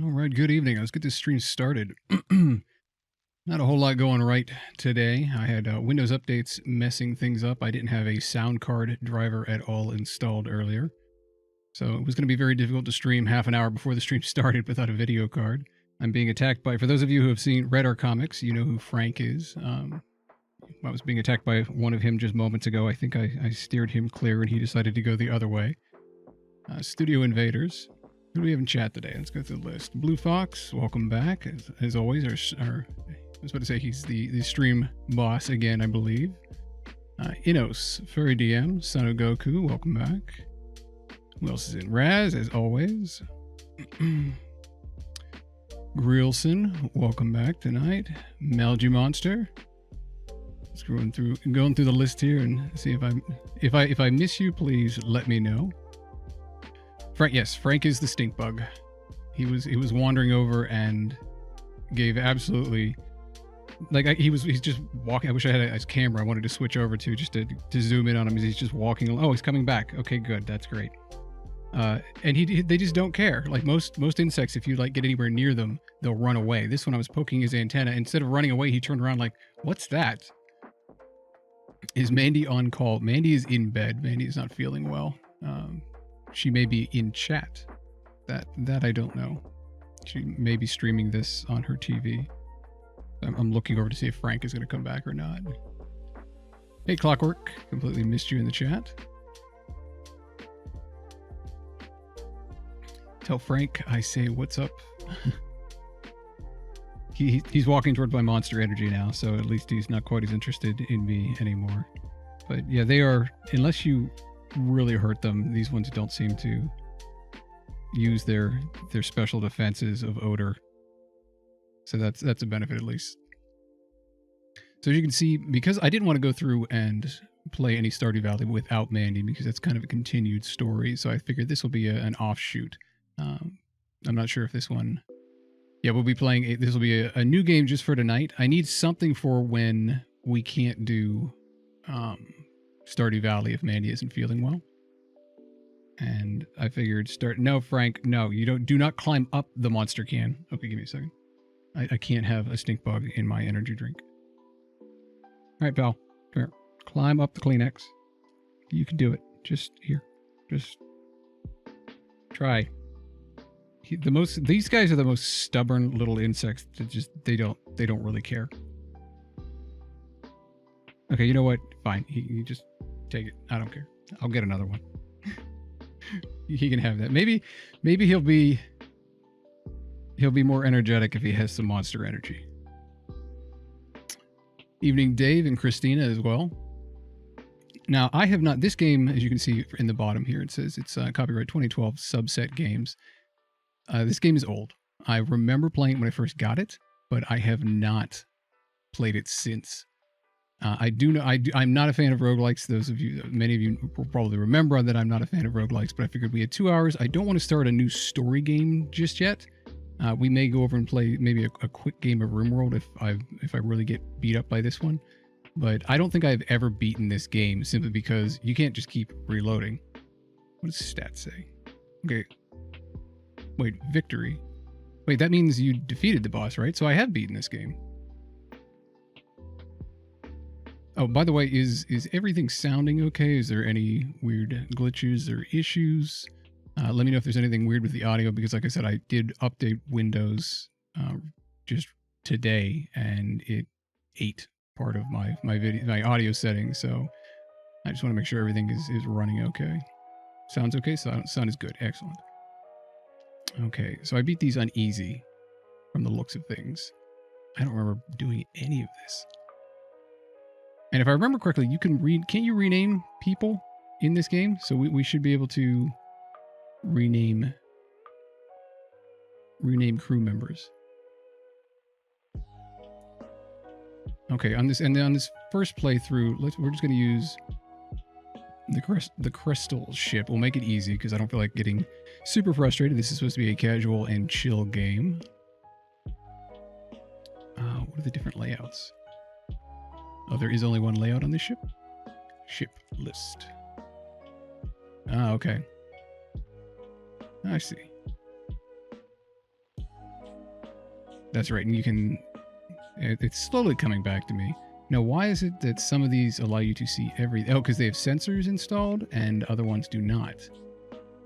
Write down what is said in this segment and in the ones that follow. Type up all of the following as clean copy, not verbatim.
All right, good evening. Let's get this stream started. Not a whole lot going right today. I had Windows updates messing things up. I didn't have a sound card driver at all installed earlier. So it was going to be very difficult to stream half an hour before the stream started without a video card. I'm being attacked by, for those of you who have read our comics, you know who Frank is. I was being attacked by one of him just moments ago. I think I steered him clear and he decided to go the other way. Studio Invaders. Who do we have in chat today? Let's go through the list. Blue Fox, welcome back. As always, I was about to say he's the stream boss again, I believe. Inos, Furry DM, Son of Goku, welcome back. Who else is in? Raz, as always. Grilson, welcome back tonight. Melgy Monster. Let's going through the list here and see if I miss you, please let me know. Frank, yes, Frank is the stink bug. He was wandering over and gave absolutely, like he's just walking. I wish I had a camera. I wanted to switch over to just to zoom in on him as he's just walking. Oh, he's coming back. Okay, good. That's great. And they just don't care. Like most insects, if you like get anywhere near them, they'll run away. This one, I was poking his antenna. Instead of running away, he turned around like, "What's that?" Is Mandy on call? Mandy is in bed. Mandy is not feeling well. She may be in chat. That I don't know. She may be streaming this on her TV. I'm looking over to see if Frank is going to come back or not. Hey, Clockwork. Completely missed you in the chat. Tell Frank I say what's up. He's walking towards my monster energy now, so at least he's not quite as interested in me anymore. But yeah, they are, unless you really hurt them, these ones don't seem to use their special defenses of odor. So that's a benefit at least. So as you can see, because I didn't want to go through and play any Stardew Valley without Mandy, because that's kind of a continued story, so I figured this will be an offshoot. I'm not sure if this one... Yeah, we'll be playing... This will be a new game just for tonight. I need something for when we can't do Stardew Valley if Mandy isn't feeling well. And I figured no, Frank, no, do not climb up the monster can. Okay, give me a second. I can't have a stink bug in my energy drink. All right, pal, come here. Climb up the Kleenex. You can do it. Just here. Just try. These guys are the most stubborn little insects that just they don't really care. Okay, you know what? Fine. You just take it. I don't care. I'll get another one. He can have that. Maybe he'll be more energetic if he has some monster energy. Evening, Dave and Christina as well. Now, I have not... This game, as you can see in the bottom here, it says it's copyright 2012 Subset Games. This game is old. I remember playing it when I first got it, but I have not played it since. I do know I'm not a fan of roguelikes. Many of you will probably remember that I'm not a fan of roguelikes, but I figured we had 2 hours. I don't want to start a new story game just yet. We may go over and play maybe a quick game of RimWorld if I really get beat up by this one. But I don't think I've ever beaten this game simply because you can't just keep reloading. What does stats say? Okay. Wait, victory. Wait, that means you defeated the boss, right? So I have beaten this game. Oh, by the way, is everything sounding okay? Is there any weird glitches or issues? Let me know if there's anything weird with the audio, because like I said, I did update Windows just today, and it ate part of my audio settings. So I just want to make sure everything is running okay. Sounds okay? Sound is good. Excellent. Okay, so I beat these on easy from the looks of things. I don't remember doing any of this. And if I remember correctly, can't you rename people in this game? So we should be able to rename crew members. Okay, on this first playthrough, we're just going to use the Kestrel ship. We'll make it easy because I don't feel like getting super frustrated. This is supposed to be a casual and chill game. What are the different layouts? Oh, there is only one layout on this ship? Ship list. Ah, okay. I see. That's right. And you can... It's slowly coming back to me. Now, why is it that some of these allow you to see everything? Oh, because they have sensors installed and other ones do not.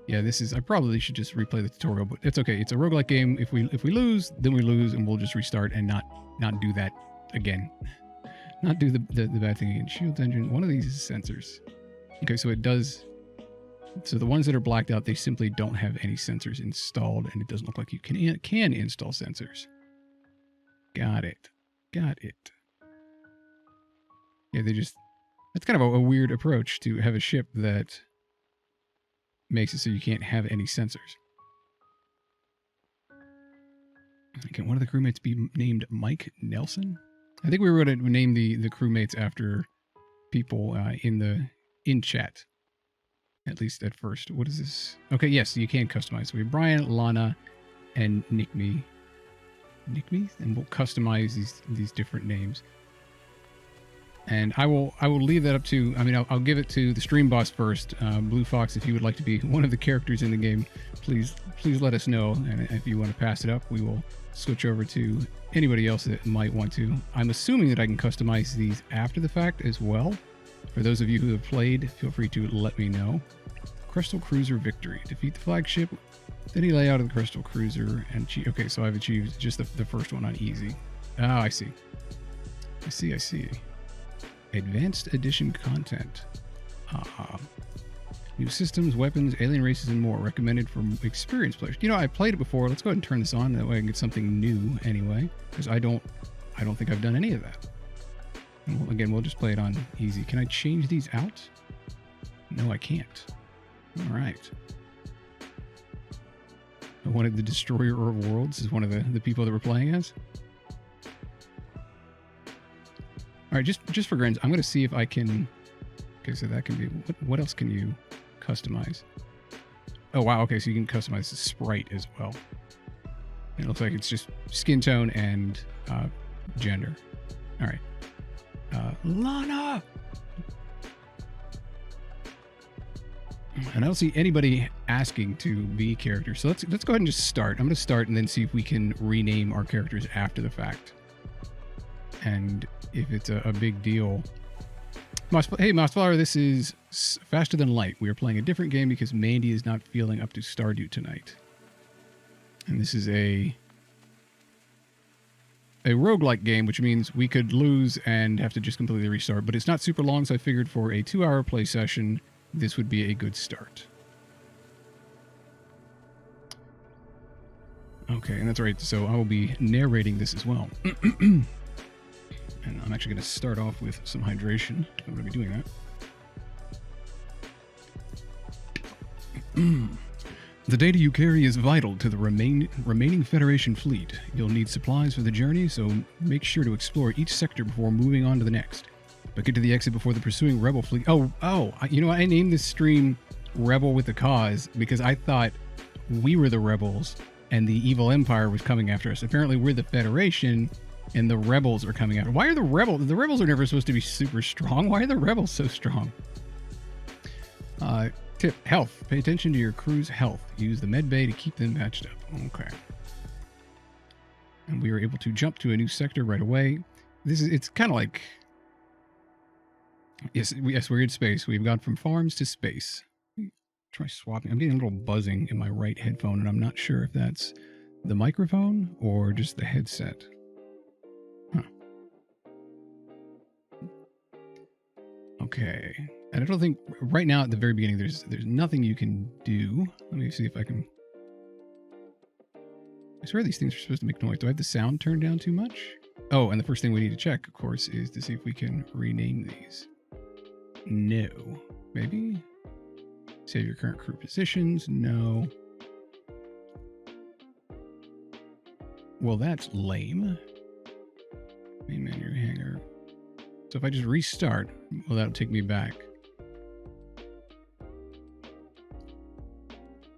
Yeah, this is... I probably should just replay the tutorial, but it's okay. It's a roguelike game. If we lose, then we lose, and we'll just restart and not do that again. Not do the bad thing again. Shield engine. One of these is sensors. Okay, so it does... So the ones that are blacked out, they simply don't have any sensors installed, and it doesn't look like you can install sensors. Got it. Got it. Yeah, they just... That's kind of a weird approach to have a ship that makes it so you can't have any sensors. Can one of the crewmates be named Mike Nelson? I think we were going to name the crewmates after people in chat. At least at first. What is this? Okay, yes, you can customize. So we have Brian, Lana, and Nickme. Nickme? And we'll customize these different names. And I will leave that up to... I mean, I'll give it to the stream boss first. Blue Fox, if you would like to be one of the characters in the game, please let us know. And if you want to pass it up, we will switch over to anybody else that might want to. I'm assuming that I can customize these after the fact as well. For those of you who have played, feel free to let me know. Kestrel Cruiser Victory. Defeat the flagship. Then he lay out of the Kestrel Cruiser and... Okay, so I've achieved just the first one on easy. Oh, I see. I see. Advanced Edition content. New systems, weapons, alien races, and more. Recommended for experienced players. You know, I played it before. Let's go ahead and turn this on. That way I can get something new anyway. Because I don't think I've done any of that. And again, we'll just play it on easy. Can I change these out? No, I can't. All right. One of the Destroyer of Worlds is one of the people that we're playing as. All right, just for grins, I'm going to see if I can... Okay, so that can be... What else can you customize? Oh, wow, okay, so you can customize the sprite as well. And it looks like it's just skin tone and gender. All right. Lana! And I don't see anybody asking to be characters. So let's go ahead and just start. I'm going to start and then see if we can rename our characters after the fact. And if it's a big deal... Hey, Mossflower, this is Faster Than Light. We are playing a different game because Mandy is not feeling up to Stardew tonight. And this is a roguelike game, which means we could lose and have to just completely restart. But it's not super long, so I figured for a 2-hour play session, this would be a good start. Okay, and that's right. So I will be narrating this as well. And I'm actually going to start off with some hydration. I'm going to be doing that. The data you carry is vital to the remaining Federation fleet. You'll need supplies for the journey, so make sure to explore each sector before moving on to the next. But get to the exit before the pursuing rebel fleet... Oh, you know, I named this stream Rebel with a Cause because I thought we were the rebels and the evil empire was coming after us. Apparently we're the Federation and the rebels are coming after. Why are the rebels... The rebels are never supposed to be super strong. Why are the rebels so strong? Tip, health. Pay attention to your crew's health. Use the med bay to keep them matched up. Okay. And we were able to jump to a new sector right away. It's kind of like... Yes, we're in space. We've gone from farms to space. Try swapping. I'm getting a little buzzing in my right headphone, and I'm not sure if that's the microphone or just the headset. Huh. Okay. And I don't think right now at the very beginning there's nothing you can do. Let me see if I can... I swear these things are supposed to make noise. Do I have the sound turned down too much? Oh, and the first thing we need to check, of course, is to see if we can rename these. No. Maybe? Save your current crew positions. No. Well, that's lame. Main menu hangar. So if I just restart, well, that'll take me back.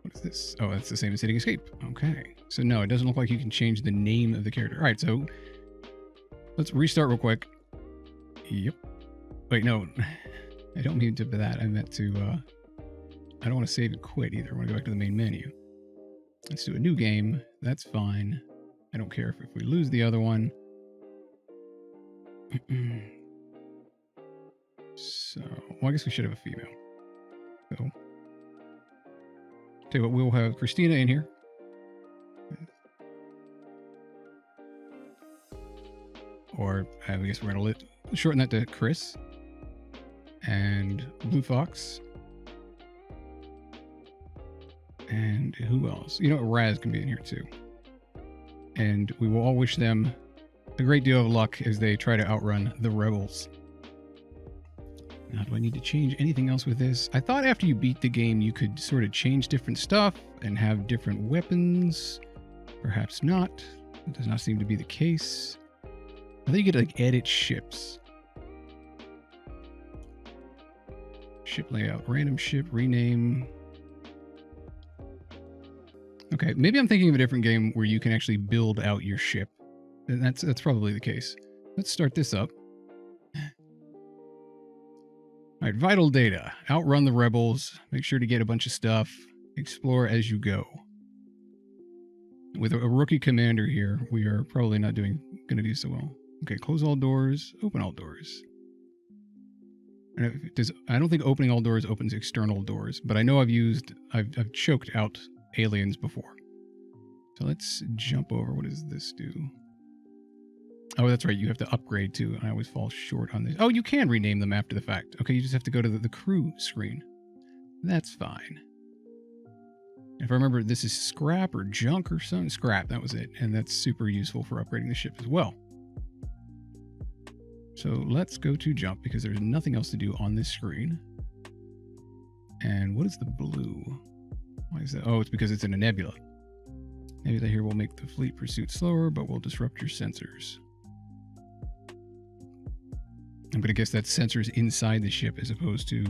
What is this? Oh, that's the same as hitting escape. Okay. So no, it doesn't look like you can change the name of the character. All right, so let's restart real quick. Yep. Wait, no. I don't mean to do that. I meant to, I don't want to save and quit either. I want to go back to the main menu. Let's do a new game. That's fine. I don't care if we lose the other one. So, well, I guess we should have a female. So, tell you what, we'll have Christina in here. Or I guess we're going to shorten that to Chris. And Blue Fox. And who else? You know what? Raz can be in here too. And we will all wish them a great deal of luck as they try to outrun the rebels. Now, do I need to change anything else with this? I thought after you beat the game, you could sort of change different stuff and have different weapons. Perhaps not. It does not seem to be the case. I think you could like edit ships. Ship layout, random ship, rename. Okay, maybe I'm thinking of a different game where you can actually build out your ship. And that's probably the case. Let's start this up. All right, vital data. Outrun the rebels. Make sure to get a bunch of stuff. Explore as you go. With a rookie commander here, we are probably not going to do so well. Okay, close all doors. Open all doors. And I don't think opening all doors opens external doors, but I know I've choked out aliens before. So let's jump over. What does this do? Oh, that's right. You have to upgrade too. I always fall short on this. Oh, you can rename them after the fact. Okay, you just have to go to the crew screen. That's fine. If I remember, this is scrap or junk or something. Scrap, that was it. And that's super useful for upgrading the ship as well. So let's go to jump because there's nothing else to do on this screen. And what is the blue? Why is that? Oh, it's because it's in a nebula. Nebula here will make the fleet pursuit slower, but will disrupt your sensors. I'm going to guess that's sensors inside the ship as opposed to...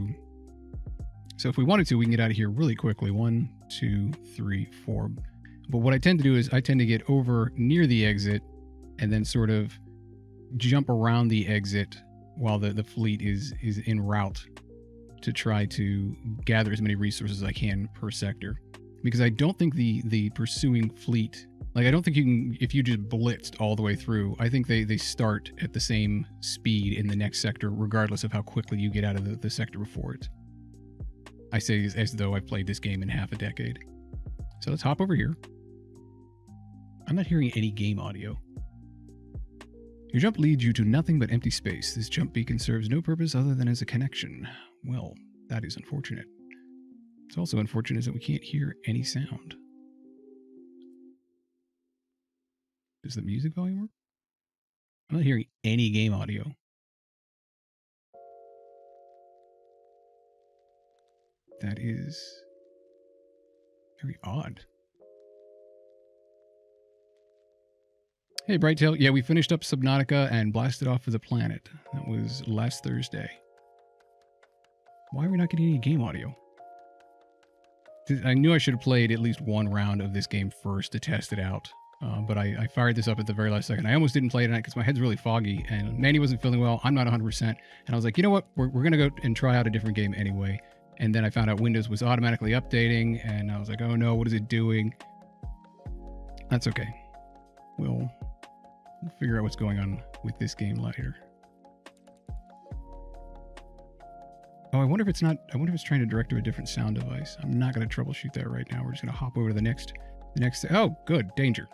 So if we wanted to, we can get out of here really quickly. 1, 2, 3, 4. But what I tend to do is I tend to get over near the exit and then sort of jump around the exit while the fleet is en route to try to gather as many resources as I can per sector. Because I don't think the pursuing fleet... Like, I don't think you can... If you just blitzed all the way through, I think they start at the same speed in the next sector, regardless of how quickly you get out of the sector before it. I say as though I've played this game in half a decade. So let's hop over here. I'm not hearing any game audio. Your jump leads you to nothing but empty space. This jump beacon serves no purpose other than as a connection. Well, that is unfortunate. It's also unfortunate that we can't hear any sound. Does the music volume work? I'm not hearing any game audio. That is very odd. Hey, Brighttail. Yeah, we finished up Subnautica and blasted off for the planet. That was last Thursday. Why are we not getting any game audio? I knew I should have played at least one round of this game first to test it out. But I fired this up at the very last second. I almost didn't play tonight because my head's really foggy and Mandy wasn't feeling well. I'm not 100%. And I was like, you know what? We're going to go and try out a different game anyway. And then I found out Windows was automatically updating. And I was like, oh no, what is it doing? That's okay. We'll figure out what's going on with this game later. Oh, I wonder if it's trying to direct to a different sound device. I'm not going to troubleshoot that right now. We're just going to hop over to the next. Oh, good. Danger.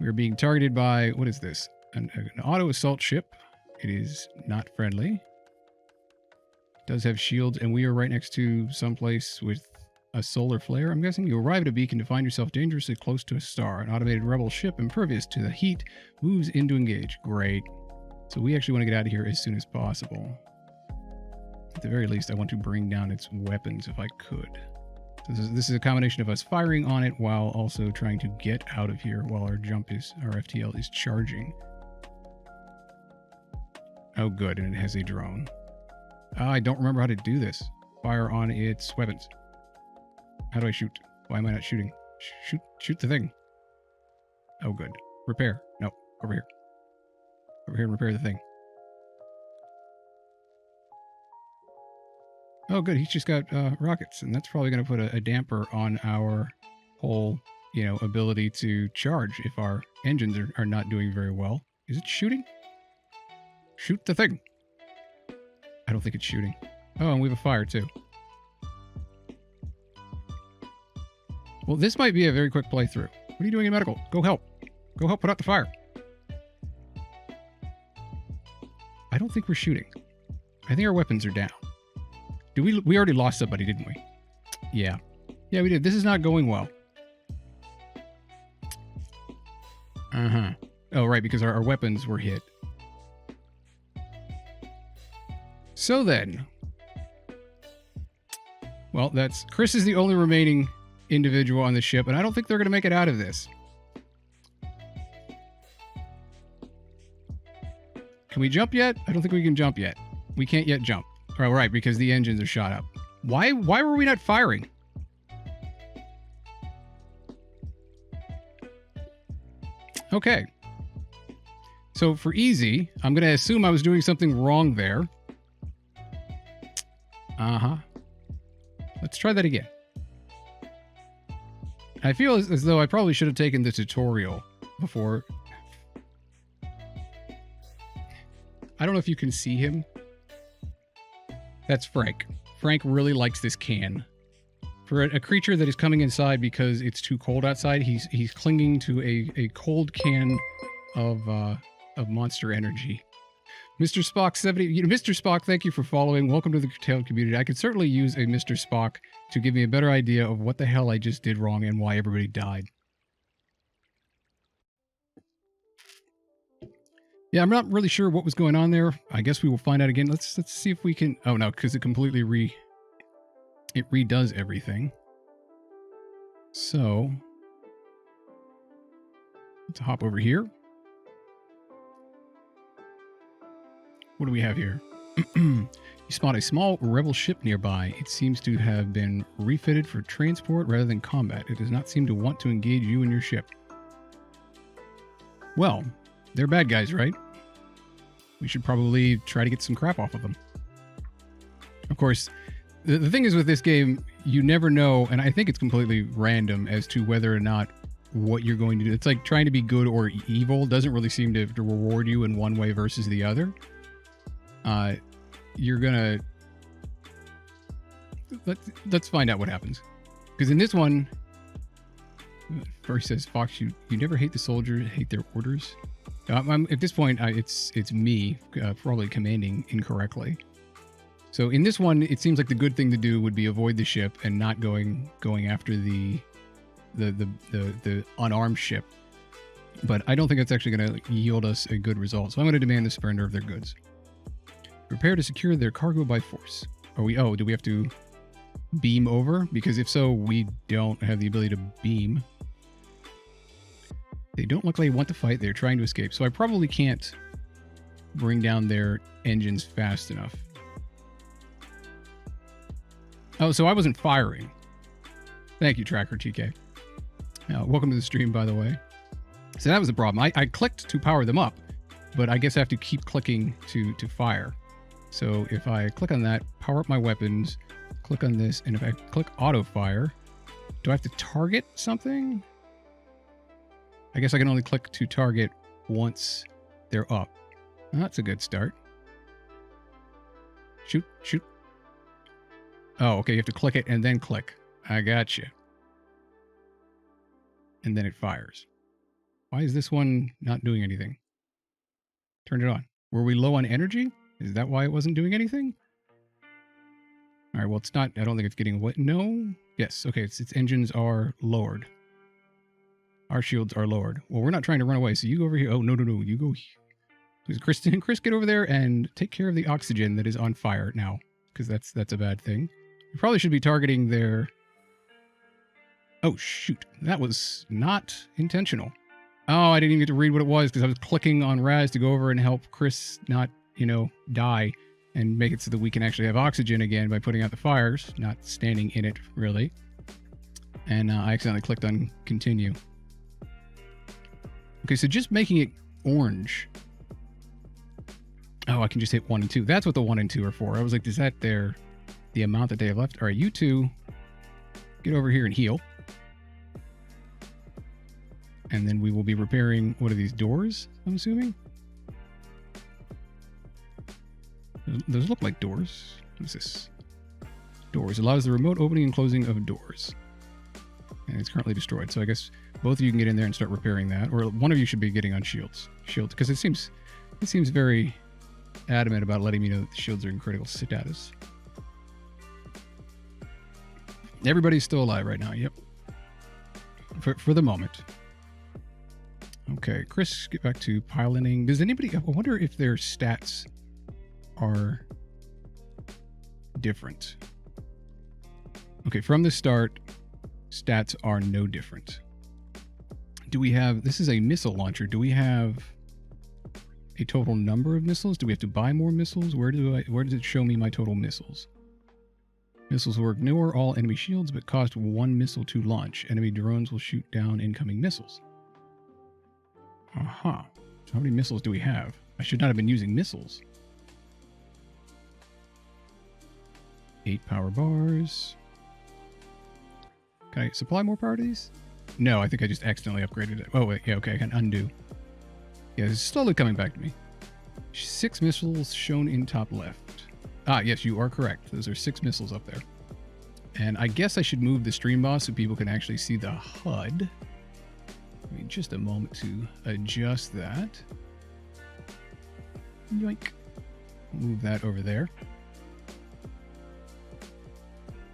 We are being targeted by, what is this? An auto assault ship. It is not friendly. It does have shields, and we are right next to someplace with a solar flare, I'm guessing. You arrive at a beacon to find yourself dangerously close to a star. An automated rebel ship, impervious to the heat, moves in to engage. Great. So we actually want to get out of here as soon as possible. At the very least, I want to bring down its weapons if I could. This is a combination of us firing on it while also trying to get out of here while our FTL is charging. Oh, good, and it has a drone. I don't remember how to do this. Fire on its weapons. How do I shoot? Why am I not shooting? Shoot the thing. Oh, good. Repair. No, over here. Over here and repair the thing. Oh, good. He's just got rockets, and that's probably going to put a damper on our whole ability to charge if our engines are not doing very well. Is it shooting? Shoot the thing. I don't think it's shooting. Oh, and we have a fire too. Well, this might be a very quick playthrough. What are you doing in medical? Go help. Go help put out the fire. I don't think we're shooting. I think our weapons are down. We already lost somebody, didn't we? Yeah. Yeah, we did. This is not going well. Uh-huh. Oh, right, because our weapons were hit. So then. Well, Chris is the only remaining individual on the ship, and I don't think they're going to make it out of this. Can we jump yet? I don't think we can jump yet. We can't yet jump. Oh, right, because the engines are shot up. Why were we not firing? Okay. So for easy, I'm going to assume I was doing something wrong there. Uh-huh. Let's try that again. I feel as though I probably should have taken the tutorial before. I don't know if you can see him. That's Frank. Frank really likes this can. For a creature that is coming inside because it's too cold outside, he's clinging to a cold can of Monster Energy. Mr. Spock 70. Mr. Spock, thank you for following. Welcome to the curtailed community. I could certainly use a Mr. Spock to give me a better idea of what the hell I just did wrong and why everybody died. Yeah, I'm not really sure what was going on there. I guess we will find out again. Let's see if we can. Oh no, because it completely redoes everything. So let's hop over here. What do we have here? You spot a small rebel ship nearby. It seems to have been refitted for transport rather than combat. It does not seem to want to engage you and your ship. Well, they're bad guys, right? We should probably try to get some crap off of them. Of course, the thing is with this game, you never know, and I think it's completely random as to whether or not what you're going to do. It's like trying to be good or evil doesn't really seem to reward you in one way versus the other. You're gonna... Let's find out what happens. Because in this one, first says, Fox, you never hate the soldiers, hate their orders. At this point, it's me probably commanding incorrectly. So in this one, it seems like the good thing to do would be avoid the ship and not going after the unarmed ship. But I don't think that's actually going to yield us a good result. So I'm going to demand the surrender of their goods. Prepare to secure their cargo by force. Do we have to beam over? Because if so, we don't have the ability to beam. They don't look like they want to fight. They're trying to escape. So I probably can't bring down their engines fast enough. Oh, so I wasn't firing. Thank you, Tracker TK. Welcome to the stream, by the way. So that was the problem. I clicked to power them up, but I guess I have to keep clicking to fire. So if I click on that, power up my weapons, click on this, and if I click auto fire, do I have to target something? I guess I can only click to target once they're up. Well, that's a good start. Shoot, shoot. Oh, okay, you have to click it and then click. I got you. And then it fires. Why is this one not doing anything? Turn it on. Were we low on energy? Is that why it wasn't doing anything? All right, well, it's not. I don't think it's getting away. No. Yes, okay, its engines are lowered. Our shields are lowered. Well, we're not trying to run away, so you go over here. Oh, no. You go here. Chris, get over there and take care of the oxygen that is on fire now, because that's a bad thing. We probably should be targeting their... Oh, shoot. That was not intentional. Oh, I didn't even get to read what it was because I was clicking on Raz to go over and help Chris not, die and make it so that we can actually have oxygen again by putting out the fires, not standing in it, really. And I accidentally clicked on continue. Okay, so just making it orange. Oh, I can just hit 1 and 2. That's what the 1 and 2 are for. I was like, is that the amount that they have left? All right, you two, get over here and heal. And then we will be repairing, what are these, doors, I'm assuming? Those look like doors. What is this? Doors. Allows the remote opening and closing of doors. And it's currently destroyed. So I guess both of you can get in there and start repairing that. Or one of you should be getting on shields. Shields, because it seems very adamant about letting me know that the shields are in critical status. Everybody's still alive right now. Yep. For the moment. Okay, Chris, get back to piloting. Does anybody... I wonder if their stats are different. Okay, from the start, stats are no different. Do we have... This is a missile launcher. Do we have a total number of missiles? Do we have to buy more missiles? Where does it show me my total missiles? Missiles will ignore all enemy shields, but cost 1 missile to launch. Enemy drones will shoot down incoming missiles. Aha. So how many missiles do we have? I should not have been using missiles. 8 power bars. Can I supply more power to these? No, I think I just accidentally upgraded it. Oh, wait. Yeah, okay. I can undo. Yeah, it's slowly coming back to me. 6 missiles shown in top left. Ah, yes, you are correct. Those are 6 missiles up there. And I guess I should move the stream boss so people can actually see the HUD. Give me just a moment to adjust that. Yoink. Move that over there.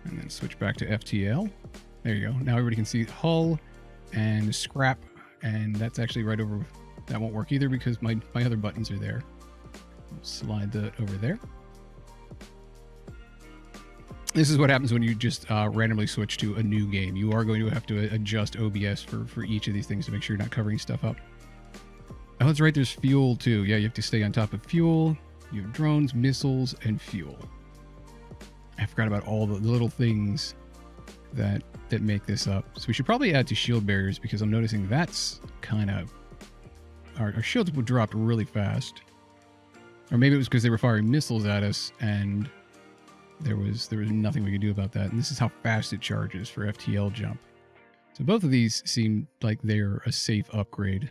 And then switch back to FTL. There you go. Now everybody can see hull and scrap. And that's actually right over... That won't work either because my other buttons are there. We'll slide that over there. This is what happens when you just randomly switch to a new game. You are going to have to adjust OBS for each of these things to make sure you're not covering stuff up. Oh, that's right. There's fuel, too. Yeah, you have to stay on top of fuel. You have drones, missiles, and fuel. I forgot about all the little things that make this up. So we should probably add to shield barriers because I'm noticing that's kind of... Our shields would drop really fast. Or maybe it was because they were firing missiles at us and... There was nothing we could do about that. And this is how fast it charges for FTL jump. So both of these seem like they're a safe upgrade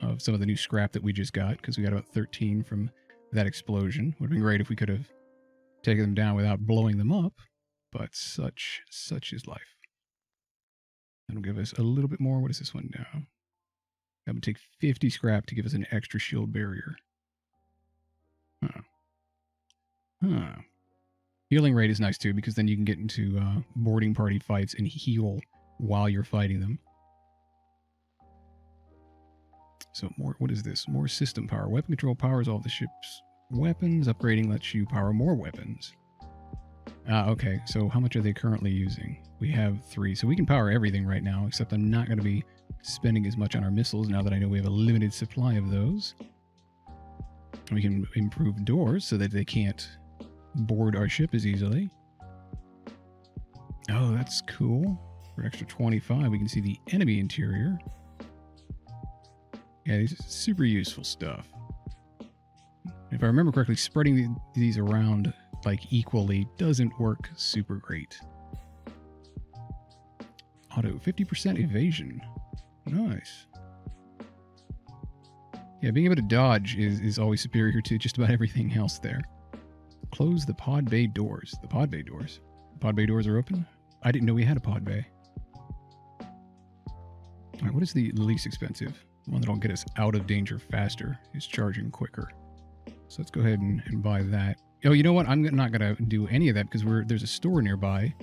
of some of the new scrap that we just got, because we got about 13 from that explosion. Would have been great if we could have taken them down without blowing them up, but such is life. That'll give us a little bit more. What is this one now? That would take 50 scrap to give us an extra shield barrier. Huh. Healing rate is nice too, because then you can get into boarding party fights and heal while you're fighting them. So more, what is this? More system power. Weapon control powers all the ship's weapons. Upgrading lets you power more weapons. Okay, so how much are they currently using? We have 3, so we can power everything right now, except I'm not going to be spending as much on our missiles now that I know we have a limited supply of those. We can improve doors so that they can't board our ship as easily. Oh, that's cool. For extra 25, we can see the enemy interior. Yeah, these are super useful stuff. If I remember correctly, spreading these around like equally doesn't work super great. Auto 50% evasion. Nice. Yeah, being able to dodge is always superior to just about everything else there. Close the pod bay doors. The pod bay doors. The pod bay doors are open? I didn't know we had a pod bay. Alright, what is the least expensive? The one that'll get us out of danger faster is charging quicker. So let's go ahead and buy that. Oh, you know what? I'm not going to do any of that because there's a store nearby.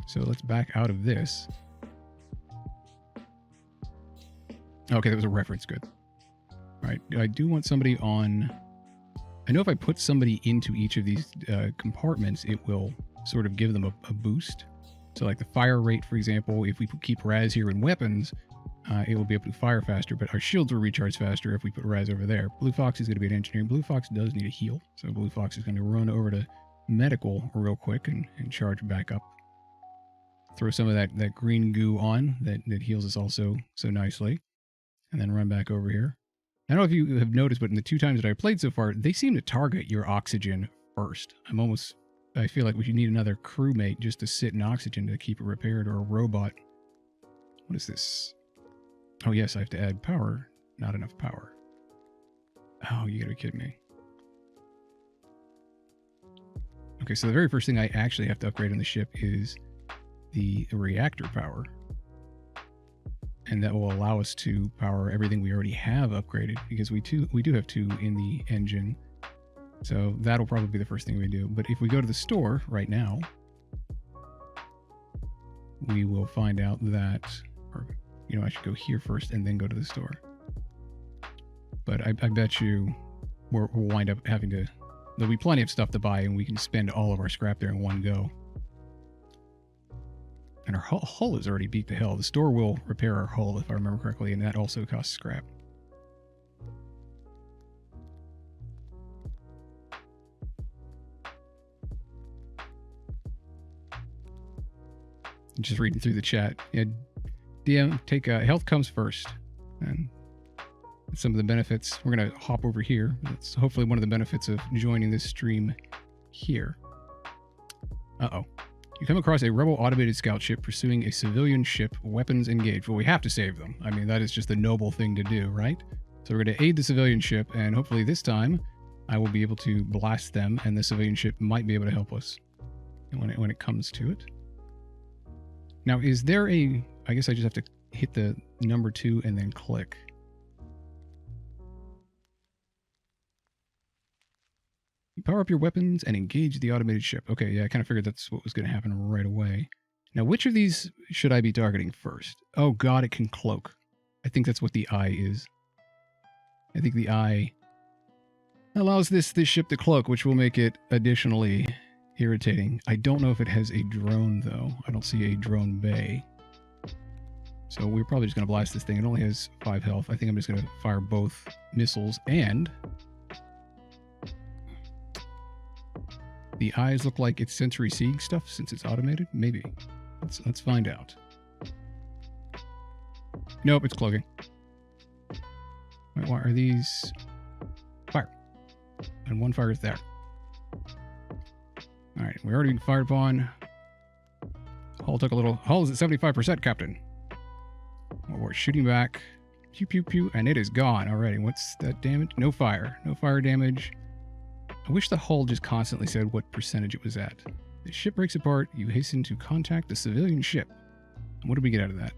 So let's back out of this. Okay, that was a reference. Good. Alright, I do want somebody on... I know if I put somebody into each of these compartments, it will sort of give them a boost. So like the fire rate, for example, if we keep Raz here in weapons, it will be able to fire faster, but our shields will recharge faster if we put Raz over there. Blue Fox is going to be an engineering. Blue Fox does need a heal, so Blue Fox is going to run over to medical real quick and charge back up. Throw some of that green goo on that heals us also so nicely, and then run back over here. I don't know if you have noticed, but in the 2 times that I played so far, they seem to target your oxygen first. I feel like we should need another crewmate just to sit in oxygen to keep it repaired, or a robot. What is this? Oh, yes, I have to add power. Not enough power. Oh, you gotta be kidding me. Okay, so the very first thing I actually have to upgrade on the ship is the reactor power. And that will allow us to power everything we already have upgraded, because we do have 2 in the engine. So that'll probably be the first thing we do. But if we go to the store right now, we will find out that, or, you know, I should go here first and then go to the store. But I bet you we'll wind up having to, there'll be plenty of stuff to buy and we can spend all of our scrap there in one go. And our hull is already beat to hell. The store will repair our hull, if I remember correctly, and that also costs scrap. Just reading through the chat. Yeah, DM, take health comes first. And some of the benefits. We're going to hop over here. That's hopefully one of the benefits of joining this stream here. Uh-oh. You come across a rebel automated scout ship pursuing a civilian ship, weapons engaged. Well, we have to save them. I mean, that is just the noble thing to do, right? So we're going to aid the civilian ship, and hopefully this time I will be able to blast them, and the civilian ship might be able to help us when it comes to it. Now, is there a... I guess I just have to hit the number 2 and then click. You power up your weapons and engage the automated ship. Okay, yeah, I kind of figured that's what was going to happen right away. Now, which of these should I be targeting first? Oh god, it can cloak. I think that's what the eye is. I think the eye allows this ship to cloak, which will make it additionally irritating. I don't know if it has a drone, though. I don't see a drone bay. So we're probably just going to blast this thing. It only has 5 health. I think I'm just going to fire both missiles, and the eyes look like it's sensory seeing stuff since it's automated. Maybe. Let's find out. Nope, it's cloaking. Wait, why are these? Fire. And one fire is there. Alright, we're already being fired upon. Hull took a little... Hull is at 75%, Captain. Well, we're shooting back. Pew, pew, pew. And it is gone already. What's that damage? No fire. No fire damage. I wish the hull just constantly said what percentage it was at. The ship breaks apart. You hasten to contact the civilian ship. And what did we get out of that?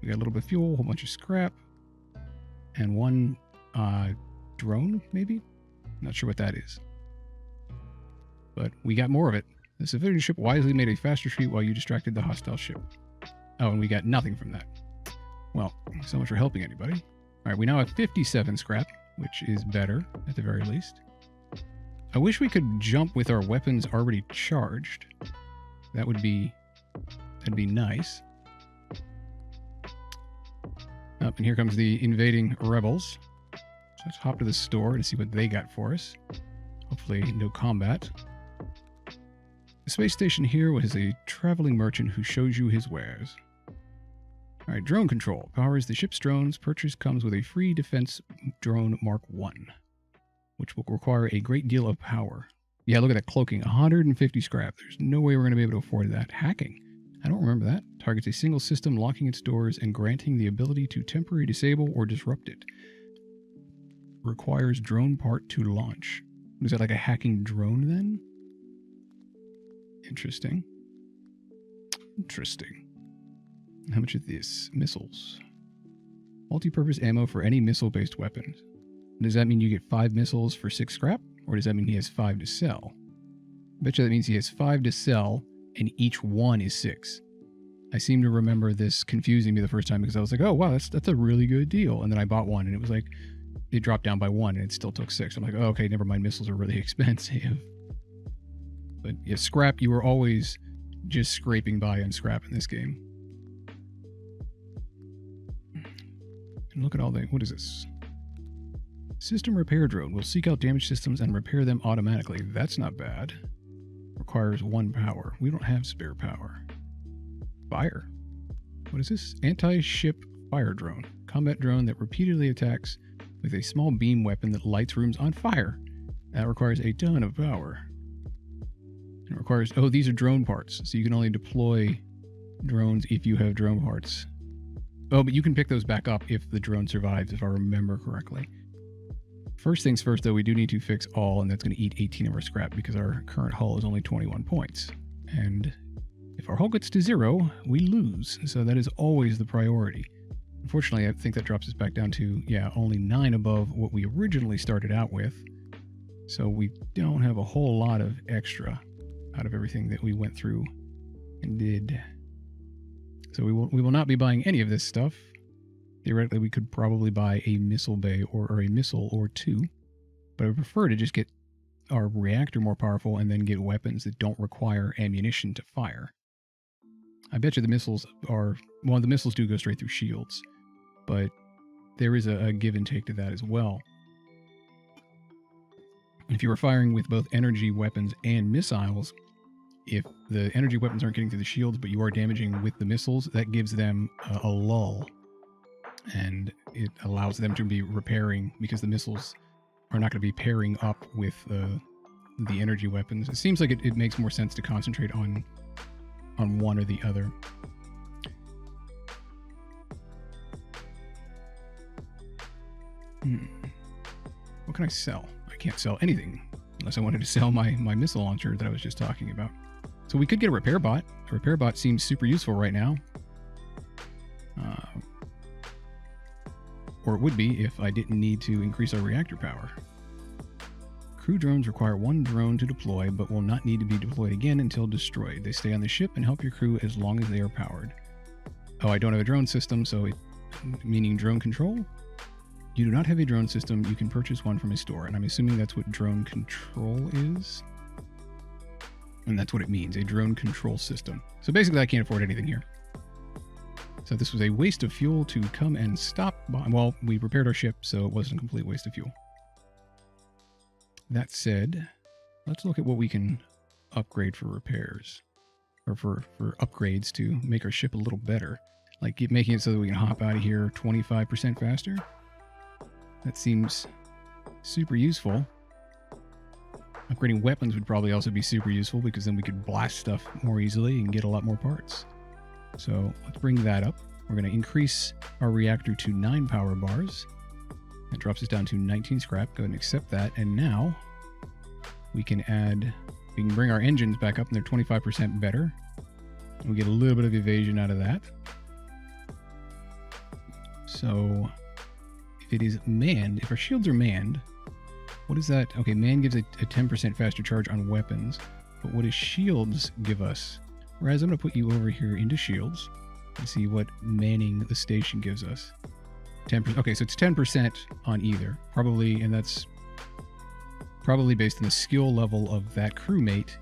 We got a little bit of fuel, a whole bunch of scrap, and one drone, maybe? Not sure what that is. But we got more of it. The civilian ship wisely made a faster retreat while you distracted the hostile ship. Oh, and we got nothing from that. Well, so much for helping anybody. All right, we now have 57 scrap, which is better, at the very least. I wish we could jump with our weapons already charged. That'd be nice. Up, and here comes the invading rebels. So let's hop to the store to see what they got for us. Hopefully no combat. The space station here has a traveling merchant who shows you his wares. Alright, drone control. Powers the ship's drones. Purchase comes with a free defense drone Mark 1. Which will require a great deal of power. Yeah, look at that cloaking. 150 scrap. There's no way we're going to be able to afford that. Hacking. I don't remember that. Targets a single system, locking its doors and granting the ability to temporarily disable or disrupt it. Requires drone part to launch. Is that like a hacking drone then? Interesting. Interesting. How much is this? Missiles. Multi-purpose ammo for any missile-based weapons. Does that mean you get 5 missiles for 6 scrap? Or does that mean he has 5 to sell? I bet you that means he has 5 to sell, and each one is 6. I seem to remember this confusing me the first time because I was like, oh, wow, that's a really good deal. And then I bought one, and it was like, it dropped down by 1, and it still took 6. I'm like, oh, okay, never mind, missiles are really expensive. But yeah, scrap, you were always just scraping by on scrap in this game. And look at all the, what is this? System repair drone will seek out damaged systems and repair them automatically. That's not bad. Requires 1 power. We don't have spare power. Fire. What is this? Anti-ship fire drone. Combat drone that repeatedly attacks with a small beam weapon that lights rooms on fire. That requires a ton of power. It requires... Oh, these are drone parts. So you can only deploy drones if you have drone parts. Oh, but you can pick those back up if the drone survives, if I remember correctly. First things first, though, we do need to fix all, and that's going to eat 18 of our scrap because our current hull is only 21 points. And if our hull gets to 0, we lose. So that is always the priority. Unfortunately, I think that drops us back down to, only 9 above what we originally started out with. So we don't have a whole lot of extra out of everything that we went through and did. So we will not be buying any of this stuff. Theoretically, we could probably buy a missile bay or a missile or 2. But I would prefer to just get our reactor more powerful and then get weapons that don't require ammunition to fire. I bet you the missiles are... Well, the missiles do go straight through shields. But there is a give and take to that as well. If you were firing with both energy weapons and missiles, if the energy weapons aren't getting through the shields, but you are damaging with the missiles, that gives them a lull. And it allows them to be repairing, because the missiles are not going to be pairing up with the energy weapons. It seems like it makes more sense to concentrate on one or the other. What can I sell? I can't sell anything unless I wanted to sell my missile launcher that I was just talking about. So we could get a repair bot. A repair bot seems super useful right now. Or it would be if I didn't need to increase our reactor power. Crew drones require 1 drone to deploy, but will not need to be deployed again until destroyed. They stay on the ship and help your crew as long as they are powered. Oh, I don't have a drone system, meaning drone control? You do not have a drone system. You can purchase one from a store, and I'm assuming that's what drone control is. And that's what it means, a drone control system. So basically, I can't afford anything here. So this was a waste of fuel to come and stop by. Well, we repaired our ship, so it wasn't a complete waste of fuel. That said, let's look at what we can upgrade for repairs. Or for upgrades to make our ship a little better. Like making it so that we can hop out of here 25% faster. That seems super useful. Upgrading weapons would probably also be super useful because then we could blast stuff more easily and get a lot more parts. So let's bring that up. We're going to increase our reactor to 9 power bars. That drops us down to 19 scrap. Go ahead and accept that. And now we can bring our engines back up and they're 25% better. We get a little bit of evasion out of that. So if it is manned, if our shields are manned, what is that? Okay, man gives a 10% faster charge on weapons. But what does shields give us? Whereas I'm going to put you over here into shields and see what manning the station gives us. 10%. Okay, so it's 10% on either. Probably, and that's probably based on the skill level of that crewmate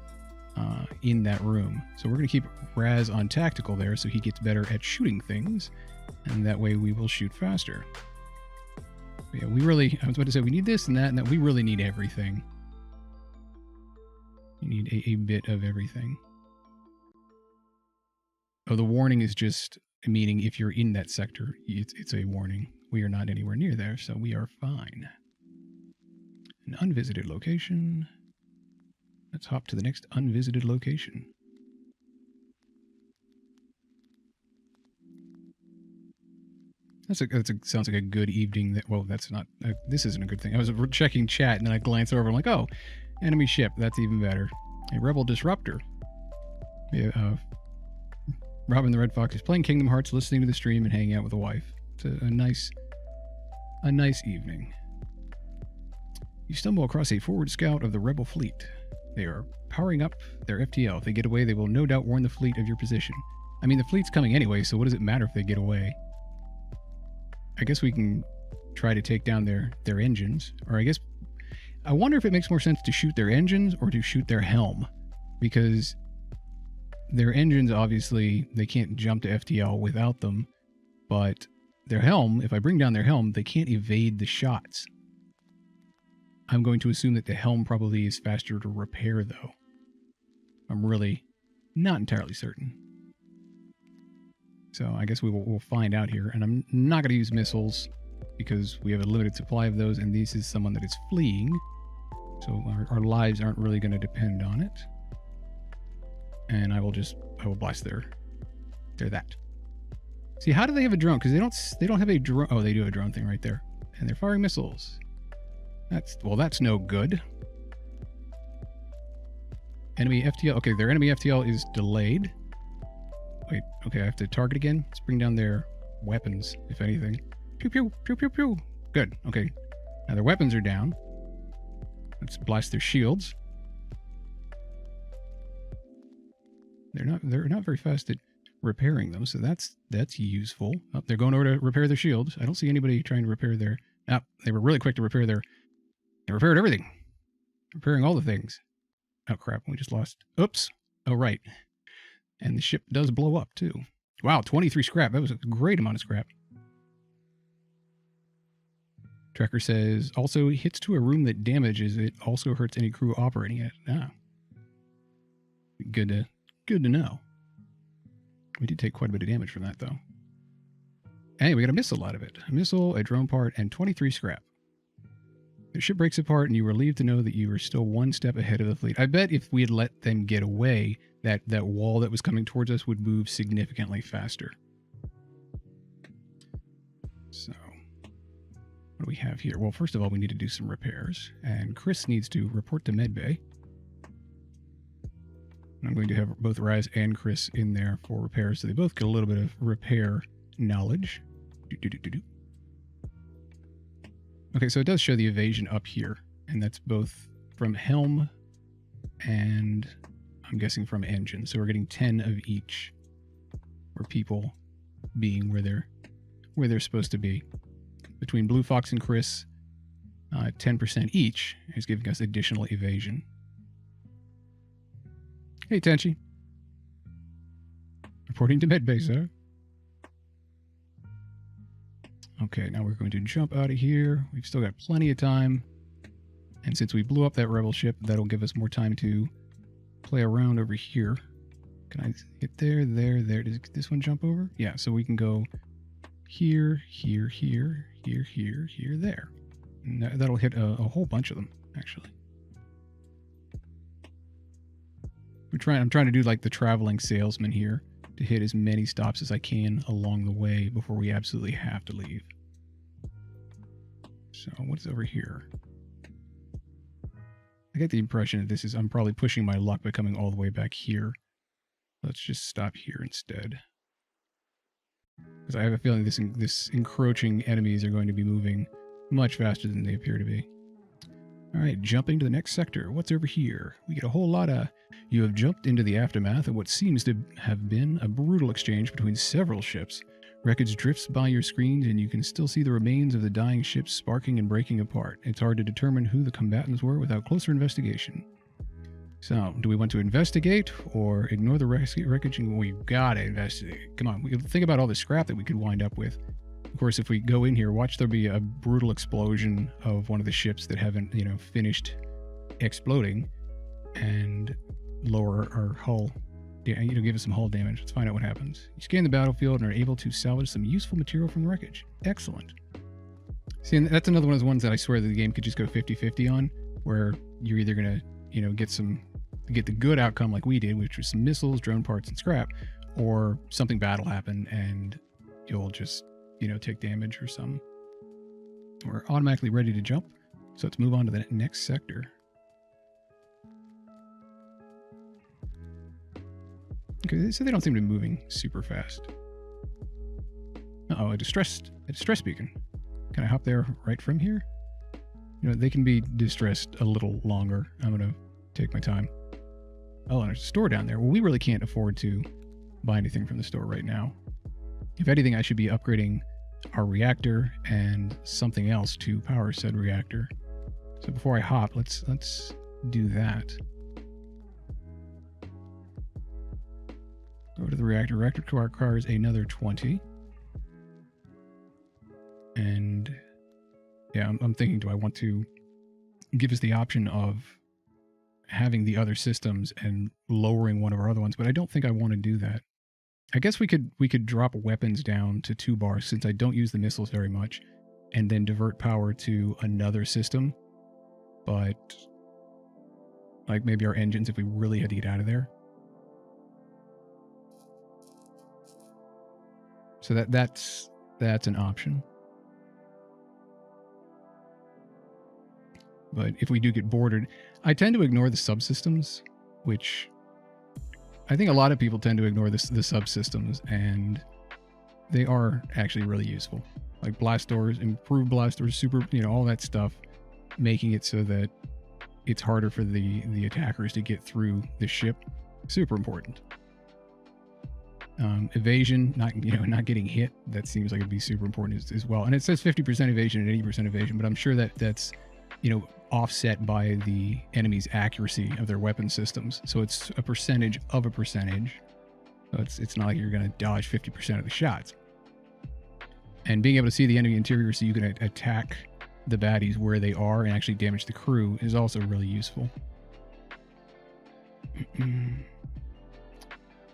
in that room. So we're going to keep Raz on tactical there so he gets better at shooting things. And that way we will shoot faster. But yeah, I was about to say we need this and that. We really need everything. You need a bit of everything. Oh, the warning is just meaning if you're in that sector, it's a warning. We are not anywhere near there, so we are fine. An unvisited location. Let's hop to the next unvisited location. Sounds like a good evening. Well, that's not... this isn't a good thing. I was checking chat, and then I glance over and I'm like, oh, enemy ship. That's even better. A rebel disruptor. Yeah, Robin the Red Fox is playing Kingdom Hearts, listening to the stream, and hanging out with a wife. It's a nice evening. You stumble across a forward scout of the rebel fleet. They are powering up their FTL. If they get away, they will no doubt warn the fleet of your position. I mean, the fleet's coming anyway, so what does it matter if they get away? I guess we can try to take down their engines. Or I wonder if it makes more sense to shoot their engines or to shoot their helm. Because their engines, obviously, they can't jump to FTL without them. But their helm, if I bring down their helm, they can't evade the shots. I'm going to assume that the helm probably is faster to repair, though. I'm really not entirely certain. So I guess we'll find out here. And I'm not going to use missiles because we have a limited supply of those, and this is someone that is fleeing. So our lives aren't really going to depend on it. And I will blast their that. See, how do they have a drone? Because they don't have a drone. Oh, they do have a drone thing right there. And they're firing missiles. That's no good. Enemy FTL. Okay, their enemy FTL is delayed. Wait, okay, I have to target again. Let's bring down their weapons, if anything. Pew, pew, pew, pew, pew. Good, okay. Now their weapons are down. Let's blast their shields. They're not very fast at repairing them, so that's useful. Oh, they're going over to repair their shields. I don't see anybody trying to repair their... Ah, they were really quick to repair their... They repaired everything. Repairing all the things. Oh, crap, we just lost... Oops. Oh, right. And the ship does blow up, too. Wow, 23 scrap. That was a great amount of scrap. Tracker says, also hits to a room that damages it also hurts any crew operating it. Ah. Good to know. We did take quite a bit of damage from that, though. Hey, we got a missile out of it. A missile, a drone part, and 23 scrap. The ship breaks apart, and you were relieved to know that you were still one step ahead of the fleet. I bet if we had let them get away, that wall that was coming towards us would move significantly faster. So, what do we have here? Well, first of all, we need to do some repairs. And Chris needs to report to medbay. I'm going to have both Raz and Chris in there for repairs, so they both get a little bit of repair knowledge. Okay, so it does show the evasion up here, and that's both from helm and I'm guessing from engine. So we're getting 10 of each, or people being where they're supposed to be. Between Blue Fox and Chris, 10% each is giving us additional evasion. Hey, Tenchi. Reporting to medbay, sir. Okay, now we're going to jump out of here. We've still got plenty of time. And since we blew up that rebel ship, that'll give us more time to play around over here. Can I hit there? Does this one jump over? Yeah, so we can go here, here, here, here, here, here, there. And that'll hit a whole bunch of them, actually. I'm trying to do like the traveling salesman here to hit as many stops as I can along the way before we absolutely have to leave. So what's over here? I get the impression that I'm probably pushing my luck by coming all the way back here. Let's just stop here instead. Because I have a feeling this encroaching enemies are going to be moving much faster than they appear to be. Alright, jumping to the next sector. What's over here? We get a whole lot of... You have jumped into the aftermath of what seems to have been a brutal exchange between several ships. Wreckage drifts by your screens, and you can still see the remains of the dying ships sparking and breaking apart. It's hard to determine who the combatants were without closer investigation. So, do we want to investigate or ignore the wreckage? We've got to investigate. Come on, think about all the scrap that we could wind up with. Of course, if we go in here, watch there be a brutal explosion of one of the ships that haven't, finished exploding, and lower our hull. Yeah, give us some hull damage. Let's find out what happens. You scan the battlefield and are able to salvage some useful material from the wreckage. Excellent. See, and that's another one of those ones that I swear that the game could just go 50-50 on, where you're either going to, get the good outcome like we did, which was some missiles, drone parts, and scrap, or something bad will happen and you'll just, take damage or something. We're automatically ready to jump, so let's move on to the next sector. Okay, so they don't seem to be moving super fast. Uh-oh, a distress beacon. Can I hop there right from here? They can be distressed a little longer. I'm going to take my time. Oh, and there's a store down there. Well, we really can't afford to buy anything from the store right now. If anything, I should be upgrading our reactor and something else to power said reactor. So before I hop, let's do that. Go to the reactor. Reactor requires another 20. And yeah, I'm thinking, do I want to give us the option of having the other systems and lowering one of our other ones? But I don't think I want to do that. I guess we could drop weapons down to 2 bars since I don't use the missiles very much, and then divert power to another system. But like maybe our engines if we really had to get out of there. So that's an option. But if we do get bordered, I tend to ignore the subsystems, which I think a lot of people tend to ignore the subsystems, and they are actually really useful. Like blast doors, improved blast doors, super, all that stuff, making it so that it's harder for the attackers to get through the ship. Super important. Evasion, not getting hit. That seems like it'd be super important as well. And it says 50% evasion and 80% evasion, but I'm sure that's offset by the enemy's accuracy of their weapon systems. So it's a percentage of a percentage. So it's not like you're going to dodge 50% of the shots. And being able to see the enemy interior so you can attack the baddies where they are and actually damage the crew is also really useful.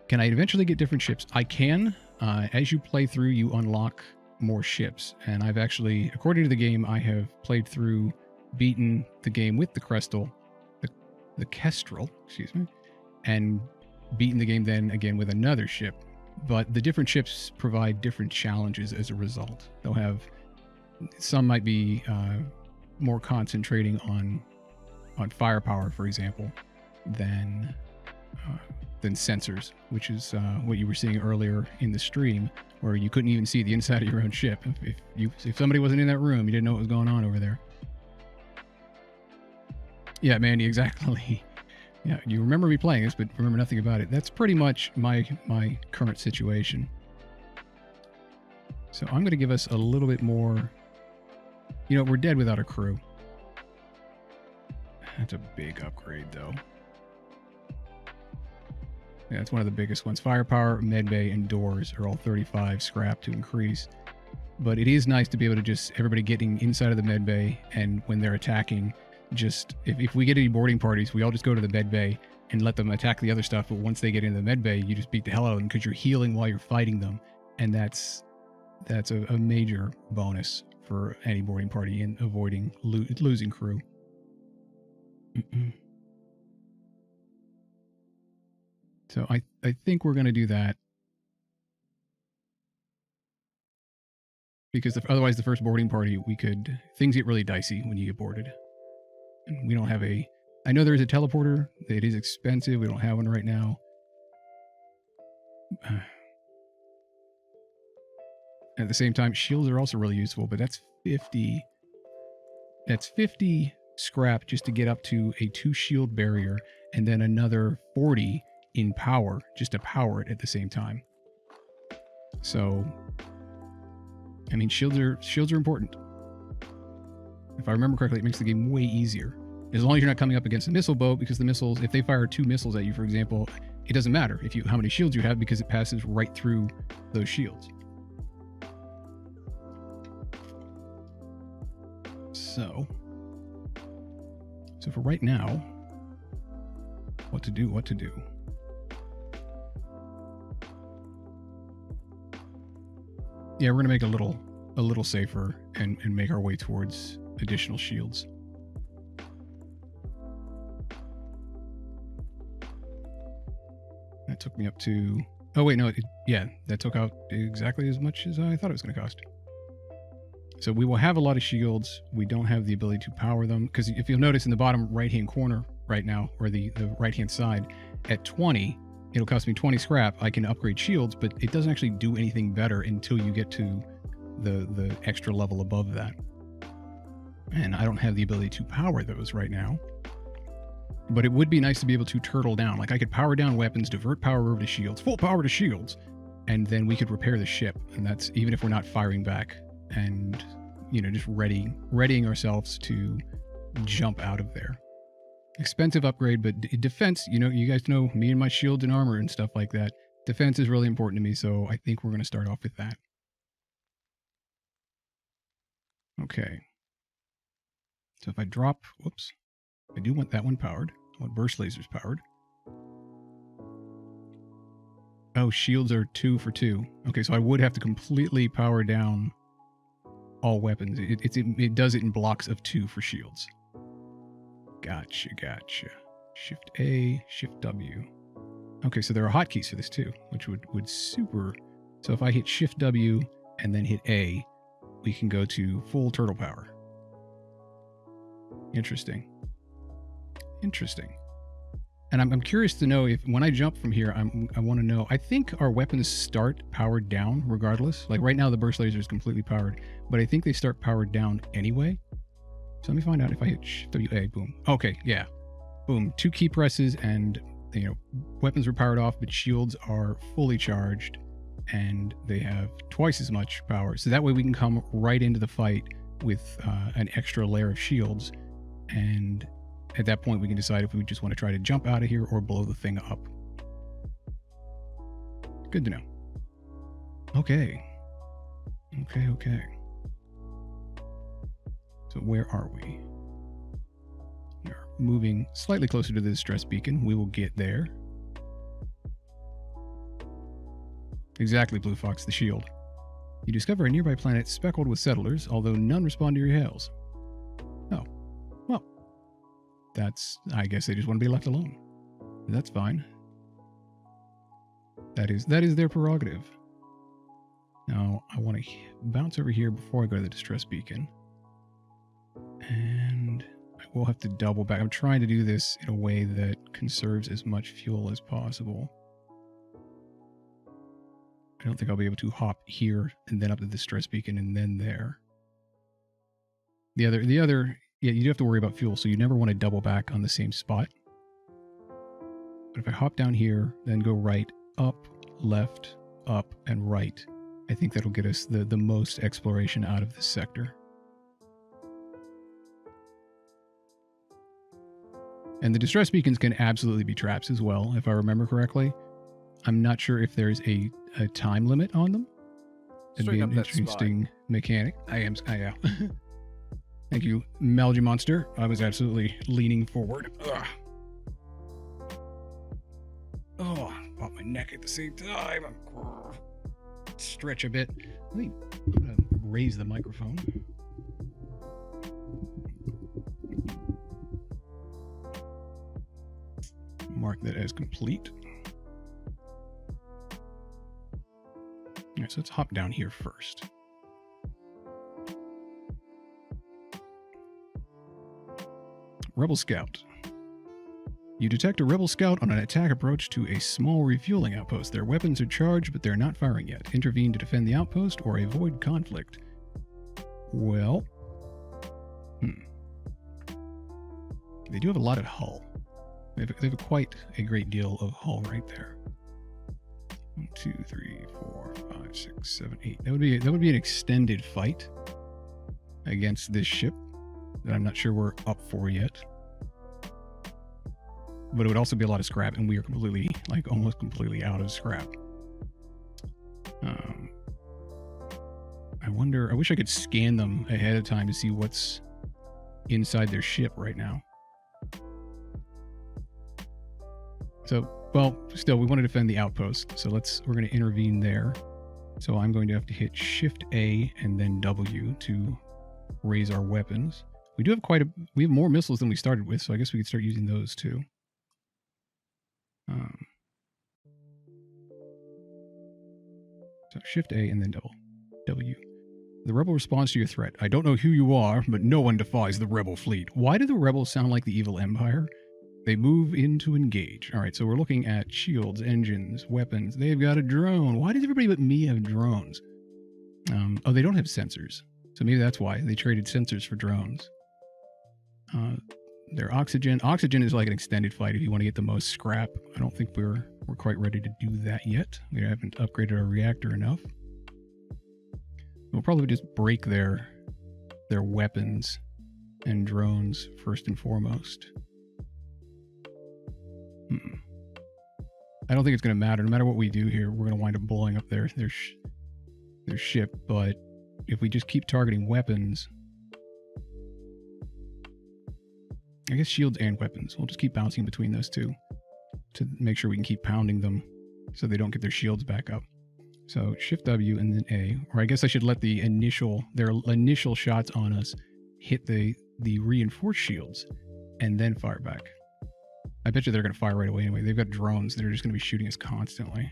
Can I eventually get different ships? I can. As you play through, you unlock more ships. And I've actually, according to the game, I have played through, beaten the game with the Kestrel, and beaten the game then again with another ship. But the different ships provide different challenges as a result. They'll have, some might be more concentrating on firepower, for example, than sensors, which is what you were seeing earlier in the stream, where you couldn't even see the inside of your own ship. If somebody wasn't in that room, you didn't know what was going on over there. Yeah, Mandy, exactly. Yeah, you remember me playing this, but remember nothing about it. That's pretty much my current situation. So I'm going to give us a little bit more. We're dead without a crew. That's a big upgrade, though. Yeah, it's one of the biggest ones. Firepower, medbay, and doors are all 35 scrap to increase. But it is nice to be able to just, everybody getting inside of the medbay, and when they're attacking, just, if we get any boarding parties, we all just go to the medbay and let them attack the other stuff. But once they get into the medbay, you just beat the hell out of them because you're healing while you're fighting them. And that's a major bonus for any boarding party in avoiding losing crew. So I think we're going to do that. Because otherwise the first boarding party, things get really dicey when you get boarded. And we don't have I know there's a teleporter. It is expensive. We don't have one right now. At the same time, shields are also really useful, but that's 50 scrap just to get up to a 2 shield barrier, and then another 40 in power just to power it at the same time. So, I mean, shields are important. If I remember correctly, it makes the game way easier. As long as you're not coming up against a missile boat, because the missiles, if they fire 2 missiles at you, for example, it doesn't matter how many shields you have, because it passes right through those shields. So for right now, what to do? Yeah, we're gonna make a little safer and make our way towards additional shields. That took me up to, oh wait, no, that took out exactly as much as I thought it was going to cost. So we will have a lot of shields. We don't have the ability to power them, because if you'll notice in the bottom right-hand corner right now, or the right-hand side, at 20, it'll cost me 20 scrap. I can upgrade shields, but it doesn't actually do anything better until you get to the extra level above that. And I don't have the ability to power those right now. But it would be nice to be able to turtle down. Like, I could power down weapons, divert power over to shields, full power to shields, and then we could repair the ship. And that's even if we're not firing back, and just readying ourselves to jump out of there. Expensive upgrade, but defense, you guys know me and my shields and armor and stuff like that. Defense is really important to me, so I think we're going to start off with that. Okay. So if I drop, whoops, I do want that one powered. I want burst lasers powered. Oh, shields are 2 for 2. Okay, so I would have to completely power down all weapons. It does it in blocks of 2 for shields. Gotcha. Shift A, Shift W. Okay, so there are hotkeys for this too, which would super So if I hit Shift W and then hit A, we can go to full turtle power. Interesting. Interesting. And I'm curious to know if when I jump from here, I want to know, I think our weapons start powered down regardless. Like right now, the burst laser is completely powered, but I think they start powered down anyway. So let me find out if I hit Shift W, A, boom. Okay, yeah. Boom. 2 key presses and, you know, weapons were powered off, but shields are fully charged and they have twice as much power. So that way we can come right into the fight with an extra layer of shields. And at that point, we can decide if we just want to try to jump out of here or blow the thing up. Good to know. Okay. Okay. So where are we? We're moving slightly closer to the distress beacon. We will get there. Exactly, Blue Fox, the shield. You discover a nearby planet speckled with settlers, although none respond to your hails. Oh. Well. I guess they just want to be left alone. That's fine. That is their prerogative. Now, I want to bounce over here before I go to the distress beacon. And I will have to double back. I'm trying to do this in a way that conserves as much fuel as possible. I don't think I'll be able to hop here and then up to the distress beacon and then there. The other, yeah, you do have to worry about fuel, so you never want to double back on the same spot. But if I hop down here, then go right, up, left, up, and right, I think that'll get us the most exploration out of this sector. And the distress beacons can absolutely be traps as well, if I remember correctly. I'm not sure if there's a time limit on them. It'd be an interesting mechanic. Yeah. Thank you, Malgy Monster. I was absolutely leaning forward. Ugh. Oh, pop my neck at the same time. Stretch a bit. I'm gonna raise the microphone. Mark that as complete. All right, so let's hop down here first. Rebel Scout. You detect a rebel scout on an attack approach to a small refueling outpost. Their weapons are charged, but they're not firing yet. Intervene to defend the outpost or avoid conflict. Well, they do have a lot of hull. They have quite a great deal of hull right there. 1, 2, 3, 4, 5, 6, 7, 8. That would be an extended fight against this ship that I'm not sure we're up for yet. But it would also be a lot of scrap, and we are completely, like, almost completely out of scrap. I wish I could scan them ahead of time to see what's inside their ship right now. So, well, still, we want to defend the outpost, so we're going to intervene there. So I'm going to have to hit Shift A and then W to raise our weapons. We do have we have more missiles than we started with, so I guess we could start using those too. So Shift A and then W. The rebel responds to your threat. I don't know who you are, but no one defies the rebel fleet. Why do the rebels sound like the evil empire? They move in to engage. All right, so we're looking at shields, engines, weapons. They've got a drone. Why does everybody but me have drones? Oh, they don't have sensors. So maybe that's why. They traded sensors for drones. Their oxygen. Oxygen is like an extended fight if you want to get the most scrap. I don't think we're quite ready to do that yet. We haven't upgraded our reactor enough. We'll probably just break their weapons and drones first and foremost. I don't think it's going to matter. No matter what we do here, we're going to wind up blowing up their ship. But if we just keep targeting weapons, I guess shields and weapons. We'll just keep bouncing between those two to make sure we can keep pounding them so they don't get their shields back up. So Shift W and then A, or I guess I should let their initial shots on us hit the reinforced shields and then fire back. I bet you they're going to fire right away anyway. They've got drones that are just going to be shooting us constantly.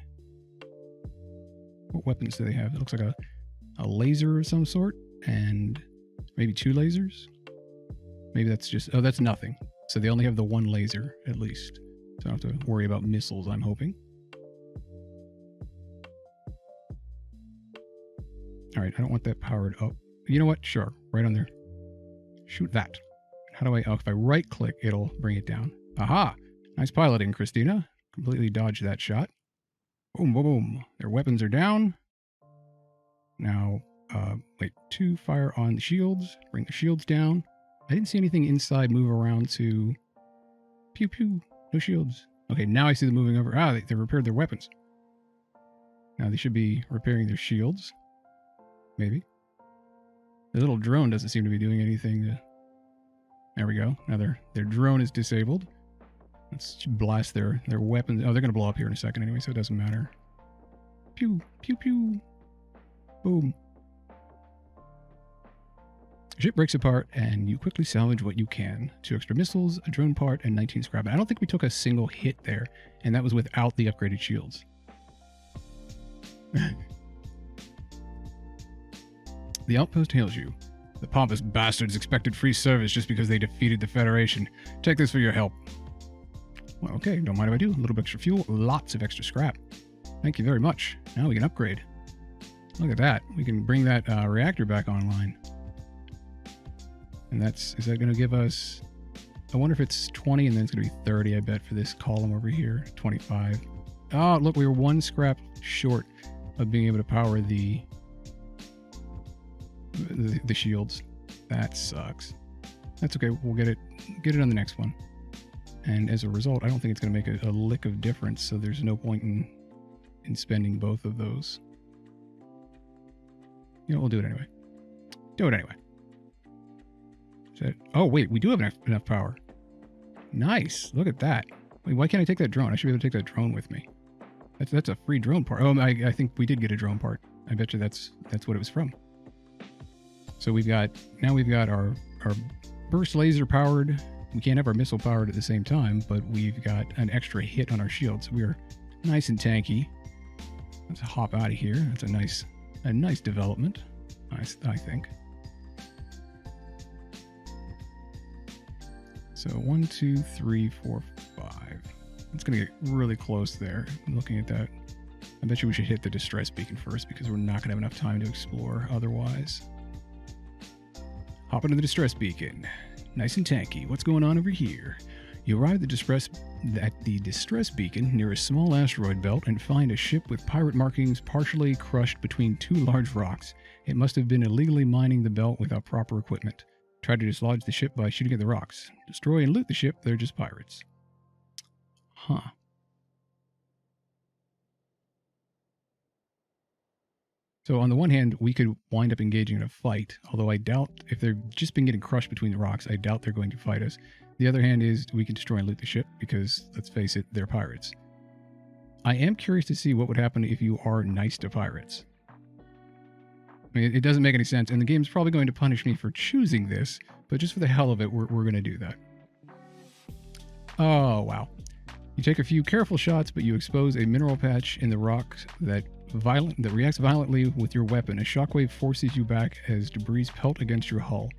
What weapons do they have? It looks like a laser of some sort, and maybe 2 lasers. Maybe that's just... Oh, that's nothing. So they only have the 1 laser, at least. So I don't have to worry about missiles, I'm hoping. Alright, I don't want that powered up. You know what? Sure. Right on there. Shoot that. How do I... Oh, if I right-click, it'll bring it down. Aha! Nice piloting, Christina. Completely dodged that shot. Boom, boom, boom. Their weapons are down. Now, wait. 2 fire on the shields. Bring the shields down. I didn't see anything inside move around to... Pew, pew. No shields. Okay, now I see them moving over. Ah, they repaired their weapons. Now they should be repairing their shields. Maybe. The little drone doesn't seem to be doing anything. There we go. Now their drone is disabled. Let's blast their weapons. Oh, they're going to blow up here in a second anyway, so it doesn't matter. Pew, pew, pew. Boom. Ship breaks apart, and you quickly salvage what you can. 2 extra missiles, a drone part, and 19 scrap. I don't think we took a single hit there, and that was without the upgraded shields. The outpost hails you. The pompous bastards expected free service just because they defeated the Federation. Take this for your help. Well, okay, don't mind if I do. A little bit extra fuel, lots of extra scrap. Thank you very much. Now we can upgrade. Look at that. We can bring that reactor back online. And is that going to give us... I wonder if it's 20 and then it's going to be 30, I bet, for this column over here. 25. Oh, look, we were 1 scrap short of being able to power the shields. That sucks. That's okay. We'll get it on the next one. And as a result, I don't think it's going to make a lick of difference, so there's no point in spending both of those. You know, we'll do it anyway. Do it anyway. Oh, wait, we do have enough power. Nice. Look at that. Wait, why can't I take that drone? I should be able to take that drone with me. That's a free drone part. Oh, I think we did get a drone part. I bet you that's what it was from. So now we've got our burst laser powered. We can't have our missile powered at the same time, but we've got an extra hit on our shield. So we are nice and tanky. Let's hop out of here. That's a nice development, I think. So 1, 2, 3, 4, 5. It's going to get really close there. Looking at that, I bet you we should hit the distress beacon first because we're not going to have enough time to explore otherwise. Hop into the distress beacon. Nice and tanky. What's going on over here? You arrive at the distress beacon near a small asteroid belt and find a ship with pirate markings partially crushed between 2 large rocks. It must have been illegally mining the belt without proper equipment. Try to dislodge the ship by shooting at the rocks. Destroy and loot the ship. They're just pirates. Huh. So on the one hand, we could wind up engaging in a fight, although I doubt, if they've just been getting crushed between the rocks, I doubt they're going to fight us. The other hand is we can destroy and loot the ship because, let's face it, they're pirates. I am curious to see what would happen if you are nice to pirates. I mean, it doesn't make any sense, and the game's probably going to punish me for choosing this, but just for the hell of it, we're going to do that. Oh, wow. You take a few careful shots, but you expose a mineral patch in the rock that reacts violently with your weapon. A shockwave forces you back as debris pelt against your hull.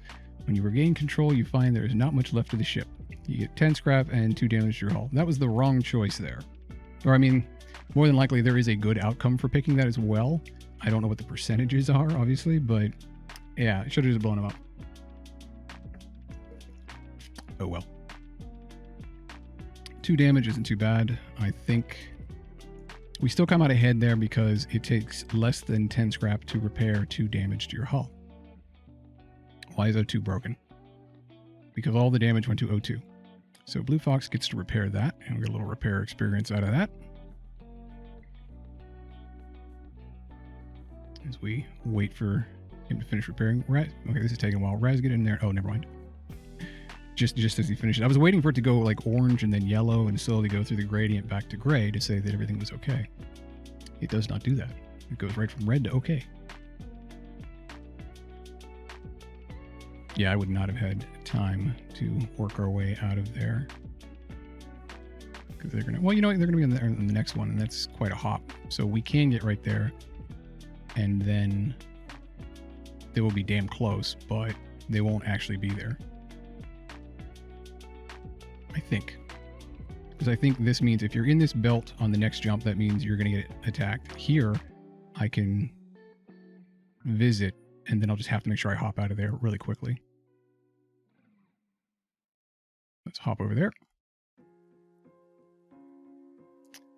When you regain control, you find there is not much left of the ship. You get 10 scrap and 2 damage to your hull. That was the wrong choice there. Or, I mean, more than likely there is a good outcome for picking that as well. I don't know what the percentages are, obviously, but yeah, I should have just blown them up. Oh well. 2 damage isn't too bad. I think we still come out ahead there because it takes less than 10 scrap to repair 2 damage to your hull. Why is O2 broken? Because all the damage went to O2. So Blue Fox gets to repair that, and we get a little repair experience out of that. As we wait for him to finish repairing. Okay, this is taking a while. Raz, get in there. Oh, never mind. Just as he finishes. I was waiting for it to go like orange and then yellow and slowly go through the gradient back to gray to say that everything was okay. It does not do that. It goes right from red to okay. Yeah, I would not have had time to work our way out of there. Because they're going to... Well, you know what? They're going to be in the next one, and that's quite a hop. So we can get right there. and then they will be damn close, but they won't actually be there. I think. Because I think this means if you're in this belt on the next jump, that means you're going to get attacked. Here, I can visit, and then I'll just have to make sure I hop out of there really quickly. Let's hop over there.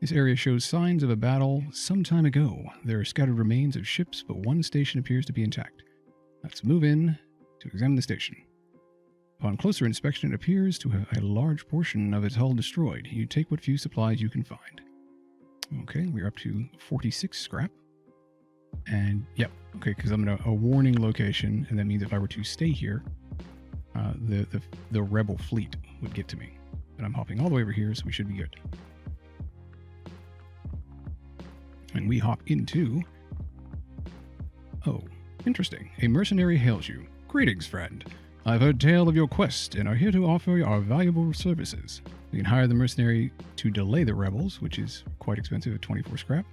This area shows signs of a battle some time ago. There are scattered remains of ships, but one station appears to be intact. Let's move in to examine the station. Upon closer inspection, it appears to have a large portion of its hull destroyed. You take what few supplies you can find. Okay, we're up to 46 scrap. And, yep, okay, because I'm in a warning location, and that means if I were to stay here, the rebel fleet would get to me. But I'm hopping all the way over here, so we should be good. And we hop into... Oh, interesting. A mercenary hails you. Greetings, friend. I've heard tale of your quest and are here to offer our valuable services. We can hire the mercenary to delay the rebels, which is quite expensive at 24 scrap.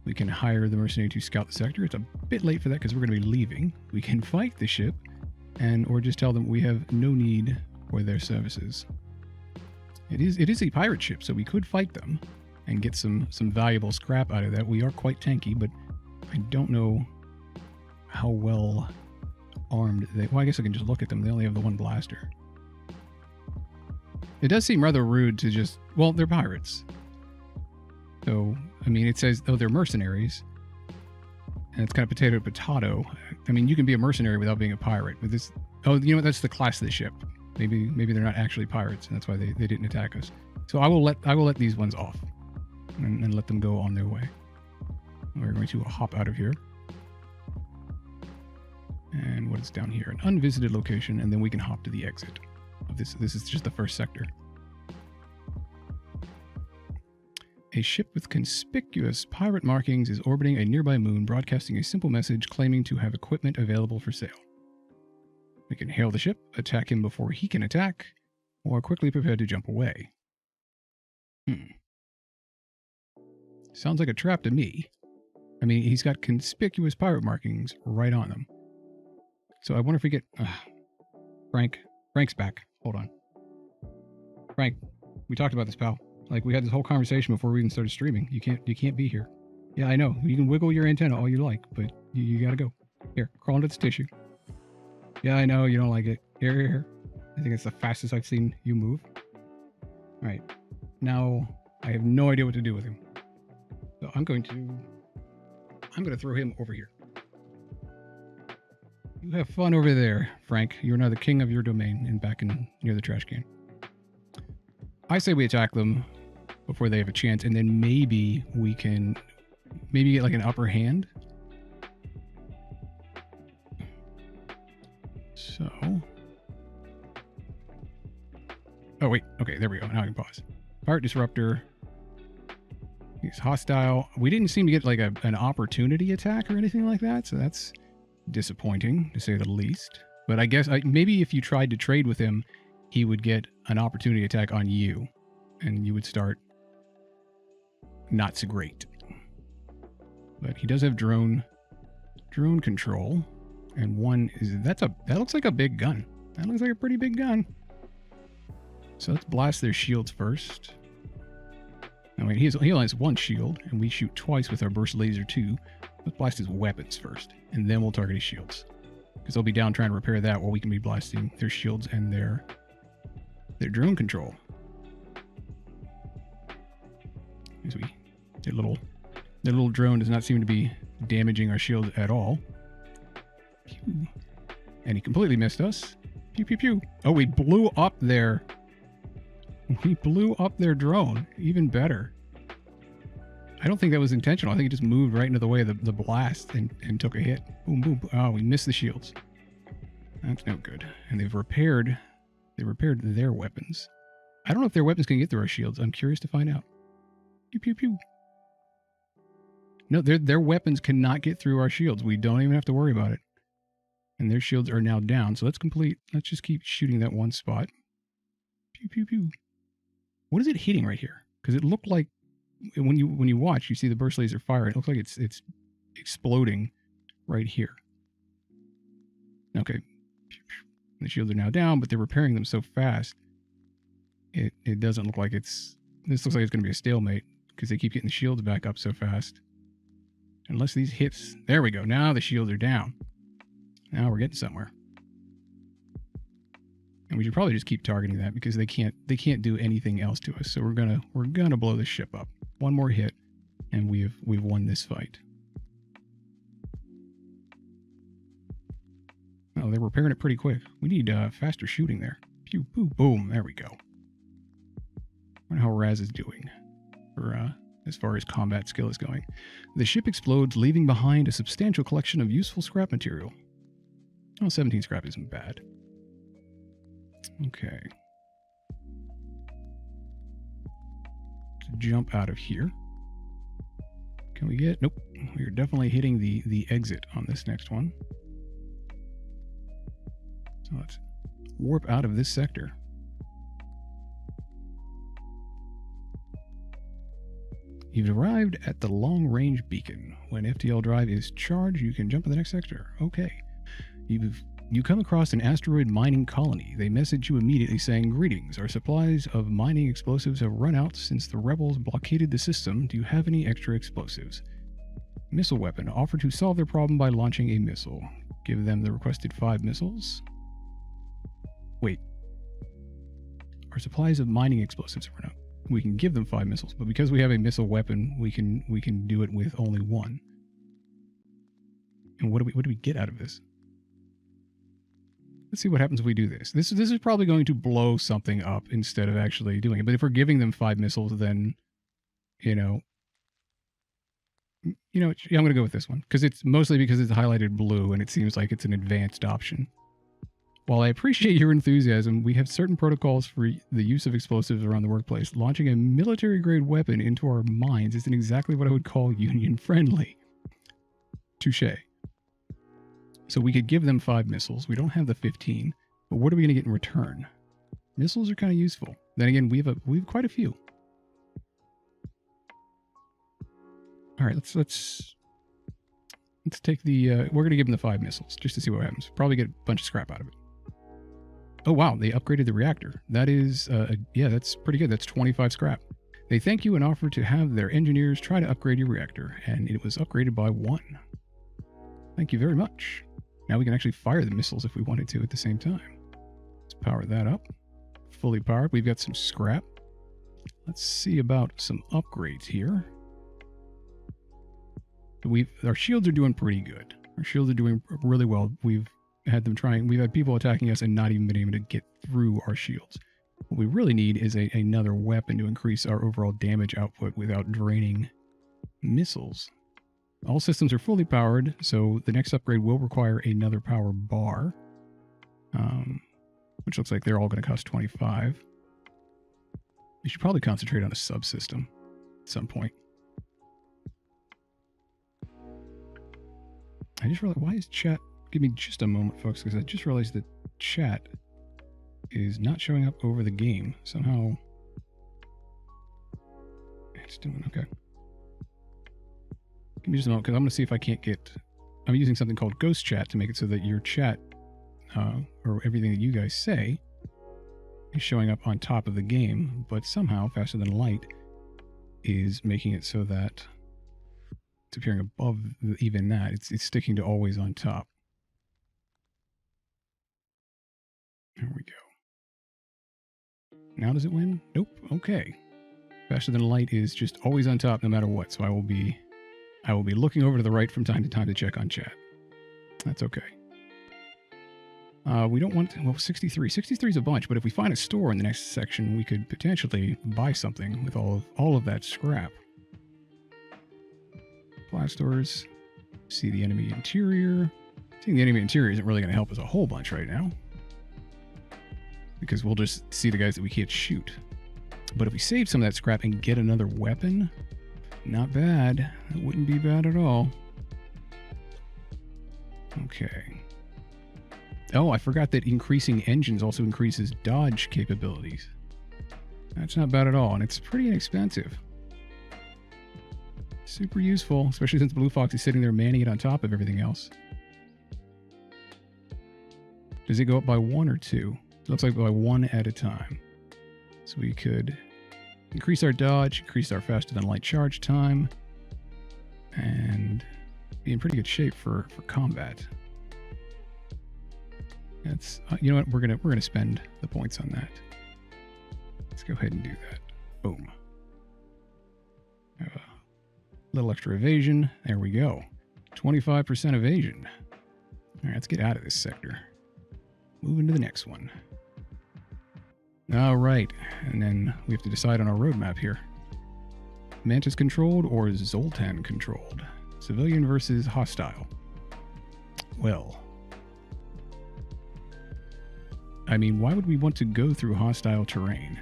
We can hire the mercenary to scout the sector. It's a bit late for that because we're going to be leaving. We can fight the ship, or just tell them we have no need for their services. It is a pirate ship, so we could fight them and get some valuable scrap out of that. We are quite tanky, but I don't know how well armed they... Well, I guess I can just look at them. They only have the one blaster. It does seem rather rude to just... Well, they're pirates. So, I mean, it says, oh, they're mercenaries. And it's kind of potato to potato. I mean, you can be a mercenary without being a pirate. But this... Oh, you know what? That's the class of the ship. Maybe they're not actually pirates, and that's why they didn't attack us. So I will let these ones off. And let them go on their way. We're going to hop out of here. And what is down here? An unvisited location, and then we can hop to the exit. This is just the first sector. A ship with conspicuous pirate markings is orbiting a nearby moon, broadcasting a simple message claiming to have equipment available for sale. We can hail the ship, attack him before he can attack, or quickly prepare to jump away. Sounds like a trap to me. I mean, he's got conspicuous pirate markings right on him. So I wonder if we get... Frank's back. Hold on. Frank, we talked about this, pal. Like, we had this whole conversation before we even started streaming. You can't be here. Yeah, I know. You can wiggle your antenna all you like, but you gotta go. Here, crawl into this tissue. Yeah, I know. You don't like it. Here. I think it's the fastest I've seen you move. Alright. Now, I have no idea what to do with him. So I'm going to throw him over here. You have fun over there, Frank. You are now the king of your domain and back near the trash can. I say we attack them before they have a chance, and then maybe we can get like an upper hand. So... Oh, wait. Okay, there we go. Now I can pause. Pirate Disruptor. He's hostile. We didn't seem to get like an opportunity attack or anything like that, so that's disappointing, to say the least. But I guess maybe if you tried to trade with him, he would get an opportunity attack on you, and you would start not so great. But he does have drone control, and that looks like a big gun. That looks like a pretty big gun. So let's blast their shields first. I mean, he only has one shield, and we shoot twice with our burst laser too. Let's blast his weapons first, and then we'll target his shields. Because they'll be down trying to repair that while we can be blasting their shields and their drone control. As their little drone does not seem to be damaging our shields at all. Pew. And he completely missed us. Pew, pew, pew. Oh, we blew up their... We blew up their drone. Even better. I don't think that was intentional. I think it just moved right into the way of the blast and took a hit. Boom, boom, boom. Oh, we missed the shields. That's no good. And they've repaired their weapons. I don't know if their weapons can get through our shields. I'm curious to find out. Pew, pew, pew. No, their weapons cannot get through our shields. We don't even have to worry about it. And their shields are now down. So let's just keep shooting that one spot. Pew, pew, pew. What is it hitting right here? Because it looked like when you watch, you see the burst laser fire. It looks like it's exploding right here. Okay. The shields are now down, but they're repairing them so fast. It doesn't look like it's... This looks like it's going to be a stalemate because they keep getting the shields back up so fast. Unless these hits... There we go. Now the shields are down. Now we're getting somewhere. And we should probably just keep targeting that because they can't do anything else to us. So we're gonna blow this ship up. One more hit, and we've won this fight. Oh, they're repairing it pretty quick. We need faster shooting there. Pew, boom, boom. There we go. I wonder how Raz is doing for as far as combat skill is going. The ship explodes, leaving behind a substantial collection of useful scrap material. Oh, 17 scrap isn't bad. Okay. Let's jump out of here. Can we get... Nope. We're definitely hitting the exit on this next one. So let's warp out of this sector. You've arrived at the long-range beacon. When FTL drive is charged, you can jump to the next sector. Okay. You come across an asteroid mining colony. They message you immediately saying, "Greetings. Our supplies of mining explosives have run out since the rebels blockaded the system. Do you have any extra explosives?" Missile weapon. Offer to solve their problem by launching a missile. Give them the requested 5 missiles. Wait. Our supplies of mining explosives have run out. We can give them 5 missiles, but because we have a missile weapon, we can do it with only 1. And what do we get out of this? Let's see what happens if we do this. This is probably going to blow something up instead of actually doing it. But if we're giving them 5 missiles, then, I'm going to go with this one. Because it's mostly because it's highlighted blue and it seems like it's an advanced option. While I appreciate your enthusiasm, we have certain protocols for the use of explosives around the workplace. Launching a military-grade weapon into our mines isn't exactly what I would call union-friendly. Touché. So we could give them 5 missiles. We don't have the 15. But what are we going to get in return? Missiles are kind of useful. Then again, we have quite a few. All right, let's take the... we're going to give them the 5 missiles just to see what happens. Probably get a bunch of scrap out of it. Oh, wow. They upgraded the reactor. That is... yeah, that's pretty good. That's 25 scrap. They thank you and offer to have their engineers try to upgrade your reactor. And it was upgraded by 1. Thank you very much. Now we can actually fire the missiles if we wanted to at the same time. Let's power that up. Fully powered. We've got some scrap. Let's see about some upgrades here. Our shields are doing pretty good. Our shields are doing really well. We've had people attacking us and not even been able to get through our shields. What we really need is another weapon to increase our overall damage output without draining missiles. All systems are fully powered, so the next upgrade will require another power bar, which looks like they're all going to cost 25. We should probably concentrate on a subsystem at some point. I just realized, why is chat... Give me just a moment, folks, because I just realized that chat is not showing up over the game. Somehow... It's doing... Okay. Give me just a moment, because I'm going to see if I can't get... I'm using something called Ghost Chat to make it so that your chat, or everything that you guys say, is showing up on top of the game, but somehow, Faster Than Light is making it so that it's appearing above even that. It's sticking to always on top. There we go. Now does it win? Nope. Okay. Faster Than Light is just always on top no matter what, so I will be looking over to the right from time to time to check on chat. That's okay. We don't want... Well, 63. 63 is a bunch, but if we find a store in the next section, we could potentially buy something with all of that scrap. Blast doors. See the enemy interior. Seeing the enemy interior isn't really going to help us a whole bunch right now, because we'll just see the guys that we can't shoot. But if we save some of that scrap and get another weapon... Not bad. That wouldn't be bad at all. Okay. Oh, I forgot that increasing engines also increases dodge capabilities. That's not bad at all, and it's pretty inexpensive. Super useful, especially since Blue Fox is sitting there manning it on top of everything else. Does it go up by 1 or 2? It looks like by 1 at a time. So we could increase our dodge, increase our faster than light charge time, and be in pretty good shape for combat. That's you know what, we're gonna spend the points on that. Let's go ahead and do that. Boom. Have a little extra evasion. There we go. 25% evasion. All right, let's get out of this sector. Move into the next one. All right, and then we have to decide on our roadmap here. Mantis controlled or Zoltan controlled? Civilian versus hostile. Well, I mean, why would we want to go through hostile terrain?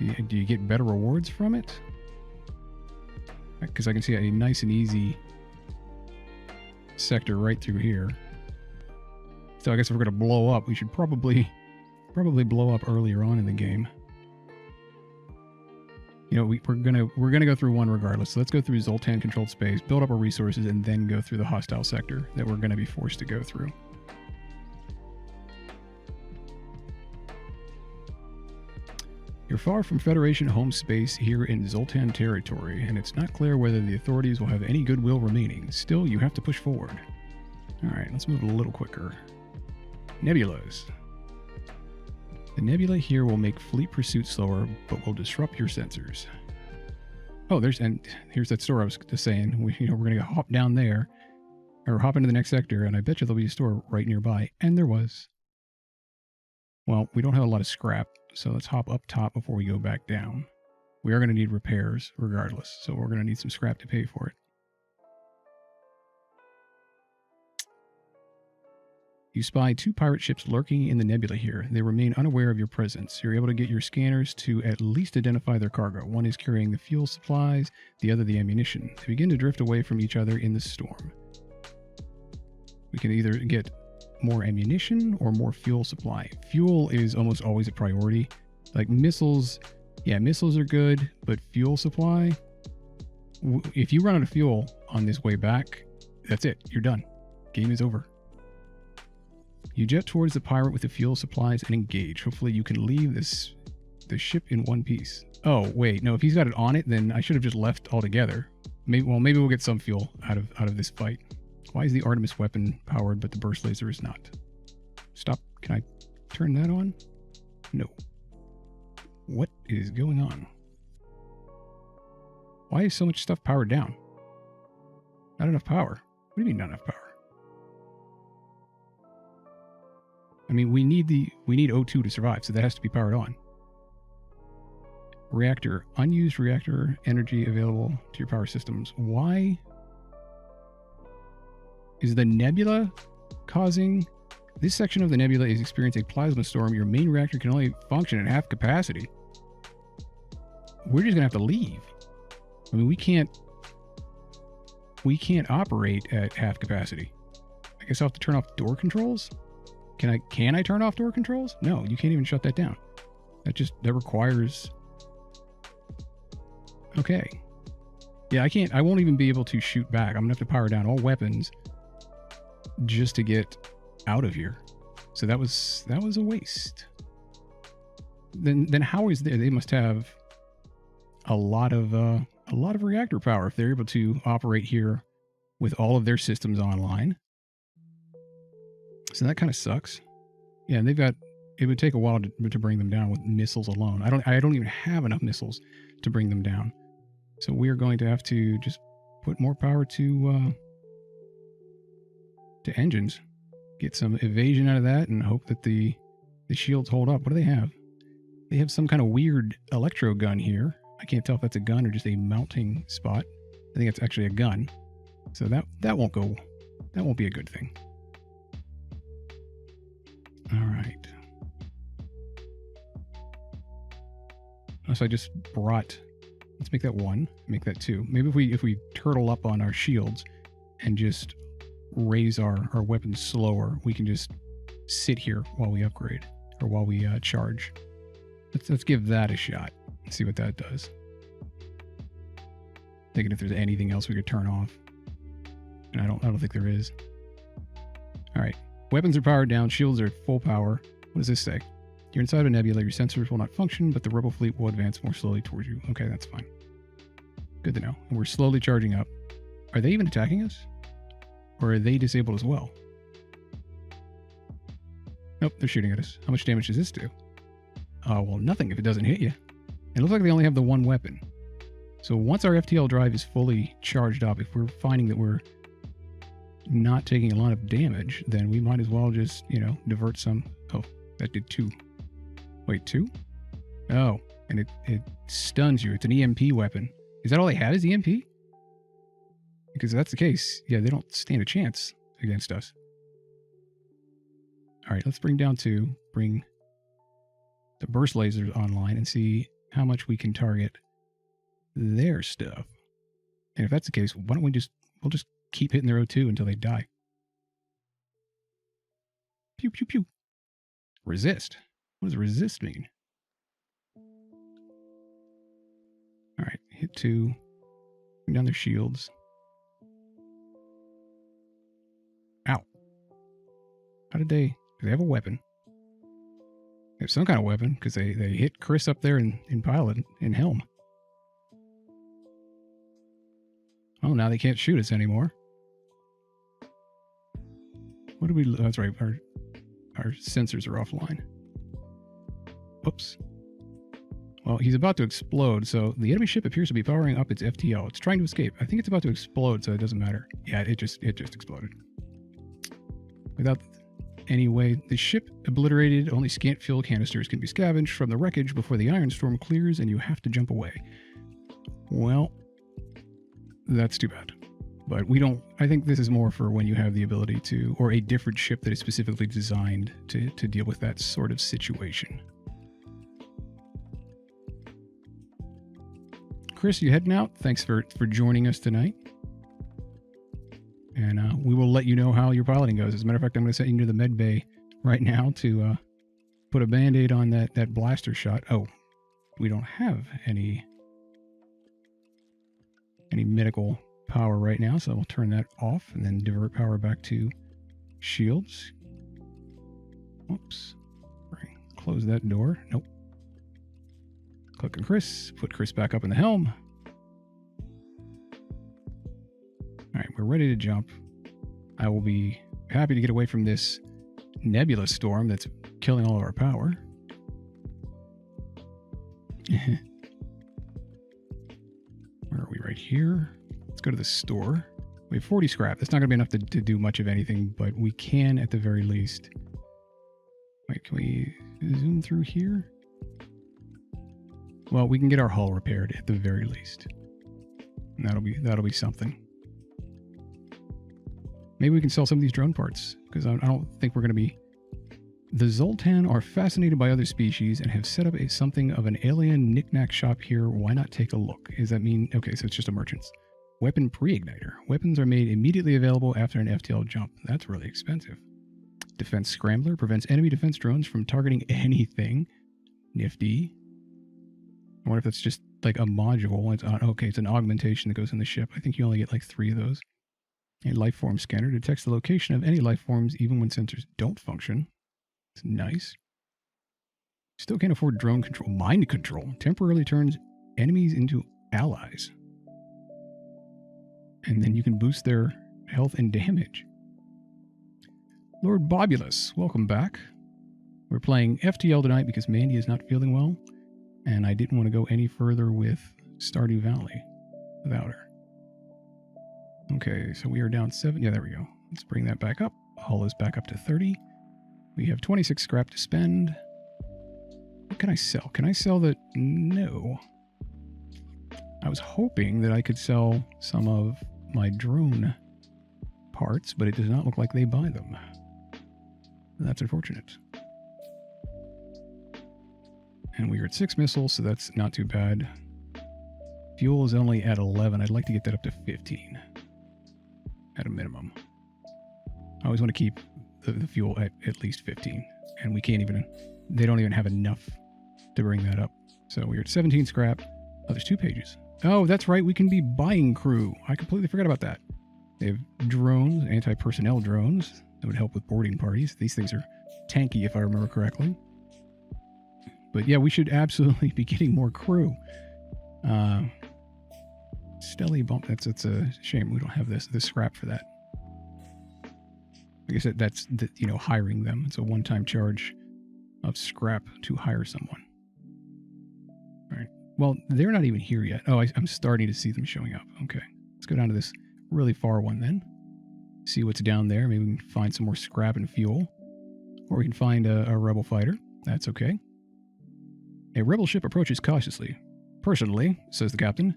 Do you get better rewards from it? Because I can see a nice and easy sector right through here. So I guess if we're going to blow up, we should probably blow up earlier on in the game. You know, we're gonna go through one regardless. So let's go through Zoltan controlled space, build up our resources, and then go through the hostile sector that we're going to be forced to go through. You're far from Federation home space here in Zoltan territory, and it's not clear whether the authorities will have any goodwill remaining. Still, you have to push forward. Alright, let's move a little quicker. Nebulas. The nebula here will make fleet pursuit slower, but will disrupt your sensors. Oh, here's that store I was just saying. We're going to hop down there, or hop into the next sector, and I bet you there'll be a store right nearby. And there was. Well, we don't have a lot of scrap, so let's hop up top before we go back down. We are going to need repairs regardless, so we're going to need some scrap to pay for it. You spy 2 pirate ships lurking in the nebula here. They remain unaware of your presence. You're able to get your scanners to at least identify their cargo. One is carrying the fuel supplies, the other the ammunition. They begin to drift away from each other in the storm. We can either get more ammunition or more fuel supply. Fuel is almost always a priority. Like missiles, yeah, missiles are good, but fuel supply, if you run out of fuel on this way back, that's it. You're done. Game is over. You jet towards the pirate with the fuel supplies and engage. Hopefully you can leave the ship in one piece. Oh, wait, no, if he's got it on it, then I should have just left altogether. Maybe we'll get some fuel out of this fight. Why is the Artemis weapon powered, but the burst laser is not? Stop. Can I turn that on? No. What is going on? Why is so much stuff powered down? Not enough power. What do you mean not enough power? I mean, we need O2 to survive, so that has to be powered on. Reactor. Unused reactor energy available to your power systems. Why? Is the nebula causing... This section of the nebula is experiencing a plasma storm. Your main reactor can only function at half capacity. We're just going to have to leave. I mean, we can't operate at half capacity. I guess I'll have to turn off door controls? Can I turn off door controls? No, you can't even shut that down. That requires... Okay. Yeah, I won't even be able to shoot back. I'm gonna have to power down all weapons just to get out of here. So that was a waste. Then how is there? They must have a lot of reactor power if they're able to operate here with all of their systems online. So that kind of sucks. Yeah, and it would take a while to bring them down with missiles alone. I don't even have enough missiles to bring them down. So we are going to have to just put more power to engines. Get some evasion out of that and hope that the shields hold up. What do they have? They have some kind of weird electro gun here. I can't tell if that's a gun or just a mounting spot. I think it's actually a gun. So that won't be a good thing. All right. So I just brought, let's make that 1, make that 2. Maybe if we turtle up on our shields and just raise our weapons slower, we can just sit here while we upgrade or while we charge. Let's give that a shot and see what that does. Thinking if there's anything else we could turn off. And I don't think there is. Alright. Weapons are powered down, shields are full power. What does this say? You're inside of a nebula, your sensors will not function, but the rebel fleet will advance more slowly towards you. Okay, that's fine. Good to know. And we're slowly charging up. Are they even attacking us? Or are they disabled as well? Nope, they're shooting at us. How much damage does this do? Well, nothing if it doesn't hit you. It looks like they only have the one weapon. So once our FTL drive is fully charged up, if we're finding that we're not taking a lot of damage, then we might as well just, divert some. Oh, that did 2. Wait, 2? Oh, and it stuns you. It's an EMP weapon. Is that all they have is EMP? Because if that's the case, yeah, they don't stand a chance against us. All right, let's bring the burst lasers online and see how much we can target their stuff. And if that's the case, why don't we'll just keep hitting their O2 until they die. Pew, pew, pew. Resist. What does resist mean? All right, hit 2. Bring down their shields. Ow. How did they... Do they have a weapon? They have some kind of weapon, because they hit Chris up there in pilot, in helm. Oh, now they can't shoot us anymore. What did we... Oh, that's right, our sensors are offline. Whoops. Well, he's about to explode, so the enemy ship appears to be powering up its FTL. It's trying to escape. I think it's about to explode, so it doesn't matter. Yeah, it just exploded. Without any way, the ship obliterated, only scant fuel canisters can be scavenged from the wreckage before the iron storm clears and you have to jump away. Well, that's too bad. But we don't... I think this is more for when you have the ability to... Or a different ship that is specifically designed to deal with that sort of situation. Chris, you heading out? Thanks for joining us tonight. And we will let you know how your piloting goes. As a matter of fact, I'm going to send you to the med bay right now to put a band-aid on that blaster shot. Oh, we don't have any medical power right now, so we'll turn that off and then divert power back to shields. Oops. Close that door. Nope. Click on Chris. Put Chris back up in the helm. Alright, we're ready to jump. I will be happy to get away from this nebula storm that's killing all of our power. Where are we? Right here. Let's go to the store. We have 40 scrap. That's not going to be enough to do much of anything, but we can at the very least. Wait, can we zoom through here? Well, we can get our hull repaired at the very least. And that'll be something. Maybe we can sell some of these drone parts, because I don't think we're going to be... The Zoltan are fascinated by other species and have set up something of an alien knick-knack shop here. Why not take a look? Does that mean... Okay, so it's just a merchant's. Weapon pre-igniter. Weapons are made immediately available after an FTL jump. That's really expensive. Defense scrambler prevents enemy defense drones from targeting anything. Nifty. I wonder if that's just like a module. It's an augmentation that goes in the ship. I think you only get like 3 of those. A lifeform scanner detects the location of any lifeforms even when sensors don't function. It's nice. Still can't afford drone control. Mind control temporarily turns enemies into allies. And then you can boost their health and damage. Lord Bobulus, welcome back. We're playing FTL tonight because Mandy is not feeling well. And I didn't want to go any further with Stardew Valley without her. Okay, so we are down 7. Yeah, there we go. Let's bring that back up. Hull is back up to 30. We have 26 scrap to spend. What can I sell? Can I sell the... No. I was hoping that I could sell some of my drone parts, but it does not look like they buy them. That's unfortunate. And we are at 6 missiles, so that's not too bad. Fuel is only at 11. I'd like to get that up to 15. At a minimum. I always want to keep the fuel at least 15. And we can't even... They don't even have enough to bring that up. So we're at 17 scrap. Oh, there's 2 pages. Oh, that's right. We can be buying crew. I completely forgot about that. They have drones, anti-personnel drones that would help with boarding parties. These things are tanky, if I remember correctly. But yeah, we should absolutely be getting more crew. Stelly bump. That's a shame we don't have this scrap for that. I guess that's hiring them. It's a one-time charge of scrap to hire someone. All right. Well, they're not even here yet. Oh, I'm starting to see them showing up. Okay. Let's go down to this really far one then. See what's down there. Maybe we can find some more scrap and fuel. Or we can find a rebel fighter. That's okay. A rebel ship approaches cautiously. Personally, says the captain,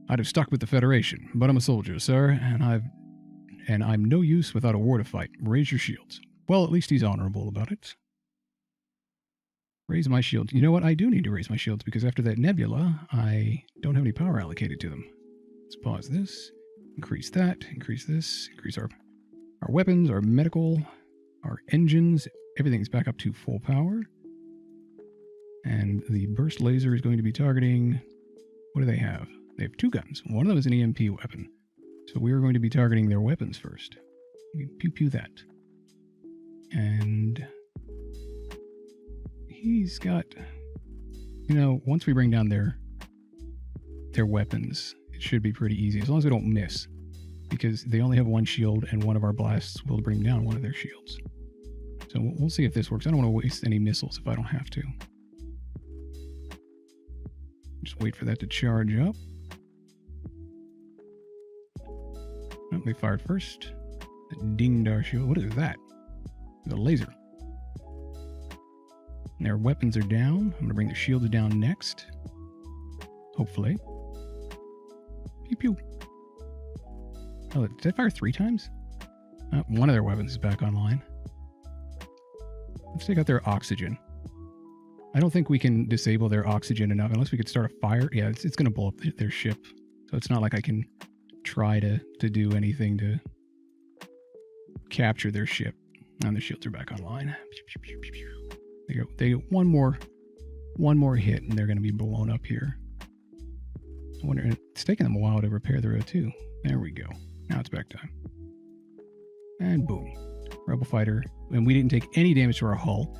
I'd have stuck with the Federation, but I'm a soldier, sir, and I'm no use without a war to fight. Raise your shields. Well, at least he's honorable about it. Raise my shields. You know what? I do need to raise my shields because after that nebula, I don't have any power allocated to them. Let's pause this. Increase that. Increase this. Increase our weapons, our medical, our engines. Everything's back up to full power. And the burst laser is going to be targeting... What do they have? They have 2 guns. One of them is an EMP weapon. So we are going to be targeting their weapons first. We pew pew that. And he's got, once we bring down their weapons, it should be pretty easy as long as we don't miss, because they only have 1 shield and one of our blasts will bring down one of their shields. So we'll see if this works. I don't want to waste any missiles if I don't have to. Just wait for that to charge up. Oh, they fired first. Dinged our shield. What is that? It's a laser. And their weapons are down. I'm going to bring their shields down next. Hopefully. Pew pew. Oh, did I fire 3 times? One of their weapons is back online. Let's take out their oxygen. I don't think we can disable their oxygen enough unless we could start a fire. Yeah, it's going to blow up their ship. So it's not like I can try to do anything to capture their ship. And the shields are back online. They get one more hit and they're going to be blown up here. I wonder, it's taking them a while to repair the O2. There we go. Now it's back time. And boom. Rebel fighter. And we didn't take any damage to our hull.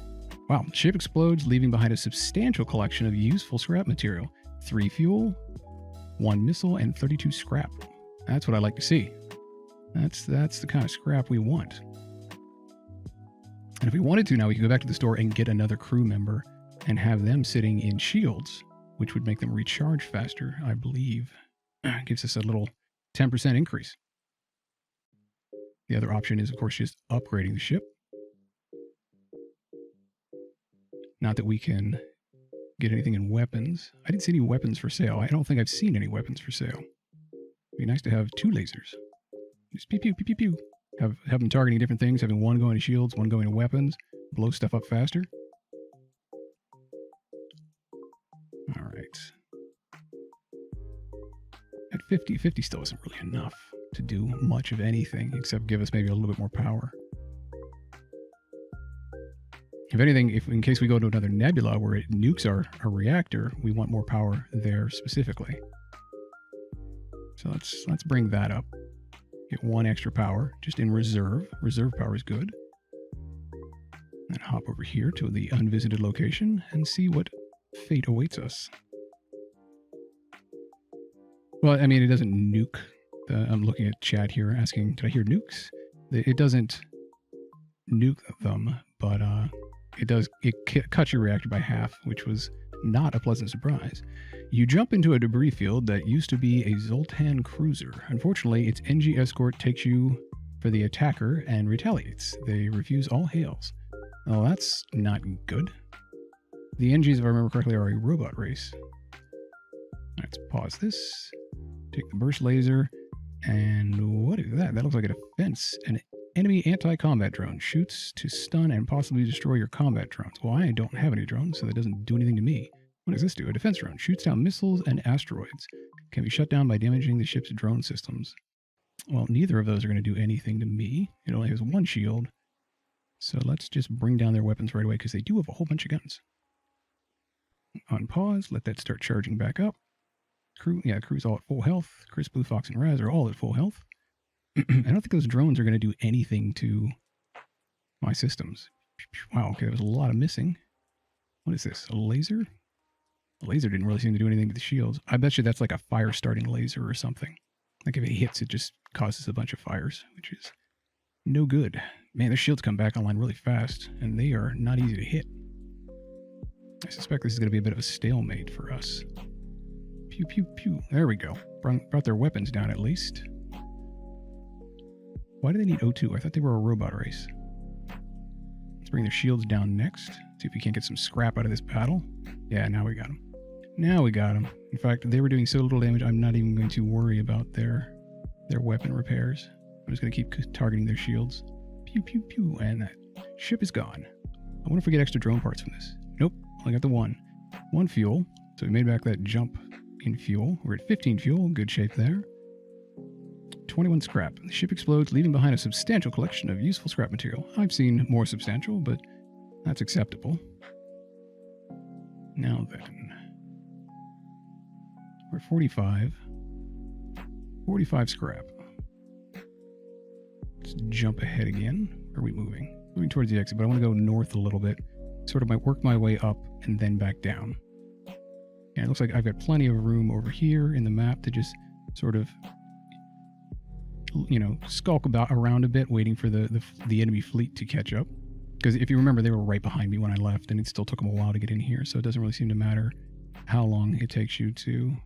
Wow. Ship explodes, leaving behind a substantial collection of useful scrap material. 3 fuel, 1 missile, and 32 scrap. That's what I like to see. That's the kind of scrap we want. And if we wanted to, now we can go back to the store and get another crew member and have them sitting in shields, which would make them recharge faster, I believe. Gives us a little 10% increase. The other option is, of course, just upgrading the ship. Not that we can get anything in weapons. I didn't see any weapons for sale. I don't think I've seen any weapons for sale. It'd be nice to have 2 lasers. Just pew pew pew pew pew. Have them targeting different things, having 1 going to shields, 1 going to weapons, blow stuff up faster. All right. At 50 still isn't really enough to do much of anything except give us maybe a little bit more power. If anything, in case we go to another nebula where it nukes our reactor, we want more power there specifically. So let's bring that up. Get 1 extra power just in reserve. Reserve power is good. And hop over here to the unvisited location and see what fate awaits us. Well, I mean, it doesn't nuke. I'm looking at chat here asking, did I hear nukes? It doesn't nuke them, but it cuts your reactor by half, which was not a pleasant surprise. You jump into a debris field that used to be a Zoltan cruiser. Unfortunately, its NG escort takes you for the attacker and retaliates. They refuse all hails. Oh, that's not good. The NGs, if I remember correctly, are a robot race. Let's pause this. Take the burst laser. And what is that? That looks like a defense. An enemy anti-combat drone shoots to stun and possibly destroy your combat drones. Well, I don't have any drones, so that doesn't do anything to me. What does this do? A defense drone shoots down missiles and asteroids. Can be shut down by damaging the ship's drone systems. Well, neither of those are going to do anything to me. It only has 1 shield. So let's just bring down their weapons right away because they do have a whole bunch of guns. On pause, let that start charging back up. Crew, yeah, crew's all at full health. Chris, Blue Fox, and Raz are all at full health. I don't think those drones are going to do anything to my systems. Wow, okay, there was a lot of missing. What is this, a laser? The laser didn't really seem to do anything to the shields. I bet you that's like a fire starting laser or something. Like if it hits, it just causes a bunch of fires, which is no good. Man, their shields come back online really fast, and they are not easy to hit. I suspect this is going to be a bit of a stalemate for us. Pew, pew, pew. There we go. Brought their weapons down at least. Why do they need O2? I thought they were a robot race. Let's bring their shields down next. See if we can't get some scrap out of this battle. Yeah, now we got them. Now we got them. In fact, they were doing so little damage, I'm not even going to worry about their weapon repairs. I'm just going to keep targeting their shields. Pew, pew, pew. And that ship is gone. I wonder if we get extra drone parts from this. Nope. Only got the one. One fuel. So we made back that jump in fuel. We're at 15 fuel. Good shape there. 21 scrap. The ship explodes, leaving behind a substantial collection of useful scrap material. I've seen more substantial, but that's acceptable. Now then. We're at 45. 45 scrap. Let's jump ahead again. Where are we moving? Moving towards the exit, but I want to go north a little bit. Sort of work my way up and then back down. Yeah, it looks like I've got plenty of room over here in the map to just sort of, you know, skulk around a bit, waiting for the enemy fleet to catch up. Because if you remember, they were right behind me when I left, and it still took them a while to get in here, so it doesn't really seem to matter how long it takes you to,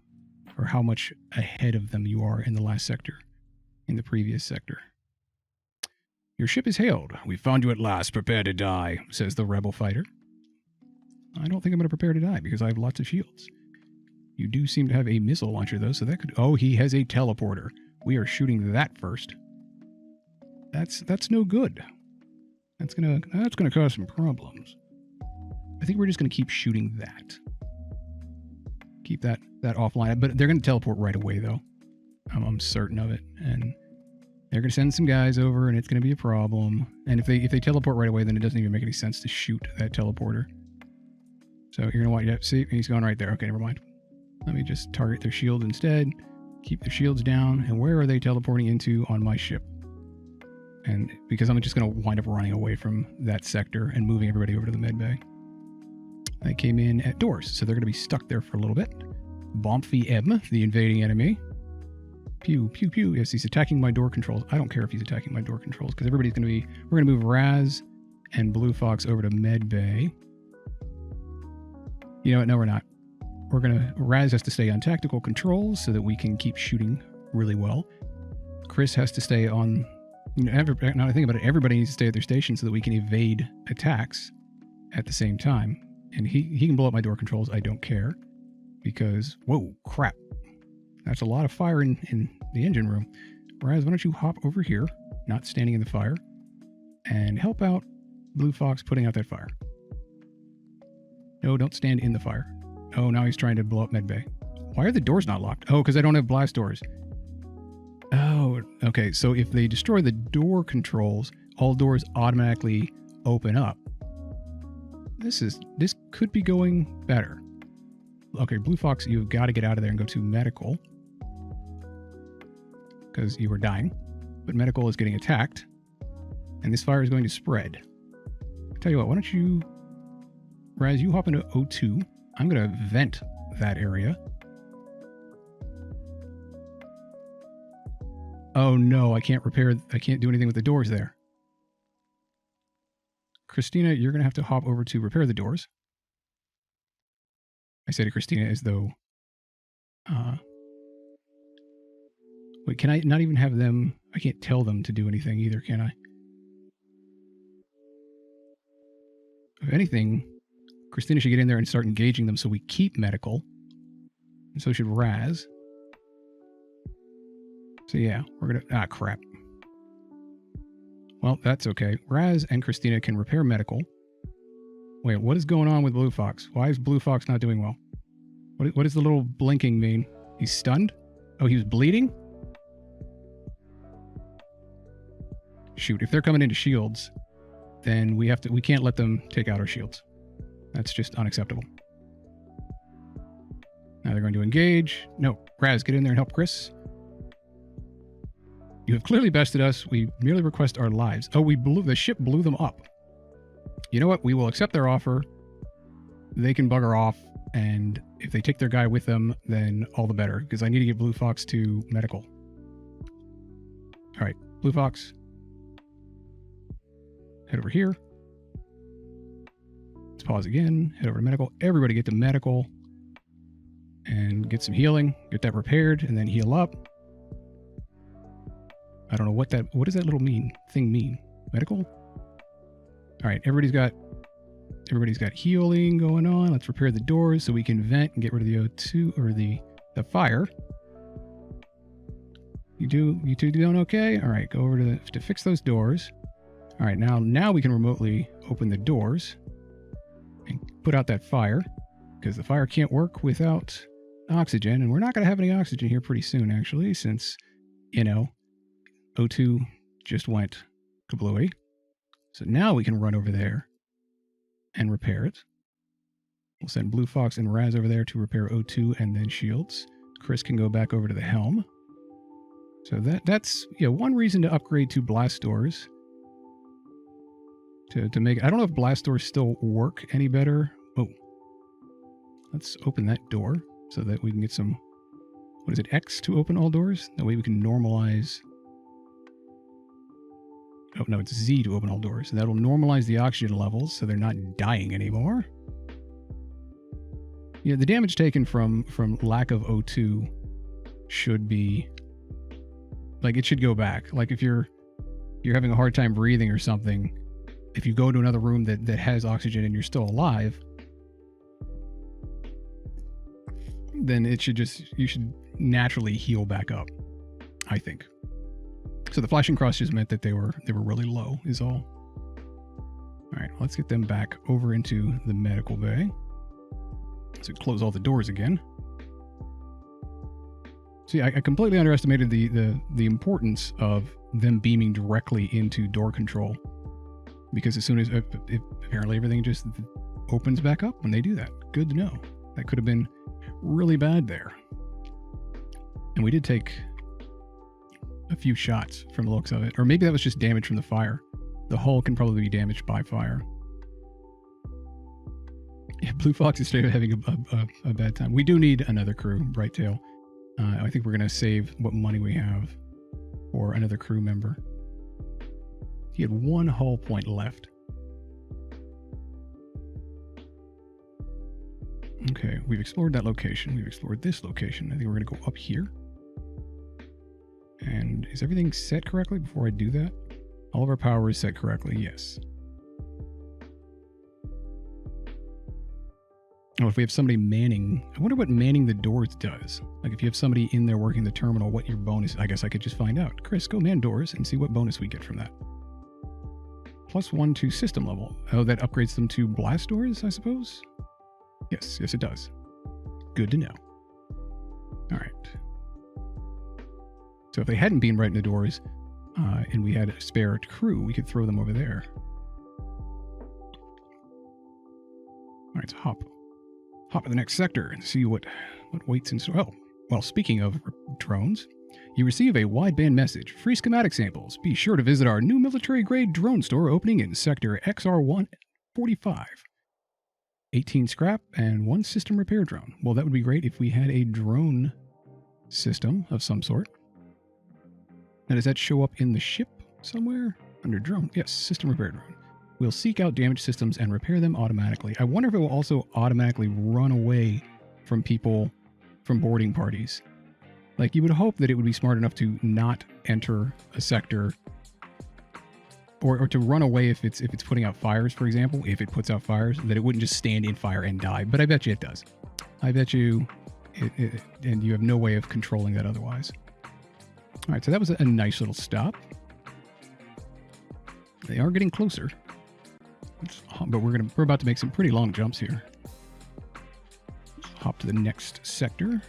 or how much ahead of them you are in the last sector, in the previous sector. Your ship is hailed. We found you at last. Prepare to die, says the rebel fighter. I don't think I'm going to prepare to die because I have lots of shields. You do seem to have a missile launcher, though, so that could... Oh, he has a teleporter. We are shooting that first. That's no good. That's gonna cause some problems. I think we're just gonna keep shooting that. Keep that offline. But they're gonna teleport right away, though. I'm certain of it. And they're gonna send some guys over, and it's gonna be a problem. And if they teleport right away, then it doesn't even make any sense to shoot that teleporter. So you're gonna want... Yeah, see, he's going right there. Okay, never mind. Let me just target their shield instead. Keep their shields down. And where are they teleporting into on my ship? And because I'm just going to wind up running away from that sector and moving everybody over to the med bay. They came in at doors, so they're going to be stuck there for a little bit. Bomphy M, the invading enemy. Pew, pew, pew. Yes, he's attacking my door controls. I don't care if he's attacking my door controls, because everybody's going to be... We're going to move Raz and Blue Fox over to med bay. You know what? No, we're not. We're going to... Raz has to stay on tactical controls so that we can keep shooting really well. Chris has to stay on... You know, now I think about it, everybody needs to stay at their station so that we can evade attacks at the same time. And he can blow up my door controls. I don't care. Because... Whoa, crap. That's a lot of fire in the engine room. Raz, why don't you hop over here, not standing in the fire, and help out Blue Fox putting out that fire. No, don't stand in the fire. Oh, now he's trying to blow up medbay. Why are the doors not locked? Oh, because I don't have blast doors. Oh, okay. So if they destroy the door controls, all doors automatically open up. This could be going better. Okay, Blue Fox, you've got to get out of there and go to medical. Because you were dying. But medical is getting attacked. And this fire is going to spread. I'll tell you what, why don't you... Raz, you hop into O2. I'm going to vent that area. Oh no, I can't do anything with the doors there. Christina, you're going to have to hop over to repair the doors. I say to Christina as though... Wait, can I not even have them... I can't tell them to do anything either, can I? If anything, Christina should get in there and start engaging them so we keep medical. And so should Raz. So yeah, we're going to... Ah, crap. Well, that's okay. Raz and Christina can repair medical. Wait, what is going on with Blue Fox? Why is Blue Fox not doing well? What does the little blinking mean? He's stunned? Oh, he was bleeding? Shoot, if they're coming into shields, then we can't let them take out our shields. That's just unacceptable. Now they're going to engage. No, Raz, get in there and help Chris. You have clearly bested us. We merely request our lives. Oh, the ship blew them up. You know what? We will accept their offer. They can bugger off, and if they take their guy with them, then all the better, because I need to get Blue Fox to medical. All right, Blue Fox. Head over here. Let's pause again. Head over to medical. Everybody get to medical and get some healing. Get that repaired, and then heal up. I don't know what does that little thing mean? Medical? All right, everybody's got healing going on. Let's repair the doors so we can vent and get rid of the O2 or the fire. You two doing okay? All right, go over to fix those doors. All right, now we can remotely open the doors and put out that fire, because the fire can't work without oxygen, and we're not going to have any oxygen here pretty soon, actually, since, O2 just went kablooey. So now we can run over there and repair it. We'll send Blue Fox and Raz over there to repair O2 and then shields. Chris can go back over to the helm. So that's one reason to upgrade to blast doors. To make, I don't know if blast doors still work any better. Oh, let's open that door so that we can get some, what is it, X to open all doors? That way we can normalize. Oh, no, it's Z to open all doors. And that'll normalize the oxygen levels so they're not dying anymore. Yeah, the damage taken from lack of O2 should be, like, it should go back. Like, if you're having a hard time breathing or something, if you go to another room that has oxygen and you're still alive, then you should naturally heal back up, I think. So the flashing cross just meant that they were really low, is all. All right, let's get them back over into the medical bay. So close all the doors again. See, I completely underestimated the importance of them beaming directly into door control, because as soon as apparently everything just opens back up when they do that. Good to know. That could have been really bad there. And we did take a few shots from the looks of it. Or maybe that was just damage from the fire. The hull can probably be damaged by fire. Yeah, Blue Fox is straight up having a bad time. We do need another crew, Brighttail. I think we're going to save what money we have for another crew member. He had one hull point left. Okay, we've explored that location. We've explored this location. I think we're going to go up here. And is everything set correctly before I do that? All of our power is set correctly, yes. Oh, if we have somebody manning, I wonder what manning the doors does. Like, if you have somebody in there working the terminal, what your bonus, I guess I could just find out. Chris, go man doors and see what bonus we get from that. +1 to system level. Oh, that upgrades them to blast doors, I suppose? Yes, it does. Good to know. All right. So if they hadn't been right in the doors, and we had a spare crew, we could throw them over there. All right, so hop to the next sector and see what waits in store. Oh, well, speaking of drones, you receive a wideband message. Free schematic samples. Be sure to visit our new military-grade drone store opening in Sector XR145. 18 scrap and 1 system repair drone. Well, that would be great if we had a drone system of some sort. Now, does that show up in the ship somewhere? Under drone? Yes, system repair drone. We'll seek out damaged systems and repair them automatically. I wonder if it will also automatically run away from people from boarding parties. Like, you would hope that it would be smart enough to not enter a sector, or to run away if it's putting out fires, for example. If it puts out fires, that it wouldn't just stand in fire and die. But I bet you it does. I bet you and you have no way of controlling that otherwise. All right, so that was a nice little stop. They are getting closer, but we're about to make some pretty long jumps here. Let's hop to the next sector.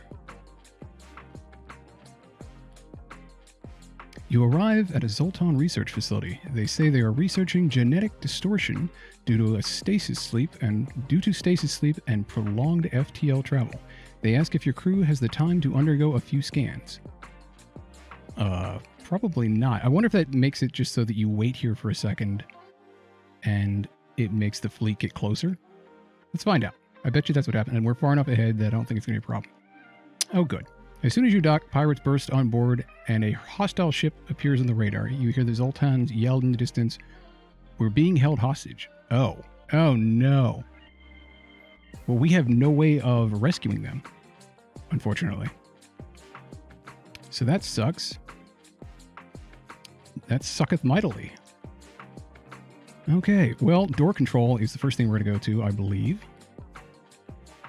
You arrive at a Zoltan research facility. They say they are researching genetic distortion due to stasis sleep and prolonged FTL travel. They ask if your crew has the time to undergo a few scans. Probably not. I wonder if that makes it just so that you wait here for a second and it makes the fleet get closer. Let's find out. I bet you that's what happened. And we're far enough ahead that I don't think it's going to be a problem. Oh, good. As soon as you dock, pirates burst on board and a hostile ship appears on the radar. You hear the Zoltans yelled in the distance. We're being held hostage. Oh. Oh, no. Well, we have no way of rescuing them, unfortunately. So that sucks. That sucketh mightily. Okay, well, door control is the first thing we're going to go to, I believe.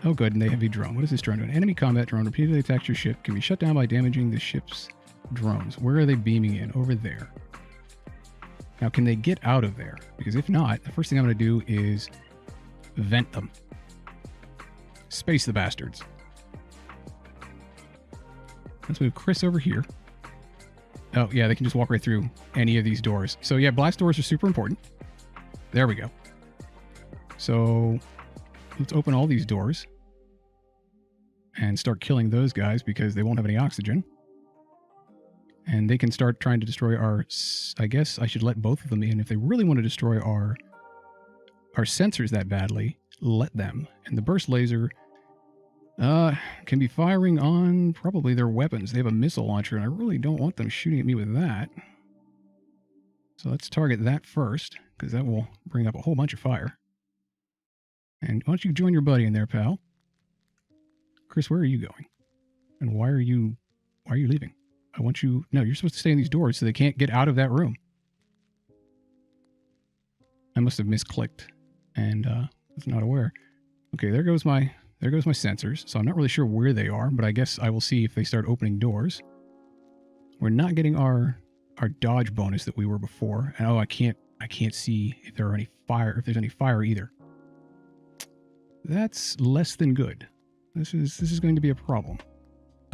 Oh, good, and they have a drone. What is this drone doing? Enemy combat drone repeatedly attacks your ship. Can be shut down by damaging the ship's drones. Where are they beaming in? Over there. Now, can they get out of there? Because if not, the first thing I'm going to do is vent them. Space the bastards. Let's move Chris over here. Oh, yeah, they can just walk right through any of these doors. So, yeah, blast doors are super important. There we go. So, let's open all these doors and start killing those guys because they won't have any oxygen. And they can start trying to destroy our... I guess I should let both of them in. If they really want to destroy our sensors that badly, let them. And the burst laser can be firing on probably their weapons. They have a missile launcher, and I really don't want them shooting at me with that. So let's target that first, because that will bring up a whole bunch of fire. And why don't you join your buddy in there, pal? Chris, where are you going? And why are you leaving? I want you... No, you're supposed to stay in these doors so they can't get out of that room. I must have misclicked and was not aware. Okay, there goes my sensors. So I'm not really sure where they are, but I guess I will see if they start opening doors. We're not getting our dodge bonus that we were before. And oh, I can't see if there are any fire, if there's any fire either. That's less than good. This is going to be a problem.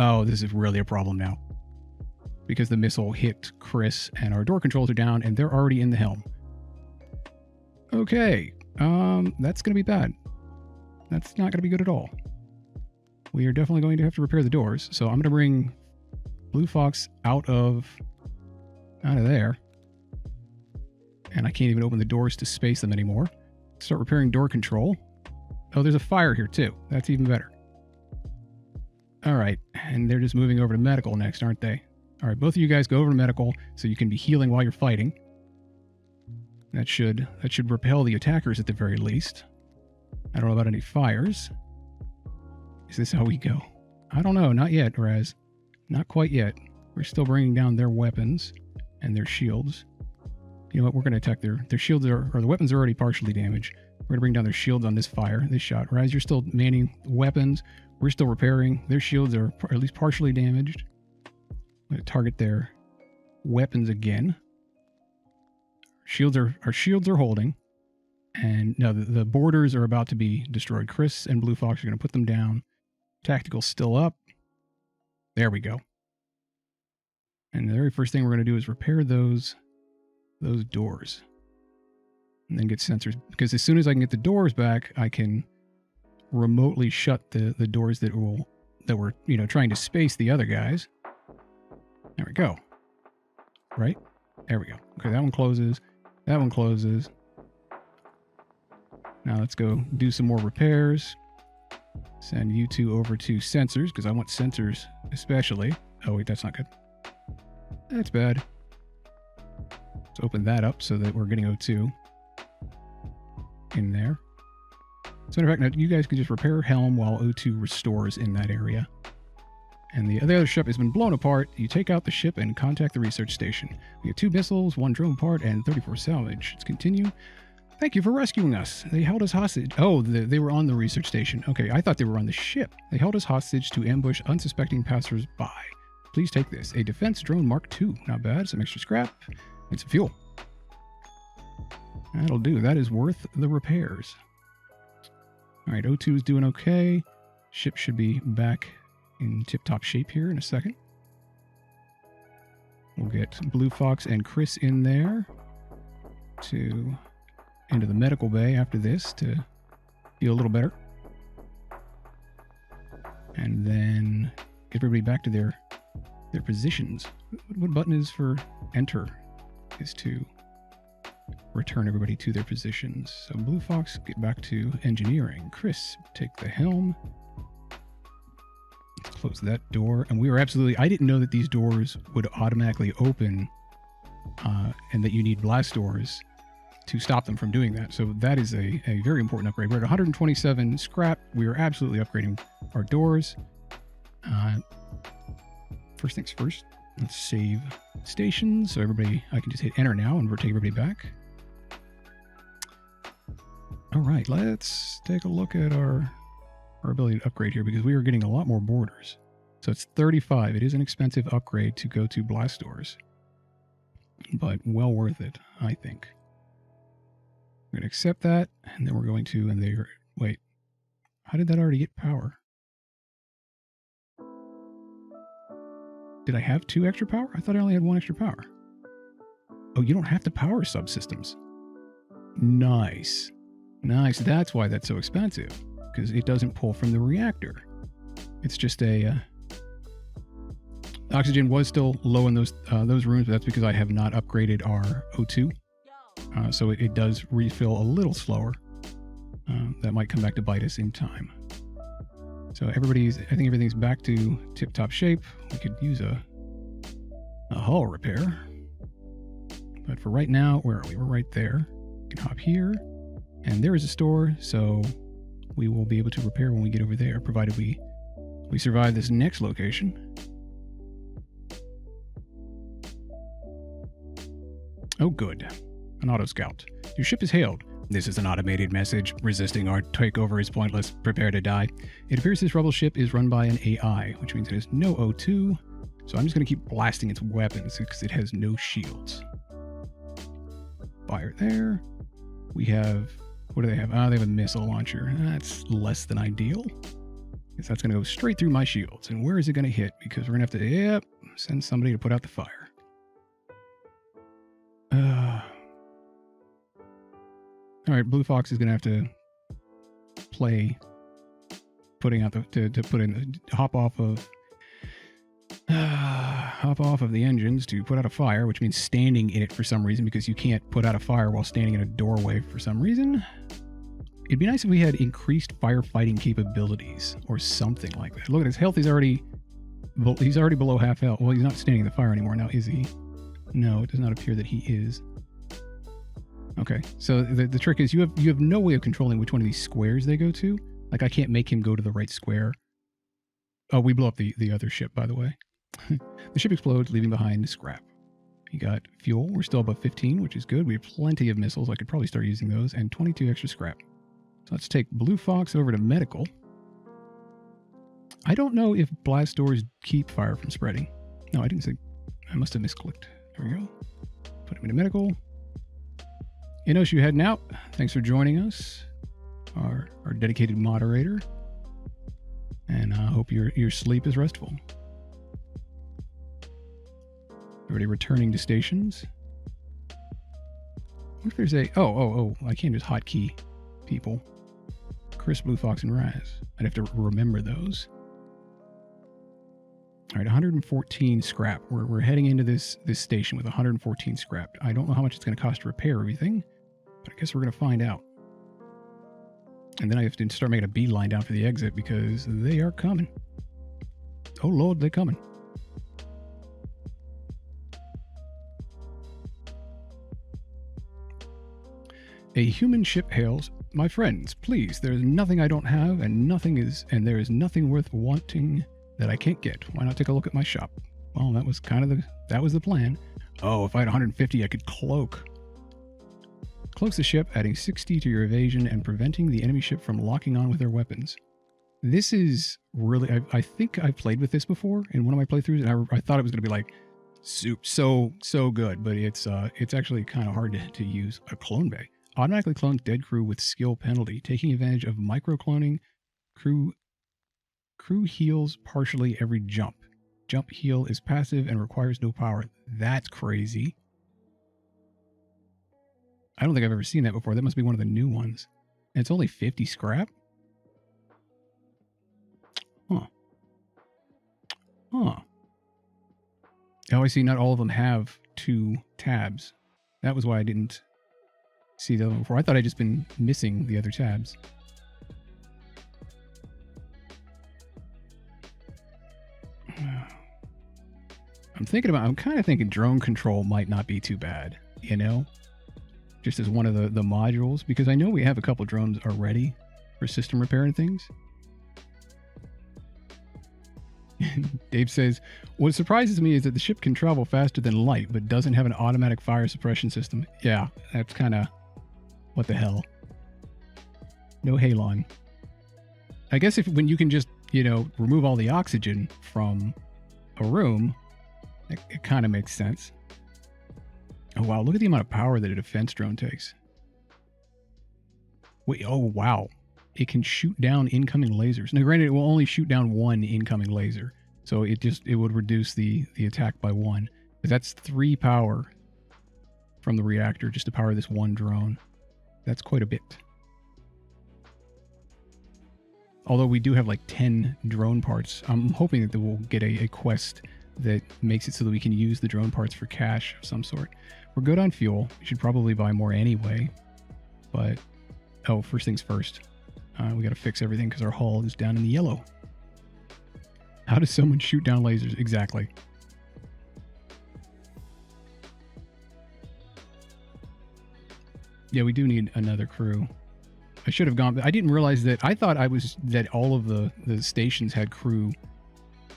Oh, this is really a problem now. Because the missile hit Chris and our door controls are down and they're already in the helm. Okay, that's going to be bad. That's not going to be good at all. We are definitely going to have to repair the doors. So I'm going to bring Blue Fox out of there. And I can't even open the doors to space them anymore. Start repairing door control. Oh, there's a fire here too. That's even better. All right, and they're just moving over to medical next, aren't they? All right, both of you guys go over to medical so you can be healing while you're fighting. That should repel the attackers at the very least. I don't know about any fires. Is this how we go? I don't know, not yet, Raz. Not quite yet. We're still bringing down their weapons and their shields. You know what, we're going to attack their shields, or the weapons are already partially damaged. We're going to bring down their shields on this fire, this shot. Raz, you're still manning weapons. We're still repairing. Their shields are at least partially damaged. I'm going to target their weapons again. Our shields are holding. And no, the borders are about to be destroyed. Chris and Blue Fox are going to put them down. Tactical's still up. There we go. And the very first thing we're going to do is repair those doors. And then get sensors. Because as soon as I can get the doors back, I can remotely shut the doors that were trying to space the other guys. There we go. Right? There we go. Okay, that one closes. That one closes. Now let's go do some more repairs. Send you two over to sensors, because I want sensors especially. Oh wait, that's not good. That's bad. Let's open that up so that we're getting O2 in there. As a matter of fact, now you guys can just repair helm while O2 restores in that area. And the other ship has been blown apart. You take out the ship and contact the research station. We have 2 missiles, 1 drone part, and 34 salvage. Let's continue. Thank you for rescuing us. They held us hostage. Oh, they were on the research station. Okay, I thought they were on the ship. They held us hostage to ambush unsuspecting passers-by. Please take this. A defense drone Mark II. Not bad. Some extra scrap. And some fuel. That'll do. That is worth the repairs. All right, O2 is doing okay. Ship should be back in tip-top shape here in a second. We'll get Blue Fox and Chris in there into the medical bay after this to feel a little better. And then get everybody back to their positions. What button is for enter is to return everybody to their positions. So Blue Fox, get back to engineering. Chris, take the helm. Let's close that door. And we were absolutely... I didn't know that these doors would automatically open and that you need blast doors to stop them from doing that. So that is a very important upgrade. We're at 127 scrap. We are absolutely upgrading our doors. First things first, let's save stations. So everybody, I can just hit enter now and we'll take everybody back. All right, let's take a look at our ability to upgrade here because we are getting a lot more borders. So it's 35. It is an expensive upgrade to go to blast doors, but well worth it, I think. We're going to accept that, and then we're going to, and they're, wait, how did that already get power? Did I have 2 extra power? I thought I only had 1 extra power. Oh, you don't have to power subsystems. Nice. Nice. That's why that's so expensive, because it doesn't pull from the reactor. It's just a... oxygen was still low in those rooms, but that's because I have not upgraded our O2. So it does refill a little slower. That might come back to bite us in time. So I think everything's back to tip-top shape. We could use a hull repair. But for right now, where are we? We're right there. We can hop here. And there is a store, so we will be able to repair when we get over there, provided we survive this next location. Oh, good. An auto scout. Your ship is hailed. This is an automated message. Resisting our takeover is pointless. Prepare to die. It appears this rebel ship is run by an AI, which means it has no O2. So I'm just going to keep blasting its weapons because it has no shields. Fire there. We have... what do they have? Oh, they have a missile launcher. That's less than ideal. Because that's going to go straight through my shields. And where is it going to hit? Because we're going to have to, send somebody to put out the fire. All right, Blue Fox is going to have to play putting out the, hop off of the engines to put out a fire, which means standing in it for some reason, because you can't put out a fire while standing in a doorway for some reason. It'd be nice if we had increased firefighting capabilities or something like that. Look at his health. He's already below half health. Well, he's not standing in the fire anymore now, is he? No, it does not appear that he is. Okay, so the trick is you have no way of controlling which one of these squares they go to. Like, I can't make him go to the right square. Oh, we blew up the other ship, by the way. The ship explodes, leaving behind scrap. You got fuel. We're still above 15, which is good. We have plenty of missiles. I could probably start using those. And 22 extra scrap. So let's take Blue Fox over to medical. I don't know if blast doors keep fire from spreading. No, I didn't say... I must have misclicked. There we go. Put him into medical. Inosh, you heading out. Thanks for joining us. Our dedicated moderator. And I hope your sleep is restful. Everybody returning to stations. What if there's a... Oh, I can't just hotkey people. Chris, Blue Fox, and Raz. I'd have to remember those. All right, 114 scrap. We're heading into this station with 114 scrap. I don't know how much it's going to cost to repair everything, but I guess we're going to find out. And then I have to start making a beeline down for the exit because they are coming. Oh, Lord, they're coming. A human ship hails, "My friends, please, there is nothing I don't have, and there is nothing worth wanting that I can't get. Why not take a look at my shop?" Well, that was the plan. Oh, if I had 150, I could cloak. Cloaks the ship, adding 60 to your evasion and preventing the enemy ship from locking on with their weapons. This is really... I think I've played with this before in one of my playthroughs, and I thought it was going to be like so good, but it's actually kind of hard to use. A clone bay. Automatically clones dead crew with skill penalty, taking advantage of micro-cloning. Crew heals partially every jump. Jump heal is passive and requires no power. That's crazy. I don't think I've ever seen that before. That must be one of the new ones. And it's only 50 scrap? Huh. Huh. Oh, I see. Not all of them have 2 tabs. That was why I didn't see the other one before. I thought I'd just been missing the other tabs. I'm kind of thinking drone control might not be too bad, you know? Just as one of the modules, because I know we have a couple drones already for system repair and things. Dave says, what surprises me is that the ship can travel faster than light, but doesn't have an automatic fire suppression system. Yeah, that's kind of... what the hell? No halon. I guess when you can just, remove all the oxygen from a room, it kind of makes sense. Oh, wow. Look at the amount of power that a defense drone takes. Wait, oh, wow. It can shoot down incoming lasers. Now, granted, it will only shoot down one incoming laser. So it would reduce the attack by 1. But that's 3 power from the reactor just to power this one drone. That's quite a bit. Although we do have like 10 drone parts. I'm hoping that we'll get a quest that makes it so that we can use the drone parts for cash of some sort. We're good on fuel. We should probably buy more anyway. But, first things first. We got to fix everything because our hull is down in the yellow. How does someone shoot down lasers? Exactly. Yeah, we do need another crew. I should have gone, but I didn't realize that. I thought that all of the stations had crew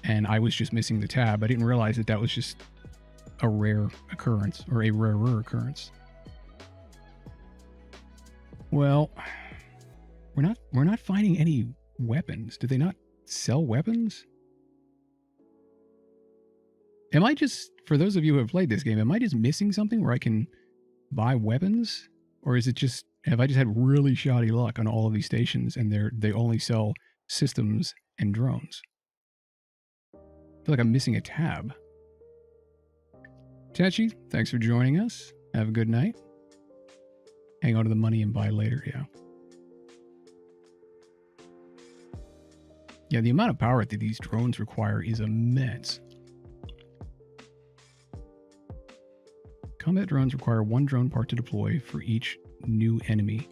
and I was just missing the tab. I didn't realize that was just a rare occurrence, or a rarer occurrence. Well, we're not finding any weapons. Do they not sell weapons? Am I just, for those of you who have played this game, am I just missing something where I can buy weapons? Or is it just, have I just had really shoddy luck on all of these stations and they only sell systems and drones? I feel like I'm missing a tab. Tachi, thanks for joining us. Have a good night. Hang on to the money and buy later, yeah. Yeah, the amount of power that these drones require is immense. Combat drones require 1 drone part to deploy for each new enemy.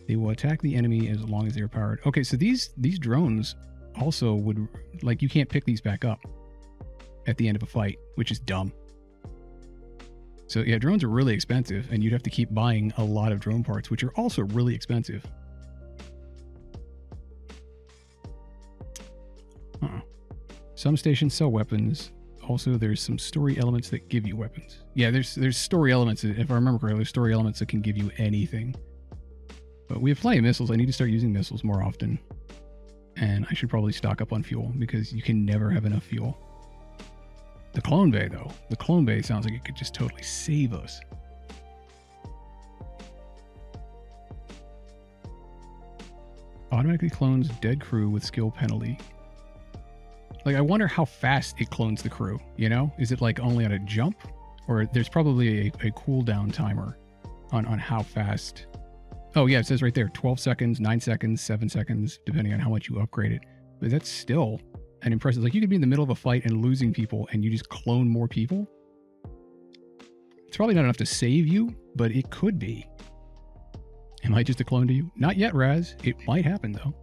They will attack the enemy as long as they are powered. Okay, so these drones also would, like, you can't pick these back up at the end of a fight, which is dumb. So yeah, drones are really expensive, and you'd have to keep buying a lot of drone parts, which are also really expensive. Some stations sell weapons. Also, there's some story elements that give you weapons. Yeah, there's story elements. If I remember correctly, there's story elements that can give you anything. But we have plenty of missiles. I need to start using missiles more often. And I should probably stock up on fuel, because you can never have enough fuel. The clone bay, though. The clone bay sounds like it could just totally save us. Automatically clones dead crew with skill penalty. Like, I wonder how fast it clones the crew, you know? Is it like only on a jump? Or there's probably a cooldown timer on how fast. Oh yeah, it says right there, 12 seconds, 9 seconds, 7 seconds, depending on how much you upgrade it. But that's still an impressive, like, you could be in the middle of a fight and losing people and you just clone more people. It's probably not enough to save you, but it could be. Am I just a clone to you? Not yet, Raz. It might happen though.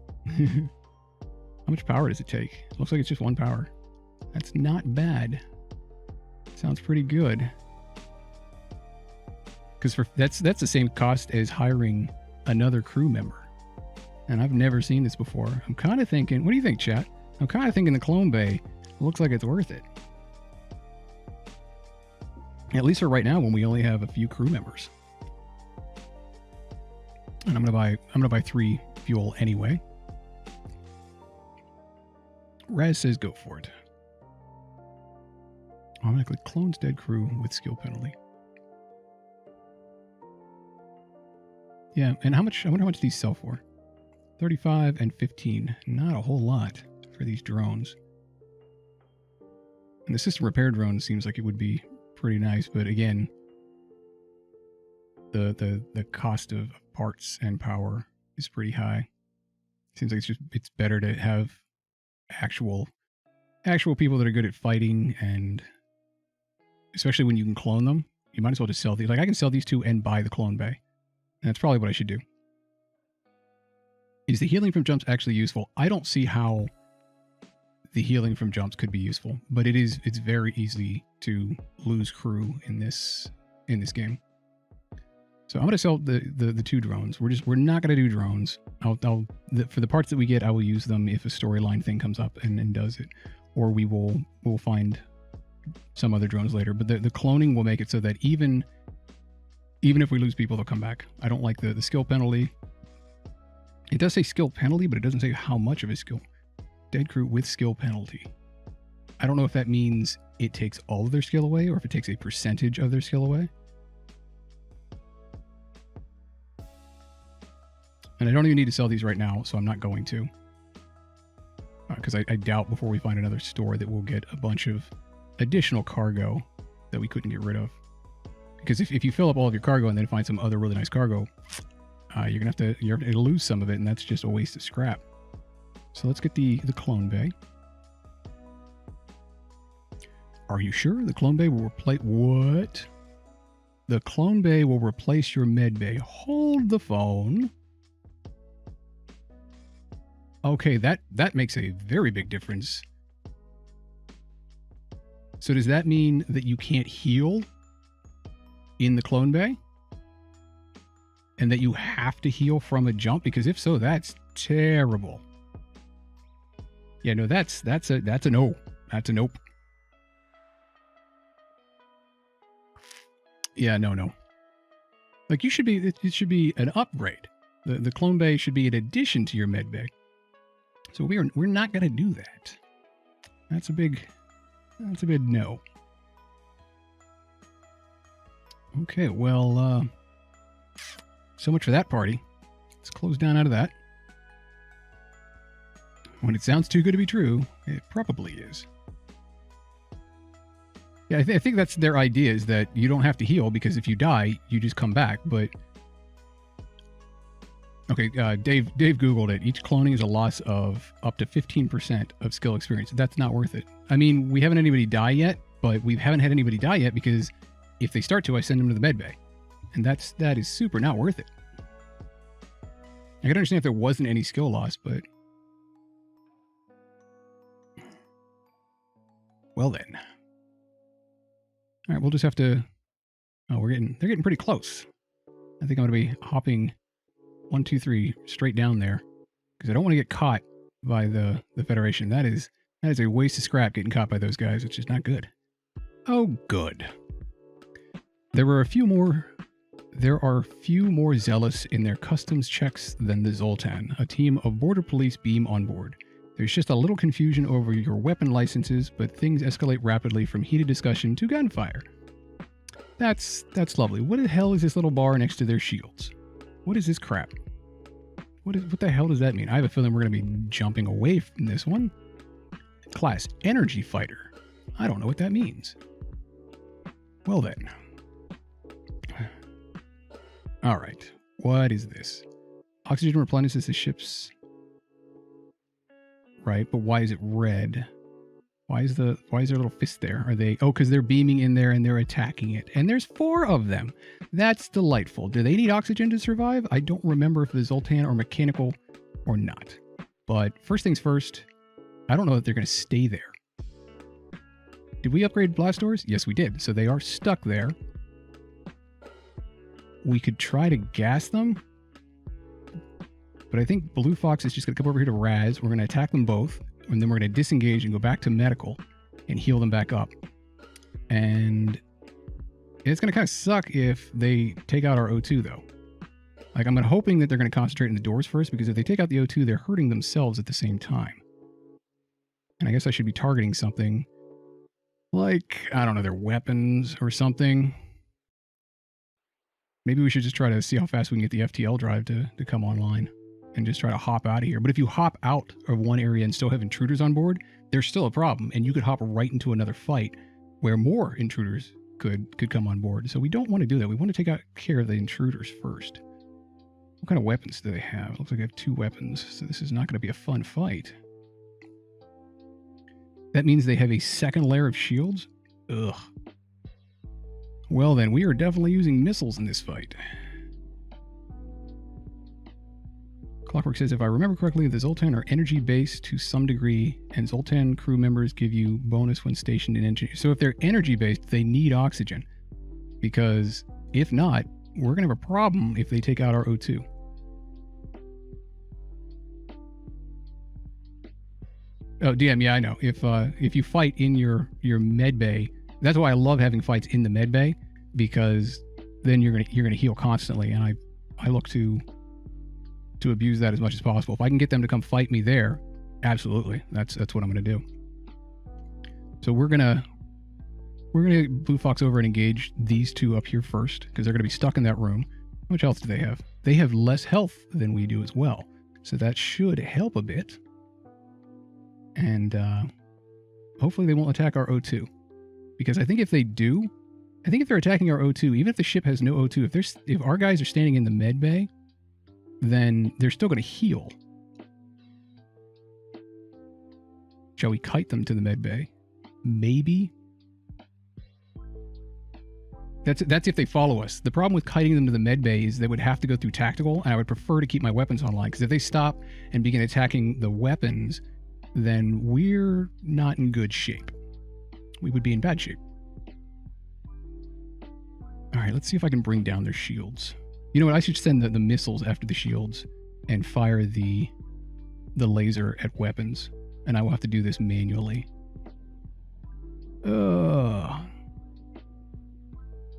How much power does it take? Looks like it's just 1 power. That's not bad. Sounds pretty good. Because that's the same cost as hiring another crew member. And I've never seen this before. I'm kind of thinking, what do you think, chat? I'm kind of thinking the clone bay looks like it's worth it. At least for right now, when we only have a few crew members. And I'm gonna buy 3 fuel anyway. Raz says go for it. Automatically clones dead crew with skill penalty. Yeah, and I wonder how much these sell for. 35 and 15. Not a whole lot for these drones. And the system repair drone seems like it would be pretty nice, but again, the cost of parts and power is pretty high. Seems like it's better to have actual actual people that are good at fighting, and especially when you can clone them, you might as well just sell these. Like, I can sell these two and buy the clone bay. And that's probably what I should do. Is the healing from jumps actually useful? I don't see how the healing from jumps could be useful, but it's very easy to lose crew in this game. So I'm going to sell the two drones. We're not going to do drones. For the parts that we get, I will use them if a storyline thing comes up and does it, or we'll find some other drones later. But the cloning will make it so that even if we lose people, they'll come back. I don't like the skill penalty. It does say skill penalty, but it doesn't say how much of a skill. Dead crew with skill penalty. I don't know if that means it takes all of their skill away or if it takes a percentage of their skill away. And I don't even need to sell these right now, so I'm not going to. Because I doubt before we find another store that we'll get a bunch of additional cargo that we couldn't get rid of. Because if you fill up all of your cargo and then find some other really nice cargo, you're going to have to lose some of it, and that's just a waste of scrap. So let's get the clone bay. Are you sure the clone bay will replace... What? The clone bay will replace your med bay. Hold the phone. Okay, that makes a very big difference. So does that mean that you can't heal in the clone bay? And that you have to heal from a jump? Because if so, that's terrible. Yeah, no, that's a no. That's a nope. Yeah, no. Like, it should be an upgrade. The clone bay should be an addition to your med bay. So we're not gonna do that. That's a big no. Okay, well, so much for that party. Let's close down out of that. When it sounds too good to be true, it probably is. Yeah, I think that's their idea, is that you don't have to heal because if you die, you just come back. But okay, Dave Googled it. Each cloning is a loss of up to 15% of skill experience. That's not worth it. I mean, we haven't had anybody die yet, but we haven't had anybody die yet because if they start to, I send them to the med bay. And that is super not worth it. I could understand if there wasn't any skill loss, but... Well then. Alright, we'll just have to... Oh, they're getting pretty close. I think I'm going to be hopping 1, 2, 3 straight down there. Because I don't want to get caught by the Federation. That is a waste of scrap getting caught by those guys, which is not good. Oh, good. There are few more zealous in their customs checks than the Zoltan. A team of border police beam on board. There's just a little confusion over your weapon licenses, but things escalate rapidly from heated discussion to gunfire. That's lovely. What the hell is this little bar next to their shields? What is this crap? What the hell does that mean? I have a feeling we're going to be jumping away from this one. Class Energy Fighter. I don't know what that means. Well then. All right. What is this? Oxygen replenishes the ship's... Right, but why is it red? Why is there a little fist there? Are they... Oh, because they're beaming in there and they're attacking it. And there's 4 of them. That's delightful. Do they need oxygen to survive? I don't remember if the Zoltan are mechanical or not. But first things first, I don't know if they're going to stay there. Did we upgrade blast doors? Yes, we did. So they are stuck there. We could try to gas them. But I think Blue Fox is just going to come over here to Raz. We're going to attack them both. And then we're going to disengage and go back to medical and heal them back up. And it's going to kind of suck if they take out our O2, though. Like, I'm hoping that they're going to concentrate on the doors first, because if they take out the O2, they're hurting themselves at the same time. And I guess I should be targeting something like, I don't know, their weapons or something. Maybe we should just try to see how fast we can get the FTL drive to come online. And just try to hop out of here. But if you hop out of one area and still have intruders on board, there's still a problem. And you could hop right into another fight where more intruders could come on board. So we don't want to do that. We want to take care of the intruders first. What kind of weapons do they have? It looks like they have 2 weapons. So this is not going to be a fun fight. That means they have a second layer of shields? Ugh. Well then, we are definitely using missiles in this fight. Clockwork says, if I remember correctly, the Zoltan are energy-based to some degree, and Zoltan crew members give you bonus when stationed in engine. So if they're energy-based, they need oxygen. Because if not, we're going to have a problem if they take out our O2. Oh, DM, yeah, I know. If you fight in your med bay, that's why I love having fights in the med bay, because then you're gonna heal constantly, and I look to abuse that as much as possible. If I can get them to come fight me there, absolutely, that's what I'm gonna do. So we're gonna Blue Fox over and engage these two up here first, because they're gonna be stuck in that room. How much health do they have? They have less health than we do as well, so that should help a bit. And hopefully they won't attack our O2, because I think if they do, I think if they're attacking our O2, even if the ship has no O2, if our guys are standing in the med bay, then they're still going to heal. Shall we kite them to the med bay? Maybe. That's if they follow us. The problem with kiting them to the med bay is they would have to go through tactical, and I would prefer to keep my weapons online, because if they stop and begin attacking the weapons, then we're not in good shape. We would be in bad shape. All right, let's see if I can bring down their shields. You know what? I should send the missiles after the shields and fire the laser at weapons. And I will have to do this manually.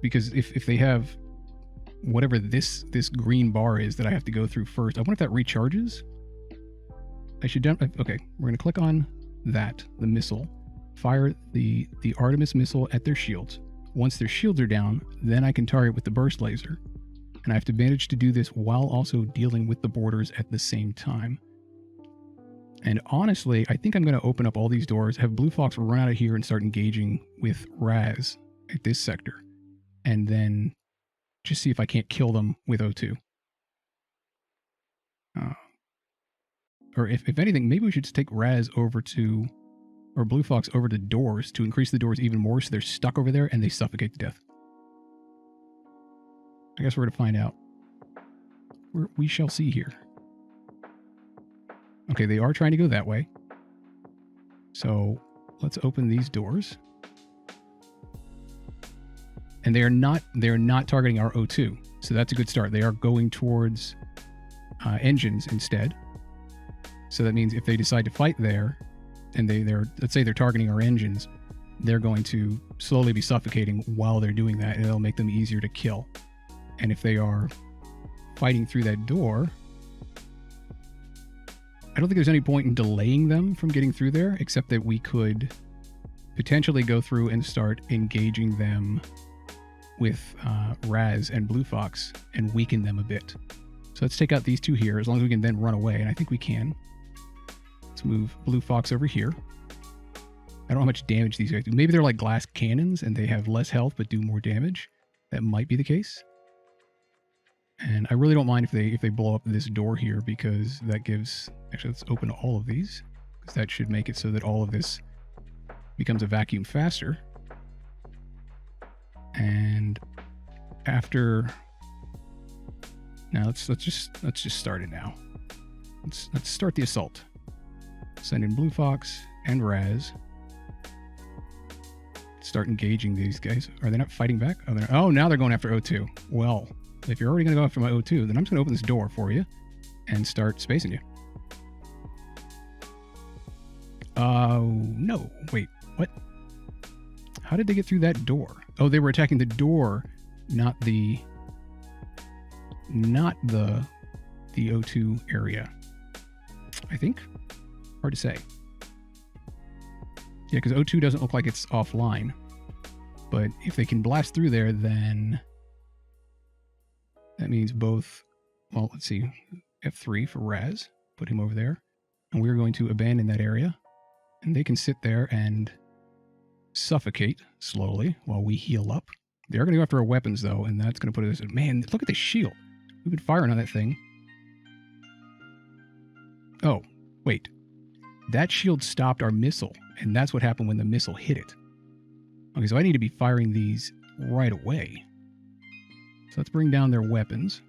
Because if they have whatever this green bar is that I have to go through first, I wonder if that recharges. I should... Okay, we're going to click on that, the missile. Fire the Artemis missile at their shields. Once their shields are down, then I can target with the burst laser. And I have to manage to do this while also dealing with the borders at the same time. And honestly, I think I'm going to open up all these doors, have Blue Fox run out of here and start engaging with Raz at this sector. And then just see if I can't kill them with O2. Or if anything, maybe we should just take Raz over to... or Blue Fox over to doors to increase the doors even more so they're stuck over there and they suffocate to death. I guess we're going to find out. We shall see here. Okay, they are trying to go that way. So let's open these doors. And they are not targeting our O2. So that's a good start. They are going towards engines instead. So that means if they decide to fight there, and let's say they're targeting our engines, they're going to slowly be suffocating while they're doing that, and it'll make them easier to kill. And if they are fighting through that door, I don't think there's any point in delaying them from getting through there, except that we could potentially go through and start engaging them with Raz and Blue Fox and weaken them a bit. So let's take out these two here, as long as we can then run away, and I think we can. Let's move Blue Fox over here. I don't know how much damage these guys do. Maybe they're like glass cannons and they have less health but do more damage. That might be the case. And I really don't mind if they blow up this door here, because that gives... Actually, let's open all of these, because that should make it so that all of this becomes a vacuum faster. And after... Now let's just start it now. Let's start the assault. Send in Blue Fox and Raz. Start engaging these guys. Are they not fighting back? Oh, now they're going after O2. Well, if you're already going to go after my O2, then I'm just going to open this door for you and start spacing you. No. Wait, what? How did they get through that door? Oh, they were attacking the door, not the O2 area. I think. Hard to say. Yeah, because O2 doesn't look like it's offline. But if they can blast through there, then that means both... Well, let's see. F3 for Raz. Put him over there. And we're going to abandon that area. And they can sit there and suffocate slowly while we heal up. They are going to go after our weapons, though, and that's going to put us... Man, look at the shield. We've been firing on that thing. Oh, wait. that shield stopped our missile, and that's what happened when the missile hit it. Okay, so I need to be firing these right away. So let's bring down their weapons.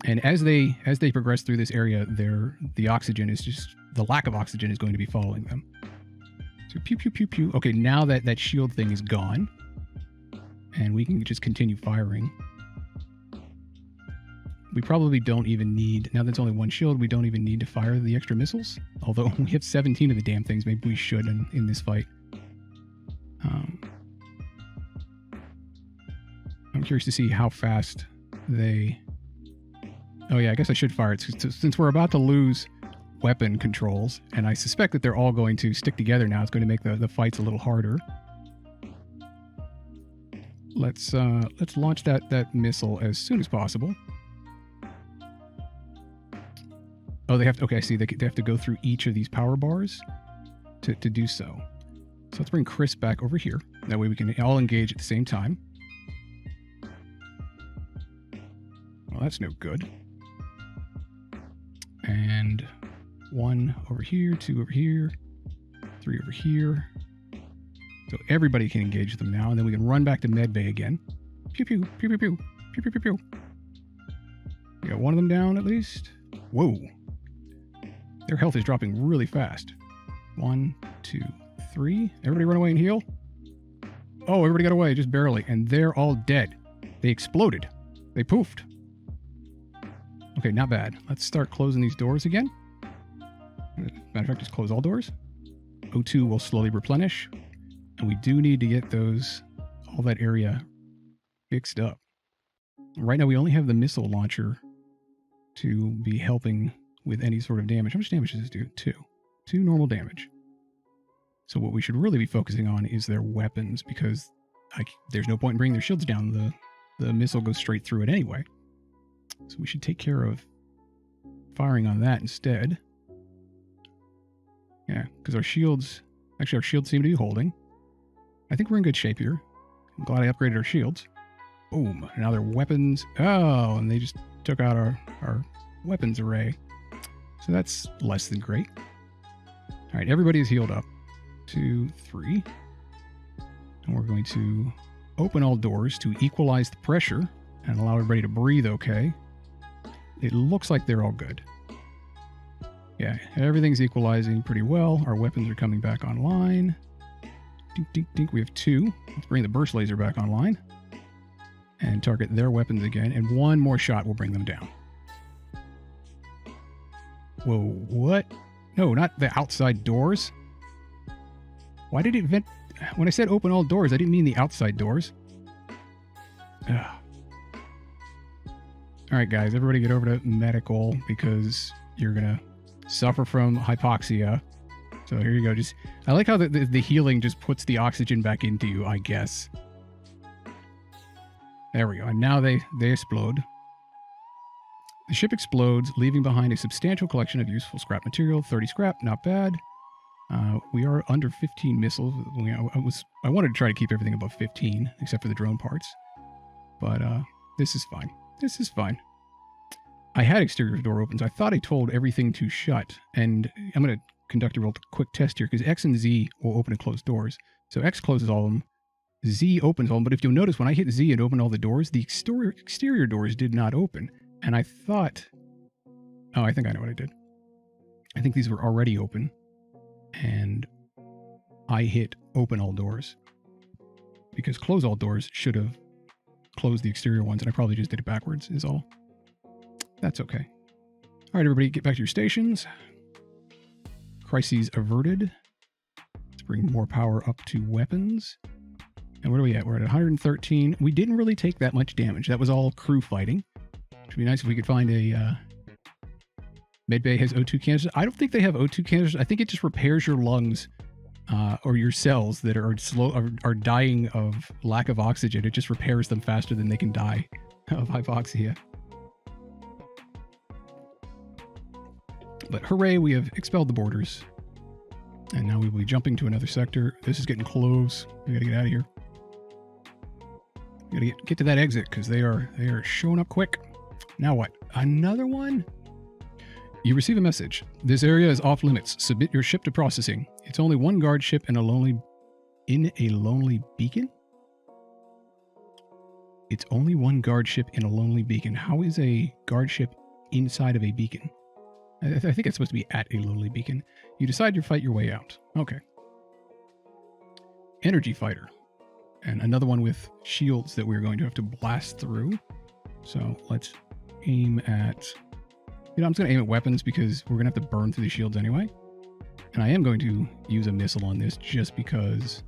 And as they progress through this area, the oxygen is just, the lack of oxygen is going to be following them. So pew, pew, pew, pew. Okay, now that shield thing is gone, and we can just continue firing. We probably don't even need, now that's only one shield, we don't even need to fire the extra missiles. Although we have 17 of the damn things, maybe we should in this fight. I'm curious to see how fast they... Oh yeah, I guess I should fire it since we're about to lose weapon controls, and I suspect that they're all going to stick together now. It's going to make the fights a little harder. Let's launch that missile as soon as possible. Oh, they have to, okay, I see. They have to go through each of these power bars to do so. So let's bring Chris back over here. That way we can all engage at the same time. Well, that's no good. And 1 over here, 2 over here, 3 over here. So everybody can engage them now, and then we can run back to medbay again. Pew pew, pew pew pew, pew pew pew pew. We got one of them down at least. Whoa. Their health is dropping really fast. 1, 2, 3. Everybody run away and heal. Oh, everybody got away, just barely. And they're all dead. They exploded. They poofed. Okay, not bad. Let's start closing these doors again. Matter of fact, just close all doors. O2 will slowly replenish. And we do need to get all that area fixed up. Right now, we only have the missile launcher to be helping with any sort of damage. How much damage does this do? 2. 2 normal damage. So what we should really be focusing on is their weapons, because there's no point in bringing their shields down. The missile goes straight through it anyway. So we should take care of firing on that instead. Yeah, because our shields seem to be holding. I think we're in good shape here. I'm glad I upgraded our shields. Boom. Now their weapons. Oh, and they just took out our weapons array. So that's less than great. All right, everybody is healed up. 2, 3. And we're going to open all doors to equalize the pressure and allow everybody to breathe okay. It looks like they're all good. Yeah, everything's equalizing pretty well. Our weapons are coming back online. Dink, dink, dink. We have 2. Let's bring the burst laser back online and target their weapons again. And 1 more shot will bring them down. Whoa, what? No, not the outside doors. Why did it vent? When I said open all doors, I didn't mean the outside doors. Ugh. All right, guys, everybody get over to medical because you're going to suffer from hypoxia. So here you go. I like how the healing just puts the oxygen back into you, I guess. There we go. And now they explode. The ship explodes, leaving behind a substantial collection of useful scrap material. 30 scrap, not bad. We are under 15 missiles. I wanted to try to keep everything above 15, except for the drone parts. But this is fine. This is fine. I had exterior door opens. I thought I told everything to shut. And I'm going to conduct a real quick test here, because X and Z will open and close doors. So X closes all of them. Z opens all of them. But if you'll notice, when I hit Z and open all the doors, the exterior doors did not open. And I thought... Oh, I think I know what I did. I think these were already open. And I hit open all doors. Because close all doors should have closed the exterior ones. And I probably just did it backwards, is all. That's okay. All right, everybody, get back to your stations. Crises averted. Let's bring more power up to weapons. And where are we at? We're at 113. We didn't really take that much damage. That was all crew fighting. It would be nice if we could find a... Medbay has O2 canisters. I don't think they have O2 canisters. I think it just repairs your lungs or your cells that are dying of lack of oxygen. It just repairs them faster than they can die of hypoxia. But hooray, we have expelled the borders. And now we will be jumping to another sector. This is getting close. We gotta get out of here. We gotta get to that exit because they are showing up quick. Now what? Another one? You receive a message. This area is off limits. Submit your ship to processing. It's only one guard ship in a lonely beacon? It's only one guard ship in a lonely beacon. How is a guard ship inside of a beacon? I think it's supposed to be at a lonely beacon. You decide to fight your way out. Okay. Energy fighter. And another one with shields that we're going to have to blast through. So let's aim at... I'm just going to aim at weapons because we're going to have to burn through the shields anyway. And I am going to use a missile on this just because...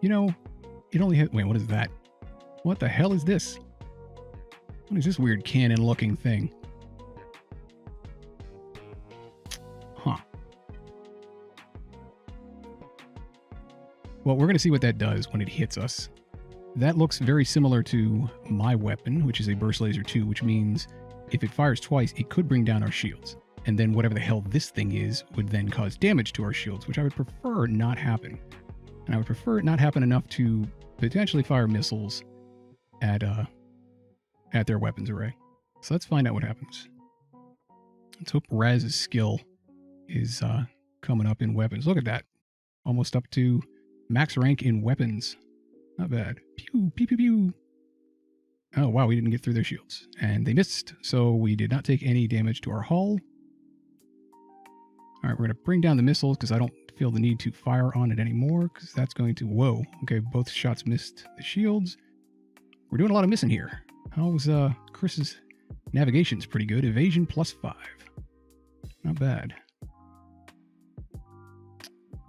it only hit... Wait, what is that? What the hell is this? What is this weird cannon-looking thing? Huh. Well, we're going to see what that does when it hits us. That looks very similar to my weapon, which is a burst laser 2, which means if it fires twice, it could bring down our shields. And then whatever the hell this thing is would then cause damage to our shields, which I would prefer not happen. And I would prefer it not happen enough to potentially fire missiles at their weapons array. So let's find out what happens. Let's hope Raz's skill is coming up in weapons. Look at that. Almost up to max rank in weapons. Not bad. Pew, pew, pew, pew. Oh, wow, we didn't get through their shields. And they missed, so we did not take any damage to our hull. All right, we're going to bring down the missiles because I don't feel the need to fire on it anymore because that's going to... Whoa. Okay, both shots missed the shields. We're doing a lot of missing here. How's Chris's navigation's pretty good. Evasion +5. Not bad.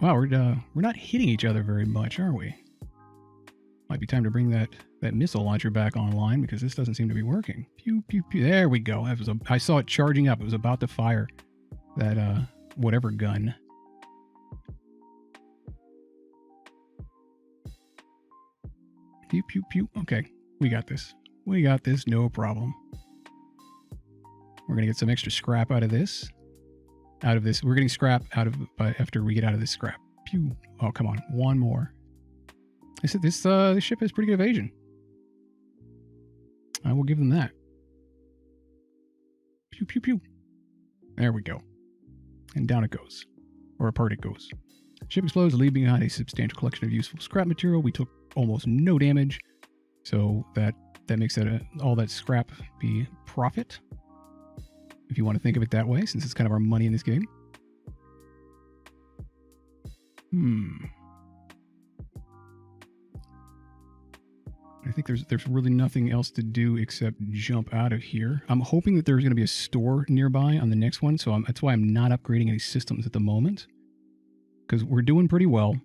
Wow, we're not hitting each other very much, are we? Might be time to bring that missile launcher back online because this doesn't seem to be working. Pew, pew, pew. There we go. I saw it charging up. It was about to fire that whatever gun. Pew, pew, pew. Okay, we got this. We got this, no problem. We're going to get some extra scrap out of this. We're getting scrap after we get out of this scrap. Pew. Oh, come on. One more. I said this ship has pretty good evasion. I will give them that. Pew, pew, pew. There we go. And down it goes. Or apart it goes. Ship explodes, leaving behind a substantial collection of useful scrap material. We took almost no damage. So that makes all that scrap be profit. If you want to think of it that way, since it's kind of our money in this game. I think there's really nothing else to do except jump out of here. I'm hoping that there's going to be a store nearby on the next one, so that's why I'm not upgrading any systems at the moment. Because we're doing pretty well.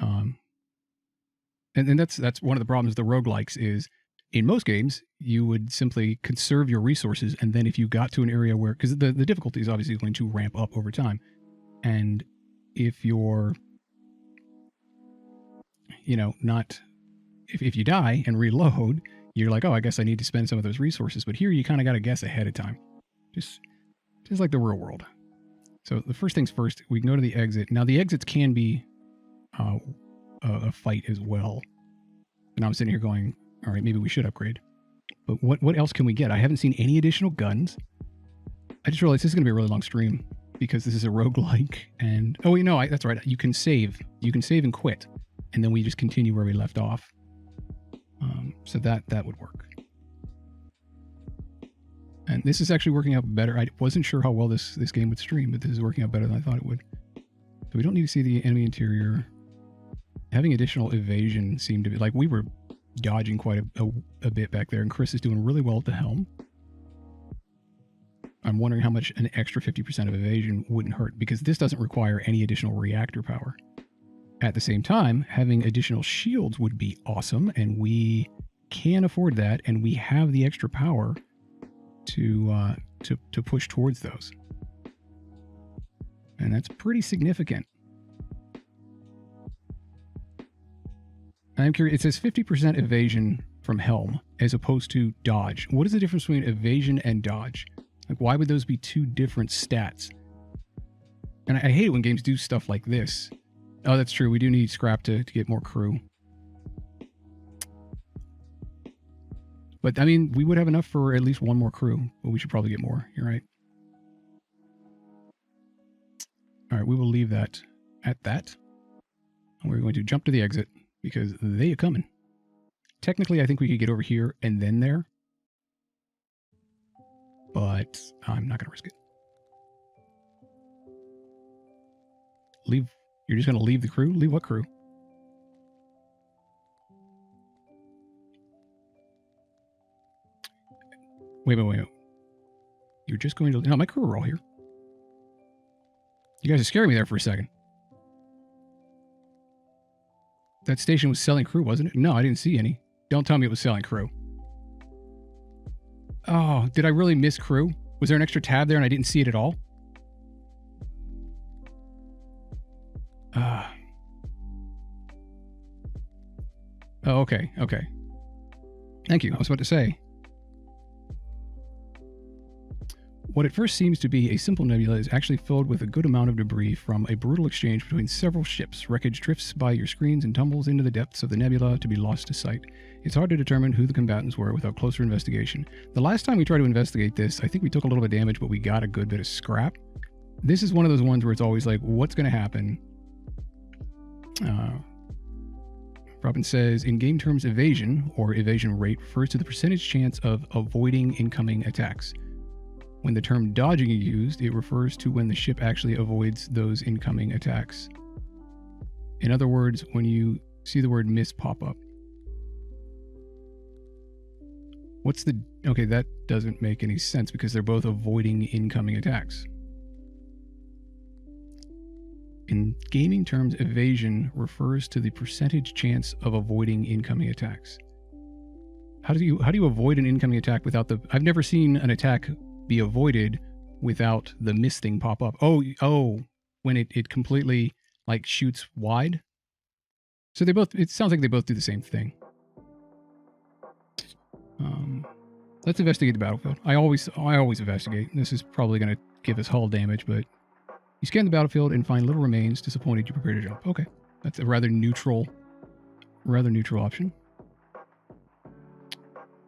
And that's one of the problems with the roguelikes is, in most games, you would simply conserve your resources, and then if you got to an area where... Because the difficulty is obviously going to ramp up over time. And if you're... not... If you die and reload, you're like, oh, I guess I need to spend some of those resources. But here you kind of got to guess ahead of time. Just like the real world. So the first things first, we can go to the exit. Now the exits can be a fight as well. And I'm sitting here going, all right, maybe we should upgrade. But what else can we get? I haven't seen any additional guns. I just realized this is going to be a really long stream because this is a roguelike. And, oh, that's right. You can save. You can save and quit. And then we just continue where we left off. So that would work. And this is actually working out better. I wasn't sure how well this game would stream, but this is working out better than I thought it would. So we don't need to see the enemy interior. Having additional evasion seemed to be... Like, we were dodging quite a bit back there, and Chris is doing really well at the helm. I'm wondering how much an extra 50% of evasion wouldn't hurt, because this doesn't require any additional reactor power. At the same time, having additional shields would be awesome, and we can afford that, and we have the extra power to push towards those. And that's pretty significant. I'm curious, it says 50% evasion from helm as opposed to dodge. What is the difference between evasion and dodge? Like, why would those be two different stats? And I hate it when games do stuff like this. Oh, that's true. We do need scrap to get more crew. But, I mean, we would have enough for at least one more crew. But we should probably get more. You're right. All right, we will leave that at that. And we're going to jump to the exit because they are coming. Technically, I think we could get over here and then there. But I'm not going to risk it. Leave. You're just going to leave the crew? Leave what crew? Wait. You're just going to... No, my crew are all here. You guys are scaring me there for a second. That station was selling crew, wasn't it? No, I didn't see any. Don't tell me it was selling crew. Oh, did I really miss crew? Was there an extra tab there and I didn't see it at all? Oh, okay. Thank you. I was about to say. What at first seems to be a simple nebula is actually filled with a good amount of debris from a brutal exchange between several ships. Wreckage drifts by your screens and tumbles into the depths of the nebula to be lost to sight. It's hard to determine who the combatants were without closer investigation. The last time we tried to investigate this, I think we took a little bit of damage, but we got a good bit of scrap. This is one of those ones where it's always like, what's going to happen? Robin says, in game terms, evasion, or evasion rate, refers to the percentage chance of avoiding incoming attacks. When the term dodging is used, it refers to when the ship actually avoids those incoming attacks. In other words, when you see the word miss pop up. What's the... Okay, that doesn't make any sense because they're both avoiding incoming attacks. In gaming terms, evasion refers to the percentage chance of avoiding incoming attacks. How do you avoid an incoming attack without the... I've never seen an attack be avoided without the miss thing pop up. Oh, when it completely like shoots wide. So they both, it sounds like they both do the same thing. Let's investigate the battlefield. I always investigate. This is probably going to give us hull damage, but you scan the battlefield and find little remains. Disappointed, you prepare to jump. Okay. That's a rather neutral option.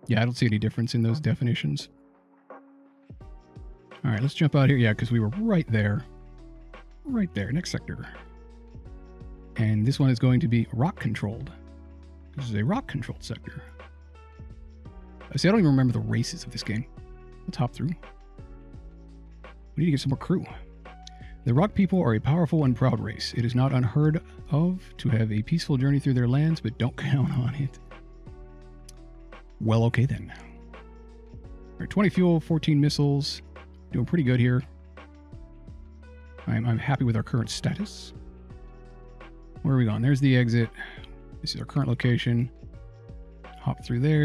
Yeah, I don't see any difference in those definitions. All right, let's jump out here. Yeah, because we were right there. Right there, next sector. And this one is going to be rock-controlled. This is a rock-controlled sector. See, I don't even remember the races of this game. Let's hop through. We need to get some more crew. The rock people are a powerful and proud race. It is not unheard of to have a peaceful journey through their lands, but don't count on it. Well, okay then. All right, 20 fuel, 14 missiles. Doing pretty good here. I'm happy with our current status. Where are we going? There's the exit. This is our current location. Hop through there.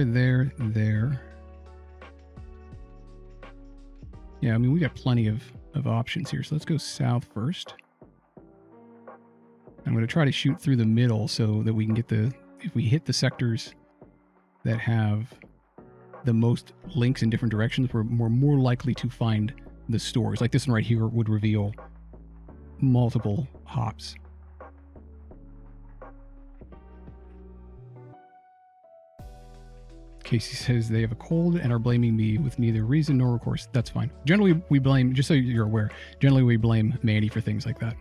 Yeah, I mean, we got plenty of options here. So let's go south first. I'm going to try to shoot through the middle so that we can get if we hit the sectors that have the most links in different directions, we're more likely to find the stores. Like this one right here would reveal multiple hops. Casey says they have a cold and are blaming me with neither reason nor recourse. That's fine. Generally, we blame, just so you're aware, generally we blame Mandy for things like that.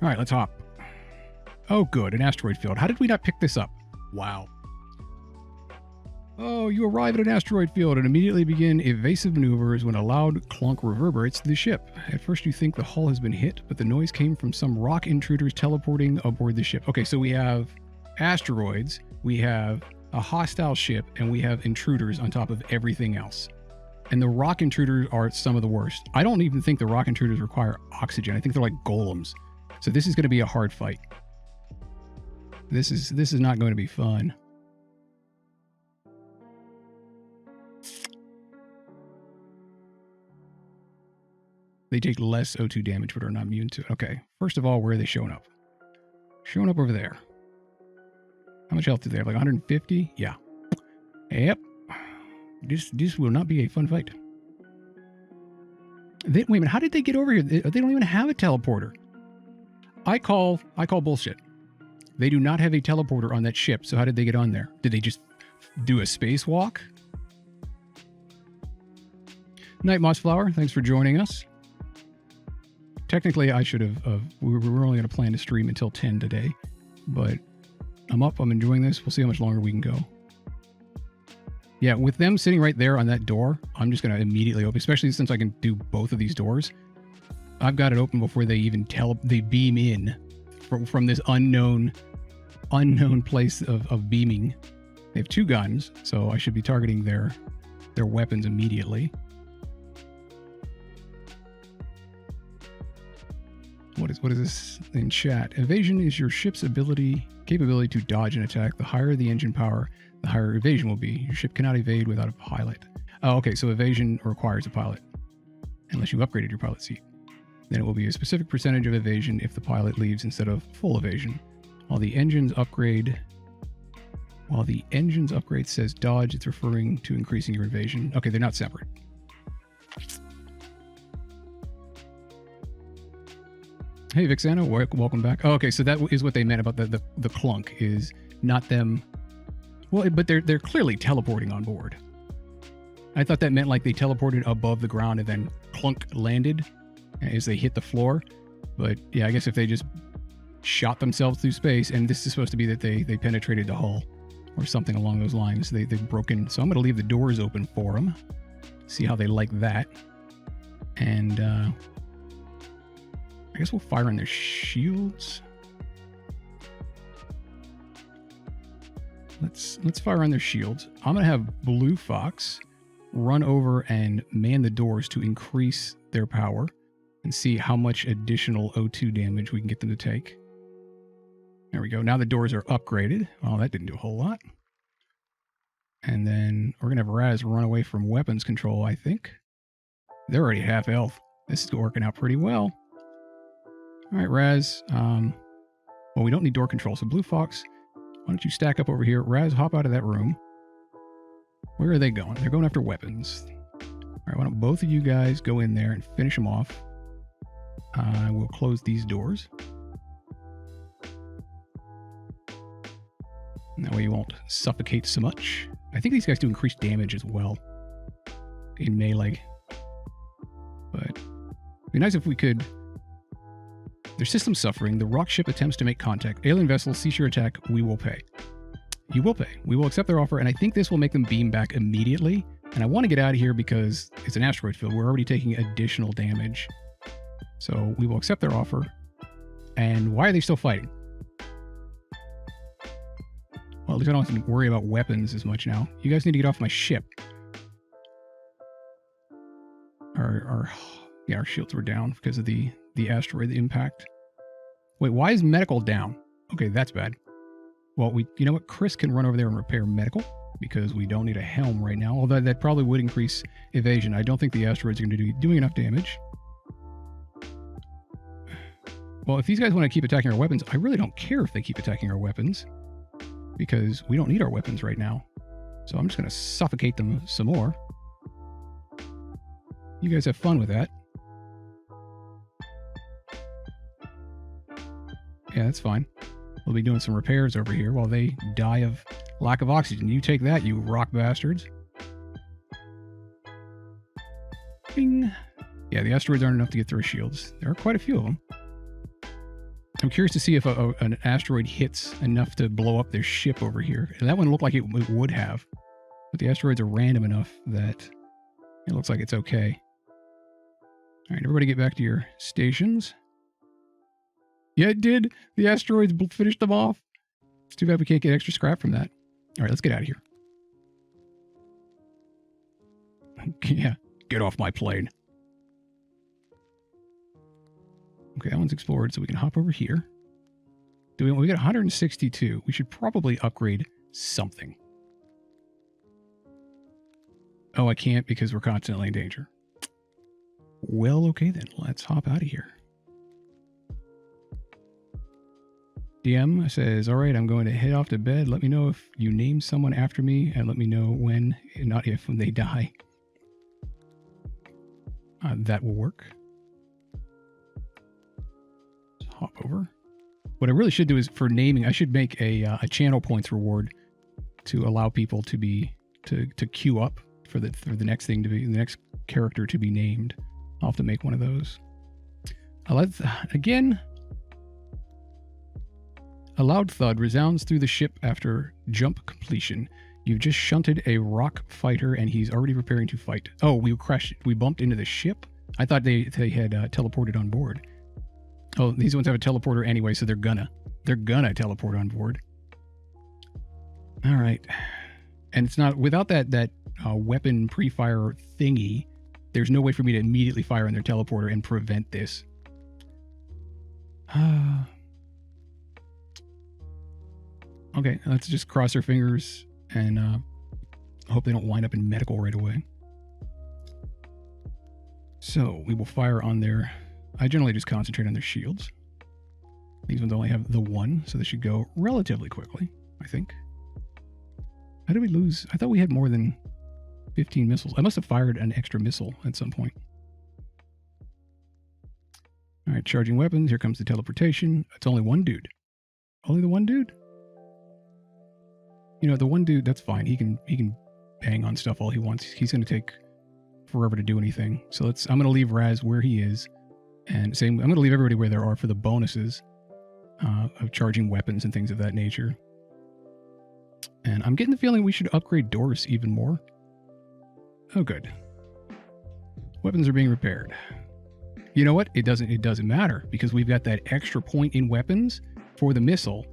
All right, let's hop. Oh, good. An asteroid field. How did we not pick this up? Wow. Oh, you arrive at an asteroid field and immediately begin evasive maneuvers when a loud clunk reverberates through the ship. At first you think the hull has been hit, but the noise came from some rock intruders teleporting aboard the ship. Okay, so we have asteroids, we have a hostile ship, and we have intruders on top of everything else. And the rock intruders are some of the worst. I don't even think the rock intruders require oxygen. I think they're like golems. So this is going to be a hard fight. This is not going to be fun. They take less O2 damage, but are not immune to it. Okay, first of all, where are they showing up? Showing up over there. How much health do they have? Like 150? Yeah. Yep. This will not be a fun fight. Wait a minute, how did they get over here? They don't even have a teleporter. I call bullshit. They do not have a teleporter on that ship, so how did they get on there? Did they just do a spacewalk. Night Mossflower, thanks for joining us. Technically, I should have, we were only going to plan to stream until 10 today, but I'm up, I'm enjoying this. We'll see how much longer we can go. Yeah, with them sitting right there on that door, I'm just going to immediately open, especially since I can do both of these doors. I've got it open before they even they beam in from this unknown place of beaming. They have 2 guns, so I should be targeting their weapons immediately. What is this in chat? Evasion is your ship's capability to dodge an attack. The higher the engine power, the higher evasion will be. Your ship cannot evade without a pilot. Oh, okay, so evasion requires a pilot. Unless you upgraded your pilot seat. Then it will be a specific percentage of evasion if the pilot leaves instead of full evasion. While the engines upgrade says dodge, it's referring to increasing your evasion. Okay, they're not separate. Hey, Vixana, welcome back. Oh, okay, so that is what they meant about the clunk, is not them. Well, but they're clearly teleporting on board. I thought that meant like they teleported above the ground and then clunk landed as they hit the floor. But yeah, I guess if they just shot themselves through space, and this is supposed to be that they penetrated the hull or something along those lines. They've broken. So I'm going to leave the doors open for them. See how they like that. And I guess we'll fire on their shields. Let's fire on their shields. I'm going to have Blue Fox run over and man the doors to increase their power and see how much additional O2 damage we can get them to take. There we go. Now the doors are upgraded. Well, that didn't do a whole lot. And then we're going to have Raz run away from weapons control, I think. They're already half health. This is working out pretty well. All right, Raz. Well, we don't need door control, so Blue Fox, why don't you stack up over here? Raz, hop out of that room. Where are they going? They're going after weapons. All right, why don't both of you guys go in there and finish them off. I will close these doors. And that way you won't suffocate so much. I think these guys do increased damage as well in melee. But it'd be nice if we could... Their system's suffering. The rock ship attempts to make contact. Alien vessel, cease your attack. We will pay. You will pay. We will accept their offer, and I think this will make them beam back immediately. And I want to get out of here because it's an asteroid field. We're already taking additional damage. So we will accept their offer. And why are they still fighting? Well, at least I don't have to worry about weapons as much now. You guys need to get off my ship. Our shields were down because of the asteroid impact. Wait, why is medical down? Okay, that's bad. Well, you know what? Chris can run over there and repair medical because we don't need a helm right now. Although that probably would increase evasion. I don't think the asteroids are going to be doing enough damage. Well, if these guys want to keep attacking our weapons, I really don't care if they keep attacking our weapons because we don't need our weapons right now. So I'm just going to suffocate them some more. You guys have fun with that. Yeah, that's fine. We'll be doing some repairs over here while they die of lack of oxygen. You take that, you rock bastards. Bing. Yeah, the asteroids aren't enough to get through shields. There are quite a few of them. I'm curious to see if an asteroid hits enough to blow up their ship over here. And that one looked like it would have. But the asteroids are random enough that it looks like it's okay. All right, everybody get back to your stations. Yeah, it did. The asteroids finished them off. It's too bad we can't get extra scrap from that. All right, let's get out of here. Yeah, get off my plane. Okay, that one's explored, so we can hop over here. We got 162. We should probably upgrade something. Oh, I can't because we're constantly in danger. Well, okay then. Let's hop out of here. DM says, all right, I'm going to head off to bed. Let me know if you name someone after me and let me know when, not if, when they die. That will work. Let's hop over. What I really should do is for naming, I should make a channel points reward to allow people to be to queue up for the next thing to be the next character to be named. I'll have to make one of those. Again, a loud thud resounds through the ship after jump completion. You've just shunted a rock fighter and he's already preparing to fight. Oh, we crashed. We bumped into the ship? I thought they had teleported on board. Oh, these ones have a teleporter anyway, so they're gonna teleport on board. All right. And it's not, without that weapon pre-fire thingy, there's no way for me to immediately fire on their teleporter and prevent this. Okay, let's just cross our fingers and hope they don't wind up in medical right away. So we will fire on their... I generally just concentrate on their shields. These ones only have the one, so they should go relatively quickly, I think. How did we lose? I thought we had more than 15 missiles. I must have fired an extra missile at some point. All right, charging weapons. Here comes the teleportation. It's only one dude. Only the one dude? You know, the one dude, that's fine. He can bang on stuff all he wants. He's going to take forever to do anything. So I'm going to leave Raz where he is. And I'm going to leave everybody where they are for the bonuses of charging weapons and things of that nature. And I'm getting the feeling we should upgrade Doris even more. Oh, good. Weapons are being repaired. You know what? It doesn't matter because we've got that extra point in weapons for the missile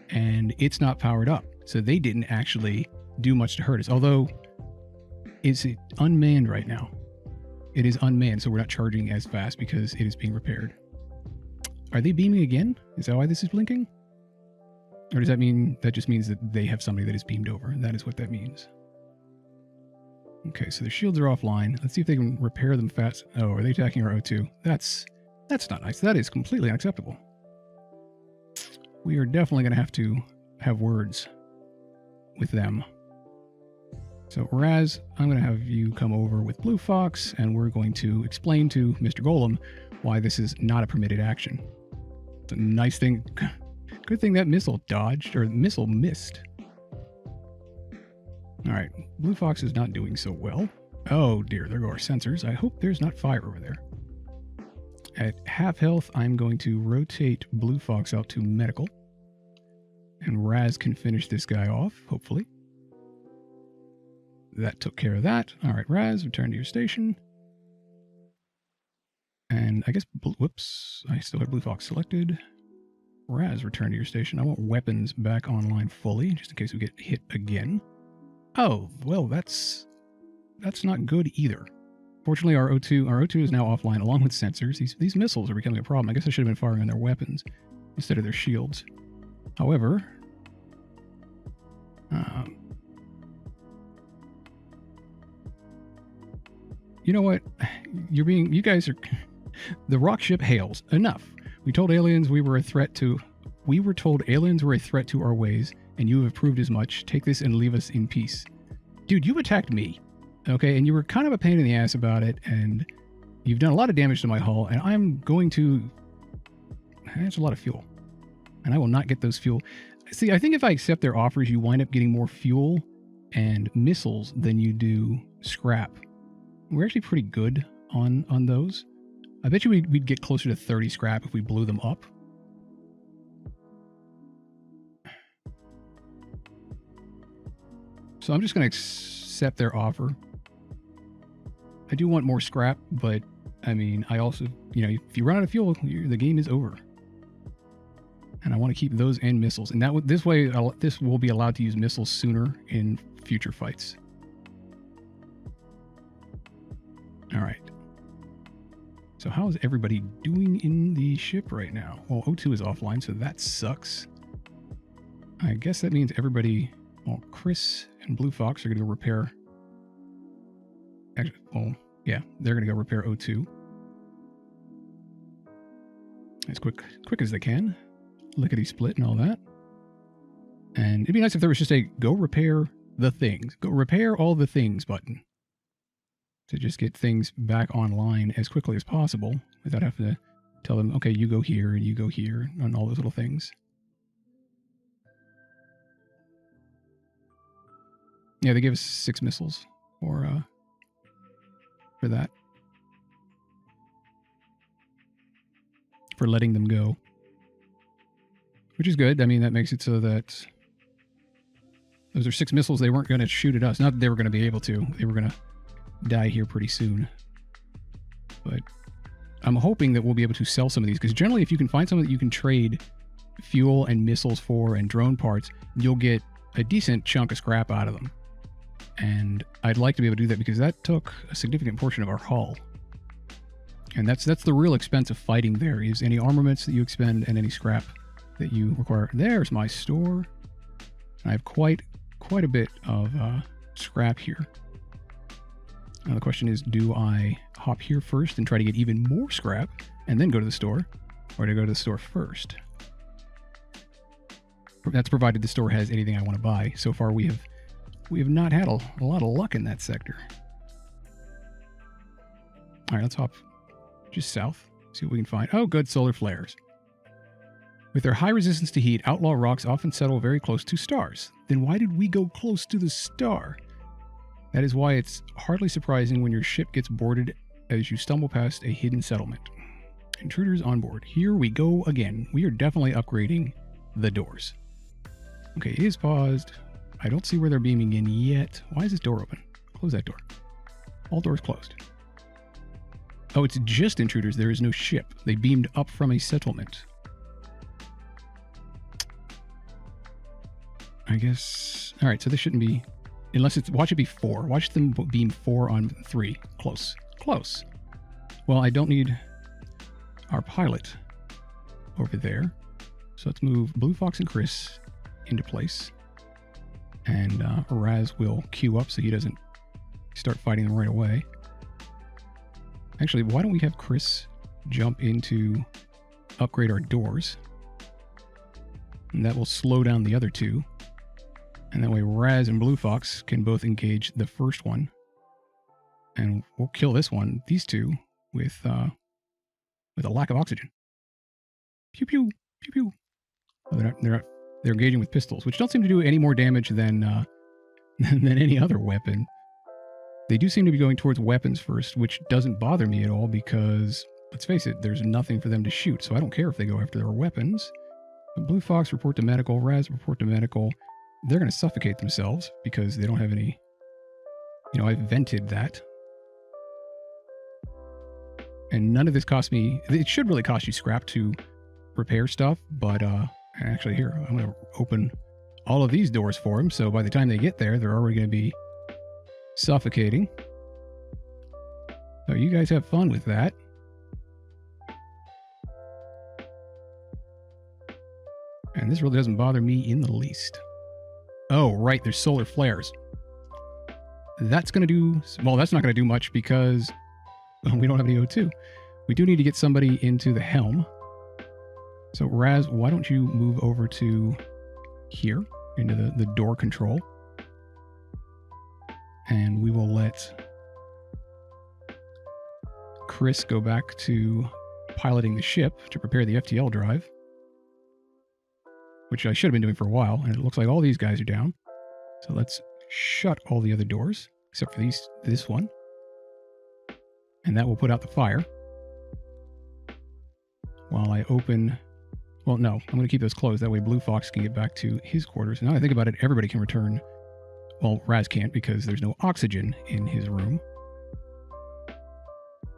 and it's not powered up. So they didn't actually do much to hurt us. Although it's unmanned right now. It is unmanned, so we're not charging as fast because it is being repaired. Are they beaming again? Is that why this is blinking? Or does that mean, that just means that they have somebody that is beamed over? That is what that means. Okay, so their shields are offline. Let's see if they can repair them fast. Oh, are they attacking our O2? That's not nice. That is completely unacceptable. We are definitely going to have words with them. So Raz, I'm going to have you come over with Blue Fox, and we're going to explain to Mr. Golem why this is not a permitted action. It's a nice thing. Good thing that missile dodged, or missile missed. All right, Blue Fox is not doing so well. Oh dear, there go our sensors. I hope there's not fire over there. At half health, I'm going to rotate Blue Fox out to medical. And Raz can finish this guy off, hopefully. That took care of that. All right, Raz, return to your station. And I guess, whoops, I still have Blue Fox selected. Raz, return to your station. I want weapons back online fully, just in case we get hit again. Oh, well, that's not good either. Fortunately, our O2 is now offline along with sensors. These missiles are becoming a problem. I guess I should have been firing on their weapons instead of their shields. However, you know what? You guys are, the rock ship hails. Enough. We told aliens we were a threat to, we were told aliens were a threat to our ways, and you have proved as much. Take this and leave us in peace. Dude, you attacked me. Okay, and you were kind of a pain in the ass about it, and you've done a lot of damage to my hull, and I'm going to, that's a lot of fuel. And I will not get those fuel. See, I think if I accept their offers, you wind up getting more fuel and missiles than you do scrap. We're actually pretty good on those. I bet you we'd get closer to 30 scrap if we blew them up. So I'm just going to accept their offer. I do want more scrap, but I mean, I also, you know, if you run out of fuel, the game is over. And I want to keep those and missiles. And this way, this will be allowed to use missiles sooner in future fights. All right. So how is everybody doing in the ship right now? Well, O2 is offline, so that sucks. I guess that means everybody, well, Chris and Blue Fox are going to go repair. Actually, well, yeah, they're going to go repair O2. As quick as they can. Lickety split and all that. And it'd be nice if there was just a go repair the things. Go repair all the things button. To just get things back online as quickly as possible without having to tell them, okay, you go here and you go here and all those little things. Yeah, they gave us 6 missiles for that. For letting them go. Which is good. I mean, that makes it so that those are 6 missiles. They weren't going to shoot at us. Not that they were going to be able to. They were going to die here pretty soon. But I'm hoping that we'll be able to sell some of these. Because generally, if you can find something that you can trade fuel and missiles for and drone parts, you'll get a decent chunk of scrap out of them. And I'd like to be able to do that because that took a significant portion of our hull. And that's the real expense of fighting there, is any armaments that you expend and any scrap that you require. There's my store. I have quite a bit of scrap here. Now the question is, do I hop here first and try to get even more scrap and then go to the store? Or do I go to the store first? That's provided the store has anything I want to buy. So far we have not had a lot of luck in that sector. All right, let's hop just south. See what we can find. Oh, good, solar flares. With their high resistance to heat, outlaw rocks often settle very close to stars. Then why did we go close to the star? That is why it's hardly surprising when your ship gets boarded as you stumble past a hidden settlement. Intruders on board. Here we go again. We are definitely upgrading the doors. Okay, it is paused. I don't see where they're beaming in yet. Why is this door open? Close that door. All doors closed. Oh, it's just intruders. There is no ship. They beamed up from a settlement. I guess... Alright, so this shouldn't be... Unless it's... Watch it be 4. Watch them beam 4 on 3. Close. Close. Well, I don't need our pilot over there. So let's move Blue Fox and Chris into place. And Raz will queue up so he doesn't start fighting them right away. Actually, why don't we have Chris jump into upgrade our doors? And that will slow down the other two. And that way Raz and Blue Fox can both engage the first one. And we'll kill this one, these two, with a lack of oxygen. Pew pew, pew pew. Oh, they're engaging with pistols, which don't seem to do any more damage than any other weapon. They do seem to be going towards weapons first, which doesn't bother me at all because, let's face it, there's nothing for them to shoot, so I don't care if they go after their weapons. But Blue Fox, report to medical. Raz, report to medical. They're going to suffocate themselves because they don't have any... You know, I vented that. And none of this cost me... It should really cost you scrap to repair stuff, but actually here, I'm going to open all of these doors for them, so by the time they get there, they're already going to be suffocating. So you guys have fun with that. And this really doesn't bother me in the least. Oh, right, there's solar flares. That's going to do... Well, that's not going to do much because we don't have any O2. We do need to get somebody into the helm. So, Raz, why don't you move over to here, into the door control. And we will let Chris go back to piloting the ship to prepare the FTL drive, which I should have been doing for a while, and it looks like all these guys are down. So let's shut all the other doors, except for this one. And that will put out the fire. While I open... Well, no, I'm going to keep those closed. That way Blue Fox can get back to his quarters. Now that I think about it, everybody can return. Well, Raz can't because there's no oxygen in his room.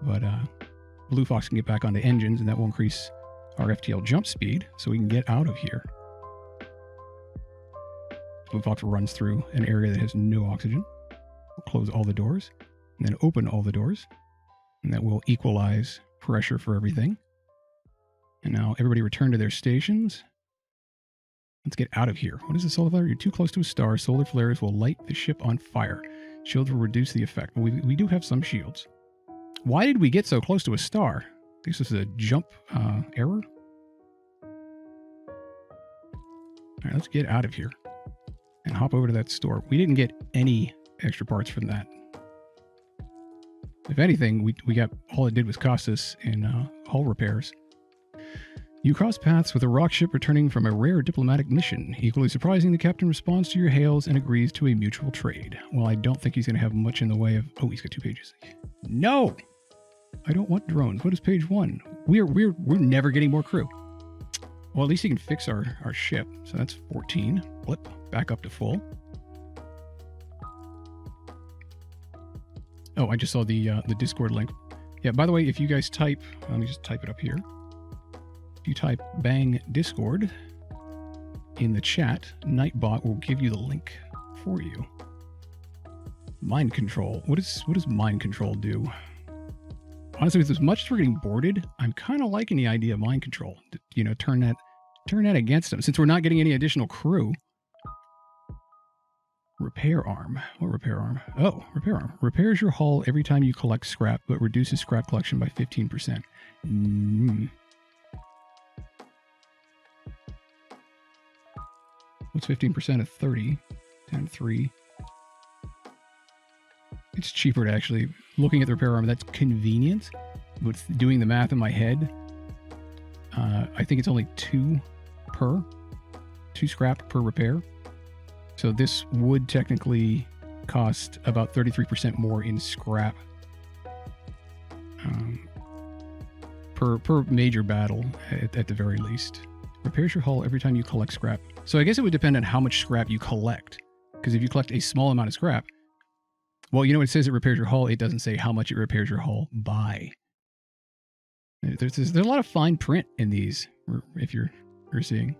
But Blue Fox can get back onto engines, and that will increase our FTL jump speed so we can get out of here. Blue Fox runs through an area that has no oxygen. We'll close all the doors, and then open all the doors. And that will equalize pressure for everything. And now everybody return to their stations. Let's get out of here. What is a solar flare? You're too close to a star. Solar flares will light the ship on fire. Shields will reduce the effect. But we do have some shields. Why did we get so close to a star? I guess this is a jump error. All right, let's get out of here and hop over to that store. We didn't get any extra parts from that. If anything, we got all it did was cost us in hull repairs. You cross paths with a rock ship returning from a rare diplomatic mission. Equally surprising, the captain responds to your hails and agrees to a mutual trade. Well, I don't think he's going to have much in the way of... Oh, he's got 2 pages. No! I don't want drones. What is page 1? We're never getting more crew. Well, at least he can fix our ship. So that's 14. Blip. Back up to full. Oh, I just saw the Discord link. Yeah, by the way, if you guys type... Let me just type it up here. If you type bang Discord in the chat, Nightbot will give you the link for you. Mind control. What does mind control do? Honestly, with as much as we're getting boarded, I'm kind of liking the idea of mind control. You know, turn that against them. Since we're not getting any additional crew. Repair arm. What repair arm? Oh, repair arm. Repairs your hull every time you collect scrap, but reduces scrap collection by 15%. What's 15% of 30? 10, 3. It's cheaper to actually... Looking at the repair arm, that's convenient. But doing the math in my head, I think it's only 2 scrap per repair. So this would technically cost about 33% more in scrap per major battle, at the very least. Repairs your hull every time you collect scrap. So I guess it would depend on how much scrap you collect. Because if you collect a small amount of scrap, well, you know, it says it repairs your hull. It doesn't say how much it repairs your hull by. There's a lot of fine print in these, if you're seeing.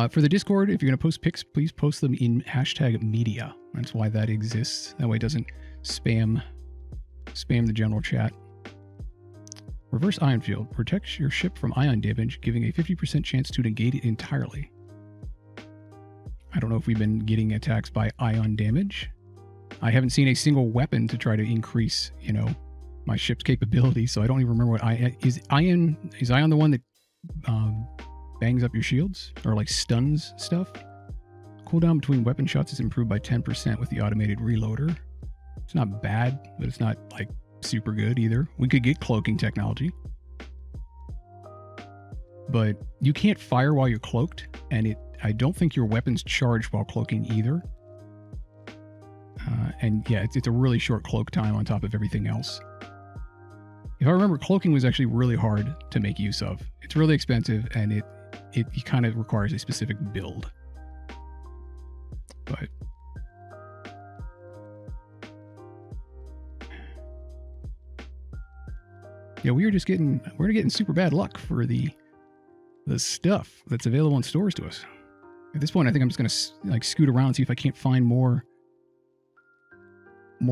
For the Discord, if you're going to post pics, please post them in #media. That's why that exists. That way it doesn't spam the general chat. Reverse ion field protects your ship from ion damage, giving a 50% chance to negate it entirely. I don't know if we've been getting attacks by ion damage. I haven't seen a single weapon to try to increase, you know, my ship's capability, so I don't even remember what ion is. Is ion the one that bangs up your shields or like stuns stuff? Cooldown between weapon shots is improved by 10% with the automated reloader. It's not bad, but it's not like super good either. We could get cloaking technology, but you can't fire while you're cloaked, and I don't think your weapons charge while cloaking either. And yeah, it's a really short cloak time on top of everything else. If I remember, cloaking was actually really hard to make use of. It's really expensive, and it kind of requires a specific build. But yeah, we're getting super bad luck for the stuff that's available in stores to us. At this point, I think I'm just gonna like scoot around and see if I can't find more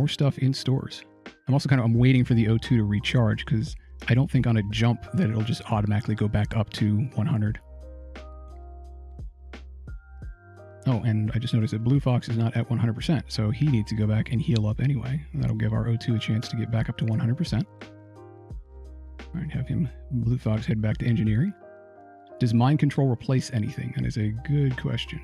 stuff in stores. I'm also I'm waiting for the O2 to recharge, because I don't think on a jump that it'll just automatically go back up to 100. Oh, and I just noticed that Blue Fox is not at 100%, so he needs to go back and heal up anyway. That'll give our O2 a chance to get back up to 100%. All right, have him, Blue Fox, head back to engineering. Does mind control replace anything? That is a good question.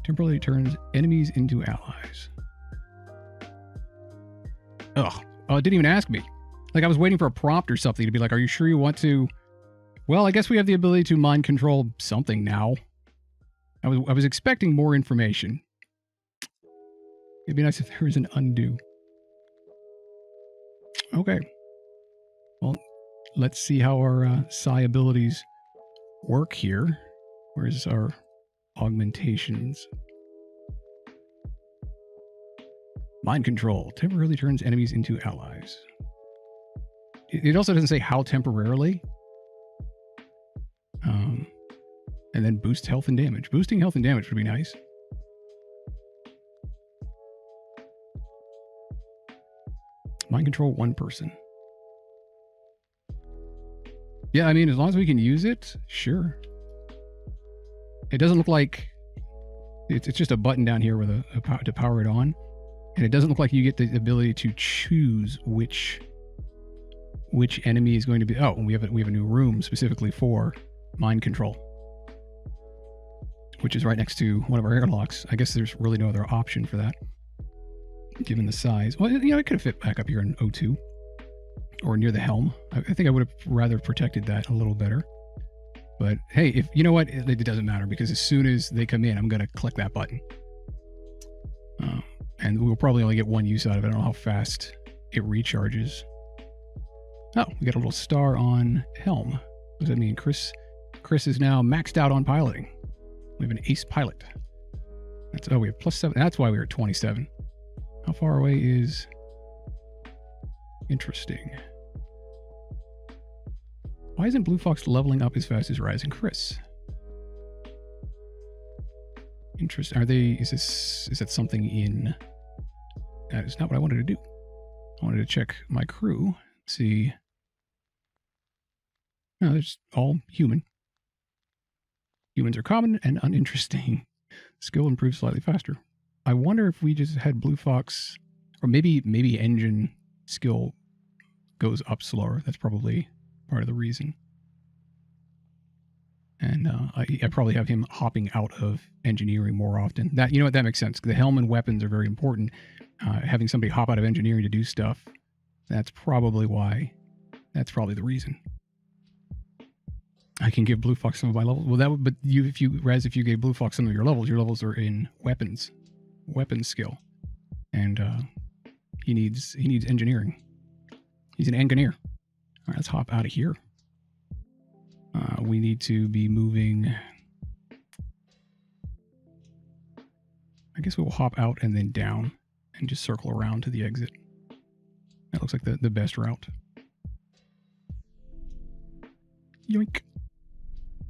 Temporarily turns enemies into allies. Ugh. Oh, it didn't even ask me. Like, I was waiting for a prompt or something to be like, are you sure you want to? Well, I guess we have the ability to mind control something now. I was expecting more information. It'd be nice if there was an undo. Okay. Well, let's see how our psi abilities work here. Where's our augmentations? Mind control temporarily turns enemies into allies. It also doesn't say how temporarily. And then boosts health and damage. Boosting health and damage would be nice. Mind control one person. Yeah, I mean, as long as we can use it, sure. It doesn't look like... It's just a button down here with to power it on. And it doesn't look like you get the ability to choose which enemy is going to be... Oh, we have a new room specifically for mind control, which is right next to one of our airlocks. I guess there's really no other option for that, given the size. Well, you know, it could have fit back up here in O2. or near the helm. I think I would have rather protected that a little better. But hey, if you know what, it doesn't matter, because as soon as they come in, I'm going to click that button. And we'll probably only get one use out of it. I don't know how fast it recharges. Oh, we got a little star on helm. What does that mean? Chris is now maxed out on piloting. We have an ace pilot. We have +7. That's why we were at 27. How far away is... Interesting. Why isn't Blue Fox leveling up as fast as Rise and Chris? Interesting. Are they... Is that something in... That is not what I wanted to do. I wanted to check my crew. See... No, they're just all human. Humans are common and uninteresting. Skill improves slightly faster. I wonder if we just had Blue Fox... Or maybe engine skill goes up slower. That's probably part of the reason. And I probably have him hopping out of engineering more often. That, you know what, that makes sense. The helm and weapons are very important. Having somebody hop out of engineering to do stuff, that's probably why. That's probably the reason. I can give Blue Fox some of my levels. Well, that would, but if you gave Blue Fox some of your levels are in weapons skill, and he needs engineering. He's an engineer. All right, let's hop out of here. We need to be moving. I guess we'll hop out and then down and just circle around to the exit. That looks like the best route. Yoink.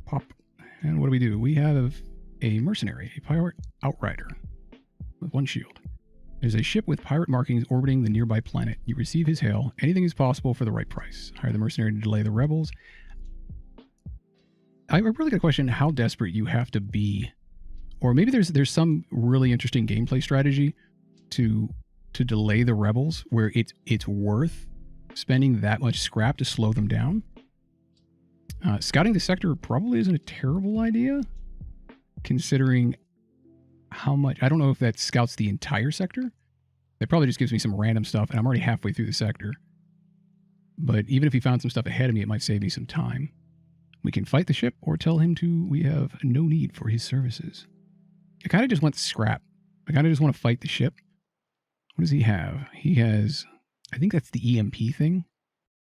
Pop. And what do? We have a mercenary, a pirate outrider with 1 shield. There's a ship with pirate markings orbiting the nearby planet. You receive his hail. Anything is possible for the right price. Hire the mercenary to delay the rebels. I really got a question how desperate you have to be. Or maybe there's some really interesting gameplay strategy to delay the rebels where it's worth spending that much scrap to slow them down. Scouting the sector probably isn't a terrible idea, considering how much... I don't know if that scouts the entire sector. That probably just gives me some random stuff, and I'm already halfway through the sector. But even if he found some stuff ahead of me, it might save me some time. We can fight the ship or tell him we have no need for his services. I kind of just want scrap. I kind of just want to fight the ship. What does he have? He has... I think that's the EMP thing.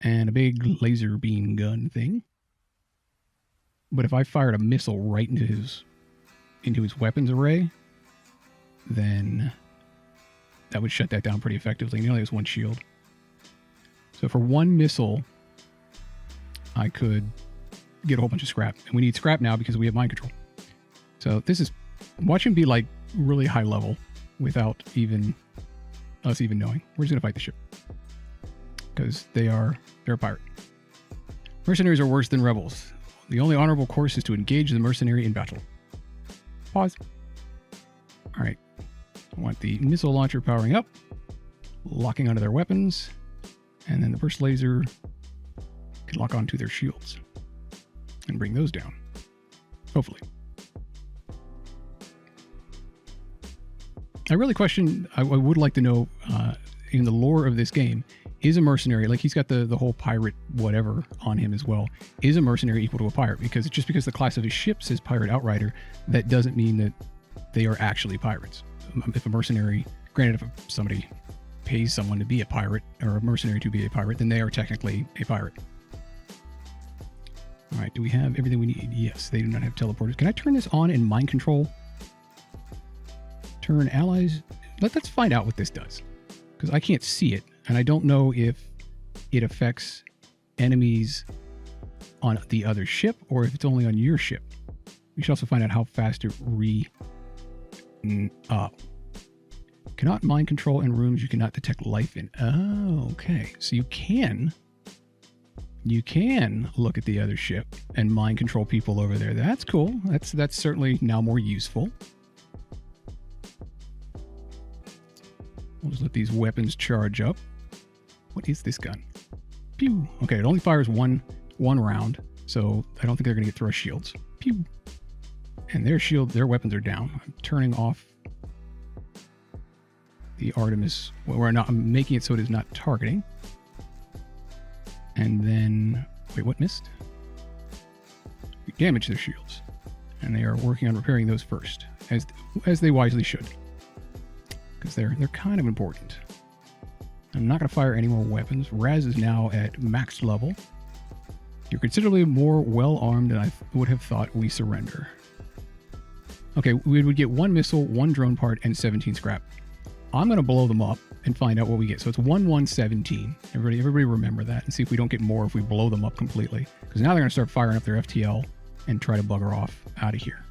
And a big laser beam gun thing. But if I fired a missile right into his weapons array, then that would shut that down pretty effectively. And he only has 1 shield. So for 1 missile, I could get a whole bunch of scrap. And we need scrap now because we have mind control. So this is... Watch him be like really high level without us even knowing. We're just going to fight the ship. Because they're a pirate. Mercenaries are worse than rebels. The only honorable course is to engage the mercenary in battle. Pause. All right. I want the missile launcher powering up, locking onto their weapons, and then the burst laser can lock onto their shields and bring those down. Hopefully. I really question, I would like to know, in the lore of this game, is a mercenary, like he's got the whole pirate whatever on him as well, is a mercenary equal to a pirate? Because just because the class of his ship says pirate outrider, that doesn't mean that they are actually pirates. If a mercenary, granted if somebody pays someone to be a pirate, or a mercenary to be a pirate, then they are technically a pirate. All right, do we have everything we need? Yes, they do not have teleporters. Can I turn this on in mind control? Turn allies. Let's find out what this does. Because I can't see it, and I don't know if it affects enemies on the other ship or if it's only on your ship. We should also find out how fast it cannot mind control in rooms you cannot detect life in. Oh, okay. So you can look at the other ship and mind control people over there. That's cool. That's certainly now more useful. We'll just let these weapons charge up. What is this gun? Pew. Okay, it only fires one round, so I don't think they're going to get through our shields. Pew. And their weapons are down. I'm turning off the Artemis. I'm making it so it is not targeting. And then, wait, what missed? We damaged their shields. And they are working on repairing those first, as they wisely should. Because they're kind of important. I'm not going to fire any more weapons. Raz is now at max level. You're considerably more well-armed than I would have thought. We surrender. Okay, we would get 1 missile, 1 drone part, and 17 scrap. I'm going to blow them up and find out what we get. So it's 1-1-17. Everybody remember that and see if we don't get more if we blow them up completely. Because now they're going to start firing up their FTL and try to bugger off out of here.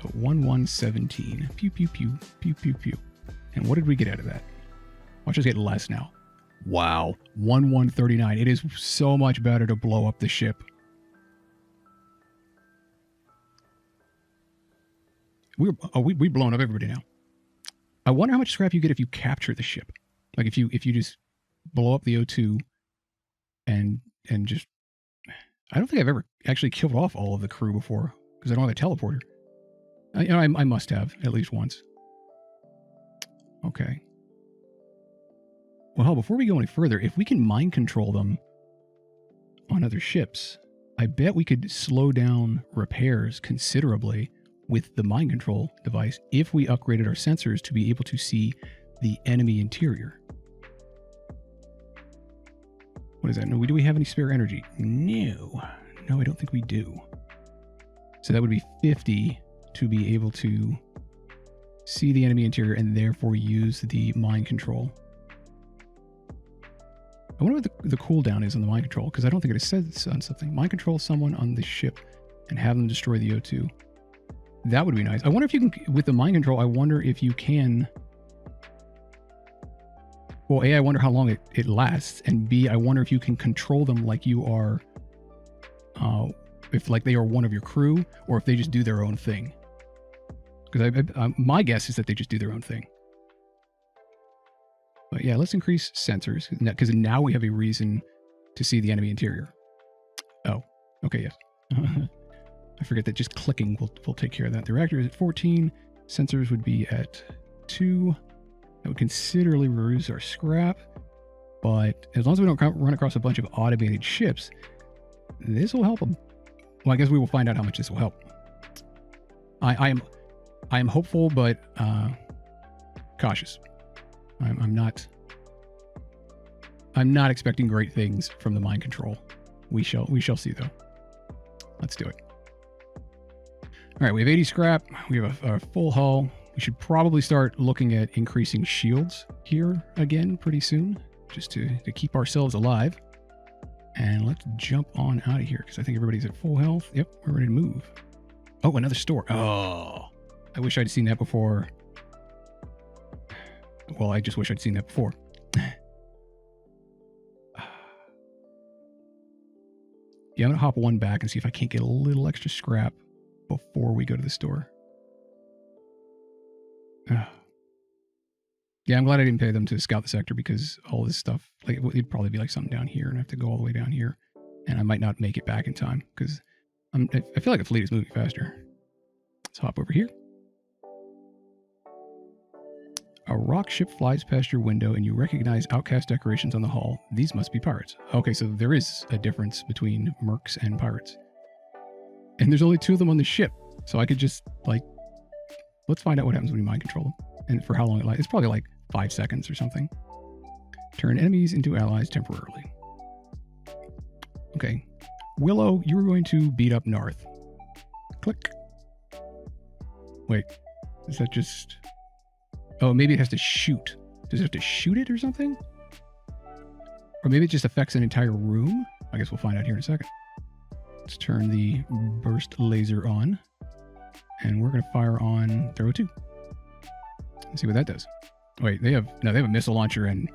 So 1-1-17. Pew, pew, pew, pew, pew, pew. And what did we get out of that? Watch us get less now. Wow. 1-1-39. It is so much better to blow up the ship. We've blown up everybody now. I wonder how much scrap you get if you capture the ship. Like if you just blow up the O2 and just... I don't think I've ever actually killed off all of the crew before because I don't have a teleporter. I must have at least once. Okay. Well, hell, before we go any further, if we can mind control them on other ships, I bet we could slow down repairs considerably with the mind control device if we upgraded our sensors to be able to see the enemy interior. What is that? No, do we have any spare energy? No. No, I don't think we do. So that would be 50 to be able to see the enemy interior and therefore use the mind control. I wonder what the cooldown is on the mind control, because I don't think it says on something. Mind control someone on the ship and have them destroy the O2. That would be nice. I wonder if you can, with the mind control, I wonder if you can... Well, A, I wonder how long it lasts, and B, I wonder if you can control them like you are... if like they are one of your crew, or if they just do their own thing. Because my guess is that they just do their own thing. But yeah, let's increase sensors, because now we have a reason to see the enemy interior. Oh, okay, yes. I forget that just clicking will take care of that. The reactor is at 14. Sensors would be at 2. That would considerably reduce our scrap. But as long as we don't run across a bunch of automated ships, this will help them. Well, I guess we will find out how much this will help. I am hopeful, but cautious. I'm not expecting great things from the mind control. We shall see though. Let's do it. All right, we have 80 scrap. We have a full hull. We should probably start looking at increasing shields here again pretty soon, just to keep ourselves alive. And let's jump on out of here because I think everybody's at full health. Yep, we're ready to move. Oh, another store. Oh, I wish I'd seen that before. Well, I just wish I'd seen that before. Yeah, I'm going to hop one back and see if I can't get a little extra scrap before we go to the store. Yeah, I'm glad I didn't pay them to scout the sector because all this stuff, like it'd probably be like something down here and I have to go all the way down here. And I might not make it back in time because I feel like a fleet is moving faster. Let's hop over here. A rock ship flies past your window and you recognize outcast decorations on the hull. These must be pirates. Okay, so there is a difference between mercs and pirates. And there's only 2 of them on the ship. So I could just, like, let's find out what happens when we mind control them. And for how long it lasts. It's probably like 5 seconds or something. Turn enemies into allies temporarily. Okay. Willow, you were going to beat up North. Click. Wait. Is that just... Oh, maybe it has to shoot. Does it have to shoot it or something? Or maybe it just affects an entire room? I guess we'll find out here in a second. Let's turn the burst laser on. And we're going to fire on their O2. Let's see what that does. Wait, they have a missile launcher and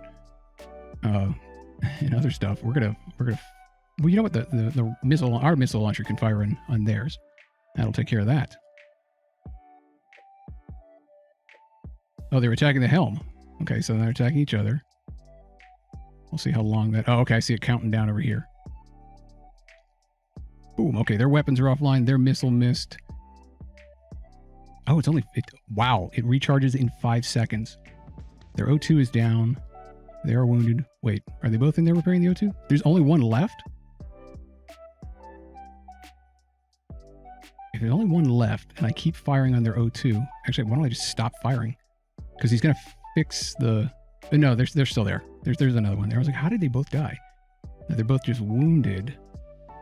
other stuff. We're gonna well, you know what, our missile launcher can fire on theirs. That'll take care of that. Oh, they're attacking the helm. Okay, so they're attacking each other. We'll see how long that... Oh, okay, I see it counting down over here. Boom, okay, their weapons are offline. Their missile missed. Oh, it's only... wow, it recharges in 5 seconds. Their O2 is down. They are wounded. Wait, are they both in there repairing the O2? There's only one left? If there's only one left and I keep firing on their O2, actually, why don't I just stop firing? Because he's going to fix the... No, they're still there. There's another one there. I was like, how did they both die? No, they're both just wounded,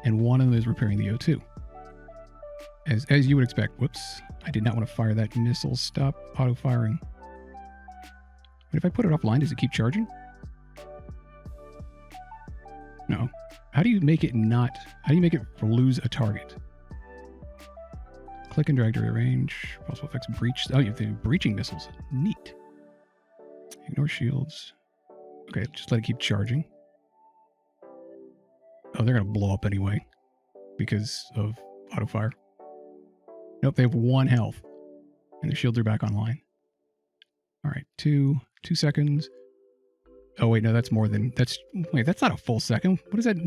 and one of them is repairing the O2. As you would expect. Whoops. I did not want to fire that missile. Stop auto-firing. But if I put it offline, does it keep charging? No. How do you make it not... How do you make it lose a target? Click and drag to rearrange. Possible effects breach. Oh, you have the breaching missiles. Neat. Ignore shields. Okay, just let it keep charging. Oh, they're going to blow up anyway because of auto-fire. Nope, they have 1 health. And their shields are back online. All right, 2 seconds. Oh, wait, no, that's more than... Wait, that's not a full second. What is that?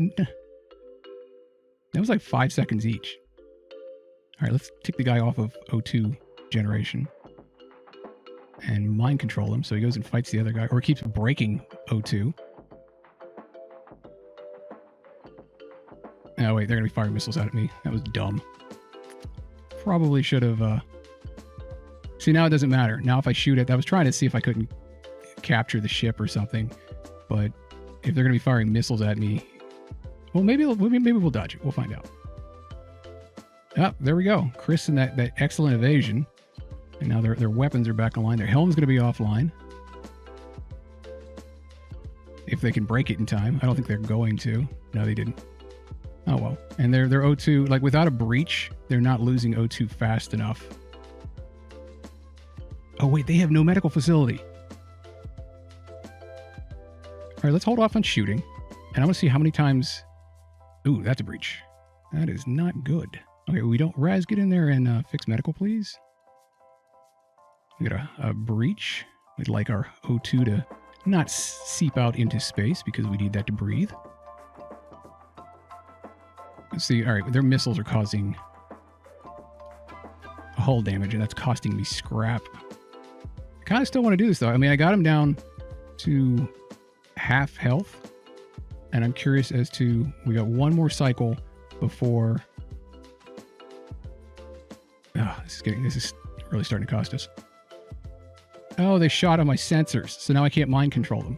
That was like 5 seconds each. All right, let's take the guy off of O2 generation and mind control him so he goes and fights the other guy, or keeps breaking O2. Oh, wait, they're going to be firing missiles out at me. That was dumb. Probably should have... See, now it doesn't matter. Now if I shoot it... I was trying to see if I couldn't capture the ship or something, but if they're going to be firing missiles at me... Well, maybe we'll dodge it. We'll find out. Oh, there we go. Chris and that excellent evasion. And now their weapons are back online. Their helm's going to be offline. If they can break it in time. I don't think they're going to. No, they didn't. Oh, well. And their O2, like without a breach, they're not losing O2 fast enough. Oh, wait, they have no medical facility. All right, let's hold off on shooting. And I want to see how many times... Ooh, that's a breach. That is not good. Okay, we don't... Raz, get in there and fix medical, please. We got a breach. We'd like our O2 to not seep out into space because we need that to breathe. Let's see. All right, their missiles are causing hull damage, and that's costing me scrap. I kind of still want to do this, though. I mean, I got him down to half health, and I'm curious as to... We got one more cycle before... Oh, this is really starting to cost us. Oh, they shot on my sensors, so now I can't mind control them.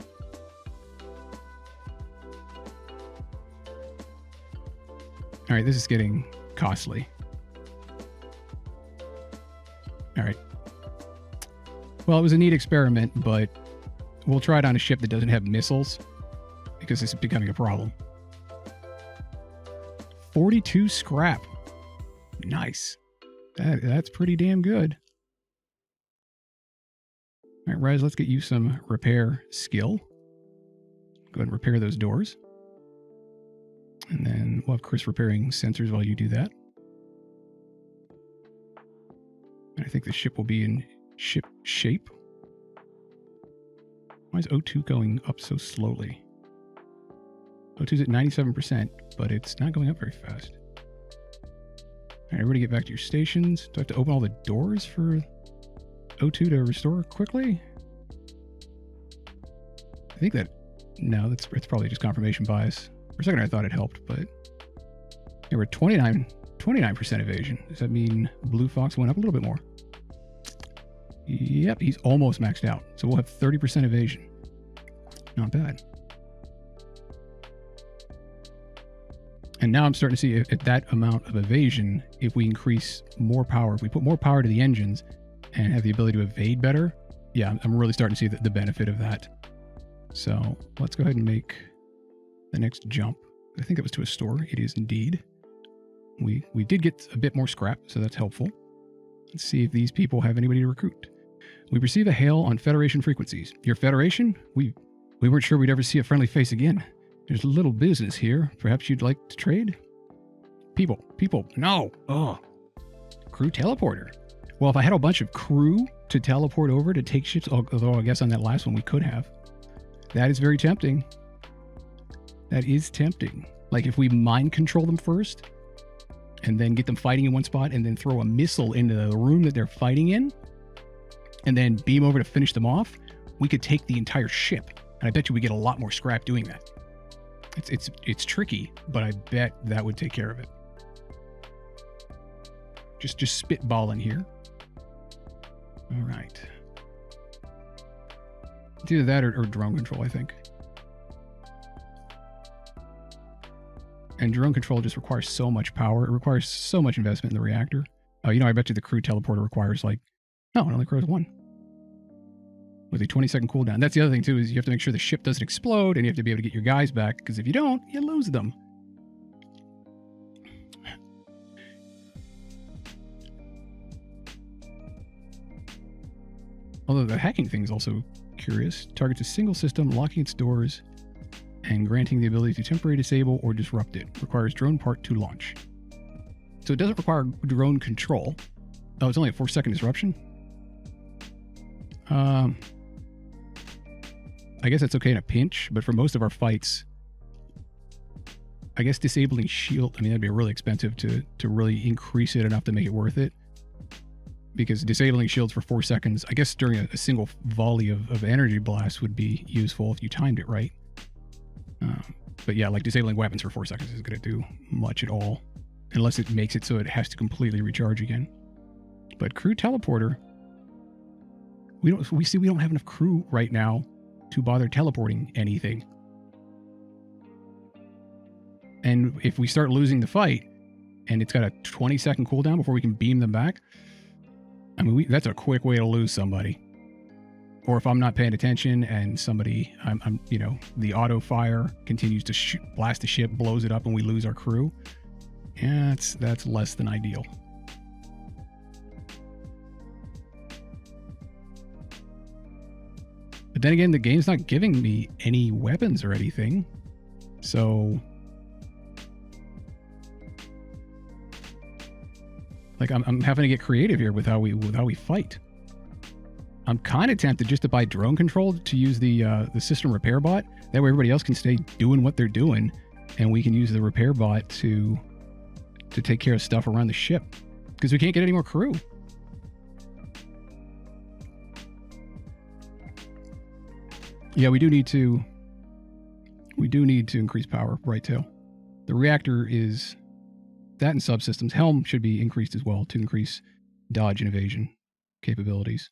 All right, this is getting costly. All right. Well, it was a neat experiment, but we'll try it on a ship that doesn't have missiles because this is becoming a problem. 42 scrap. Nice. That's pretty damn good. All right, Raz, let's get you some repair skill. Go ahead and repair those doors. And then we'll have Chris repairing sensors while you do that. And I think the ship will be in ship shape. Why is O2 going up so slowly? O2's at 97%, but it's not going up very fast. All right, everybody get back to your stations. Do I have to open all the doors for O2 to restore quickly? I think that... No, it's probably just confirmation bias. For a second I thought it helped, but... Yeah, we're 29% evasion. Does that mean Blue Fox went up a little bit more? Yep, he's almost maxed out. So we'll have 30% evasion. Not bad. And now I'm starting to see at that amount of evasion, if we increase more power, if we put more power to the engines and have the ability to evade better, yeah, I'm really starting to see the benefit of that. So let's go ahead and make the next jump. I think it was to a store. It is indeed. We did get a bit more scrap, so that's helpful. Let's see if these people have anybody to recruit. We receive a hail on Federation frequencies. Your Federation? We weren't sure we'd ever see a friendly face again. There's a little business here. Perhaps you'd like to trade? People, no. Oh. Crew teleporter. Well, if I had a bunch of crew to teleport over to take ships, although I guess on that last one we could have. That is very tempting. That is tempting. Like if we mind control them first, and then get them fighting in one spot, and then throw a missile into the room that they're fighting in, and then beam over to finish them off, we could take the entire ship. And I bet you we get a lot more scrap doing that. It's tricky, but I bet that would take care of it. Just spitballing here. All right. It's either that or drone control, I think. And drone control just requires so much power. It requires so much investment in the reactor. You know, I bet you the crew teleporter requires like, no, it only requires 1. With a 20-second cooldown. That's the other thing too, is you have to make sure the ship doesn't explode and you have to be able to get your guys back, because if you don't, you lose them. Although the hacking thing is also curious. Targets a single system, locking its doors, and granting the ability to temporarily disable or disrupt it. Requires drone part to launch. So it doesn't require drone control. Oh, it's only a 4-second disruption? I guess that's okay in a pinch, but for most of our fights, I guess disabling shield, I mean, that'd be really expensive to really increase it enough to make it worth it. Because disabling shields for 4 seconds, I guess during a single volley of energy blast would be useful if you timed it right. But yeah, like disabling weapons for 4 seconds isn't going to do much at all, unless it makes it so it has to completely recharge again. But crew teleporter, we don't have enough crew right now to bother teleporting anything. And if we start losing the fight, and it's got a 20-second cooldown before we can beam them back, I mean, that's a quick way to lose somebody. Or if I'm not paying attention and somebody, I'm you know, the auto fire continues to blast the ship, blows it up, and we lose our crew. Yeah, that's less than ideal. But then again, the game's not giving me any weapons or anything. So, like, I'm having to get creative here with how we fight. I'm kind of tempted just to buy drone control to use the system repair bot. That way everybody else can stay doing what they're doing, and we can use the repair bot to take care of stuff around the ship, because we can't get any more crew. Yeah, we do need to increase power, right tail. The reactor is that, and subsystems. Helm should be increased as well to increase dodge and evasion capabilities.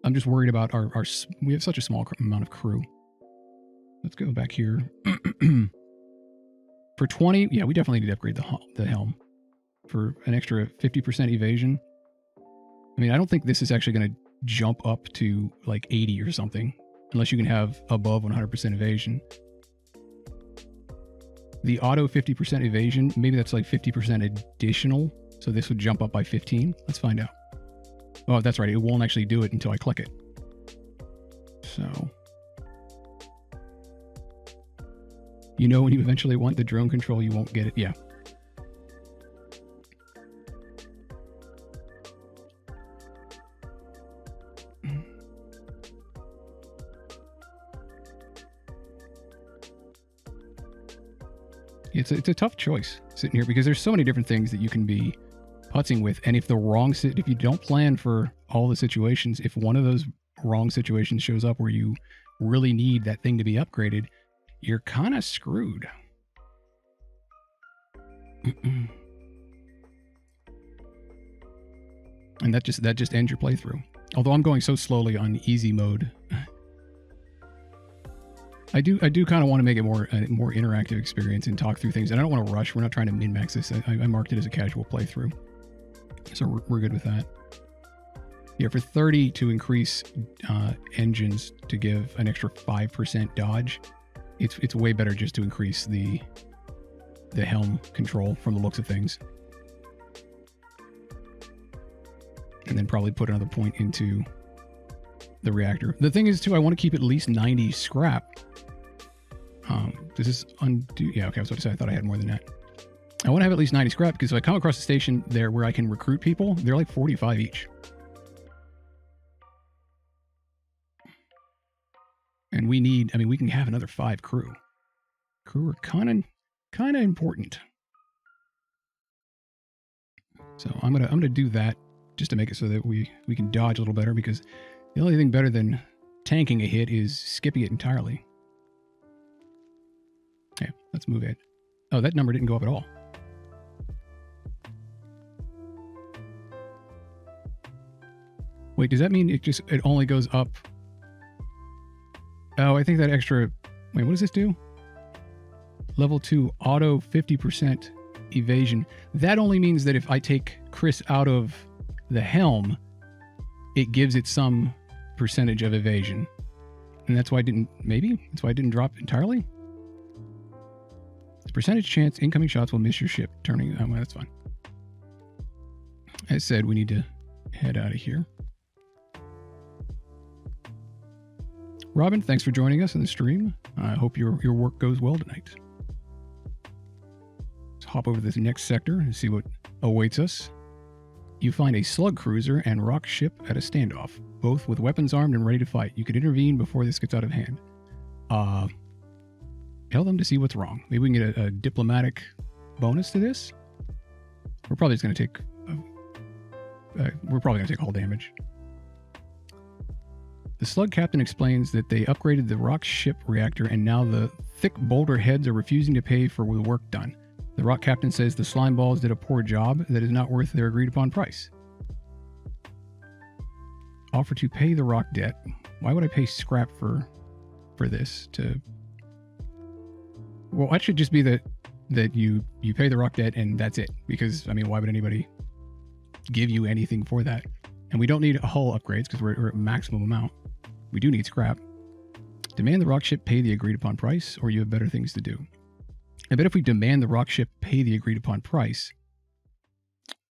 I'm just worried about our we have such a small amount of crew. Let's go back here. For 20, yeah, we definitely need to upgrade the helm for an extra 50% evasion. I mean, I don't think this is actually going to jump up to like 80 or something, unless you can have above 100% evasion. The auto 50% evasion, maybe that's like 50% additional, so this would jump up by 15. Let's find out. Oh, that's right. It won't actually do it until I click it. So, you know, when you eventually want the drone control, you won't get it. Yeah. It's a tough choice sitting here, because there's so many different things that you can be putzing with, and if you don't plan for all the situations, if one of those wrong situations shows up where you really need that thing to be upgraded, you're kind of screwed. And that just ends your playthrough. Although I'm going so slowly on easy mode, I do kind of want to make it a more interactive experience and talk through things. And I don't want to rush. We're not trying to min-max this. I marked it as a casual playthrough. So we're good with that. Yeah, for 30 to increase engines to give an extra 5% dodge, it's way better just to increase the helm control from the looks of things. And then probably put another point into the reactor. The thing is, too, I want to keep at least 90 scrap. Does this undo? Yeah, okay, I was about to say, I thought I had more than that. I want to have at least 90 scrap, because if I come across a station there where I can recruit people, they're like 45 each. And we can have another 5 crew. Crew are kind of important. So I'm gonna do that just to make it so that we can dodge a little better, because the only thing better than tanking a hit is skipping it entirely. Okay, let's move it. Oh, that number didn't go up at all. Wait, does that mean it only goes up? Oh, I think that extra... Wait, what does this do? Level 2, auto 50% evasion. That only means that if I take Chris out of the helm, it gives it some percentage of evasion. And that's why I didn't... Maybe? That's why I didn't drop entirely? The percentage chance incoming shots will miss your ship, turning... Oh, well, that's fine. As said, we need to head out of here. Robin, thanks for joining us in the stream. I hope your work goes well tonight. Let's hop over to this next sector and see what awaits us. You find a slug cruiser and rock ship at a standoff, both with weapons armed and ready to fight. You could intervene before this gets out of hand. Tell them to see what's wrong. Maybe we can get a diplomatic bonus to this. We're probably just going to take... we're probably going to take all damage. The slug captain explains that they upgraded the rock ship reactor and now the thick boulder heads are refusing to pay for the work done. The rock captain says the slime balls did a poor job that is not worth their agreed upon price. Offer to pay the rock debt. Why would I pay scrap for this? Well, it should just be that you pay the rock debt and that's it. Because, I mean, why would anybody give you anything for that? And we don't need hull upgrades because we're at maximum amount. We do need scrap. Demand the rock ship pay the agreed upon price, or you have better things to do. I bet if we demand the rock ship pay the agreed upon price,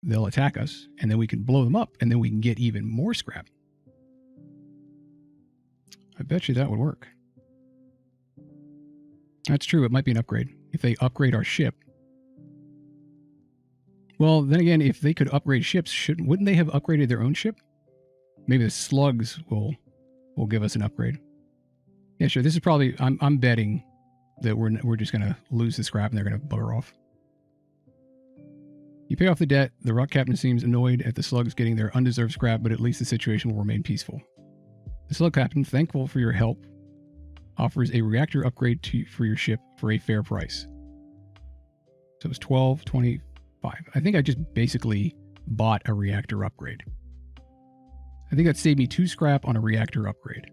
they'll attack us, and then we can blow them up, and then we can get even more scrap. I bet you that would work. That's true, it might be an upgrade. If they upgrade our ship. Well, then again, if they could upgrade ships, wouldn't they have upgraded their own ship? Maybe the slugs will give us an upgrade. Yeah, sure. This is probably... I'm betting that we're just going to lose the scrap and they're going to bugger off. You pay off the debt. The rock captain seems annoyed at the slugs getting their undeserved scrap, but at least the situation will remain peaceful. The slug captain, thankful for your help, offers a reactor upgrade for your ship for a fair price. So it's 12.25. I think I just basically bought a reactor upgrade. I think that saved me 2 scrap on a reactor upgrade.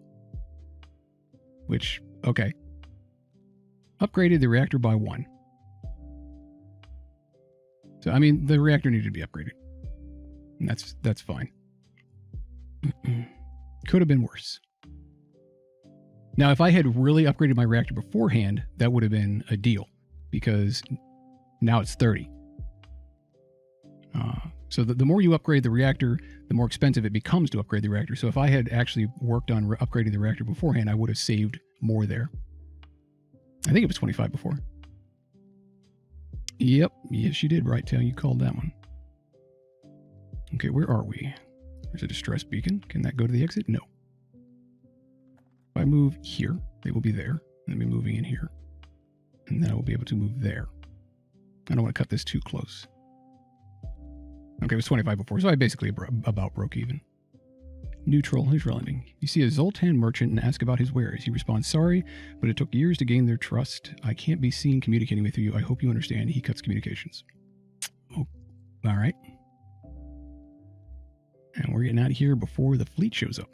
Which, okay. Upgraded the reactor by 1. So, I mean, the reactor needed to be upgraded. And that's fine. Could have been worse. Now, if I had really upgraded my reactor beforehand, that would have been a deal. Because now it's 30. So the more you upgrade the reactor, the more expensive it becomes to upgrade the reactor. So if I had actually worked on upgrading the reactor beforehand, I would have saved more there. I think it was 25 before. Yep. Yes, you did, Bright Tail. You called that one. Okay, where are we? There's a distress beacon. Can that go to the exit? No. If I move here, they will be there. And then be moving in here. And then I will be able to move there. I don't want to cut this too close. Okay, it was 25 before, so I basically about broke even. Neutral ending. You see a Zoltan merchant and ask about his wares. He responds, sorry, but it took years to gain their trust. I can't be seen communicating with you. I hope you understand. He cuts communications. Oh, all right. And we're getting out of here before the fleet shows up.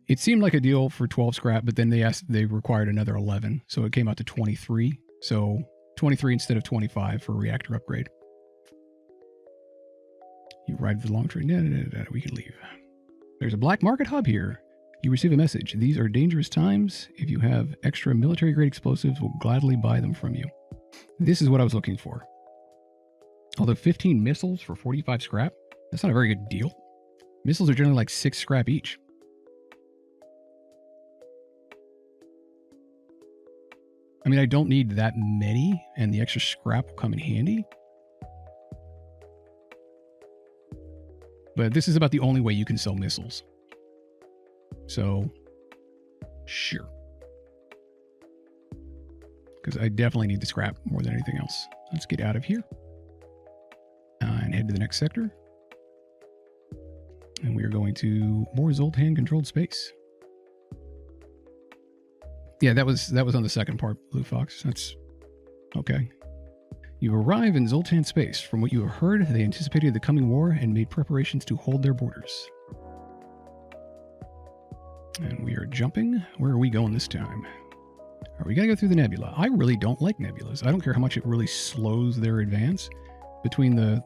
It seemed like a deal for 12 scrap, but then they required another 11, so it came out to 23. So 23 instead of 25 for a reactor upgrade. You ride the long train. We can leave. There's a black market hub here. You receive a message. These are dangerous times. If you have extra military-grade explosives, we'll gladly buy them from you. This is what I was looking for. Although 15 missiles for 45 scrap, that's not a very good deal. Missiles are generally like 6 scrap each. I mean, I don't need that many, and the extra scrap will come in handy. But this is about the only way you can sell missiles. So, sure. Because I definitely need the scrap more than anything else. Let's get out of here. And head to the next sector. And we are going to more Zoltan-controlled space. Yeah, that was on the second part, Blue Fox. That's okay. You arrive in Zoltan space. From what you have heard, they anticipated the coming war and made preparations to hold their borders. And we are jumping. Where are we going this time? Are we going to go through the nebula? I really don't like nebulas. I don't care how much it really slows their advance. Between the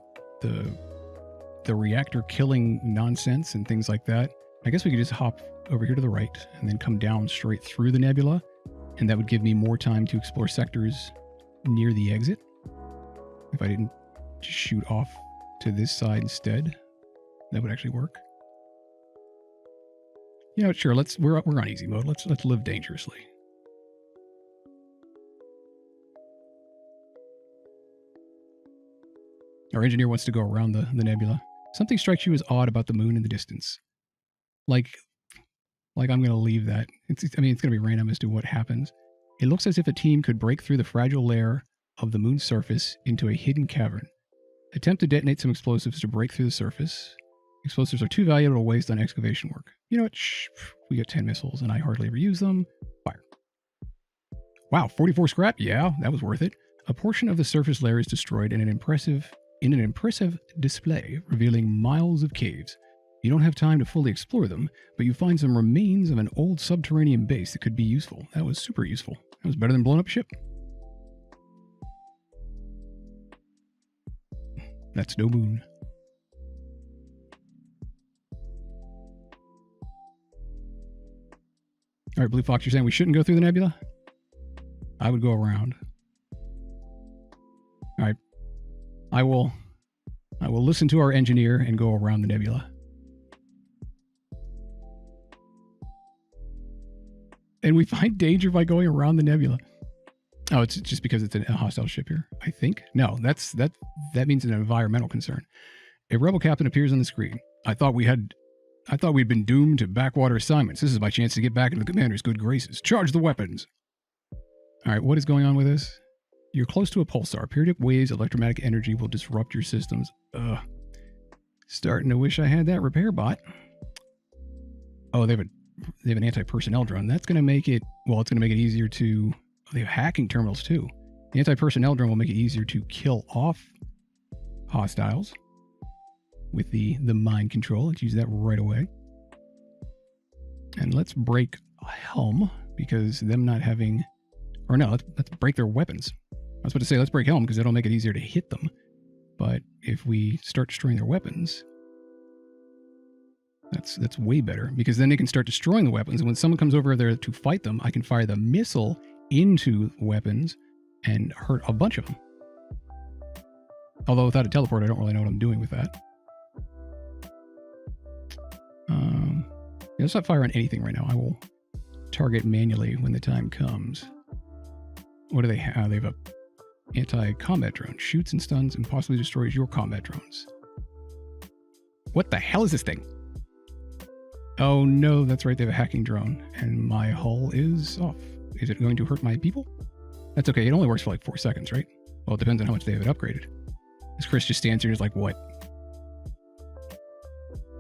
reactor killing nonsense and things like that, I guess we could just hop over here to the right and then come down straight through the nebula, and that would give me more time to explore sectors near the exit. If I didn't just shoot off to this side instead, that would actually work. You know, sure. We're on easy mode. Let's live dangerously. Our engineer wants to go around the nebula. Something strikes you as odd about the moon in the distance. Like I'm going to leave that. It's going to be random as to what happens. It looks as if a team could break through the fragile layer of the moon's surface into a hidden cavern. Attempt to detonate some explosives to break through the surface. Explosives are too valuable to waste on excavation work. You know what? Shh, we got 10 missiles and I hardly ever use them. Fire. Wow, 44 scrap? Yeah, that was worth it. A portion of the surface layer is destroyed in an impressive display revealing miles of caves. You don't have time to fully explore them, but you find some remains of an old subterranean base that could be useful. That was super useful. That was better than blowing up a ship. That's no moon. All right, Blue Fox, you're saying we shouldn't go through the nebula? I would go around. All right. I will listen to our engineer and go around the nebula. And we find danger by going around the nebula. Oh, it's just because it's a hostile ship here, I think. No, that means an environmental concern. A rebel captain appears on the screen. I thought we'd been doomed to backwater assignments. This is my chance to get back into the commander's good graces. Charge the weapons. All right, what is going on with this? You're close to a pulsar. Periodic waves of electromagnetic energy will disrupt your systems. Ugh. Starting to wish I had that repair bot. Oh, they have an anti-personnel drone. That's going to make it, well, it's going to make it easier to, they have hacking terminals too. The anti-personnel drone will make it easier to kill off hostiles with the mind control. Let's use that right away. And let's break helm because them not having, or no, let's break their weapons. I was about to say let's break helm because that'll make it easier to hit them. But if we start destroying their weapons, that's way better because then they can start destroying the weapons. And when someone comes over there to fight them, I can fire the missile into weapons and hurt a bunch of them. Although without a teleport, I don't really know what I'm doing with that. Let's not fire on anything right now. I will target manually when the time comes. What do they have? They have a anti-combat drone. Shoots and stuns and possibly destroys your combat drones. What the hell is this thing? Oh no, that's right. They have a hacking drone and my hull is off. Is it going to hurt my people? That's okay. It only works for like 4 seconds, right? Well, it depends on how much they have it upgraded. As Chris just stands here and is like, what?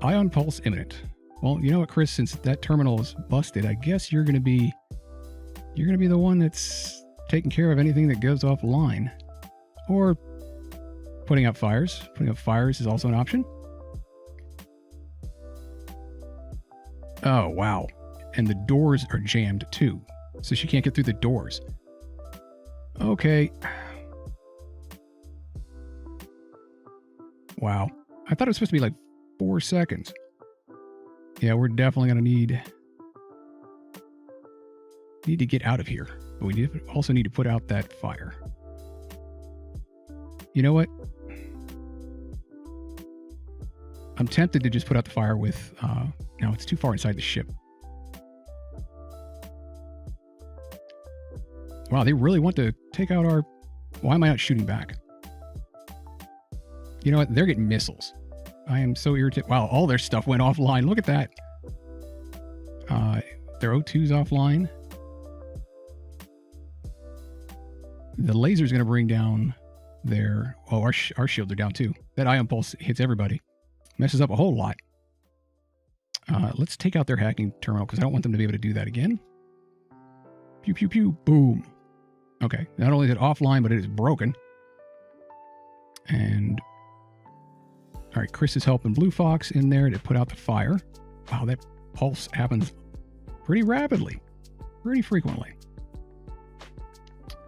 Ion pulse imminent. Well, you know what, Chris? Since that terminal is busted, I guess you're gonna be the one that's taking care of anything that goes offline, or putting out fires. Putting out fires is also an option. Oh wow! And the doors are jammed too, so she can't get through the doors. Okay. Wow. I thought it was supposed to be like 4 seconds. Yeah, we're definitely going to need to get out of here. But we also need to put out that fire. You know what? I'm tempted to just put out the fire with... no, it's too far inside the ship. Wow, they really want to take out our... Why am I not shooting back? You know what? They're getting missiles. I am so irritated. Wow, all their stuff went offline. Look at that. Their O2's offline. The laser's going to bring down their... Oh, our shields are down too. That ion pulse hits everybody. Messes up a whole lot. Let's take out their hacking terminal because I don't want them to be able to do that again. Pew, pew, pew. Boom. Okay. Not only is it offline, but it is broken. And... All right, Chris is helping Blue Fox in there to put out the fire. Wow, that pulse happens pretty rapidly. Pretty frequently.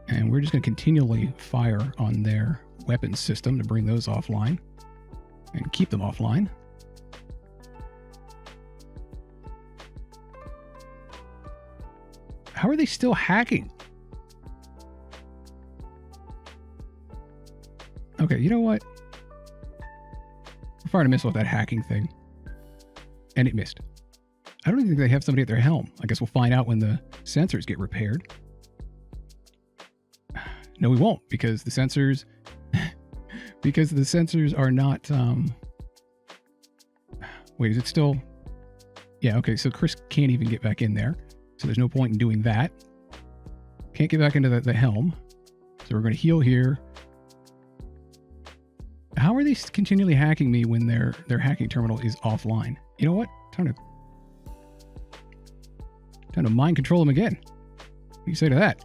And we're just going to continually fire on their weapons system to bring those offline. And keep them offline. How are they still hacking? Okay, you know what? We're firing a missile at that hacking thing. And it missed. I don't even think they have somebody at their helm. I guess we'll find out when the sensors get repaired. No, we won't, because the sensors... because the sensors are not... Wait, is it still... Yeah, okay, so Chris can't even get back in there. So there's no point in doing that. Can't get back into the helm. So we're going to heal here. How are they continually hacking me when their hacking terminal is offline? You know what? Time to mind control them again. What do you say to that?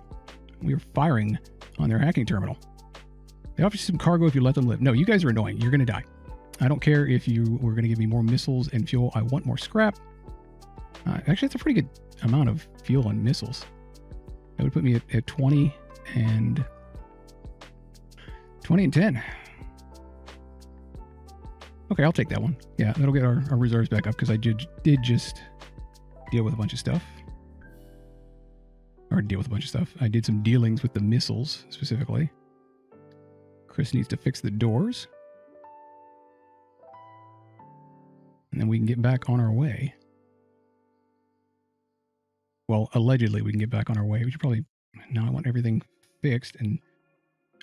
We are firing on their hacking terminal. They offer you some cargo if you let them live. No, you guys are annoying. You're going to die. I don't care if you were going to give me more missiles and fuel. I want more scrap. Actually, that's a pretty good amount of fuel and missiles. That would put me at 20 and 10. Okay, I'll take that one. Yeah, that'll get our reserves back up because I did just deal with a bunch of stuff. Or deal with a bunch of stuff. I did some dealings with the missiles, specifically. Chris needs to fix the doors. And then we can get back on our way. Well, allegedly we can get back on our way. We should probably... Now I want everything fixed and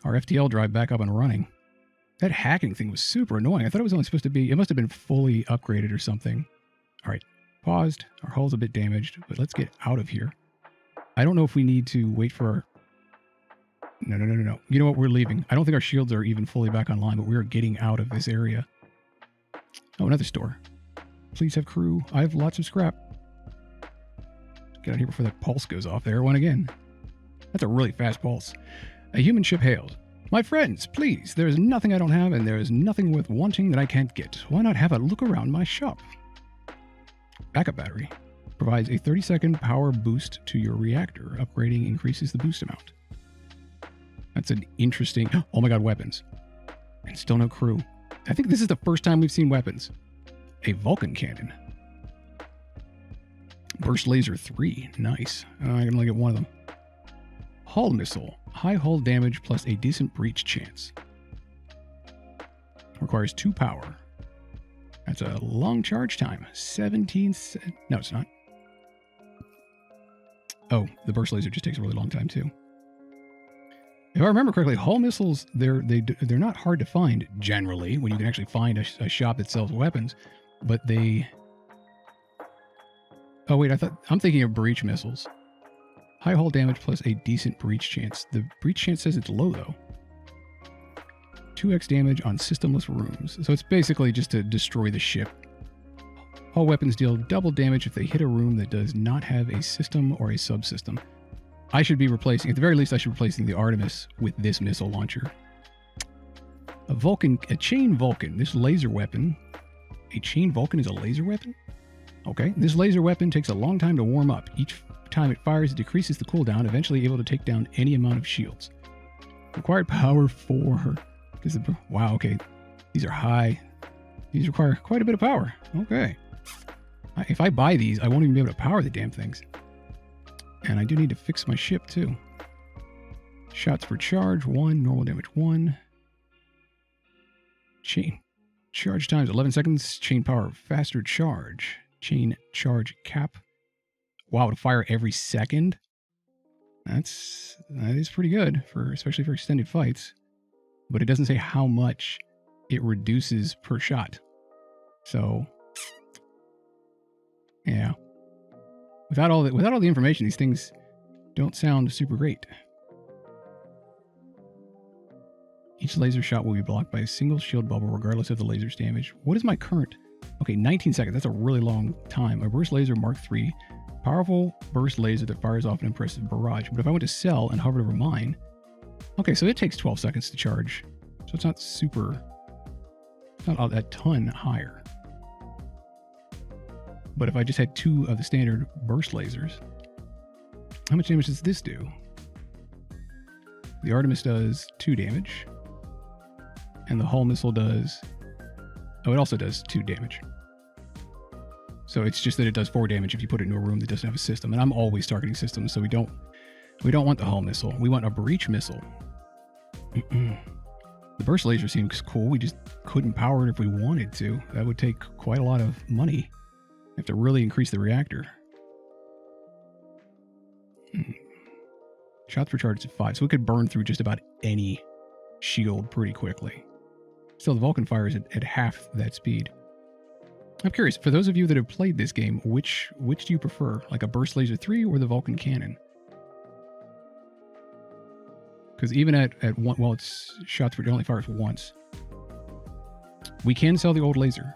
our FTL drive back up and running. That hacking thing was super annoying. I thought it was only supposed to be... It must have been fully upgraded or something. All right. Paused. Our hull's a bit damaged, but let's get out of here. I don't know if we need to wait for our... No. You know what? We're leaving. I don't think our shields are even fully back online, but we're getting out of this area. Oh, another store. Please have crew. I have lots of scrap. Get out of here before that pulse goes off there. One again. That's a really fast pulse. A human ship hails. My friends, please, there is nothing I don't have, and there is nothing worth wanting that I can't get. Why not have a look around my shop? Backup battery. Provides a 30-second power boost to your reactor. Upgrading increases the boost amount. That's an interesting... Oh my god, weapons. And still no crew. I think this is the first time we've seen weapons. A Vulcan cannon. Burst laser 3. Nice. I can only get one of them. Hull missile. High hull damage plus a decent breach chance. Requires 2 power. That's a long charge time. 17... No, it's not. Oh, the burst laser just takes a really long time too. If I remember correctly, hull missiles, they're not hard to find generally when you can actually find a shop that sells weapons, but they... Oh wait, I'm thinking of breach missiles. High hull damage plus a decent breach chance. The breach chance says it's low though. 2x damage on systemless rooms. So it's basically just to destroy the ship. All weapons deal double damage if they hit a room that does not have a system or a subsystem. I should be replacing, at the very least, I should be replacing the Artemis with this missile launcher. A chain Vulcan. This laser weapon. A chain Vulcan is a laser weapon? Okay. This laser weapon takes a long time to warm up. Each time it fires, it decreases the cooldown, eventually able to take down any amount of shields. Required power 4. Wow, okay. These are high. These require quite a bit of power. Okay. If I buy these, I won't even be able to power the damn things. And I do need to fix my ship, too. Shots per charge, 1. Normal damage, 1. Chain. Charge times, 11 seconds. Chain power, faster charge. Chain charge cap. Wow, to fire every second? That is pretty good, especially for extended fights. But it doesn't say how much it reduces per shot. So, yeah. Without all the information, these things don't sound super great. Each laser shot will be blocked by a single shield bubble regardless of the laser's damage. What is my current? Okay, 19 seconds. That's a really long time. A burst laser Mark III. Powerful burst laser that fires off an impressive barrage. But if I went to sell and hovered over mine... Okay, so it takes 12 seconds to charge. So it's not super... It's not a ton higher. But if I just had 2 of the standard burst lasers... How much damage does this do? The Artemis does 2 damage. And the hull missile does... Oh, it also does 2 damage. So it's just that it does 4 damage if you put it into a room that doesn't have a system. And I'm always targeting systems, so we don't want the hull missile. We want a breach missile. The burst laser seems cool. We just couldn't power it if we wanted to. That would take quite a lot of money. We have to really increase the reactor. Shots per charge is 5, so we could burn through just about any shield pretty quickly. Still, the Vulcan fire is at half that speed. I'm curious, for those of you that have played this game, which do you prefer? Like a Burst Laser 3 or the Vulcan Cannon? Because even at one, well, it's shots per, it only fires once. We can sell the old laser.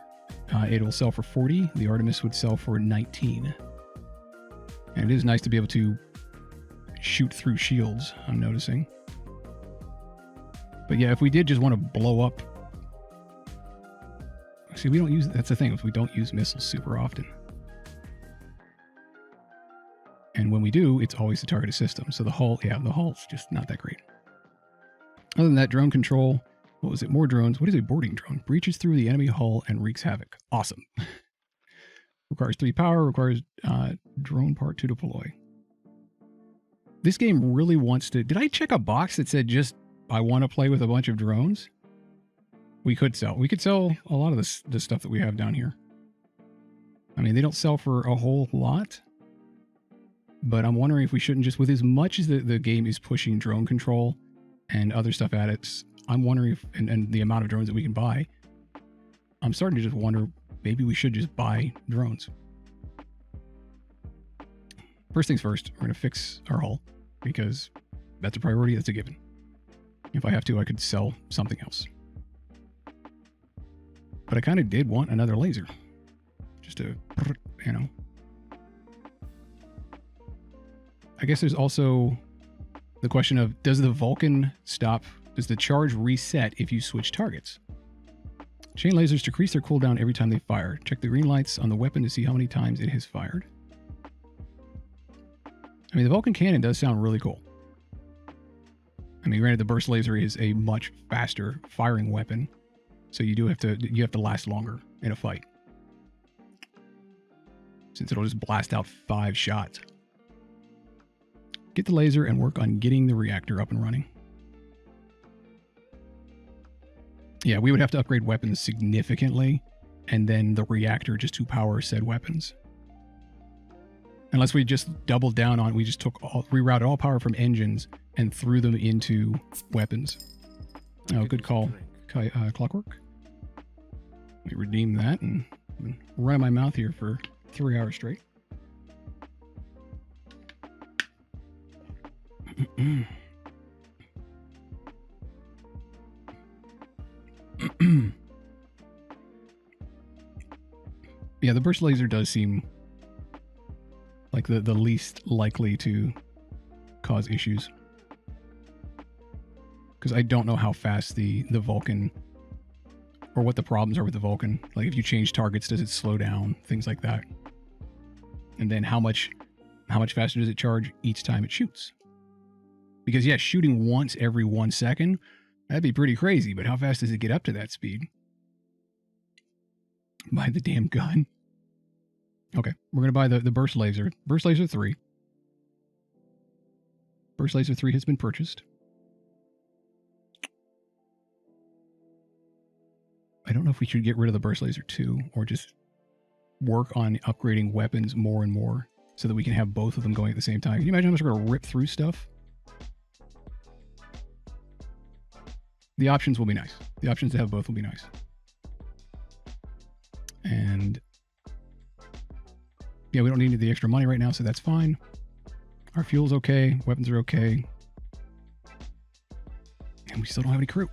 It will sell for 40. The Artemis would sell for 19. And it is nice to be able to shoot through shields, I'm noticing. But yeah, if we did just want to blow up... See, we don't use... That's the thing, we don't use missiles super often. And when we do, it's always the targeted system. So the hull, yeah, the hull's just not that great. Other than that, drone control... What was it? More drones. What is a boarding drone? Breaches through the enemy hull and wreaks havoc. Awesome. Requires 3 power, requires drone part to deploy. This game really wants to... Did I check a box that said just, I want to play with a bunch of drones? We could sell. We could sell a lot of the stuff that we have down here. I mean, they don't sell for a whole lot. But I'm wondering if we shouldn't just, with as much as the game is pushing drone control and other stuff at it, I'm wondering if, and the amount of drones that we can buy, I'm starting to just wonder, maybe we should just buy drones. First things first, we're going to fix our hull because that's a priority. That's a given. If I have to, I could sell something else. But I kind of did want another laser. Just to, you know. I guess there's also the question of, does the Vulcan stop? Does the charge reset if you switch targets? Chain lasers decrease their cooldown every time they fire. Check the green lights on the weapon to see how many times it has fired. I mean, the Vulcan cannon does sound really cool. I mean, granted, the burst laser is a much faster firing weapon, so you have to last longer in a fight, since it'll just blast out 5 shots. Get the laser and work on getting the reactor up and running. Yeah, we would have to upgrade weapons significantly, and then the reactor just to power said weapons. Unless we just doubled down on, we just rerouted all power from engines and threw them into weapons. Oh, good call, Clockwork. Let me redeem that and run my mouth here for 3 hours straight. Yeah, the burst laser does seem like the least likely to cause issues. Because I don't know how fast the Vulcan, or what the problems are with the Vulcan. Like if you change targets, does it slow down? Things like that. And then how much faster does it charge each time it shoots? Because yeah, shooting once every 1 second, that'd be pretty crazy, but how fast does it get up to that speed? Buy the damn gun. Okay, we're going to buy the burst laser. Burst laser 3. Burst laser 3 has been purchased. I don't know if we should get rid of the burst laser 2 or just work on upgrading weapons more and more so that we can have both of them going at the same time. Can you imagine how much we're going to rip through stuff? The options will be nice. The options to have both will be nice. And yeah, we don't need the extra money right now, so that's fine. Our fuel's okay. Weapons are okay. And we still don't have any crew.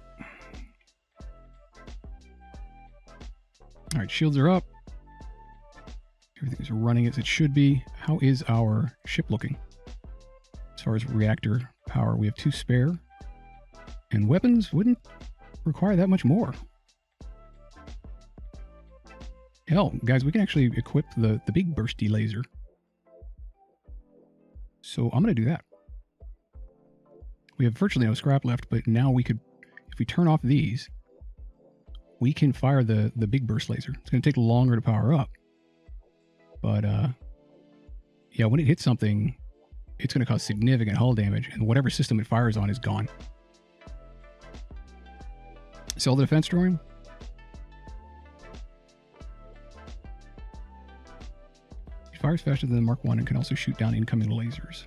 All right, shields are up. Everything's running as it should be. How is our ship looking? As far as reactor power, we have 2 spare. And weapons wouldn't require that much more. Hell, guys, we can actually equip the big bursty laser. So I'm going to do that. We have virtually no scrap left, but now we could, if we turn off these, we can fire the big burst laser. It's going to take longer to power up. But, yeah, when it hits something, it's going to cause significant hull damage, and whatever system it fires on is gone. Sell the defense droid. It fires faster than the Mark 1 and can also shoot down incoming lasers.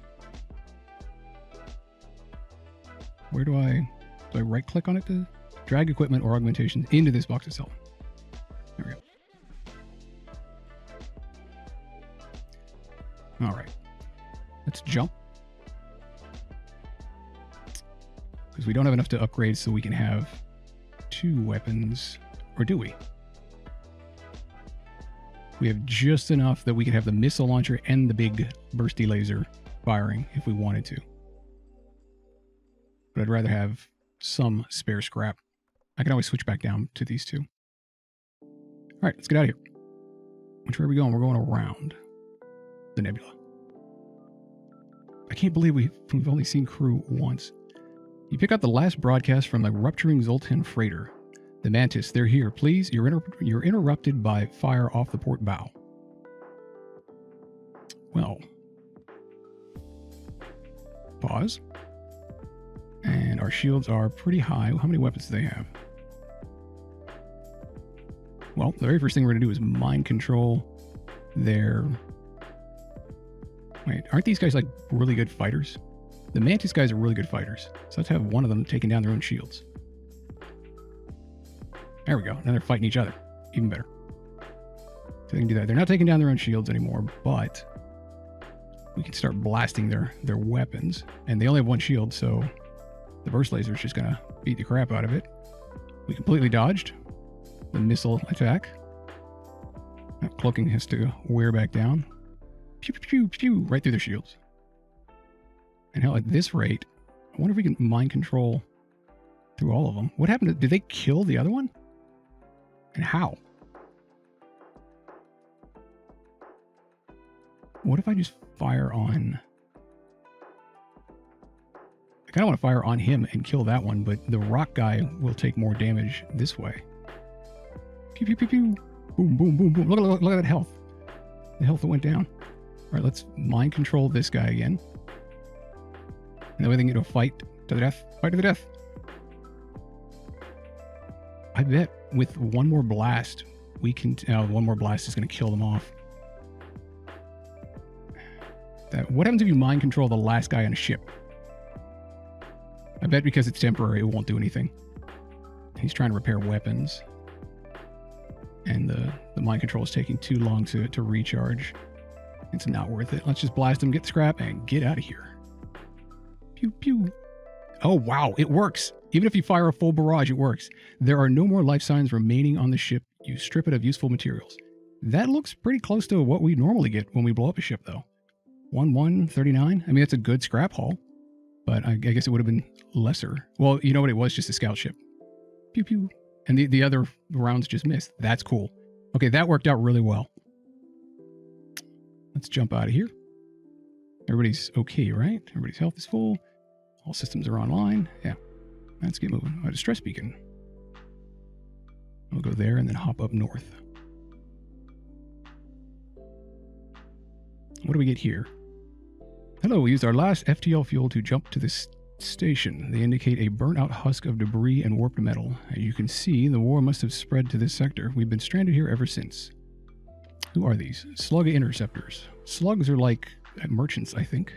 Where do I right click on it to drag equipment or augmentation into this box itself? There we go. All right, let's jump. Because we don't have enough to upgrade so we can have 2 weapons, or do we? We have just enough that we could have the missile launcher and the big bursty laser firing if we wanted to. But I'd rather have some spare scrap. I can always switch back down to these 2. All right, let's get out of here. Which way are we going? We're going around the nebula. I can't believe we've only seen crew once. You pick up the last broadcast from the rupturing Zoltan freighter. The Mantis, they're here. Please, you're interrupted by fire off the port bow. Well. Pause. And our shields are pretty high. How many weapons do they have? Well, the very first thing we're going to do is mind control their... Wait, aren't these guys like really good fighters? The Mantis guys are really good fighters. So let's have one of them taking down their own shields. There we go. Now they're fighting each other. Even better. So they can do that. They're not taking down their own shields anymore, but we can start blasting their weapons. And they only have 1 shield, so the burst laser is just going to beat the crap out of it. We completely dodged the missile attack. That cloaking has to wear back down. Pew, pew, pew, pew, right through their shields. And hell, at this rate, I wonder if we can mind control through all of them. What happened? Did they kill the other one? And how? What if I just fire on... I kind of want to fire on him and kill that one, but the rock guy will take more damage this way. Pew, pew, pew, pew. Boom, boom, boom, boom. Look at that health. The health that went down. All right, let's mind control this guy again. And that way they can get a fight to the death. Fight to the death. I bet with one more blast, we can... one more blast is going to kill them off. What happens if you mind control the last guy on a ship? I bet because it's temporary, it won't do anything. He's trying to repair weapons. And the mind control is taking too long to recharge. It's not worth it. Let's just blast him, get the scrap, and get out of here. Pew, pew. Oh, wow, it works. Even if you fire a full barrage, it works. There are no more life signs remaining on the ship. You strip it of useful materials. That looks pretty close to what we normally get when we blow up a ship, though. 1-1-39. I mean, that's a good scrap haul. But I guess it would have been lesser. Well, you know what? It was just a scout ship. Pew, pew. And the other rounds just missed. That's cool. Okay, that worked out really well. Let's jump out of here. Everybody's okay, right? Everybody's health is full. All systems are online. Yeah. Let's get moving. A distress beacon. We'll go there and then hop up north. What do we get here? Hello, we used our last FTL fuel to jump to this station. They indicate a burnt-out husk of debris and warped metal. As you can see, the war must have spread to this sector. We've been stranded here ever since. Who are these? Slug interceptors. Slugs are like merchants, I think.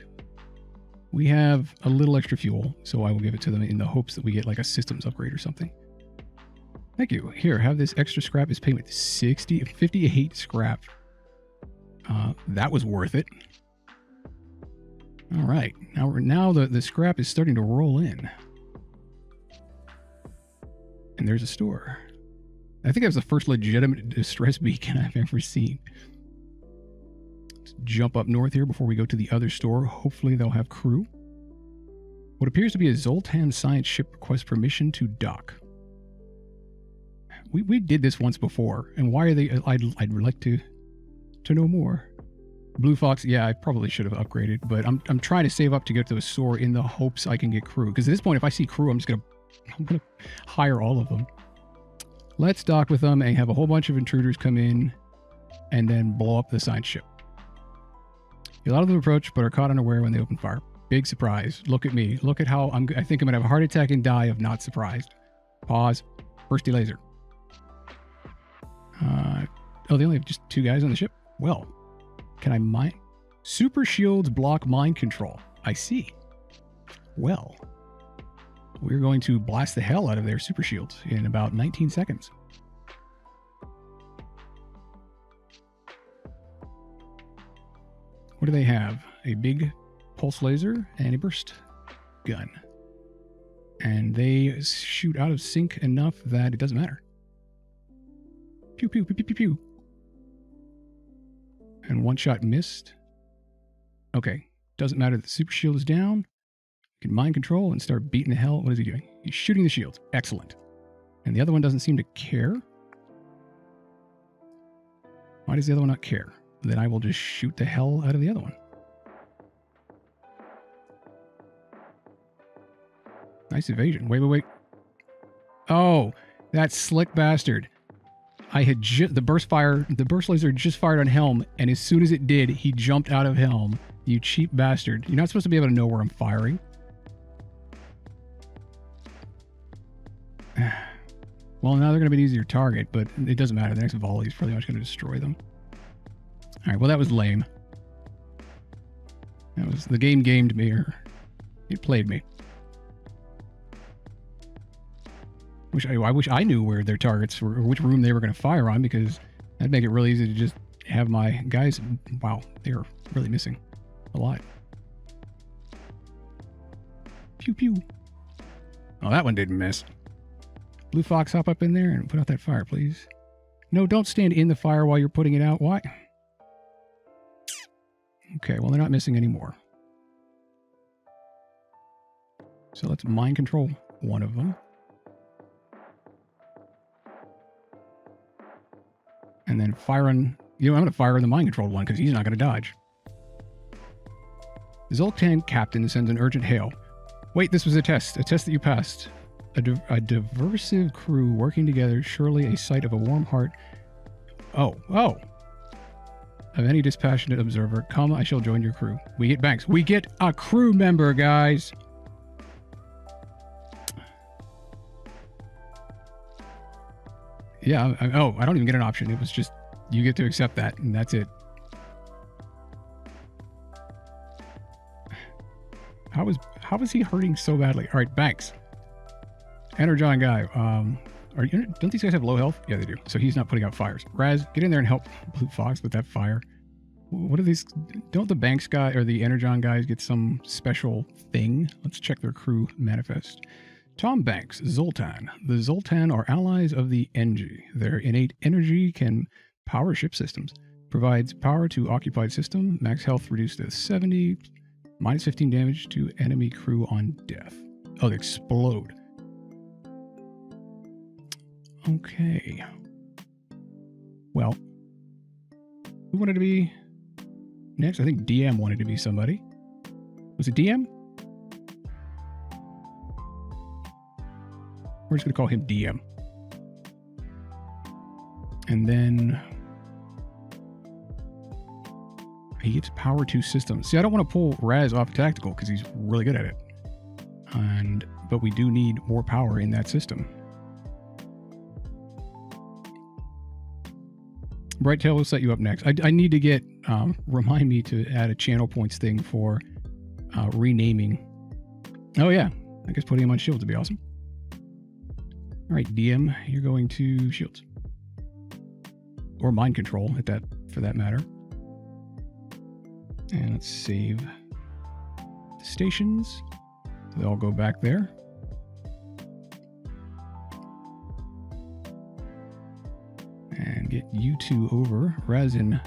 We have a little extra fuel, so I will give it to them in the hopes that we get like a systems upgrade or something. Thank you. Here, have this extra scrap as payment. 58 scrap. That was worth it. All right. Now the scrap is starting to roll in. And there's a store. I think that was the first legitimate distress beacon I've ever seen. Let's jump up north here before we go to the other store. Hopefully they'll have crew. What appears to be a Zoltan science ship requests permission to dock. We did this once before, and why are they? I'd like to know more. Blue Fox, yeah, I probably should have upgraded, but I'm trying to save up to get to a store in the hopes I can get crew. Because at this point, if I see crew, I'm gonna hire all of them. Let's dock with them and have a whole bunch of intruders come in, and then blow up the science ship. A lot of them approach, but are caught unaware when they open fire. Big surprise. Look at me. Look at how I think I'm gonna have a heart attack and die of not surprised. Pause. Bursty laser. Oh, they only have just 2 guys on the ship? Well, can I mine? Super shields block mind control. I see. Well, we're going to blast the hell out of their super shields in about 19 seconds. What do they have? A big pulse laser and a burst gun. And they shoot out of sync enough that it doesn't matter. Pew, pew, pew, pew, pew, pew. And one shot missed. Okay. Doesn't matter that the super shield is down. You can mind control and start beating the hell. What is he doing? He's shooting the shields. Excellent. And the other one doesn't seem to care. Why does the other one not care? Then I will just shoot the hell out of the other one. Nice evasion. Wait, wait, wait. Oh, that slick bastard. I had the burst laser just fired on Helm, and as soon as it did, he jumped out of Helm. You cheap bastard. You're not supposed to be able to know where I'm firing. Well, now they're going to be an easier target, but it doesn't matter. The next volley is pretty much going to destroy them. Alright, well that was lame. The game gamed me, or it played me. I wish I knew where their targets were, or which room they were going to fire on, because that'd make it really easy to just have my guys. Wow, they're really missing a lot. Pew pew. Oh, that one didn't miss. Blue Fox, hop up in there and put out that fire, please. No, don't stand in the fire while you're putting it out. Why? Okay, well, they're not missing anymore. So let's mind control one of them. And then fire on... I'm going to fire on the mind controlled one because he's not going to dodge. The Zoltan captain sends an urgent hail. Wait, this was a test that you passed. A diversive crew working together, surely a sight of a warm heart. Oh. Of any dispassionate observer, come, I shall join your crew. We get Banks. We get a crew member, guys. Yeah, I don't even get an option. It was just, you get to accept that, and that's it. How is he hurting so badly? All right, Banks. Energon guy. Don't these guys have low health? Yeah, they do. So he's not putting out fires. Raz, get in there and help Blue Fox with that fire. What are these? Don't the Banks guy or the Energon guys get some special thing? Let's check their crew manifest. Tom Banks, Zoltan. The Zoltan are allies of the Engi. Their innate energy can power ship systems. Provides power to occupied system. Max health reduced to 70. Minus 15 damage to enemy crew on death. Oh, they explode. Okay. Well, who wanted to be next? I think DM wanted to be somebody. Was it DM? We're just going to call him DM. And then he gets power to systems. See, I don't want to pull Raz off tactical because he's really good at it. But we do need more power in that system. Brighttail will set you up next. I need to get, remind me to add a channel points thing for renaming. Oh yeah, I guess putting him on shields would be awesome. All right, DM, you're going to shields. Or mind control, for that matter. And let's save the stations. They all go back there. and get you two over. Raz and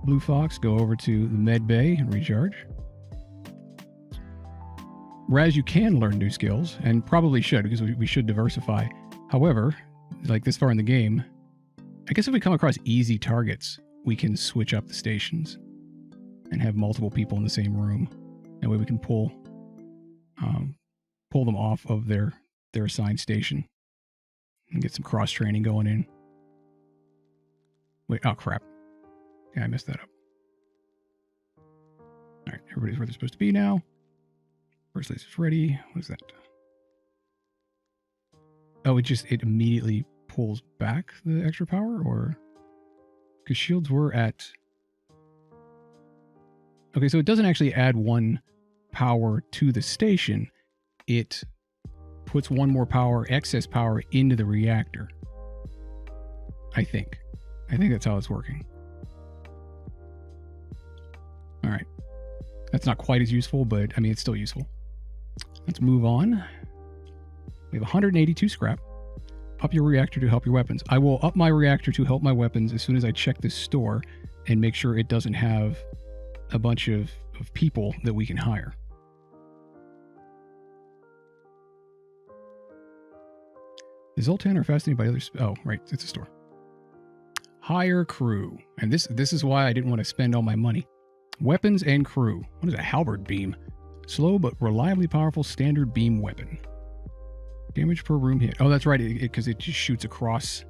Blue Fox go over to the med bay and recharge. Raz, you can learn new skills, and probably should, because we should diversify. However, like this far in the game, I guess if we come across easy targets, we can switch up the stations and have multiple people in the same room. That way we can pull them off of their assigned station and get some cross-training going in. Wait, oh crap. Yeah, I messed that up. All right, everybody's where they're supposed to be now. First laser is ready. What is that? Oh, it immediately pulls back the extra power, or because shields were at. Okay, so it doesn't actually add 1 power to the station. It puts 1 more power, excess power, into the reactor. I think that's how it's working. All right. That's not quite as useful, but I mean, it's still useful. Let's move on. We have 182 scrap. Up your reactor to help your weapons. I will up my reactor to help my weapons as soon as I check this store and make sure it doesn't have a bunch of people that we can hire. The Zoltan are fascinated by others. Oh, right. It's a store. Hire crew. And this is why I didn't want to spend all my money. Weapons and crew. What is a halberd beam? Slow but reliably powerful standard beam weapon. Damage per room hit. Oh, that's right, because it just shoots across.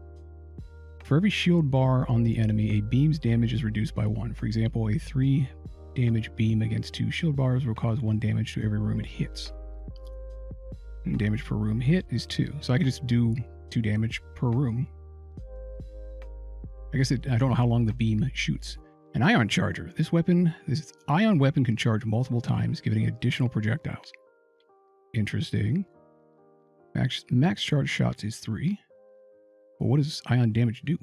For every shield bar on the enemy, a beam's damage is reduced by 1. For example, a 3 damage beam against 2 shield bars will cause 1 damage to every room it hits. And damage per room hit is 2. So I could just do 2 damage per room. I guess I don't know how long the beam shoots. An ion charger. This ion weapon can charge multiple times, giving additional projectiles. Interesting. Max charge shots is 3. Well, what does ion damage do?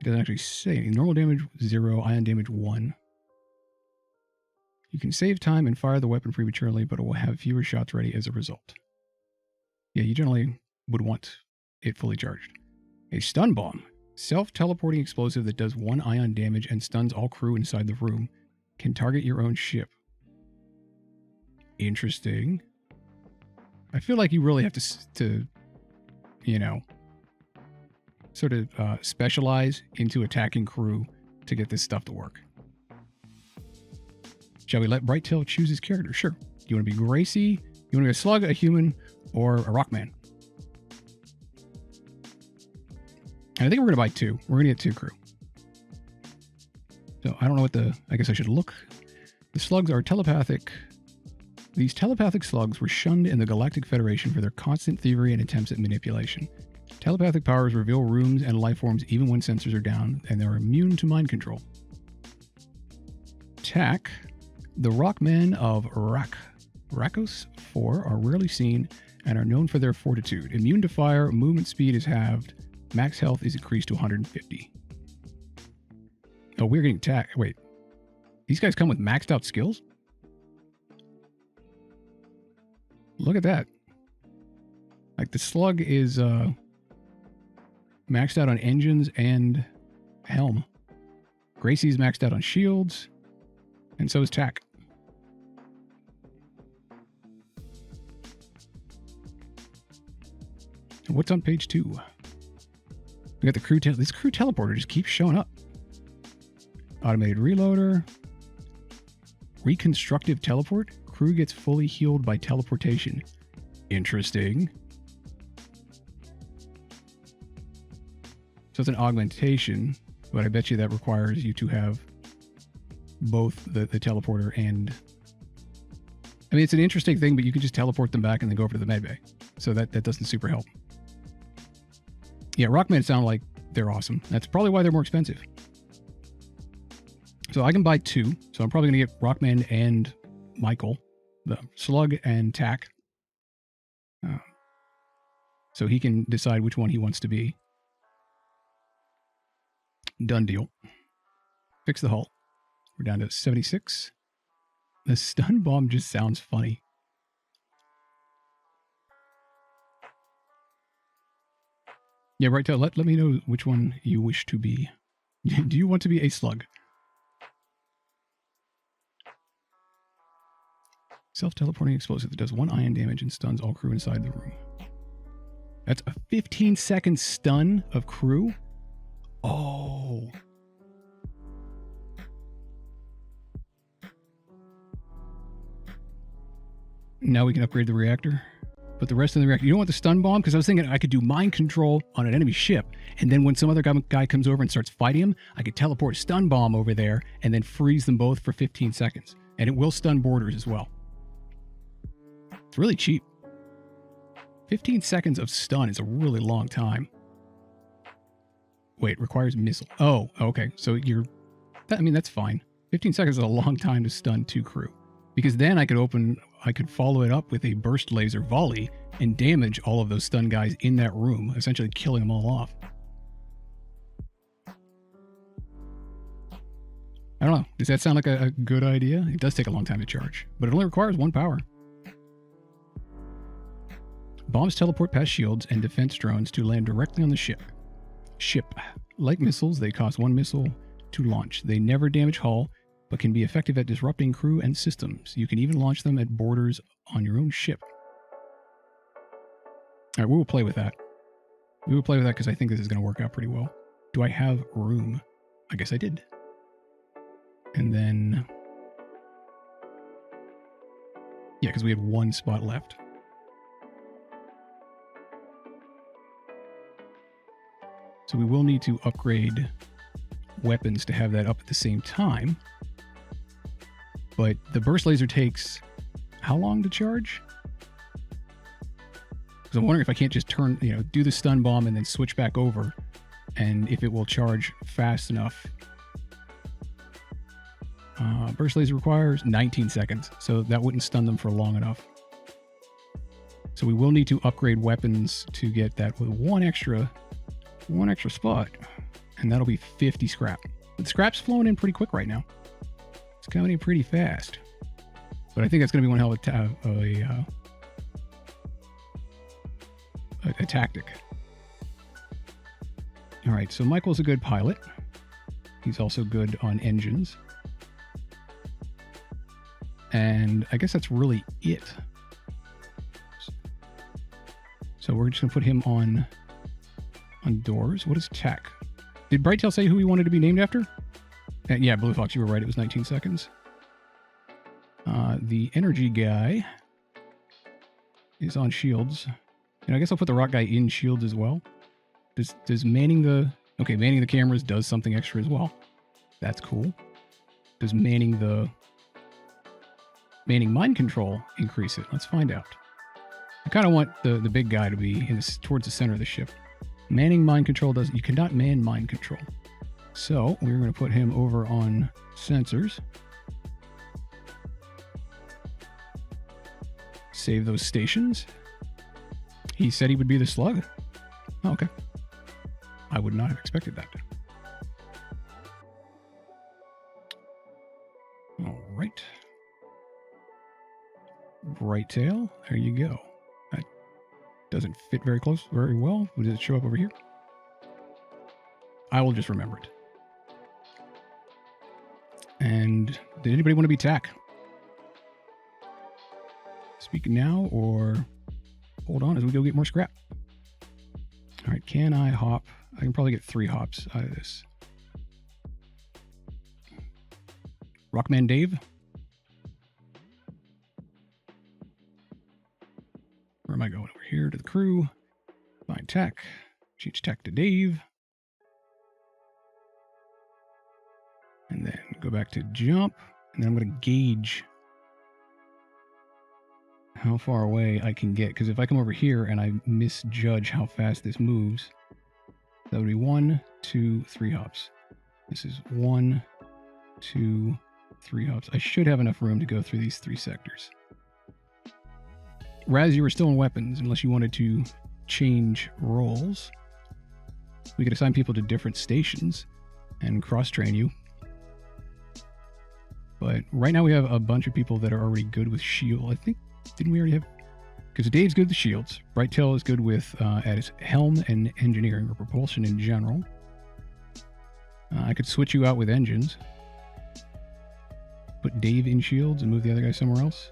It doesn't actually say. Normal damage 0, ion damage 1. You can save time and fire the weapon prematurely, but it will have fewer shots ready as a result. Yeah, you generally would want it fully charged. A stun bomb. Self-teleporting explosive that does 1 ion damage and stuns all crew inside the room. Can target your own ship. Interesting. I feel like you really have to you know, sort of specialize into attacking crew to get this stuff to work. Shall we let Brighttail choose his character? Sure. Do you want to be Gracie? You want to be a slug, a human, or a rockman? And I think we're going to buy 2. We're going to get 2 crew. So I don't know what I guess I should look. The slugs are telepathic. These telepathic slugs were shunned in the Galactic Federation for their constant thievery and attempts at manipulation. Telepathic powers reveal rooms and life forms even when sensors are down, and they're immune to mind control. Tack. The Rockmen of Rakos 4 are rarely seen and are known for their fortitude. Immune to fire, movement speed is halved, max health is increased to 150. Oh, we're getting attacked. Wait. These guys come with maxed out skills? Look at that. Like the slug is maxed out on engines and helm. Gracie's maxed out on shields. And so is Tack. And what's on page 2? We got the crew. This crew teleporter just keeps showing up. Automated reloader. Reconstructive teleport. Crew gets fully healed by teleportation. Interesting. So it's an augmentation, but I bet you that requires you to have both the teleporter and... I mean, it's an interesting thing, but you can just teleport them back and then go over to the medbay. So that doesn't super help. Yeah, Rockmen sound like they're awesome. That's probably why they're more expensive. So I can buy 2. So I'm probably going to get Rockman and Michael, the slug and Tack. So he can decide which one he wants to be. Done deal. Fix the hull. We're down to 76. The stun bomb just sounds funny. Yeah, right. Let me know which one you wish to be. Do you want to be a slug? Self-teleporting explosive that does 1 ion damage and stuns all crew inside the room. That's a 15-second stun of crew? Oh. Now we can upgrade the reactor. But the rest of the reactor, you don't want the stun bomb? Because I was thinking I could do mind control on an enemy ship, and then when some other guy comes over and starts fighting him, I could teleport a stun bomb over there and then freeze them both for 15 seconds. And it will stun boarders as well. It's really cheap. 15 seconds of stun is a really long time. Wait, requires missile. Oh, okay. So that's fine. 15 seconds is a long time to stun 2 crew. Because then I could follow it up with a burst laser volley and damage all of those stun guys in that room, essentially killing them all off. I don't know. Does that sound like a good idea? It does take a long time to charge, but it only requires 1 power. Bombs teleport past shields and defense drones to land directly on the ship. Like missiles, they cost 1 missile to launch. They never damage hull, but can be effective at disrupting crew and systems. You can even launch them at boarders on your own ship. All right, we will play with that. We will play with that because I think this is going to work out pretty well. Do I have room? I guess I did. And then... yeah, because we had 1 spot left. So we will need to upgrade weapons to have that up at the same time. But the burst laser takes how long to charge? Because I'm wondering if I can't just do the stun bomb and then switch back over, and if it will charge fast enough. Burst laser requires 19 seconds, so that wouldn't stun them for long enough. So we will need to upgrade weapons to get that with one extra spot, and that'll be 50 scrap. But the scrap's flowing in pretty quick right now. It's coming in pretty fast. But I think that's going to be one hell of a tactic. All right, so Michael's a good pilot. He's also good on engines. And I guess that's really it. So we're just going to put him on doors. What is tech? Did Brighttail say who he wanted to be named after? Yeah, Blue Fox, you were right. It was 19 seconds. The energy guy is on shields. And I guess I'll put the rock guy in shields as well. Does manning the cameras does something extra as well. That's cool. Does manning mind control increase it? Let's find out. I kind of want the big guy to be towards the center of the ship. Manning mind control does... you cannot man mind control. So we're going to put him over on sensors. Save those stations. He said he would be the slug. Oh, okay. I would not have expected that. All right. Brighttail, there you go. That doesn't fit very well. Does it show up over here? I will just remember it. And did anybody want to be TAC? Speak now or hold on as we go get more scrap. All right, can I hop? I can probably get 3 hops out of this. Rockman Dave. Where am I going? Over here to the crew. Find tech. Change tech to Dave. And then go back to jump. And then I'm going to gauge how far away I can get. Because if I come over here and I misjudge how fast this moves, that would be 1, 2, 3 hops. This is 1, 2, 3 hops. I should have enough room to go through these 3 sectors. Raz, you were still in weapons, unless you wanted to change roles. We could assign people to different stations and cross-train you. But right now we have a bunch of people that are already good with shield. I think, didn't we already have... Because Dave's good with shields. Brighttail is good with at his helm and engineering, or propulsion in general. I could switch you out with engines. Put Dave in shields and move the other guy somewhere else.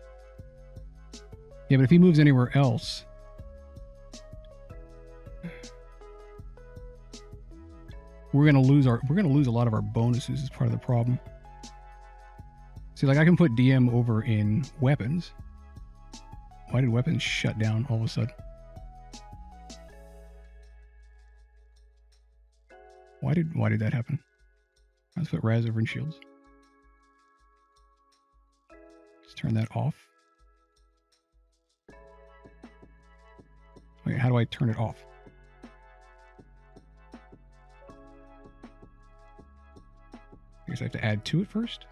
Yeah, but if he moves anywhere else... We're gonna lose a lot of our bonuses as part of the problem. See, like I can put DM over in weapons. Why did weapons shut down all of a sudden? Why did that happen? Let's put Raz over in shields. Let's turn that off. Wait, how do I turn it off? I guess I have to add to it first.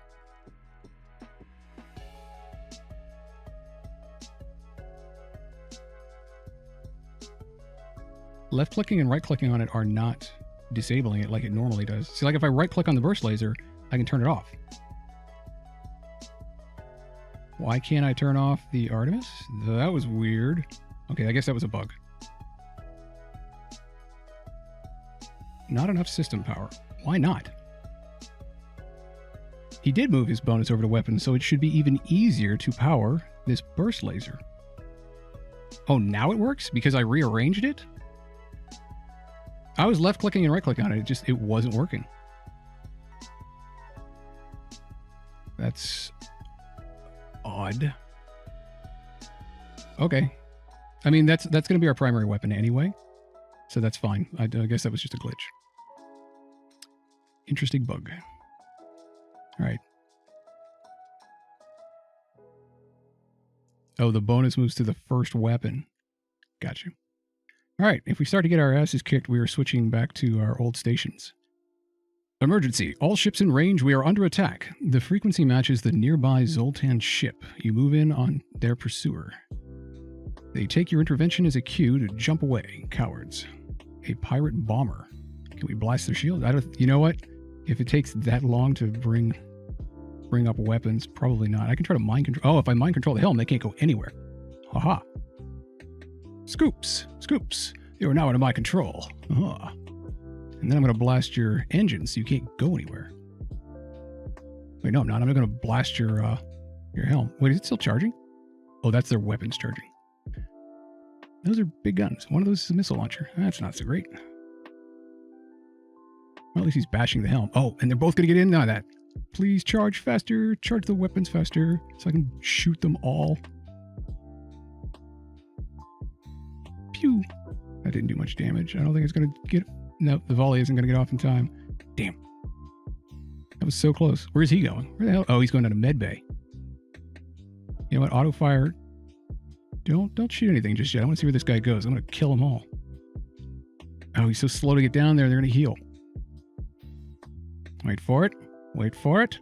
Left clicking and right clicking on it are not disabling it like it normally does. See, like if I right click on the burst laser, I can turn it off. Why can't I turn off the Artemis? That was weird. Okay, I guess that was a bug. Not enough system power. Why not? He did move his bonus over to weapons, so it should be even easier to power this burst laser. Oh, now it works? Because I rearranged it? I was left clicking and right clicking on it. It wasn't working. That's odd. Okay. I mean, that's going to be our primary weapon anyway. So that's fine. I guess that was just a glitch. Interesting bug. All right. Oh, the bonus moves to the first weapon. Gotcha. All right, if we start to get our asses kicked, we are switching back to our old stations. Emergency. All ships in range, we are under attack. The frequency matches the nearby Zoltan ship. You move in on their pursuer. They take your intervention as a cue to jump away. Cowards. A pirate bomber. Can we blast their shield? You know what? If it takes that long to bring up weapons, probably not. I can try to mind control. Oh, if I mind control the helm, they can't go anywhere. Haha. Scoops! Scoops! You are now under my control. And then I'm going to blast your engine so you can't go anywhere. Wait, no, I'm not. I'm going to blast your helm. Wait, is it still charging? Oh, that's their weapons charging. Those are big guns. One of those is a missile launcher. That's not so great. Well, at least he's bashing the helm. Oh, and they're both going to get in on that. Please charge faster. Charge the weapons faster so I can shoot them all. Pew. That didn't do much damage. I don't think it's going to get... No, the volley isn't going to get off in time. Damn. That was so close. Where's he going? Where the hell? Oh, he's going down to med bay. You know what? Auto fire. Don't shoot anything just yet. I want to see where this guy goes. I'm going to kill them all. Oh, he's so slow to get down there. They're going to heal. Wait for it. Wait for it.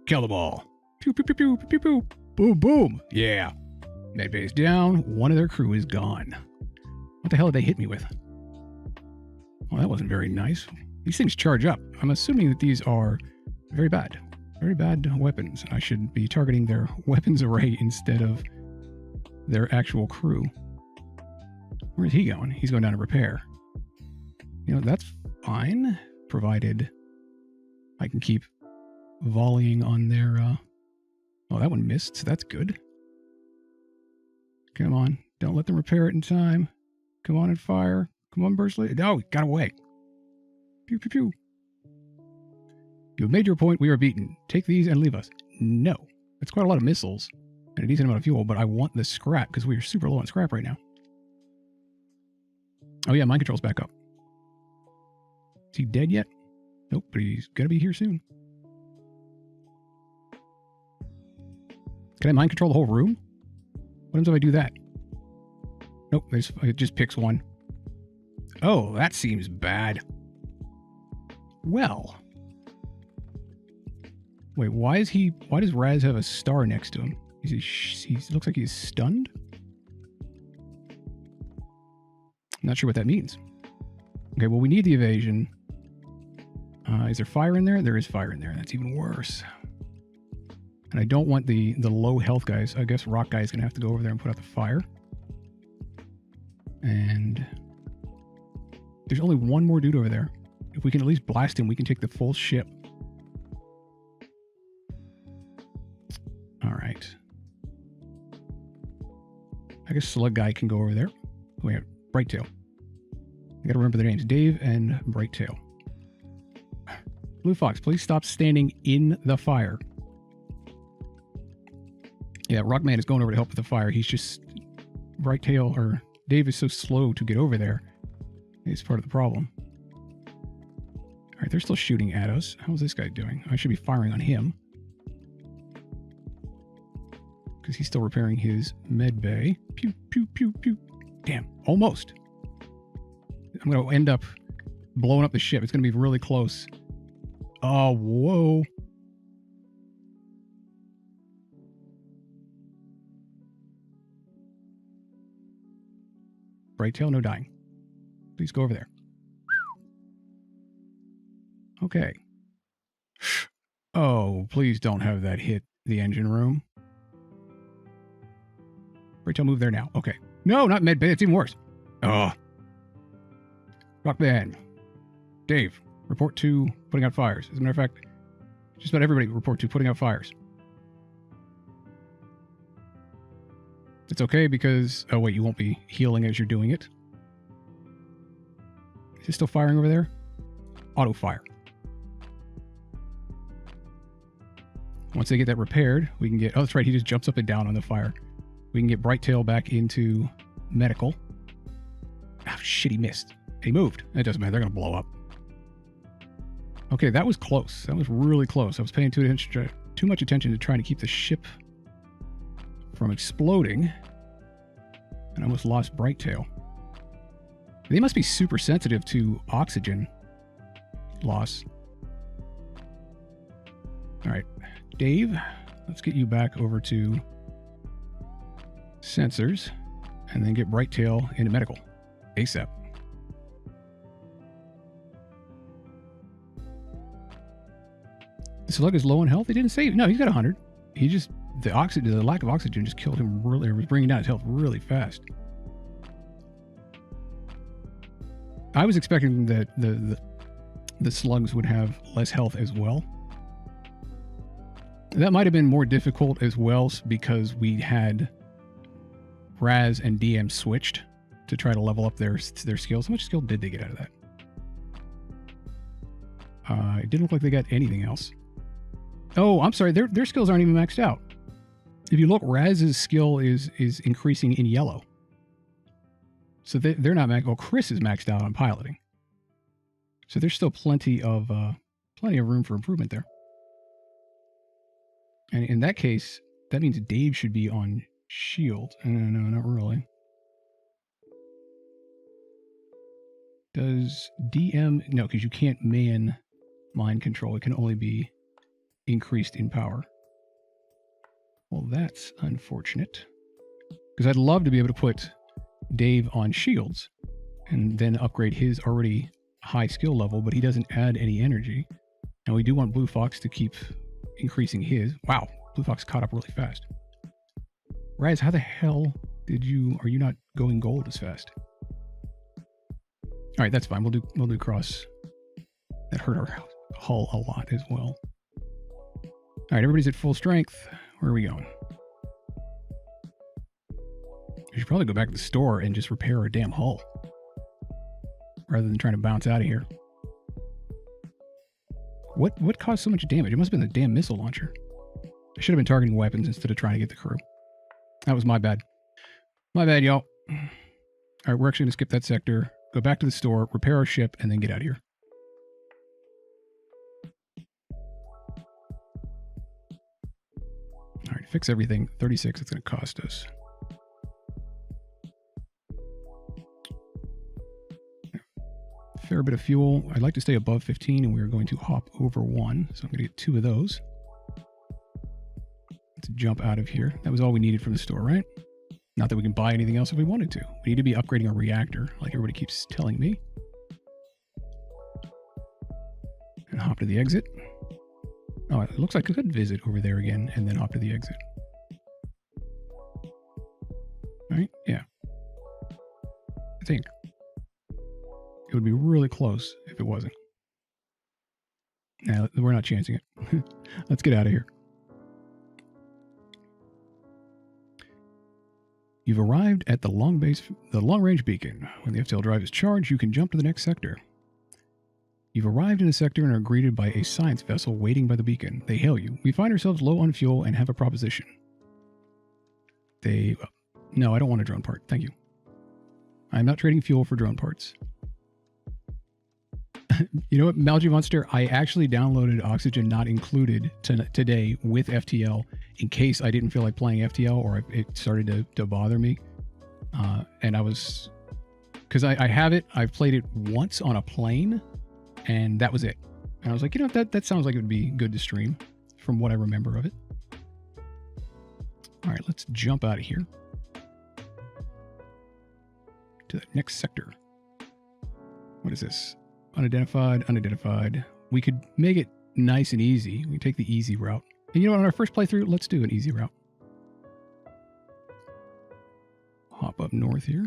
Kill them all. Pew, pew, pew, pew, pew, pew. Boom, boom. Yeah. Med bay's down. One of their crew is gone. What the hell did they hit me with? Well, that wasn't very nice. These things charge up. I'm assuming that these are very bad weapons. I should be targeting their weapons array instead of their actual crew. Where's he going? He's going down to repair. You know, that's fine, provided I can keep volleying on their... Oh, that one missed, so that's good. Come on. Don't let them repair it in time. Come on and fire. Come on, burst laser. No, got away. Pew, pew, pew. You have made your point. We are beaten. Take these and leave us. No. That's quite a lot of missiles and a decent amount of fuel, but I want the scrap because we are super low on scrap right now. Oh, yeah, mind control's back up. Is he dead yet? Nope, but he's going to be here soon. Can I mind control the whole room? What happens if I do that? Nope, it just picks one. Oh, that seems bad. Well. Wait, why does Raz have a star next to him? He looks like he's stunned? I'm not sure what that means. Okay, well, we need the evasion. Is there fire in there? There is fire in there. That's even worse. And I don't want the low health guys. I guess Rock Guy is going to have to go over there and put out the fire. And there's only one more dude over there. If we can at least blast him, we can take the full ship. All right. I guess Slug Guy can go over there. Wait, Brighttail. I gotta remember their names. Dave and Brighttail. Blue Fox, please stop standing in the fire. Yeah, Rockman is going over to help with the fire. He's just... Brighttail, or Dave is so slow to get over there. It's part of the problem. Alright, they're still shooting at us. How's this guy doing? I should be firing on him. Because he's still repairing his med bay. Pew, pew, pew, pew. Damn, almost. I'm going to end up blowing up the ship. It's going to be really close. Oh, whoa. Brighttail, no dying. Please go over there. Okay. Oh, please don't have that hit the engine room. Brighttail, move there now. Okay. No, not med bay. It's even worse. Oh. Rockman. Dave, report to putting out fires. As a matter of fact, just about everybody report to putting out fires. It's okay because... Oh, wait, you won't be healing as you're doing it. Is it still firing over there? Auto fire. Once they get that repaired, we can get... Oh, that's right. He just jumps up and down on the fire. We can get Brighttail back into medical. Oh, shit, he missed. He moved. It doesn't matter. They're going to blow up. Okay, that was close. That was really close. I was paying too much attention to trying to keep the ship from exploding. And I almost lost Brighttail. They must be super sensitive to oxygen loss. All right, Dave, let's get you back over to sensors and then get Brighttail into medical ASAP. The Slug is low on health. He didn't save. No, he's got 100. He just... The lack of oxygen just killed him really, or was bringing down his health really fast. I was expecting that the slugs would have less health as well. That might have been more difficult as well because we had Raz and DM switched to try to level up their skills. How much skill did they get out of that? It didn't look like they got anything else. Oh, I'm sorry. Their skills aren't even maxed out. If you look, Raz's skill is increasing in yellow. So they're not maxed. Well, Chris is maxed out on piloting. So there's still plenty of room for improvement there. And in that case, that means Dave should be on shield. No, not really. Does DM... No, because you can't man mind control. It can only be increased in power. Well, that's unfortunate. Because I'd love to be able to put Dave on shields and then upgrade his already high skill level, but he doesn't add any energy. And we do want Blue Fox to keep increasing his. Wow, Blue Fox caught up really fast. Raz, how the hell are you not going gold as fast? All right, that's fine. We'll do cross. That hurt our hull a lot as well. All right, everybody's at full strength. Where are we going? We should probably go back to the store and just repair our damn hull. Rather than trying to bounce out of here. What caused so much damage? It must have been the damn missile launcher. I should have been targeting weapons instead of trying to get the crew. That was my bad. My bad, y'all. All right, we're actually going to skip that sector. Go back to the store, repair our ship, and then get out of here. All right, fix everything. 36, it's going to cost us. Fair bit of fuel. I'd like to stay above 15, and we're going to hop over 1. So I'm going to get 2 of those. Let's jump out of here. That was all we needed from the store, right? Not that we can buy anything else if we wanted to. We need to be upgrading our reactor, like everybody keeps telling me. And hop to the exit. Oh, it looks like I could visit over there again and then hop to the exit. Right? Yeah. I think. It would be really close if it wasn't. Now, we're not chancing it. Let's get out of here. You've arrived at the long-range beacon. When the FTL drive is charged, you can jump to the next sector. You've arrived in a sector and are greeted by a science vessel waiting by the beacon. They hail you. We find ourselves low on fuel and have a proposition. No, I don't want a drone part. Thank you. I'm not trading fuel for drone parts. You know what, Malgy Monster? I actually downloaded Oxygen Not Included today with FTL in case I didn't feel like playing FTL or it started to bother me. And I was... Because I have it. I've played it once on a plane, and that was it. And I was like, you know, that sounds like it would be good to stream from what I remember of it. All right, let's jump out of here to the next sector. What is this? Unidentified, unidentified. We could make it nice and easy. We take the easy route. And you know what, on our first playthrough, let's do an easy route. Hop up north here.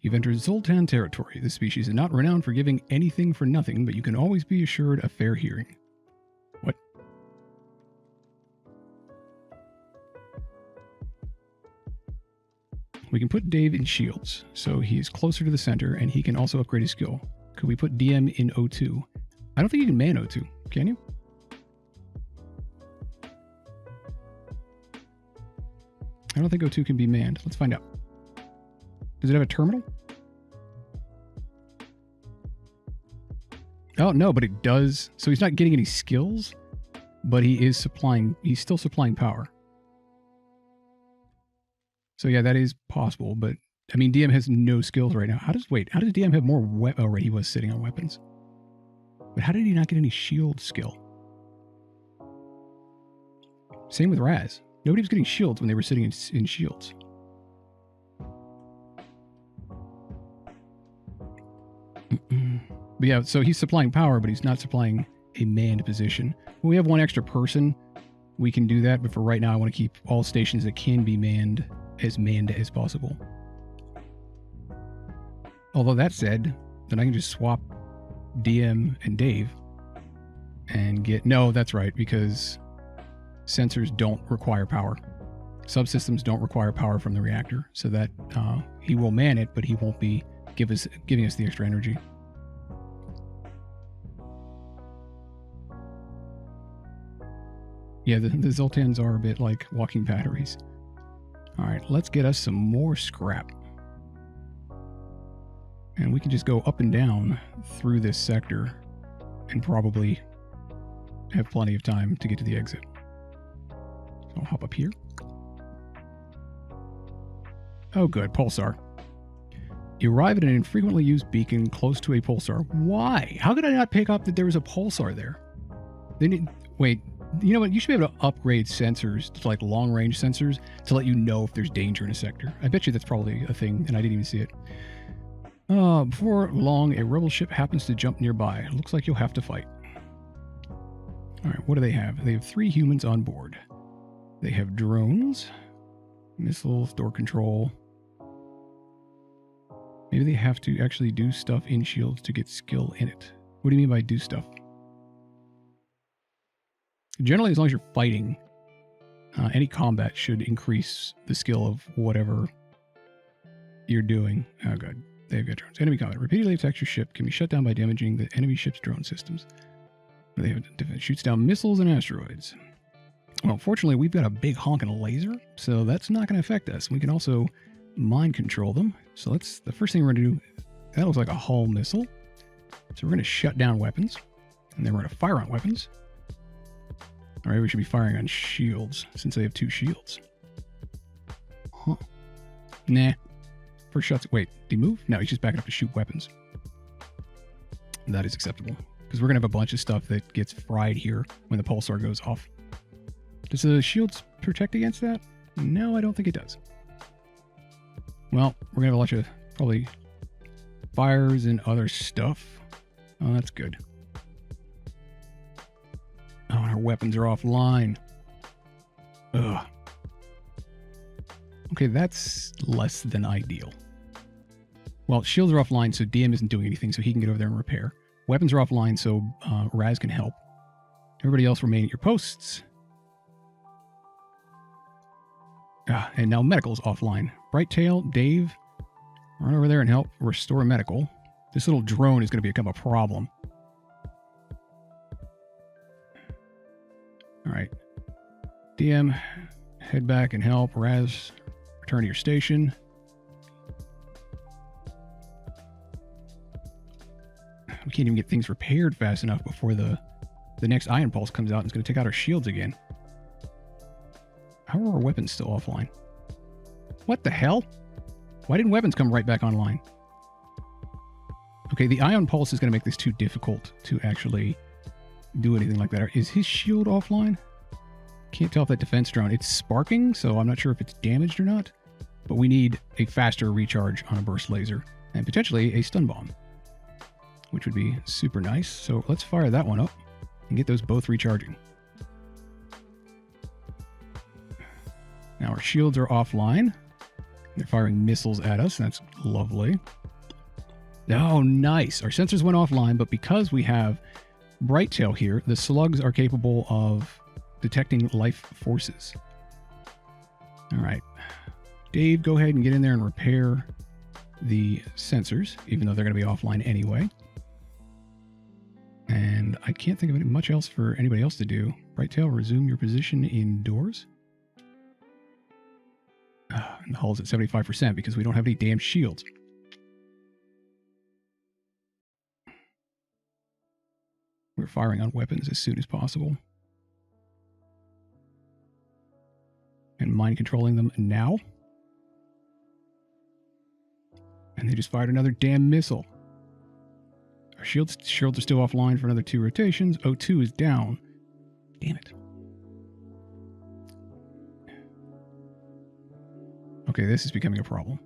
You've entered Zoltan territory. This species is not renowned for giving anything for nothing, but you can always be assured a fair hearing. What? We can put Dave in shields, so he's closer to the center, and he can also upgrade his skill. Could we put DM in O2? I don't think you can man O2, can you? I don't think O2 can be manned. Let's find out. Does it have a terminal? Oh, no, but it does. So he's not getting any skills, but he's still supplying power. So yeah, that is possible, but I mean, DM has no skills right now. How does DM have more oh, right, he was sitting on weapons. But how did he not get any shield skill? Same with Raz. Nobody was getting shields when they were sitting in shields. But yeah, so he's supplying power, but he's not supplying a manned position. When we have one extra person, we can do that, but for right now, I want to keep all stations that can be manned as possible. Although that said, then I can just swap DM and Dave and get... No, that's right, because sensors don't require power. Subsystems don't require power from the reactor, so that he will man it, but he won't be giving us the extra energy. Yeah, the Zoltans are a bit like walking batteries. All right, let's get us some more scrap. And we can just go up and down through this sector and probably have plenty of time to get to the exit. So I'll hop up here. Oh, good. Pulsar. You arrive at an infrequently used beacon close to a pulsar. Why? How could I not pick up that there was a pulsar there? Wait, you know what? You should be able to upgrade sensors to like long-range sensors to let you know if there's danger in a sector. I bet you that's probably a thing, and I didn't even see it. Before long, a rebel ship happens to jump nearby. Looks like you'll have to fight. All right, what do they have? They have 3 humans on board. They have drones, missiles, door control. Maybe they have to actually do stuff in shields to get skill in it. What do you mean by do stuff? Generally, as long as you're fighting, any combat should increase the skill of whatever you're doing. Oh, God. They've got drones. Enemy combat. Repeatedly attacks your ship. Can be shut down by damaging the enemy ship's drone systems. They have shoots down missiles and asteroids. Well, fortunately, we've got a big honking laser, so that's not going to affect us. We can also mind control them. So let's... The first thing we're going to do... That looks like a hull missile. So we're going to shut down weapons. And then we're going to fire on weapons. All right, we should be firing on shields, since they have 2 shields. Huh. Nah. First shots... Wait, did he move? No, he's just backing up to shoot weapons. That is acceptable. Because we're going to have a bunch of stuff that gets fried here when the pulsar goes off. Does the shields protect against that? No, I don't think it does. Well, we're going to have a bunch of, probably, fires and other stuff. Oh, that's good. Oh, and our weapons are offline. Ugh. Okay, that's less than ideal. Well, shields are offline, so DM isn't doing anything, so he can get over there and repair. Weapons are offline, so Raz can help. Everybody else remain at your posts. And now medical's offline. Brighttail, Dave, run over there and help restore medical. This little drone is going to become a problem. All right. DM, head back and help. Raz, return to your station. We can't even get things repaired fast enough before the next ion pulse comes out and it's going to take out our shields again. How are our weapons still offline? What the hell? Why didn't weapons come right back online? Okay, the ion pulse is going to make this too difficult to actually do anything like that. Is his shield offline? Can't tell if that defense drone. It's sparking, so I'm not sure if it's damaged or not. But we need a faster recharge on a burst laser and potentially a stun bomb, which would be super nice. So let's fire that one up and get those both recharging. Now our shields are offline. They're firing missiles at us. That's lovely. Oh, nice. Our sensors went offline, but because we have Brighttail here, the slugs are capable of detecting life forces. All right. Dave, go ahead and get in there and repair the sensors, even though they're going to be offline anyway. And I can't think of much else for anybody else to do. Brighttail, resume your position indoors. And the hull's at 75% because we don't have any damn shields. We're firing on weapons as soon as possible. And mind controlling them now. And they just fired another damn missile. Our shields are still offline for another 2 rotations. O2 is down. Damn it. Okay, this is becoming a problem.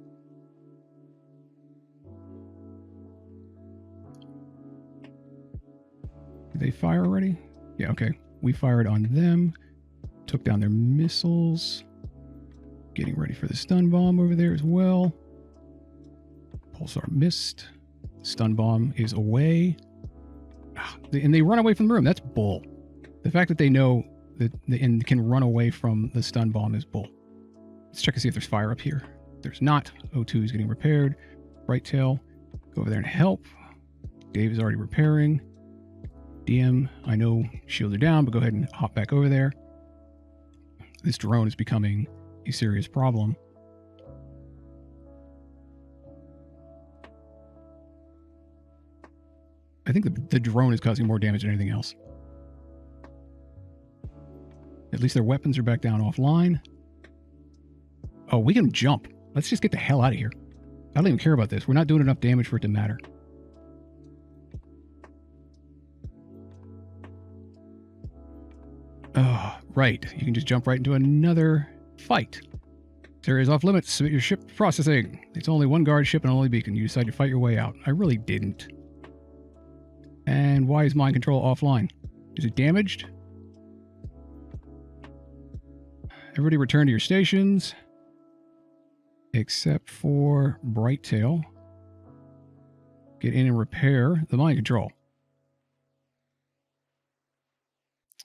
Did they fire already? Yeah, okay. We fired on them. Took down their missiles. Getting ready for the stun bomb over there as well. Pulsar missed. Stun bomb is away. And they run away from the room. That's bull. The fact that they know that and can run away from the stun bomb is bull. Let's check and see if there's fire up here. There's not. O2 is getting repaired. Brighttail, go over there and help. Dave is already repairing. DM, I know shields are down, but go ahead and hop back over there. This drone is becoming a serious problem. I think the drone is causing more damage than anything else. At least their weapons are back down offline. Oh, we can jump. Let's just get the hell out of here. I don't even care about this. We're not doing enough damage for it to matter. Oh, right. You can just jump right into another fight. Area is off limits. Submit your ship processing. It's only one guard ship and only beacon. You decide to fight your way out. I really didn't. And why is mind control offline? Is it damaged? Everybody return to your stations. Except for Brighttail. Get in and repair the mind control.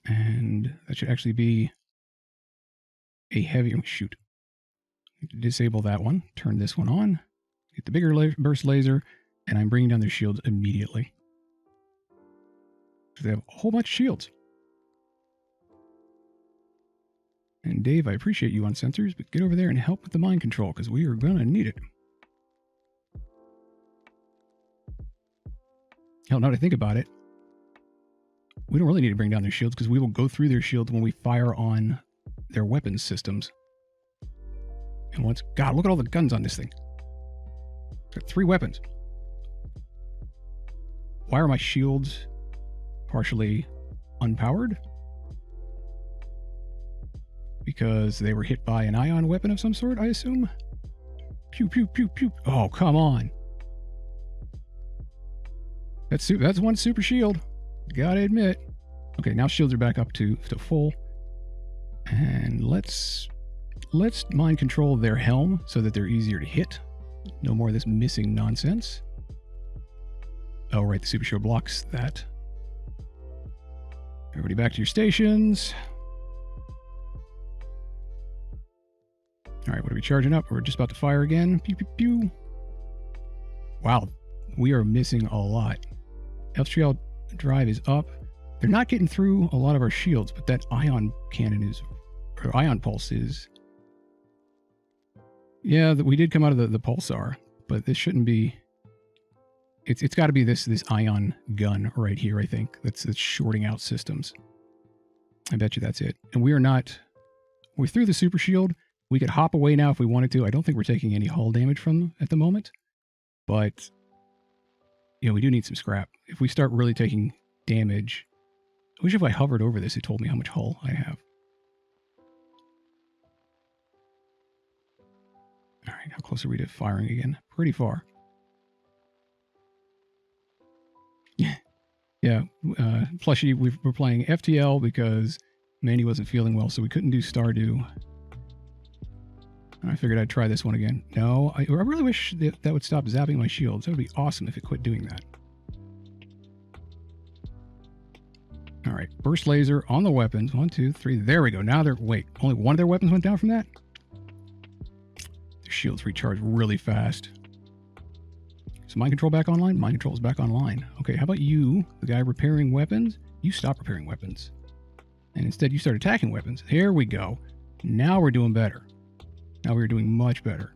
And that should actually be a heavy... shoot. Disable that one. Turn this one on. Get the bigger burst laser. And I'm bringing down their shields immediately. They have a whole bunch of shields. And Dave, I appreciate you on sensors, but get over there and help with the mind control, because we are going to need it. Hell, now that I think about it, we don't really need to bring down their shields, because we will go through their shields when we fire on their weapons systems. And once... God, look at all the guns on this thing. It's got 3 weapons. Why are my shields partially unpowered? Because they were hit by an ion weapon of some sort, I assume? Pew, pew, pew, pew. Oh, come on. That's one super shield. Gotta admit. Okay, now shields are back up to full. And let's mind control their helm so that they're easier to hit. No more of this missing nonsense. Oh, right, the super shield blocks that. Everybody back to your stations. All right, what are we charging up? We're just about to fire again. Pew, pew, pew. Wow, we are missing a lot. FTL drive is up. They're not getting through a lot of our shields, but that ion cannon is, or ion pulse is. Yeah, we did come out of the pulsar, but this shouldn't be. It's got to be this ion gun right here, I think. That's shorting out systems. I bet you that's it. And we are not. We're through the super shield. We could hop away now if we wanted to. I don't think we're taking any hull damage from them at the moment. But, you know, we do need some scrap. If we start really taking damage. I wish if I hovered over this, it told me how much hull I have. All right, how close are we to firing again? Pretty far. Yeah, Plushy, we're playing FTL because Mandy wasn't feeling well, so we couldn't do Stardew. I figured I'd try this one again. No, I really wish that would stop zapping my shields. That would be awesome if it quit doing that. All right, burst laser on the weapons. 1, 2, 3. There we go. Now they're... Wait, only one of their weapons went down from that? Their shields recharge really fast. Is mind control back online? Mind control is back online. Okay, how about you, the guy repairing weapons? You stop repairing weapons. And instead you start attacking weapons. Here we go. Now we're doing better. Now we're doing much better.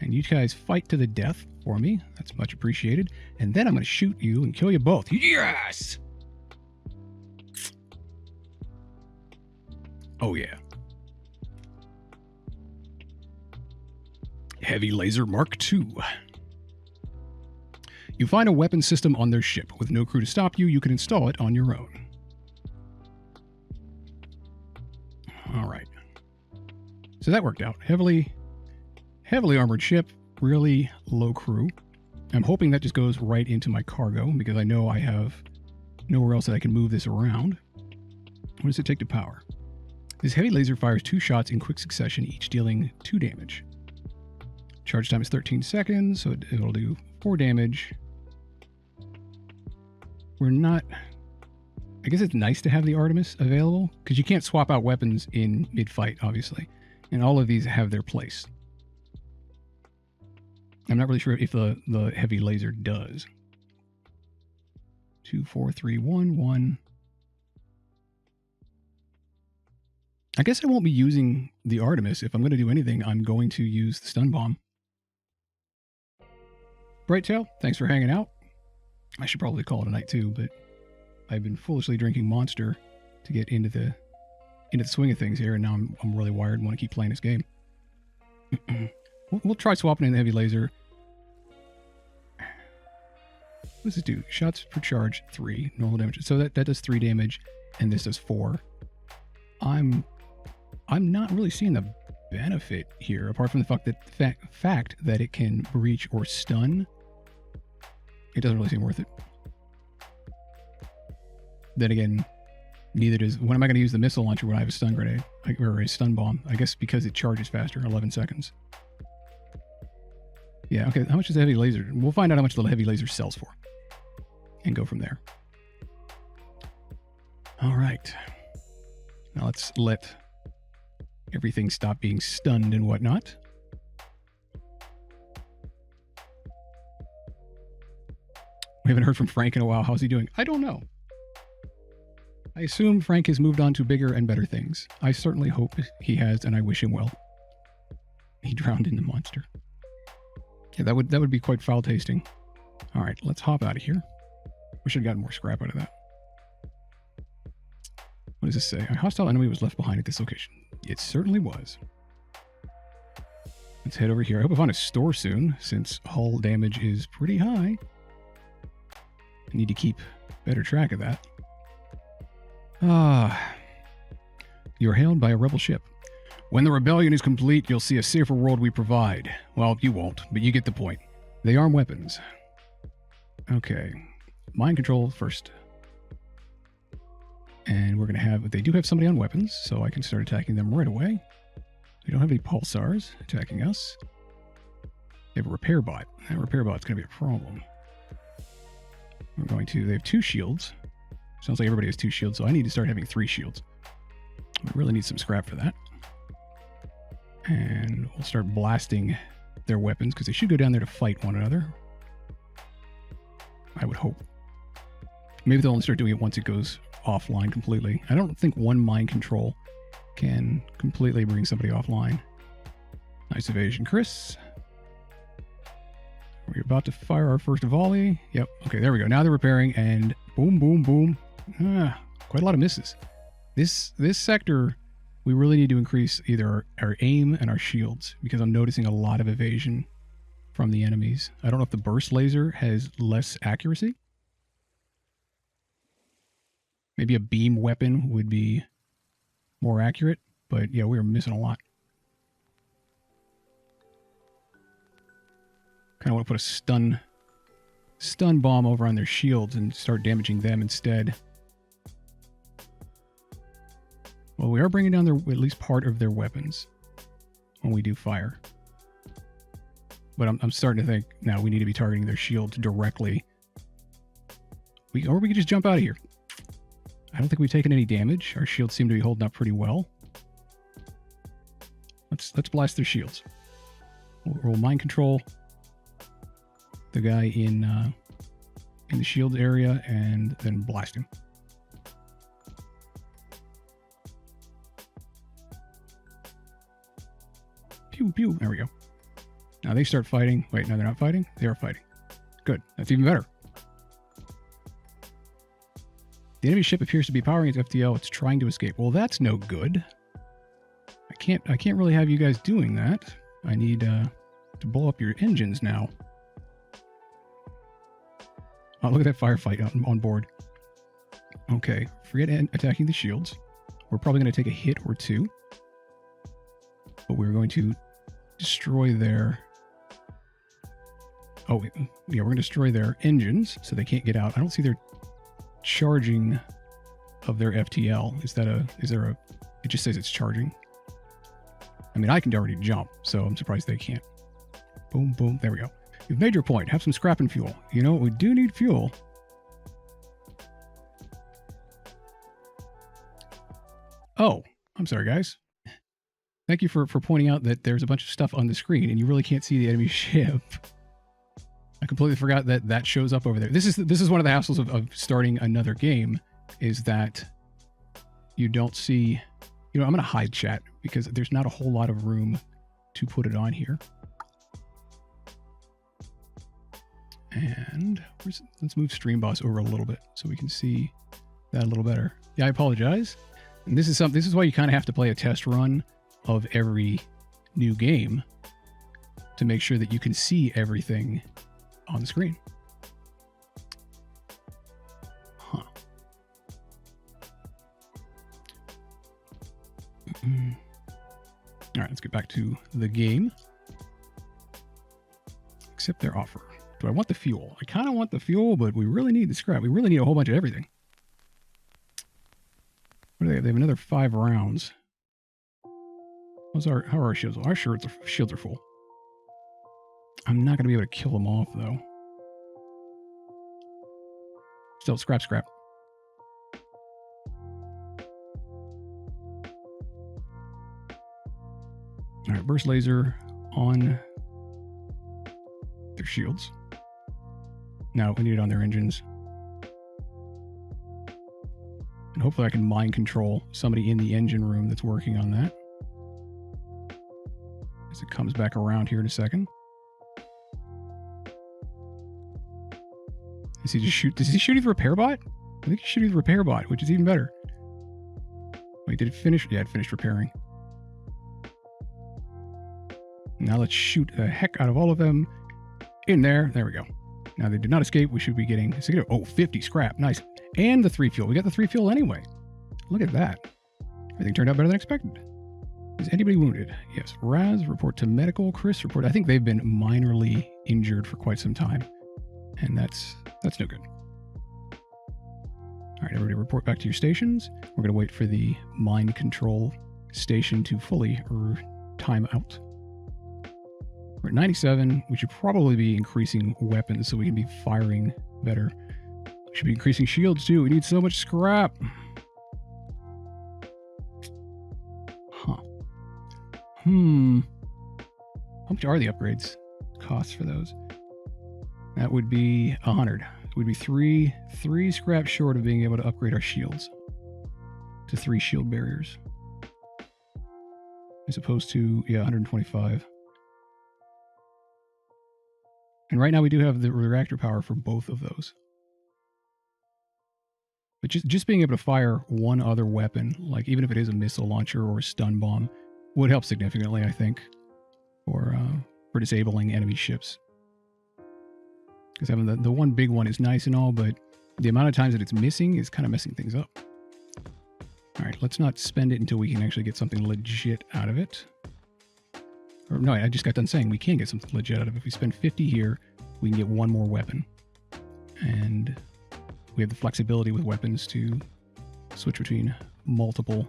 And you guys fight to the death for me. That's much appreciated. And then I'm going to shoot you and kill you both. Yes! Oh, yeah. Heavy Laser Mark II. You find a weapon system on their ship. With no crew to stop you, you can install it on your own. All right. So that worked out. Heavily armored ship, really low crew. I'm hoping that just goes right into my cargo because I know I have nowhere else that I can move this around. What does it take to power? This heavy laser fires 2 shots in quick succession, each dealing 2 damage. Charge time is 13 seconds, so it'll do 4 damage. We're not... I guess it's nice to have the Artemis available, because you can't swap out weapons in mid-fight, obviously. And all of these have their place. I'm not really sure if the heavy laser does. 2, 4, 3, 1, 1. I guess I won't be using the Artemis. If I'm going to do anything, I'm going to use the stun bomb. Brighttail, thanks for hanging out. I should probably call it a night too, but I've been foolishly drinking Monster to get into the swing of things here, and now I'm really wired and want to keep playing this game. We'll try swapping in the heavy laser. What does this do? Shots per charge 3, normal damage. So that does 3 damage, and this does 4. I'm not really seeing the benefit here, apart from the fact that it can breach or stun. It doesn't really seem worth it. Then again, neither does... When am I going to use the missile launcher when I have a stun grenade? Or a stun bomb? I guess because it charges faster in 11 seconds. Yeah, okay. How much is the heavy laser? We'll find out how much the heavy laser sells for. And go from there. All right. Now let's let everything stop being stunned and whatnot. We haven't heard from Frank in a while. How's he doing? I don't know. I assume Frank has moved on to bigger and better things. I certainly hope he has, and I wish him well. He drowned in the monster. Yeah, that would be quite foul tasting. All right, let's hop out of here. Wish I'd gotten more scrap out of that. What does this say? A hostile enemy was left behind at this location. It certainly was. Let's head over here. I hope I find a store soon, since hull damage is pretty high. I need to keep better track of that. You're hailed by a rebel ship. When the rebellion is complete, you'll see a safer world we provide. Well, you won't, but you get the point. They arm weapons. Okay. Mind control first. And we're going to have... They do have somebody on weapons, so I can start attacking them right away. We don't have any pulsars attacking us. They have a repair bot. That repair bot's going to be a problem. We're going to... They have 2 shields. Sounds like everybody has 2 shields, so I need to start having 3 shields. We really need some scrap for that. And we'll start blasting their weapons, because they should go down there to fight one another. I would hope. Maybe they'll only start doing it once it goes offline completely. I don't think one mind control can completely bring somebody offline. Nice evasion, Chris. We're about to fire our first volley. Yep. Okay, there we go. Now they're repairing, and boom, boom, boom. Quite a lot of misses. This sector, we really need to increase either our aim and our shields, because I'm noticing a lot of evasion from the enemies. I don't know if the burst laser has less accuracy. Maybe a beam weapon would be more accurate, but yeah, we are missing a lot. Kind of want to put a stun bomb over on their shields and start damaging them instead. Well, we are bringing down at least part of their weapons when we do fire. But I'm starting to think now we need to be targeting their shields directly. Or we could just jump out of here. I don't think we've taken any damage. Our shields seem to be holding up pretty well. Let's blast their shields. We'll mind control the guy in the shield area and then blast him. Pew, pew. There we go. Now they start fighting. Wait, no, they're not fighting. They are fighting. Good. That's even better. The enemy ship appears to be powering its FTL. It's trying to escape. Well, that's no good. I can't really have you guys doing that. I need to blow up your engines now. Oh, look at that firefight on board. Okay, forget attacking the shields. We're probably going to take a hit or two. But we're going to destroy their... Oh, yeah, we're going to destroy their engines so they can't get out. I don't see their charging of their FTL. Is there a... It just says it's charging. I mean, I can already jump, so I'm surprised they can't. Boom, boom. There we go. You've made your point. Have some scrap and fuel. You know, we do need fuel. Oh, I'm sorry, guys. Thank you for pointing out that there's a bunch of stuff on the screen and you really can't see the enemy ship. I completely forgot that shows up over there. This is one of the hassles of starting another game, is that you don't see... You know, I'm going to hide chat because there's not a whole lot of room to put it on here. And let's move Stream Boss over a little bit so we can see that a little better. Yeah, I apologize. And this is why you kind of have to play a test run of every new game to make sure that you can see everything on the screen. Huh. All right, let's get back to the game. Accept their offer. Do I want the fuel? I kind of want the fuel, but we really need the scrap. We really need a whole bunch of everything. What do they have? They have another 5 rounds. How are our shields? Our shields are full. I'm not going to be able to kill them off, though. Still, scrap. All right, burst laser on their shields. Now we need it on their engines. And hopefully I can mind control somebody in the engine room that's working on that. As it comes back around here in a second. Does he shoot the repair bot? I think he's shooting the repair bot, which is even better. Wait, did it finish? Yeah, it finished repairing. Now let's shoot the heck out of all of them in there. There we go. Now they did not escape. We should be getting 50 scrap. Nice. And the 3 fuel. We got the 3 fuel anyway. Look at that. Everything turned out better than expected. Is anybody wounded? Yes. Raz, report to medical. Chris, report. I think they've been minorly injured for quite some time. And that's no good. All right, everybody report back to your stations. We're going to wait for the mind control station to fully time out. We're at 97. We should probably be increasing weapons so we can be firing better. We should be increasing shields too. We need so much scrap. Huh. How much are the upgrades? Costs for those? That would be 100. It would be three scrap short of being able to upgrade our shields to 3 shield barriers. As opposed to, yeah, 125. And right now we do have the reactor power for both of those. But just being able to fire one other weapon, like even if it is a missile launcher or a stun bomb, would help significantly, I think, for disabling enemy ships. Because having the one big one is nice and all, but the amount of times that it's missing is kind of messing things up. All right, let's not spend it until we can actually get something legit out of it. Or no, I just got done saying we can get something legit out of it. If we spend 50 here, we can get one more weapon. And we have the flexibility with weapons to switch between multiple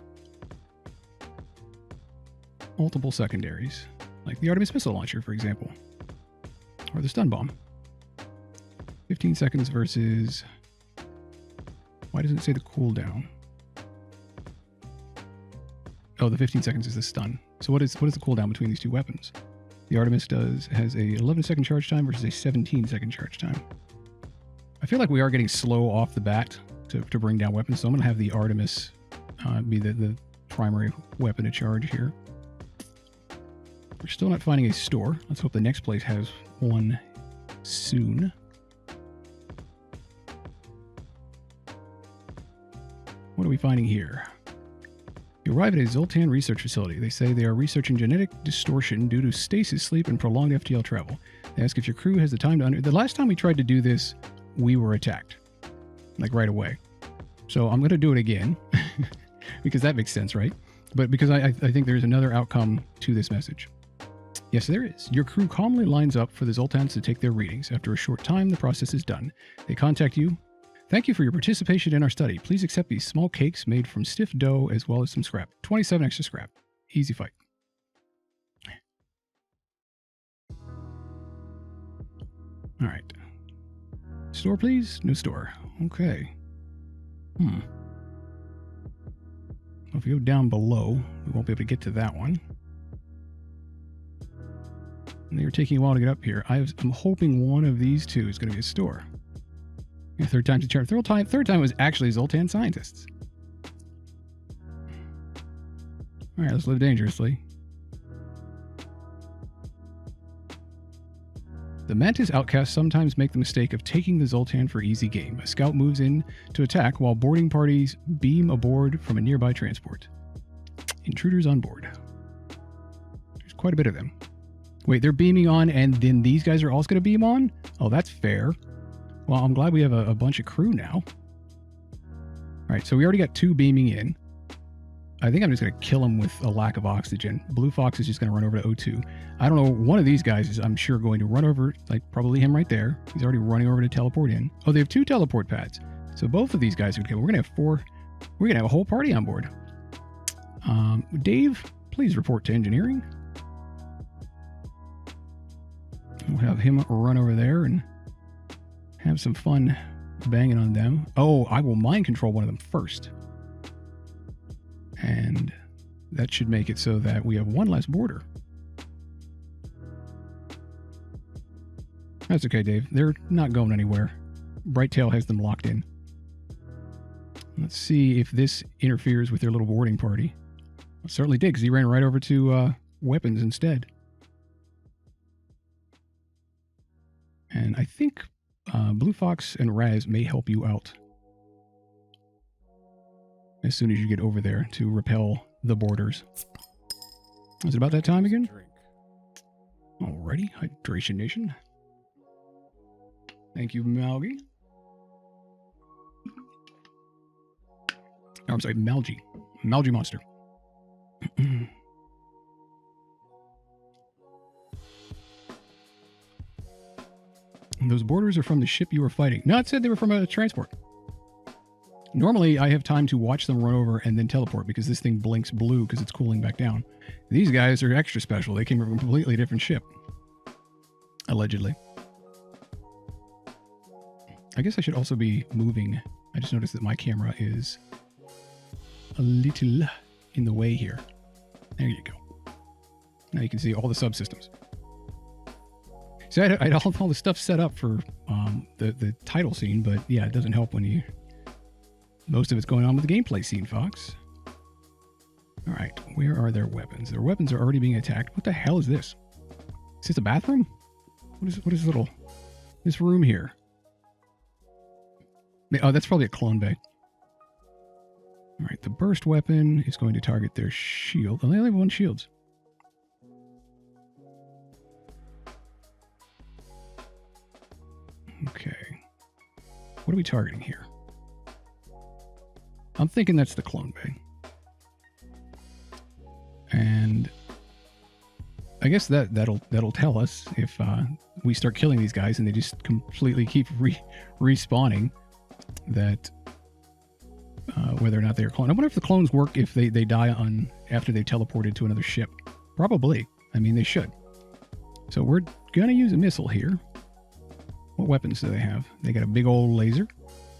secondaries. Like the Artemis missile launcher, for example. Or the stun bomb. 15 seconds versus... Why doesn't it say the cooldown? Oh, the 15 seconds is the stun. So what is the cooldown between these two weapons? The Artemis has a 11-second charge time versus a 17-second charge time. I feel like we are getting slow off the bat to bring down weapons, so I'm going to have the Artemis be the primary weapon to charge here. We're still not finding a store. Let's hope the next place has one soon. What are we finding here? You arrive at a Zoltan research facility. They say they are researching genetic distortion due to stasis sleep and prolonged FTL travel. They ask if your crew has the time to The last time we tried to do this, we were attacked. Like right away. So I'm going to do it again. Because that makes sense, right? But because I think there's another outcome to this message. Yes, there is. Your crew calmly lines up for the Zoltans to take their readings. After a short time, the process is done. They contact you. Thank you for your participation in our study. Please accept these small cakes made from stiff dough as well as some scrap. 27 extra scrap. Easy fight. All right. Store, please? No store. Okay. Well, if we go down below, we won't be able to get to that one. And they were taking a while to get up here. I'm hoping one of these two is going to be a store. Yeah, third time's a charm. Third time was actually Zoltan scientists. All right, let's live dangerously. The Mantis outcasts sometimes make the mistake of taking the Zoltan for easy game. A scout moves in to attack while boarding parties beam aboard from a nearby transport. Intruders on board. There's quite a bit of them. Wait, they're beaming on and then these guys are also going to beam on? Oh, that's fair. Well, I'm glad we have a bunch of crew now. All right, so we already got 2 beaming in. I think I'm just going to kill them with a lack of oxygen. Blue Fox is just going to run over to O2. I don't know. One of these guys is, I'm sure, going to run over, like probably him right there. He's already running over to teleport in. Oh, they have 2 teleport pads. So both of these guys are going to We're going to have 4. We're going to have a whole party on board. Dave, please report to engineering. We'll have him run over there and have some fun banging on them. Oh, I will mind control one of them first. And that should make it so that we have one less border. That's okay, Dave. They're not going anywhere. Brighttail has them locked in. Let's see if this interferes with their little boarding party. It certainly did, because he ran right over to weapons instead. And I think Blue Fox and Raz may help you out as soon as you get over there to repel the borders. Is it about that time again? Alrighty, Hydration Nation. Thank you, Malgi. Oh, I'm sorry, Malgi. Malgi Monster. Those borders are from the ship you were fighting. No, it said they were from a transport. Normally, I have time to watch them run over and then teleport because this thing blinks blue because it's cooling back down. These guys are extra special. They came from a completely different ship. Allegedly. I guess I should also be moving. I just noticed that my camera is a little in the way here. There you go. Now you can see all the subsystems. So I had all the stuff set up for the title scene, but yeah, it doesn't help when most of it's going on with the gameplay scene, Fox. All right, where are their weapons? Their weapons are already being attacked. What the hell is this? Is this a bathroom? What is this room here? Oh, that's probably a clone bay. All right, the burst weapon is going to target their shield. Oh, they only have one shield. Okay. What are we targeting here? I'm thinking that's the clone bay. And I guess that'll tell us if we start killing these guys and they just completely keep respawning, that whether or not they are cloned. I wonder if the clones work if they die after they teleported to another ship. Probably. I mean, they should. So we're going to use a missile here. What weapons do they have? They got a big old laser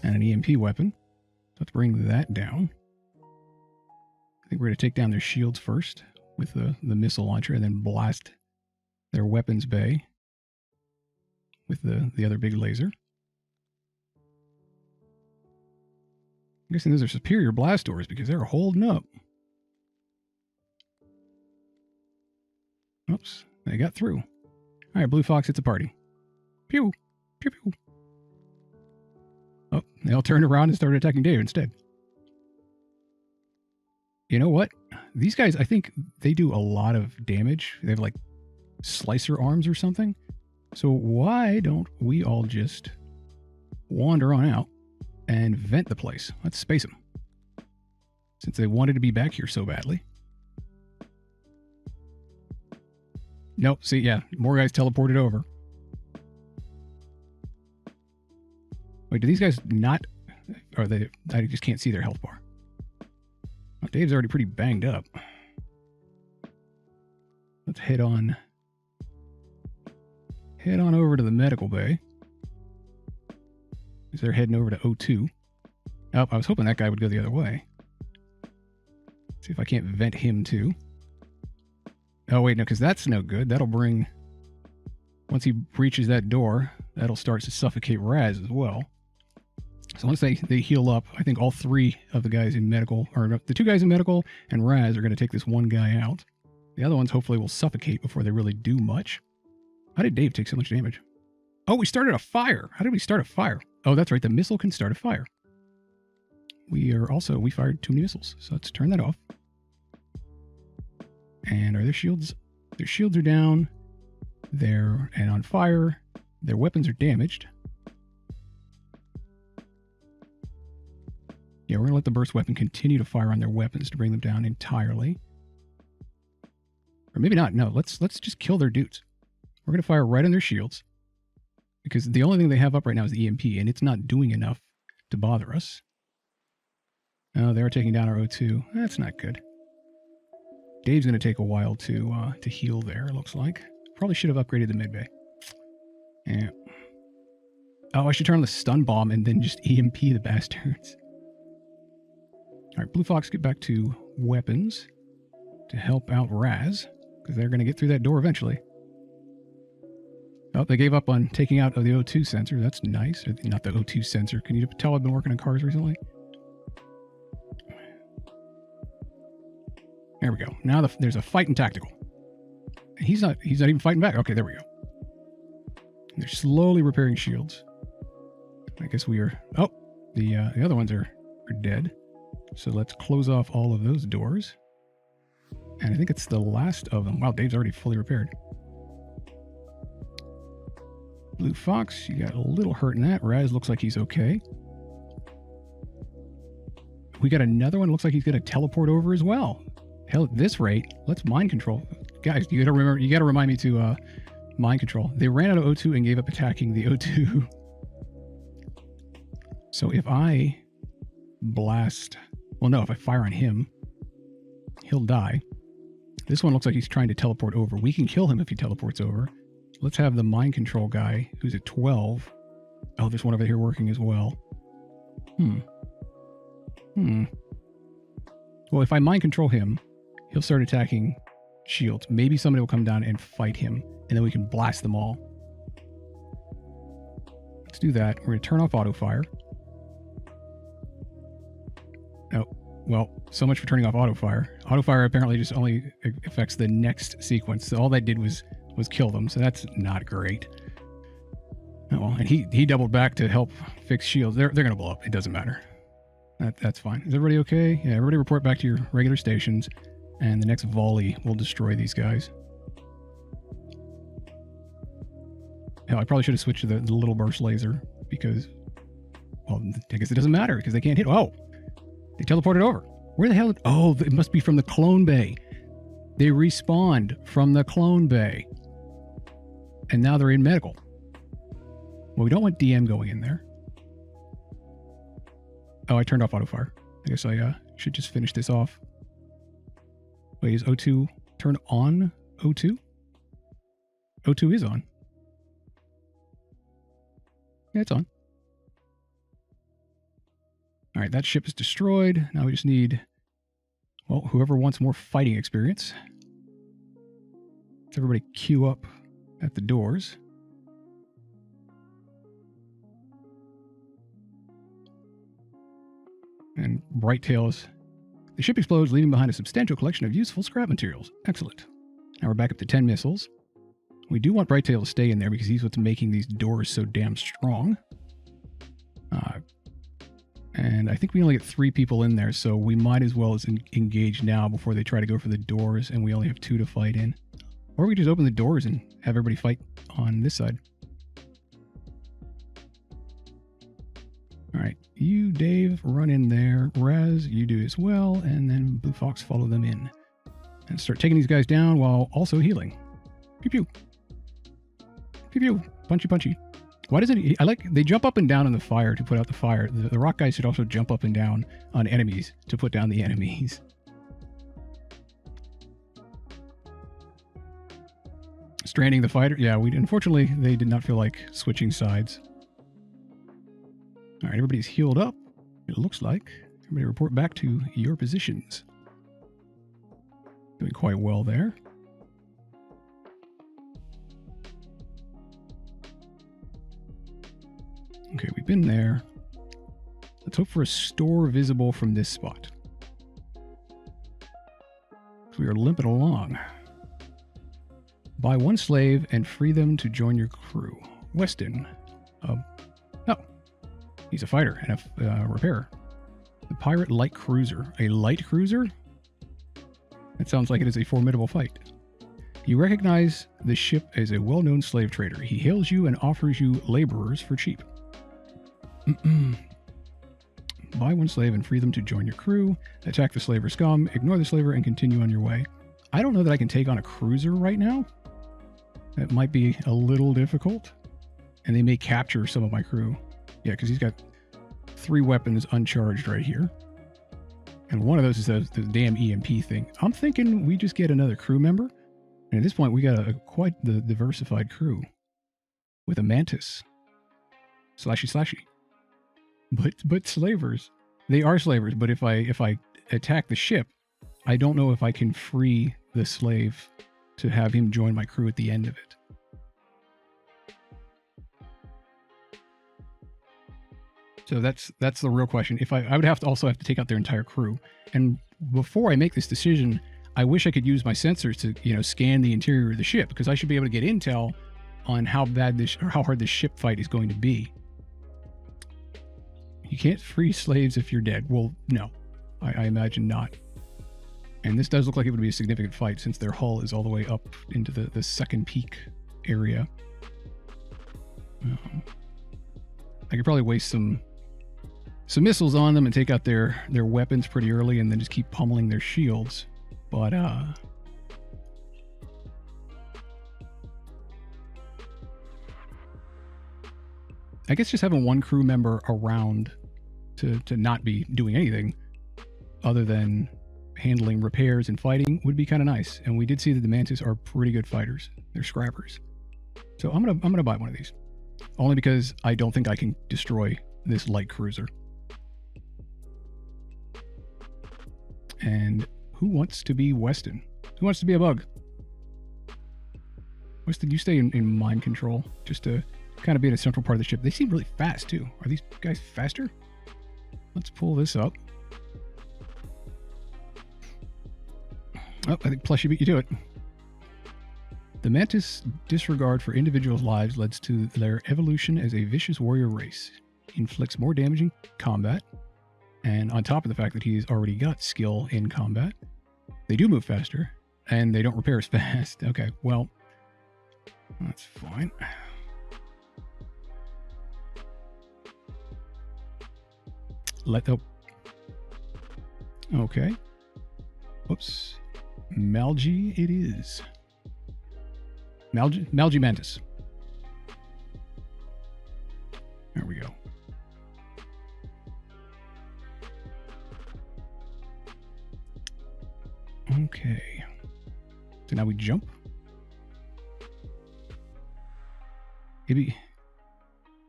and an EMP weapon. Let's bring that down. I think we're going to take down their shields first with the missile launcher and then blast their weapons bay with the other big laser. I'm guessing those are superior blast doors because they're holding up. Oops, they got through. All right, Blue Fox, it's a party. Pew! Pew pew. Oh, they all turned around and started attacking Dave instead. You know what? These guys, I think they do a lot of damage. They have like slicer arms or something. So why don't we all just wander on out and vent the place? Let's space them. Since they wanted to be back here so badly. Nope, see, yeah, more guys teleported over. Wait, do these guys not... Or they... I just can't see their health bar. Oh, Dave's already pretty banged up. Let's head on over to the medical bay. Because they're heading over to O2. Oh, I was hoping that guy would go the other way. See if I can't vent him too. Oh, wait, no, because that's no good. That'll bring... Once he breaches that door, that'll start to suffocate Raz as well. So once they heal up, I think all three of the guys in medical, or the two guys in medical and Raz are going to take this one guy out. The other ones hopefully will suffocate before they really do much. How did Dave take so much damage? Oh, we started a fire. How did we start a fire? Oh, that's right. The missile can start a fire. We fired too many missiles. So let's turn that off. And are their shields? Their shields are down. And on fire. Their weapons are damaged. Yeah, we're going to let the burst weapon continue to fire on their weapons to bring them down entirely. Or maybe not. No, let's just kill their dudes. We're going to fire right on their shields. Because the only thing they have up right now is the EMP, and it's not doing enough to bother us. Oh, they're taking down our O2. That's not good. Dave's going to take a while to heal there, it looks like. Probably should have upgraded the mid-bay. Yeah. Oh, I should turn on the stun bomb and then just EMP the bastards. All right, Blue Fox, get back to weapons to help out Raz, because they're going to get through that door eventually. Oh, they gave up on taking out the O2 sensor. That's nice. Not the O2 sensor. Can you tell I've been working on cars recently? There we go. Now there's a fight in tactical. He's not even fighting back. Okay, there we go. They're slowly repairing shields. I guess we are... Oh, the other ones are dead. So let's close off all of those doors. And I think it's the last of them. Wow, Dave's already fully repaired. Blue Fox, you got a little hurt in that. Raz looks like he's okay. We got another one. Looks like he's going to teleport over as well. Hell, at this rate, let's mind control. Guys, you got to remind me to mind control. They ran out of O2 and gave up attacking the O2. So if I blast... Well, no, if I fire on him, he'll die. This one looks like he's trying to teleport over. We can kill him if he teleports over. let's have the mind control guy who's at 12. Oh, there's one over here working as well. Well, if I mind control him, he'll start attacking shields. Maybe somebody will come down and fight him, and then we can blast them all. Let's do that. We're going to turn off auto fire. Oh, well, so much for turning off auto fire. Auto fire apparently just only affects the next sequence. So all that did was kill them. So that's not great. Oh, well, and he doubled back to help fix shields. They're going to blow up. It doesn't matter. That's fine. Is everybody okay? Yeah, everybody report back to your regular stations, and the next volley will destroy these guys. Hell, I probably should have switched to the little burst laser because, well, I guess it doesn't matter because they can't hit. Oh, they teleported over. Where the hell? Oh, it must be from the clone bay. They respawned from the clone bay, and now they're in medical. Well, we don't want DM going in there. Oh, I turned off auto fire. I guess I should just finish this off. Wait, is O2 turned on? O2? O2 is on. Yeah, it's on. All right, that ship is destroyed. Now we just need, well, whoever wants more fighting experience. Let's everybody queue up at the doors. And Bright Tails. The ship explodes, leaving behind a substantial collection of useful scrap materials. Excellent. Now we're back up to 10 missiles. We do want Bright Tail to stay in there because he's what's making these doors so damn strong. And I think we only get 3 people in there, so we might as well engage now before they try to go for the doors, and we only have 2 to fight in. Or we could just open the doors and have everybody fight on this side. All right, you, Dave, run in there. Raz, you do as well, and then Blue Fox follow them in. And start taking these guys down while also healing. Pew pew. Pew pew. Punchy punchy. Why does it... they jump up and down on the fire to put out the fire. The rock guys should also jump up and down on enemies to put down the enemies. Stranding the fighter. Yeah, unfortunately, they did not feel like switching sides. All right, everybody's healed up, it looks like. Everybody report back to your positions. Doing quite well there. Okay, we've been there. Let's hope for a store visible from this spot. We are limping along. Buy 1 slave and free them to join your crew. Weston. Oh. He's a fighter and a repairer. The pirate light cruiser. A light cruiser? That sounds like it is a formidable fight. You recognize the ship as a well-known slave trader. He hails you and offers you laborers for cheap. Buy 1 slave and free them to join your crew. Attack the slaver scum. Ignore the slaver and continue on your way. I don't know that I can take on a cruiser right now. That might be a little difficult. And they may capture some of my crew. Yeah, because he's got 3 weapons uncharged right here. And one of those is the damn EMP thing. I'm thinking we just get another crew member. And at this point, we got quite the diversified crew. With a mantis. Slashy slashy. But slavers. They are slavers, but if I attack the ship, I don't know if I can free the slave to have him join my crew at the end of it. So that's the real question. If I would also have to take out their entire crew. And before I make this decision, I wish I could use my sensors to, scan the interior of the ship, because I should be able to get intel on how hard this ship fight is going to be. You can't free slaves if you're dead. Well, no, I imagine not. And this does look like it would be a significant fight since their hull is all the way up into the second peak area. I could probably waste some missiles on them and take out their weapons pretty early and then just keep pummeling their shields. But I guess just having 1 crew member around to not be doing anything other than handling repairs and fighting would be kind of nice. And we did see that the Mantis are pretty good fighters. They're scrappers. So I'm gonna buy one of these. Only because I don't think I can destroy this light cruiser. And who wants to be Weston? Who wants to be a bug? Weston, you stay in mind control just to kind of be in a central part of the ship. They seem really fast too. Are these guys faster? Let's pull this up. Oh, I think Plushy beat you to it. The Mantis' disregard for individuals' lives leads to their evolution as a vicious warrior race. Inflicts more damage in combat, and on top of the fact that he's already got skill in combat, they do move faster, and they don't repair as fast. Okay, well, that's fine. Okay. Oops. Malgi it is. Malgi Mantis. There we go. Okay. So now we jump. Maybe.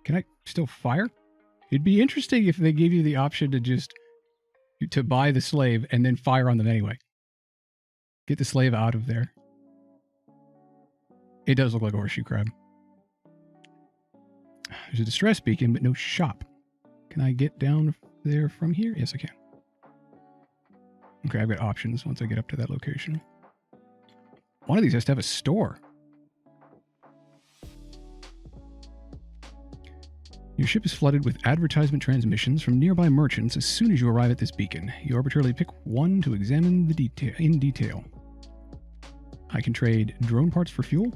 Can I still fire? It'd be interesting if they gave you the option to buy the slave and then fire on them anyway. Get the slave out of there. It does look like a horseshoe crab. There's a distress beacon, but no shop. Can I get down there from here? Yes, I can. Okay, I've got options once I get up to that location. One of these has to have a store. Your ship is flooded with advertisement transmissions from nearby merchants as soon as you arrive at this beacon. You arbitrarily pick one to examine in detail. I can trade drone parts for fuel?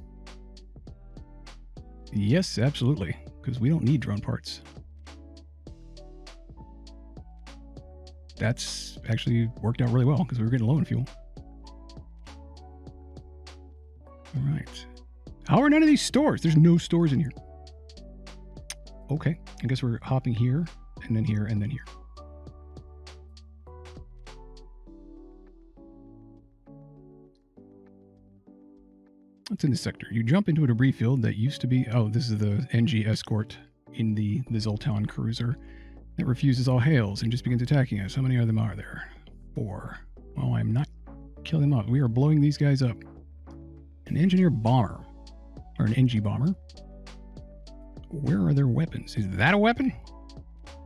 Yes, absolutely, because we don't need drone parts. That's actually worked out really well because we were getting low on fuel. All right. How are none of these stores? There's no stores in here. Okay, I guess we're hopping here, and then here, and then here. What's in this sector? You jump into a debris field that used to be... Oh, this is the NG escort in the Zoltan cruiser that refuses all hails and just begins attacking us. How many of them are there? 4. Well, I'm not killing them up. We are blowing these guys up. An engineer bomber. Or an NG bomber. Where are their weapons? Is that a weapon?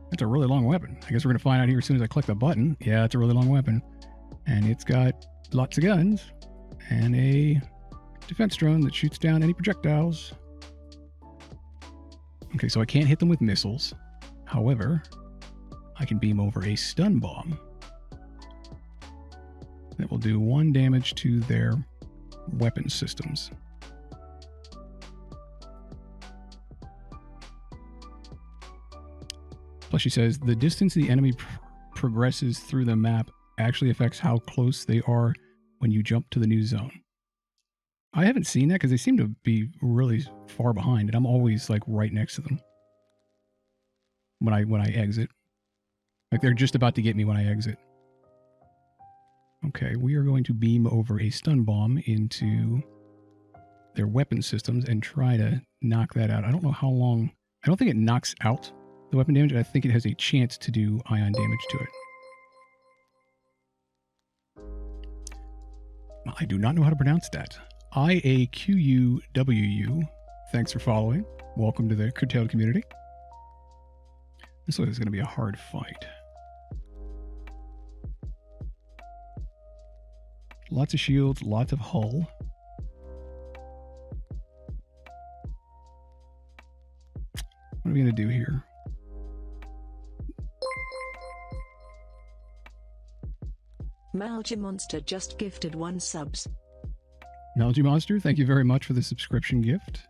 That's a really long weapon. I guess we're going to find out here as soon as I click the button. Yeah, it's a really long weapon. And it's got lots of guns. And a defense drone that shoots down any projectiles. Okay, so I can't hit them with missiles. However, I can beam over a stun bomb that will do 1 damage to their weapon systems. Plus, she says, the distance the enemy progresses through the map actually affects how close they are when you jump to the new zone. I haven't seen that because they seem to be really far behind, and I'm always like right next to them when I exit. Like they're just about to get me when I exit. Okay, we are going to beam over a stun bomb into their weapon systems and try to knock that out. I don't know how long. I don't think it knocks out the weapon damage. I think it has a chance to do ion damage to it. Well, I do not know how to pronounce that. IAQUWU. Thanks for following. Welcome to the curtailed community. This looks like it's going to be a hard fight. Lots of shields, lots of hull. What are we going to do here? Malgi Monster just gifted 1 subs. Malgi Monster, thank you very much for the subscription gift.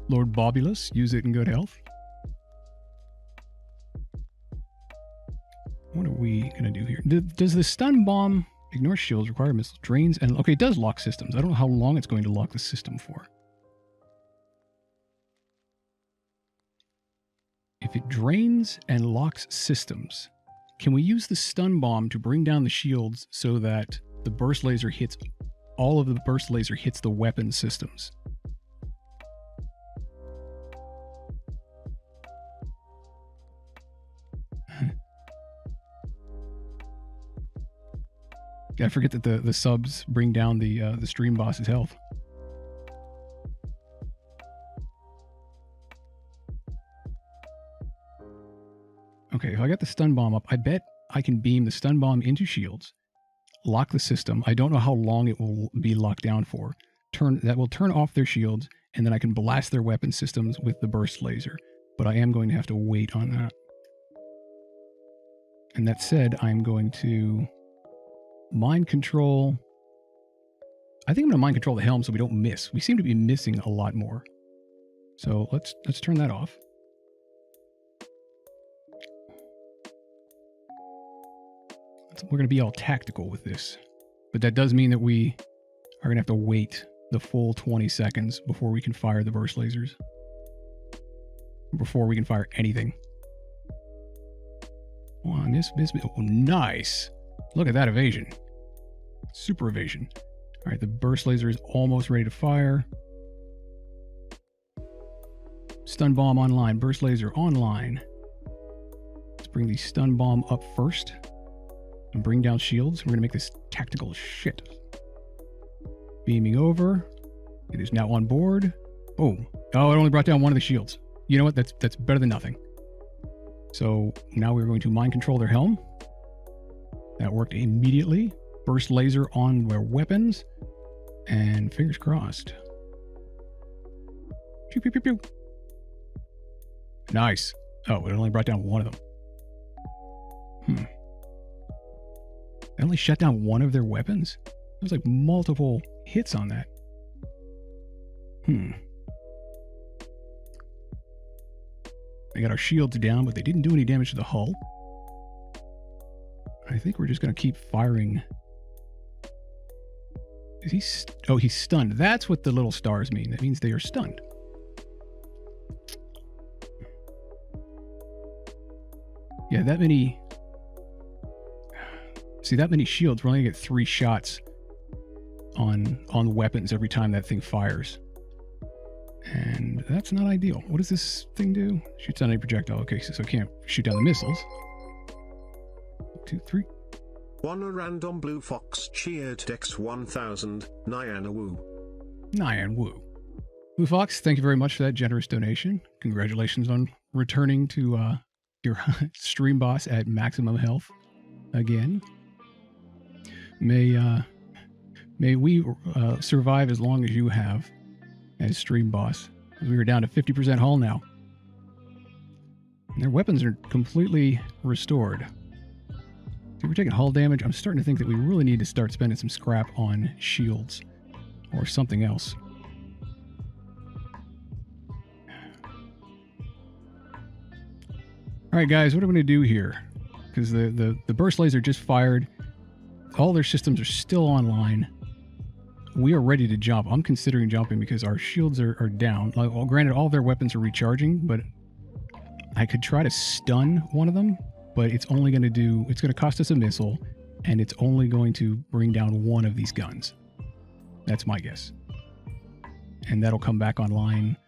Lord Bobulus, use it in good health. What are we going to do here? Does the stun bomb ignore shields, require missiles, drains, and... Okay, it does lock systems. I don't know how long it's going to lock the system for. If it drains and locks systems, can we use the stun bomb to bring down the shields so that the burst laser hits... All of the burst laser hits the weapon systems? Yeah, I forget that the subs bring down the stream boss's health. Okay, if I got the stun bomb up, I bet I can beam the stun bomb into shields, lock the system. I don't know how long it will be locked down for. That will turn off their shields, and then I can blast their weapon systems with the burst laser. But I am going to have to wait on that. And that said, I'm going to mind control. I think I'm going to mind control the helm so we don't miss. We seem to be missing a lot more. So let's turn that off. We're going to be all tactical with this. But that does mean that we are going to have to wait the full 20 seconds before we can fire the burst lasers. Before we can fire anything. Wow, miss. Oh, nice. Look at that evasion. Super evasion. All right, the burst laser is almost ready to fire. Stun bomb online. Burst laser online. Let's bring the stun bomb up first. And bring down shields. We're going to make this tactical as shit. Beaming over. It is now on board. Boom. Oh, it only brought down one of the shields. You know what? That's better than nothing. So now we're going to mind control their helm. That worked immediately. Burst laser on their weapons. And fingers crossed. Pew, pew, pew, pew. Nice. Oh, it only brought down one of them. They only shut down one of their weapons? There was like multiple hits on that. They got our shields down, but they didn't do any damage to the hull. I think we're just going to keep firing. Is he... oh, he's stunned. That's what the little stars mean. That means they are stunned. Yeah, that many... see, that many shields, we're only going to get 3 shots on weapons every time that thing fires. And that's not ideal. What does this thing do? Shoots down a projectile. Okay, so it can't shoot down the missiles. 2, 3. One random blue fox cheered Dex 1000, Nyan Woo. Nyan Woo. Blue Fox, thank you very much for that generous donation. Congratulations on returning to your stream boss at maximum health again. May we survive as long as you have as stream boss. We are down to 50% hull now. And their weapons are completely restored. So we're taking hull damage. I'm starting to think that we really need to start spending some scrap on shields or something else. All right, guys, what are we going to do here? Because the burst laser just fired. All their systems are still online. We are ready to jump. I'm considering jumping because our shields are down. Well, granted, all their weapons are recharging, but I could try to stun one of them, but it's only going to do... it's going to cost us a missile, and it's only going to bring down one of these guns. That's my guess. And that'll come back online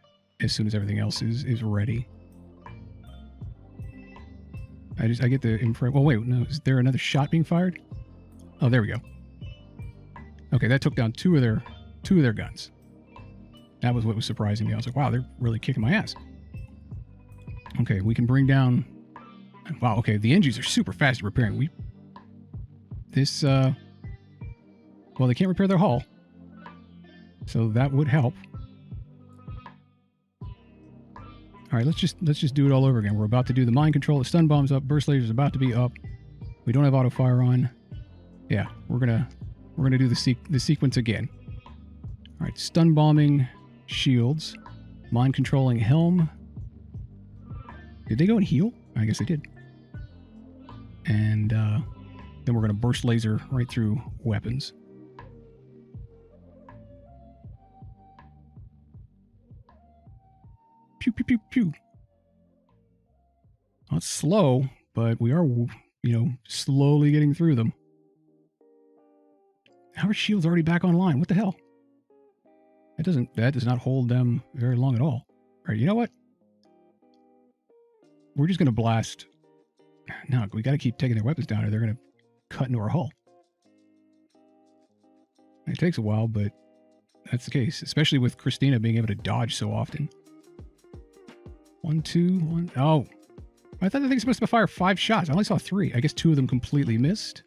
as soon as everything else is ready. I get the impression... well, wait, no, is there another shot being fired? Oh, there we go. Okay, that took down two of their guns. That was what was surprising me. I was like, wow, they're really kicking my ass. Okay, we can bring down... wow, okay, the engines are super fast at repairing. Well, they can't repair their hull. So that would help. All right, let's just do it all over again. We're about to do the mind control. The stun bomb's up. Burst laser's about to be up. We don't have auto fire on. Yeah, we're gonna do the sequence again. All right, stun bombing, shields, mind controlling helm. Did they go and heal? I guess they did. And then we're gonna burst laser right through weapons. Pew pew pew pew. Well, it's slow, but we are, slowly getting through them. How are shields already back online? What the hell? That does not hold them very long at all. All right, you know what? We're just going to blast. No, we got to keep taking their weapons down or they're going to cut into our hull. It takes a while, but that's the case, especially with Christina being able to dodge so often. 1, 2, 1. Oh, I thought the thing's supposed to fire 5 shots. I only saw 3. I guess 2 of them completely missed.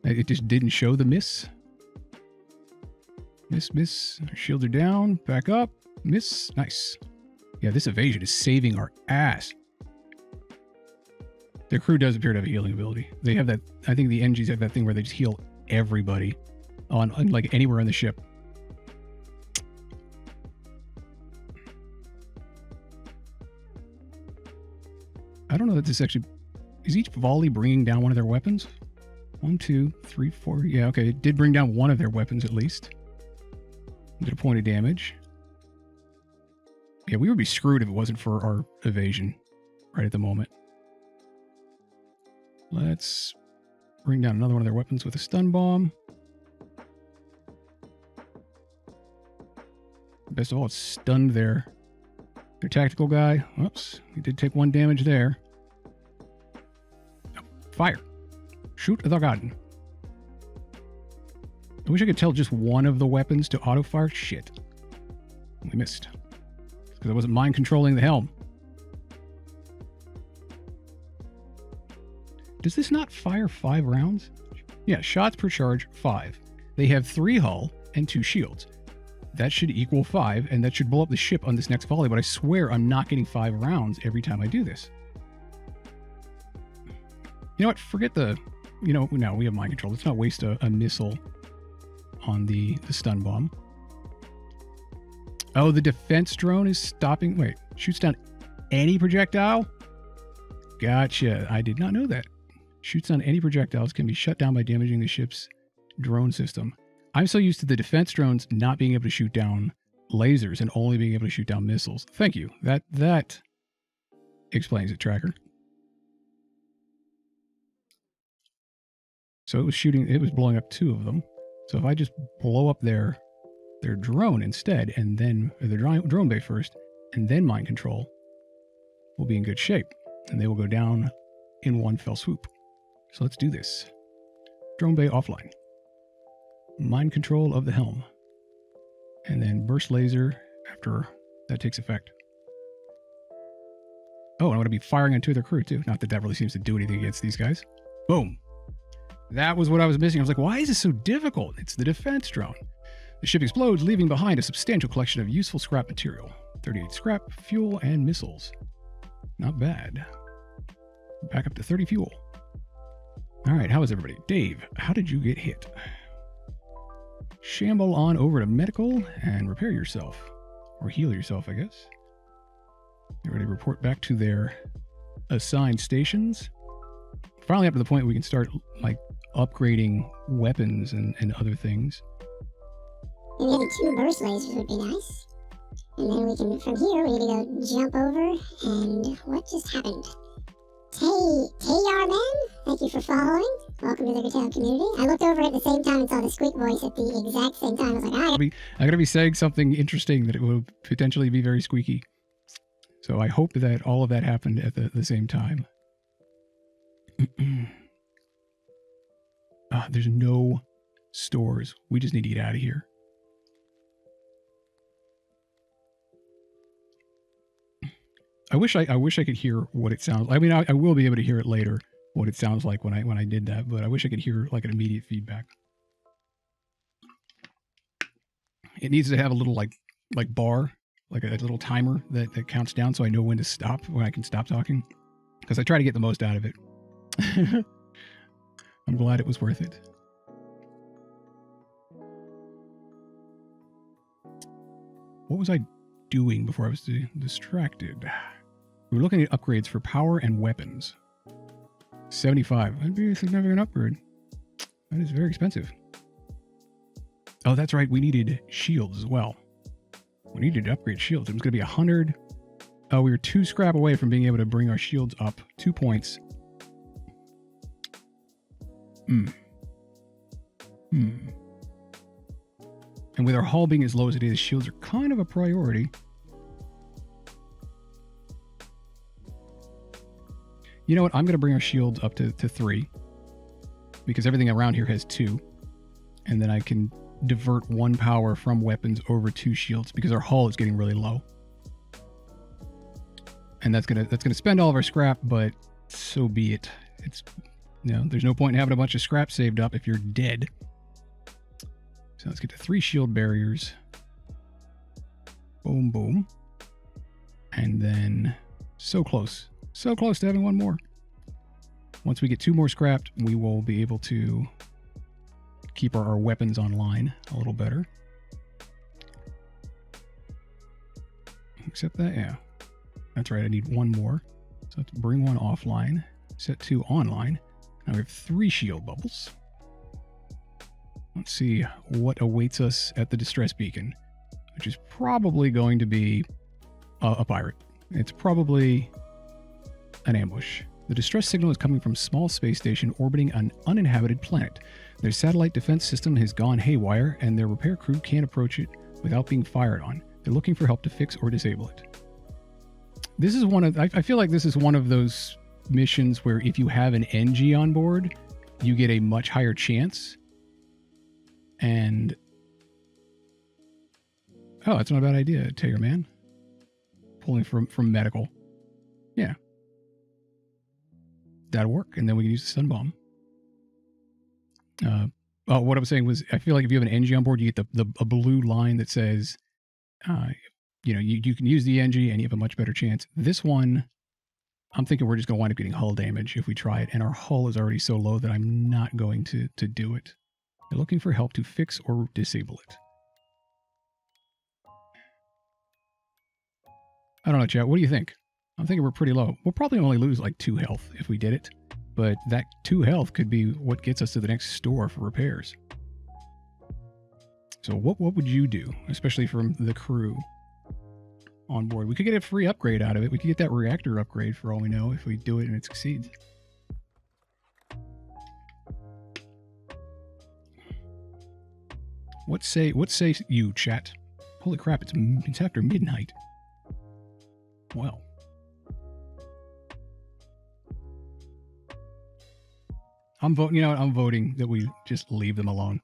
It just didn't show the miss. Miss. Our shields are down. Back up. Miss. Nice. Yeah, this evasion is saving our ass. Their crew does appear to have a healing ability. They have that. I think the NGs have that thing where they just heal everybody on like anywhere on the ship. I don't know that this actually... Is each volley bringing down one of their weapons? 1, 2, 3, 4... Yeah, okay. It did bring down one of their weapons at least. Did a point of damage. Yeah, we would be screwed if it wasn't for our evasion right at the moment. Let's bring down another one of their weapons with a stun bomb. Best of all, it's stunned their tactical guy. Oops, he did take 1 damage there. Fire. Shoot the gun. I wish I could tell just one of the weapons to auto-fire. Shit. We missed. Because I wasn't mind controlling the helm. Does this not fire 5 rounds? Yeah, shots per charge, 5. They have 3 hull and 2 shields. That should equal 5, and that should blow up the ship on this next volley, but I swear I'm not getting 5 rounds every time I do this. You know what? Forget the... You know, no, we have mind control. Let's not waste a missile on the stun bomb. Oh, the defense drone is stopping... Wait, shoots down any projectile? Gotcha. I did not know that. Shoots down any projectiles, can be shut down by damaging the ship's drone system. I'm so used to the defense drones not being able to shoot down lasers and only being able to shoot down missiles. Thank you. That explains it, Tracker. So it was blowing up 2 of them. So if I just blow up their drone instead, and then their drone bay first, and then mind control, we'll be in good shape. And they will go down in one fell swoop. So let's do this. Drone bay offline. Mind control of the helm. And then burst laser after that takes effect. Oh, and I'm going to be firing on 2 of their crew too. Not that that really seems to do anything against these guys. Boom. That was what I was missing. I was like, why is this so difficult? It's the defense drone. The ship explodes, leaving behind a substantial collection of useful scrap material. 38 scrap, fuel, and missiles. Not bad. Back up to 30 fuel. All right, how is everybody? Dave, how did you get hit? Shamble on over to medical and repair yourself. Or heal yourself, I guess. They're ready to report back to their assigned stations. Finally up to the point where we can start, like, upgrading weapons and other things. Maybe having 2 burst lasers would be nice. And then we can, from here, we're gonna go jump over, and what just happened? Tayar Man, thank you for following. Welcome to the retail community. I looked over at the same time and saw the squeak voice at the exact same time. I was like, I'm gonna be saying something interesting that it will potentially be very squeaky. So I hope that all of that happened at the same time. There's no stores. We just need to get out of here. I wish I could hear what it sounds like. I mean, I will be able to hear it later, what it sounds like when I did that, but I wish I could hear like an immediate feedback. It needs to have a little like bar, like a little timer that counts down so I know when to stop, when I can stop talking. Because I try to get the most out of it. I'm glad it was worth it. What was I doing before I was distracted? We were looking at upgrades for power and weapons. 75. That'd be a significant upgrade. That is very expensive. Oh, that's right. We needed shields as well. We needed to upgrade shields. It was going to be 100. Oh, we were 2 scrap away from being able to bring our shields up 2 points. And with our hull being as low as it is, shields are kind of a priority. You know what? I'm going to bring our shields up to 3. Because everything around here has 2. And then I can divert 1 power from weapons over 2 shields because our hull is getting really low. And that's gonna spend all of our scrap, but so be it. It's, you know, there's no point in having a bunch of scrap saved up if you're dead. So let's get to 3 shield barriers. Boom, boom. And then so close to having 1 more. Once we get 2 more scrapped, we will be able to keep our weapons online a little better. Except that, yeah. That's right, I need 1 more. So let's bring 1 offline, set 2 online. Now we have 3 shield bubbles. Let's see what awaits us at the distress beacon, which is probably going to be a pirate. It's probably an ambush. The distress signal is coming from a small space station orbiting an uninhabited planet. Their satellite defense system has gone haywire, and their repair crew can't approach it without being fired on. They're looking for help to fix or disable it. This is one of, I feel like this is one of those missions where if you have an NG on board, you get a much higher chance. And oh, that's not a bad idea, Taylor Man. Pulling from medical. Yeah. That'll work, and then we can use the stun bomb. What I was saying was, I feel like if you have an NG on board, you get a blue line that says, you know, you can use the NG and you have a much better chance. This one, I'm thinking we're just going to wind up getting hull damage if we try it, and our hull is already so low that I'm not going to do it. They're looking for help to fix or disable it. I don't know, chat. What do you think? I'm thinking we're pretty low. We'll probably only lose like 2 health if we did it, but that 2 health could be what gets us to the next store for repairs. So what would you do, especially from the crew on board? We could get a free upgrade out of it. We could get that reactor upgrade for all we know if we do it and it succeeds. What say you, chat? Holy crap, it's after midnight. Well. I'm voting, you know what, I'm voting that we just leave them alone.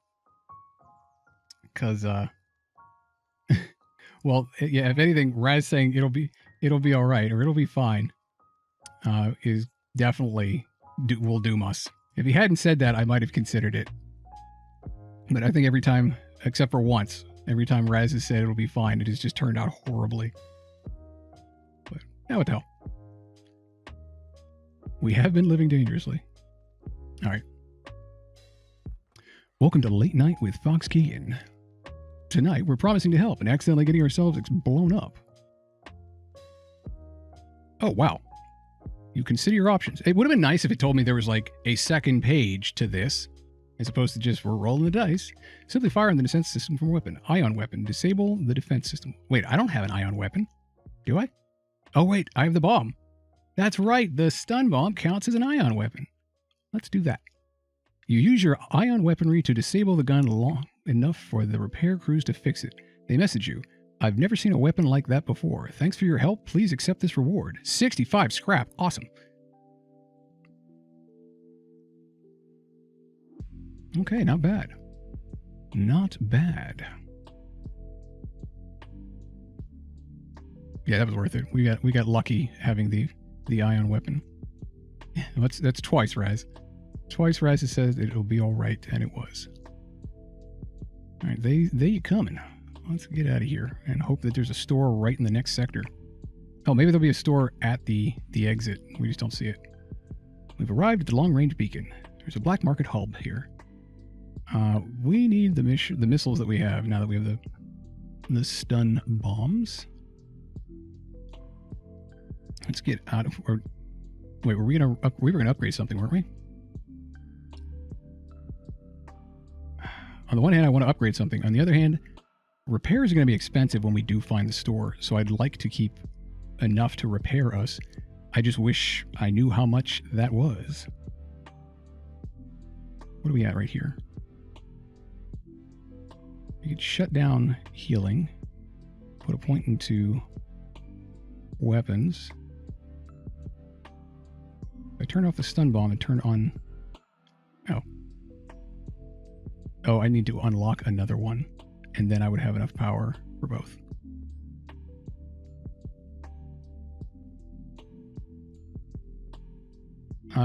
Because, well, yeah, if anything, Raz saying it'll be all right, or it'll be fine, is definitely will doom us. If he hadn't said that, I might have considered it. But I think every time, except for once, every time Raz has said it'll be fine, it has just turned out horribly. But, now what the hell? We have been living dangerously. All right. Welcome to Late Night with Fox Keegan. Tonight, we're promising to help and accidentally getting ourselves blown up. Oh, wow. You consider your options. It would have been nice if it told me there was like a second page to this, as opposed to just we're rolling the dice. Simply fire on the defense system from a weapon. Ion weapon. Disable the defense system. Wait, I don't have an ion weapon. Do I? Oh, wait, I have the bomb. That's right. The stun bomb counts as an ion weapon. Let's do that. You use your ion weaponry to disable the gun long enough for the repair crews to fix it. They message you. I've never seen a weapon like that before. Thanks for your help. Please accept this reward. 65 scrap. Awesome. Okay, not bad. Not bad. Yeah, that was worth it. We got lucky having the ion weapon. That's twice, Raz. Twice Raz has said it'll be all right, and it was. All right, they coming. Let's get out of here and hope that there's a store right in the next sector. Oh, maybe there'll be a store at the exit. We just don't see it. We've arrived at the long-range beacon. There's a black market hub here. We need the missiles that we have now that we have the stun bombs. Let's get out of. Or wait, we were gonna upgrade something, weren't we? On the one hand, I want to upgrade something. On the other hand, repairs are going to be expensive when we do find the store, so I'd like to keep enough to repair us. I just wish I knew how much that was. What are we at right here? We could shut down healing, put a point into weapons. If I turn off the stun bomb and turn on... Oh, I need to unlock another one, and then I would have enough power for both.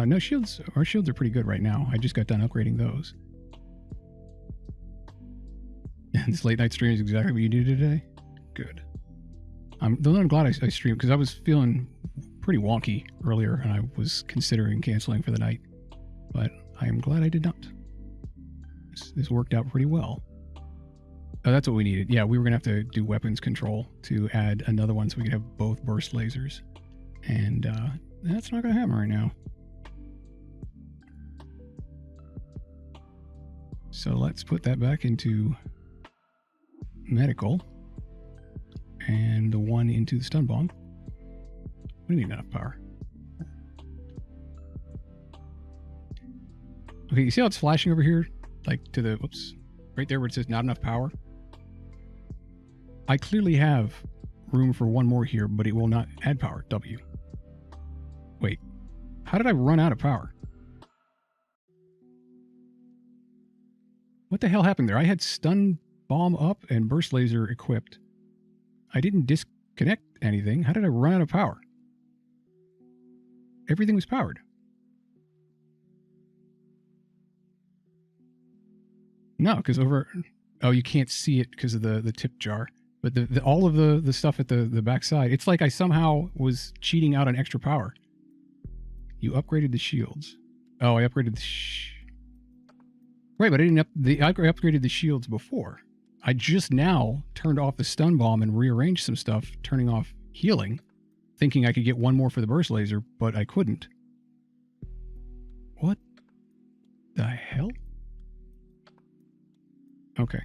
No shields. Our shields are pretty good right now. I just got done upgrading those. This late night stream is exactly what you do today. Good. I'm glad I streamed because I was feeling pretty wonky earlier and I was considering canceling for the night. But I am glad I did not. This worked out pretty well. Oh, that's what we needed. Yeah, we were going to have to do weapons control to add another one so we could have both burst lasers. And that's not going to happen right now. So let's put that back into medical. And the one into the stun bomb. We need enough power. Okay, you see how it's flashing over here? Like to the, whoops, right there where it says not enough power? I clearly have room for one more here, but it will not add power. W. Wait, how did I run out of power? What the hell happened there? I had stun bomb up and burst laser equipped. I didn't disconnect anything. How did I run out of power? Everything was powered. No, because over... Oh, you can't see it because of the tip jar. But all of the stuff at the back side, it's like I somehow was cheating out on extra power. You upgraded the shields. Oh, I upgraded the... Right, but I didn't I upgraded the shields before. I just now turned off the stun bomb and rearranged some stuff, turning off healing, thinking I could get one more for the burst laser, but I couldn't. What the hell? Okay.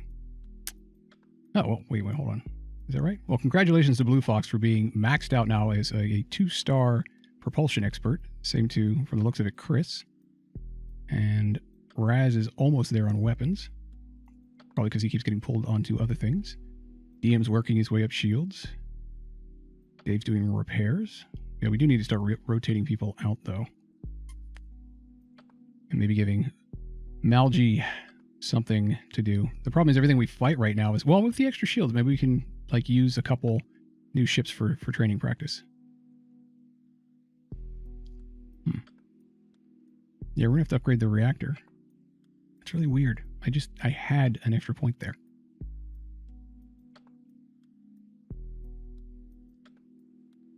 Oh, well, wait, hold on. Is that right? Well, congratulations to Blue Fox for being maxed out now as a 2-star propulsion expert. Same to, from the looks of it, Chris. And Raz is almost there on weapons. Probably because he keeps getting pulled onto other things. DM's working his way up shields. Dave's doing repairs. Yeah, we do need to start rotating people out, though. And maybe giving Malgi something to do. The problem is everything we fight right now is... Well, with the extra shields, maybe we can, like, use a couple new ships for training practice. Yeah, we're going to have to upgrade the reactor. It's really weird. I had an extra point there.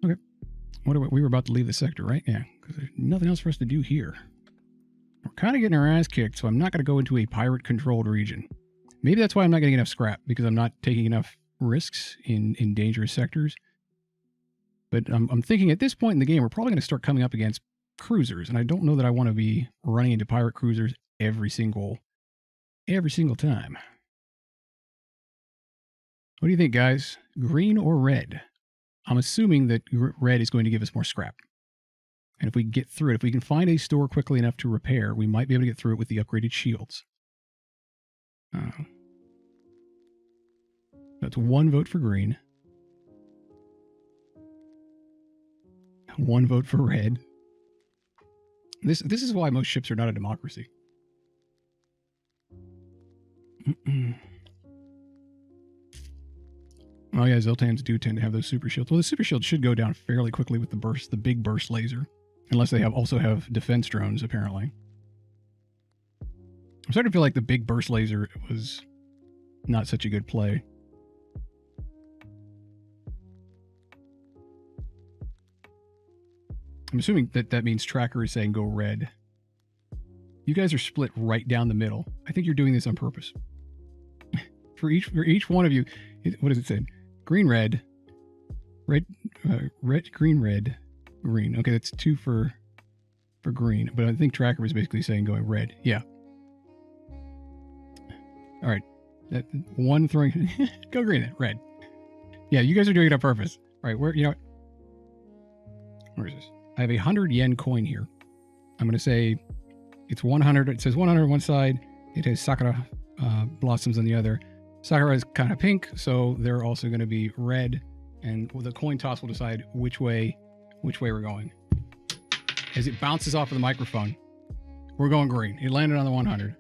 Okay. We were about to leave the sector, right? Yeah, because there's nothing else for us to do here. We're kind of getting our ass kicked, so I'm not going to go into a pirate-controlled region. Maybe that's why I'm not getting enough scrap, because I'm not taking enough risks in dangerous sectors. But I'm thinking at this point in the game, we're probably going to start coming up against cruisers, and I don't know that I want to be running into pirate cruisers every single time. What do you think, guys? Green or red? I'm assuming that red is going to give us more scrap. And if we get through it, if we can find a store quickly enough to repair, we might be able to get through it with the upgraded shields. That's 1 vote for green. 1 vote for red. This is why most ships are not a democracy. Oh yeah, Zoltans do tend to have those super shields. Well, the super shield should go down fairly quickly with the big burst laser. Unless they also have defense drones, apparently. I'm starting to feel like the big burst laser was not such a good play. I'm assuming that means Tracker is saying go red. You guys are split right down the middle. I think you're doing this on purpose. For each one of you, what does it say? Green, red, red, green, red, green. Okay, that's 2 for green. But I think Tracker was basically saying going red. Yeah. All right. That one throwing go green then, red. Yeah, you guys are doing it on purpose. All right, where is this? I have a 100 yen coin here. I'm going to say it's 100. It says 100 on one side. It has sakura blossoms on the other. Sakura is kind of pink, so they're also going to be red. And the coin toss will decide which way we're going. As it bounces off of the microphone, we're going green. It landed on the 100.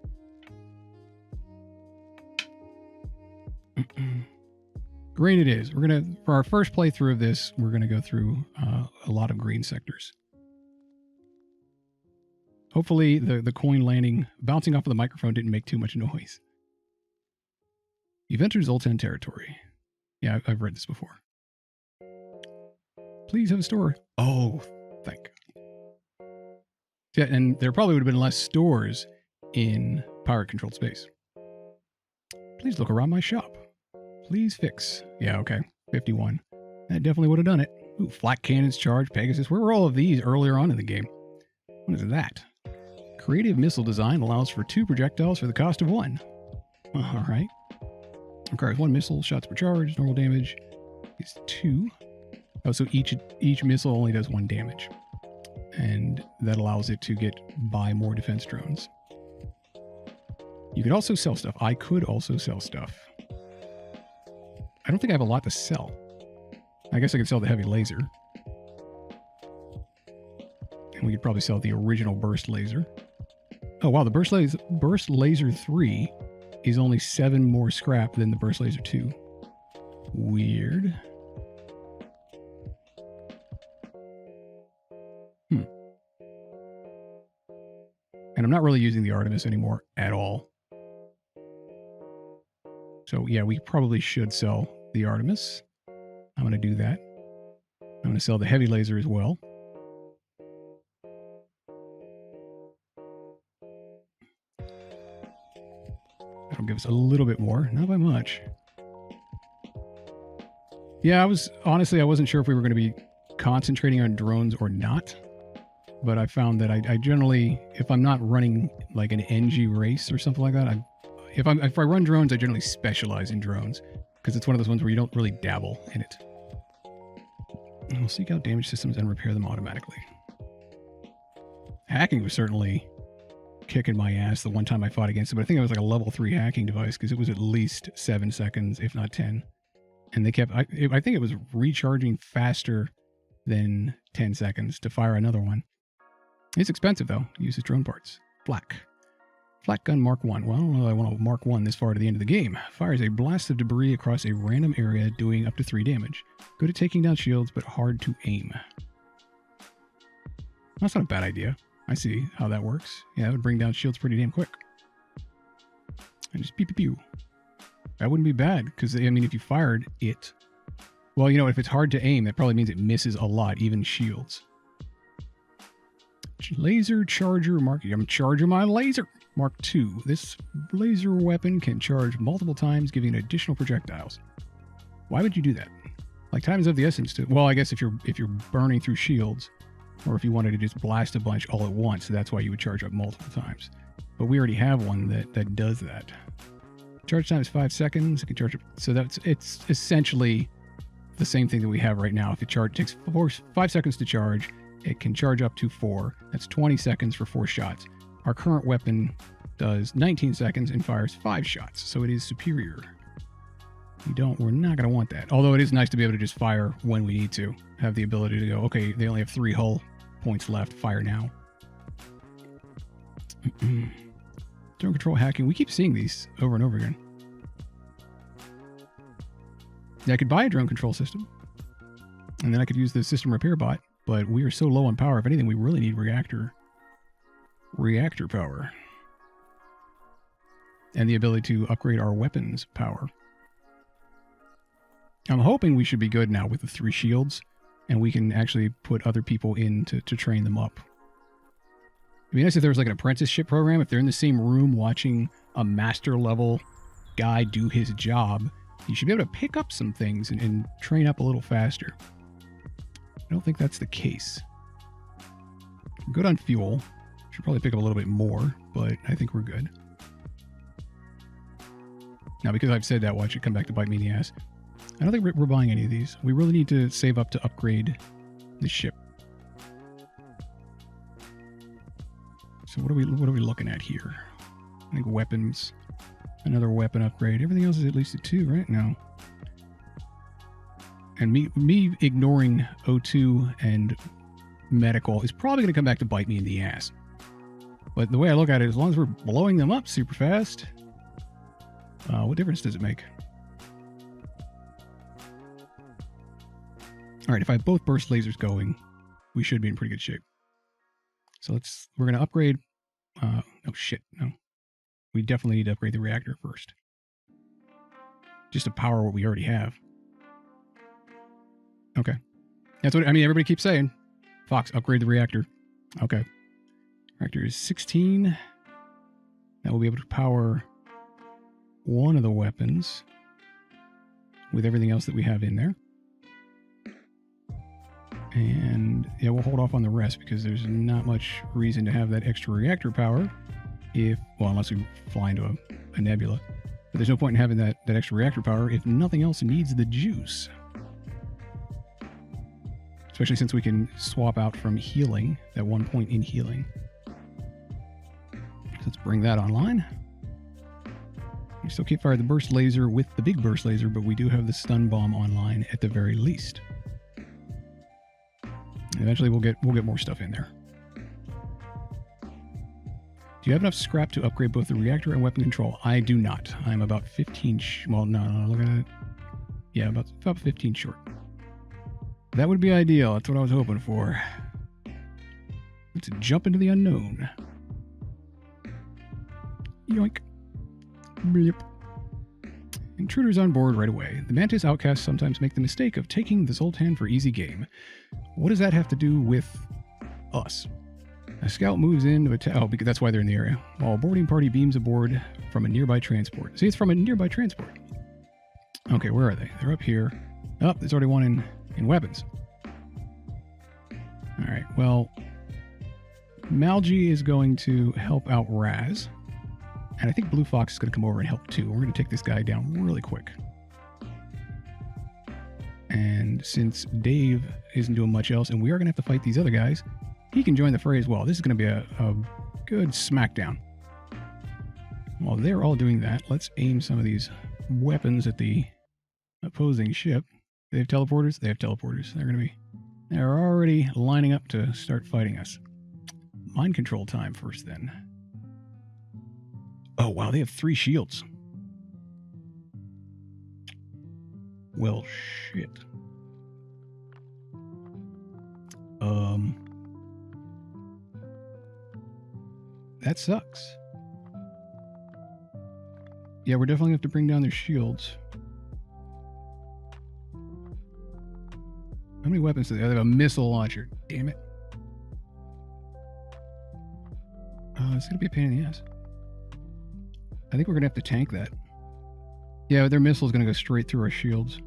Green it is. We're gonna, for our first playthrough of this, we're gonna go through a lot of green sectors. Hopefully the coin landing, bouncing off of the microphone didn't make too much noise. You've entered Zoltan territory. Yeah, I've read this before. Please have a store. Oh, thank God. Yeah, and there probably would have been less stores in pirate-controlled space. Please look around my shop. Please fix. Yeah, okay. 51. That definitely would have done it. Ooh, flak cannons, charge, Pegasus. Where were all of these earlier on in the game? What is that? Creative missile design allows for 2 projectiles for the cost of 1. All right. Requires 1 missile, shots per charge, normal damage is 2. Oh, so each missile only does 1 damage. And that allows it to buy more defense drones. You could also sell stuff. I could also sell stuff. I don't think I have a lot to sell. I guess I could sell the heavy laser. And we could probably sell the original burst laser. Oh wow, the burst laser 3 is only 7 more scrap than the burst laser 2. Weird. And I'm not really using the Artemis anymore at all. So yeah, we probably should sell the Artemis. I'm going to do that. I'm going to sell the heavy laser as well. That'll give us a little bit more, not by much. Yeah, I wasn't sure if we were going to be concentrating on drones or not. But I found that I generally, if I'm not running like an NG race or something like that, if I run drones, I generally specialize in drones because it's one of those ones where you don't really dabble in it. And we'll seek out damaged systems and repair them automatically. Hacking was certainly kicking my ass the one time I fought against it, but I think it was like a level 3 hacking device because it was at least 7 seconds, if not 10. And they kept, I think it was recharging faster than 10 seconds to fire another one. It's expensive, though. Uses drone parts. Flak. Flak gun Mark 1. Well, I don't know if I want to Mark 1 this far to the end of the game. Fires a blast of debris across a random area, doing up to 3 damage. Good at taking down shields, but hard to aim. That's not a bad idea. I see how that works. Yeah, that would bring down shields pretty damn quick. And just pew pew pew. That wouldn't be bad, because, I mean, if you fired it... Well, you know, if it's hard to aim, that probably means it misses a lot, even shields. Laser charger Mark. I'm charging my laser. Mark 2. This laser weapon can charge multiple times, giving additional projectiles. Why would you do that? Like, time is of the essence to... Well, I guess if you're burning through shields, or if you wanted to just blast a bunch all at once, that's why you would charge up multiple times. But we already have one that does that. Charge time is 5 seconds. It can charge up... So it's essentially the same thing that we have right now. If it takes 5 seconds to charge, it can charge up to 4. That's 20 seconds for 4 shots. Our current weapon does 19 seconds and fires 5 shots, so it is superior. We're not going to want that. Although it is nice to be able to just fire when we need to. Have the ability to go, okay, they only have 3 hull points left, fire now. Drone control hacking. We keep seeing these over and over again. Yeah, I could buy a drone control system. And then I could use the system repair bot. But we are so low on power. If anything, we really need reactor power. And the ability to upgrade our weapons power. I'm hoping we should be good now with the 3 shields. And we can actually put other people in to train them up. It'd be nice if there was like an apprenticeship program. If they're in the same room watching a master level guy do his job, you should be able to pick up some things and train up a little faster. I don't think that's the case. We're good on fuel. Should probably pick up a little bit more, but I think we're good. Now, because I've said that, watch it come back to bite me in the ass. I don't think we're buying any of these. We really need to save up to upgrade the ship. So what are we looking at here? I think weapons. Another weapon upgrade. Everything else is at least a 2, right? No. And me ignoring O2 and medical is probably going to come back to bite me in the ass. But the way I look at it, as long as we're blowing them up super fast, what difference does it make? All right, if I have both burst lasers going, we should be in pretty good shape. So we're going to upgrade. Oh shit, no. We definitely need to upgrade the reactor first. Just to power what we already have. Okay. That's what, I mean, everybody keeps saying. Fox, upgrade the reactor. Okay. Reactor is 16. That will be able to power one of the weapons with everything else that we have in there. And yeah, we'll hold off on the rest because there's not much reason to have that extra reactor power unless we fly into a nebula. But there's no point in having that extra reactor power if nothing else needs the juice. Especially since we can swap out from healing, that 1 point in healing. So let's bring that online. We still can't fire the burst laser with the big burst laser, but we do have the stun bomb online at the very least. And eventually we'll get more stuff in there. Do you have enough scrap to upgrade both the reactor and weapon control? I do not. I'm about 15 well, no, look at it. Yeah, about 15 short. That would be ideal. That's what I was hoping for. Let's jump into the unknown. Yoink. Blip. Intruders on board right away. The Mantis outcasts sometimes make the mistake of taking the Zoltan for easy game. What does that have to do with us? A scout moves in to attack. Oh, because that's why they're in the area. While a boarding party beams aboard from a nearby transport. See, it's from a nearby transport. Okay, where are they? They're up here. Oh, there's already one in weapons. All right, well, Malgy is going to help out Raz. And I think Blue Fox is going to come over and help too. We're going to take this guy down really quick. And since Dave isn't doing much else, and we are going to have to fight these other guys, he can join the fray as well. This is going to be a good smackdown. While they're all doing that, let's aim some of these weapons at the opposing ship. They have teleporters? They have teleporters. They're already lining up to start fighting us. Mind control time first then. Oh, wow, they have 3 shields. Well, shit. That sucks. Yeah, we're definitely going to have to bring down their shields. How many weapons do they have? They have a missile launcher. Damn it. It's going to be a pain in the ass. I think we're going to have to tank that. Yeah, their missile is going to go straight through our shields.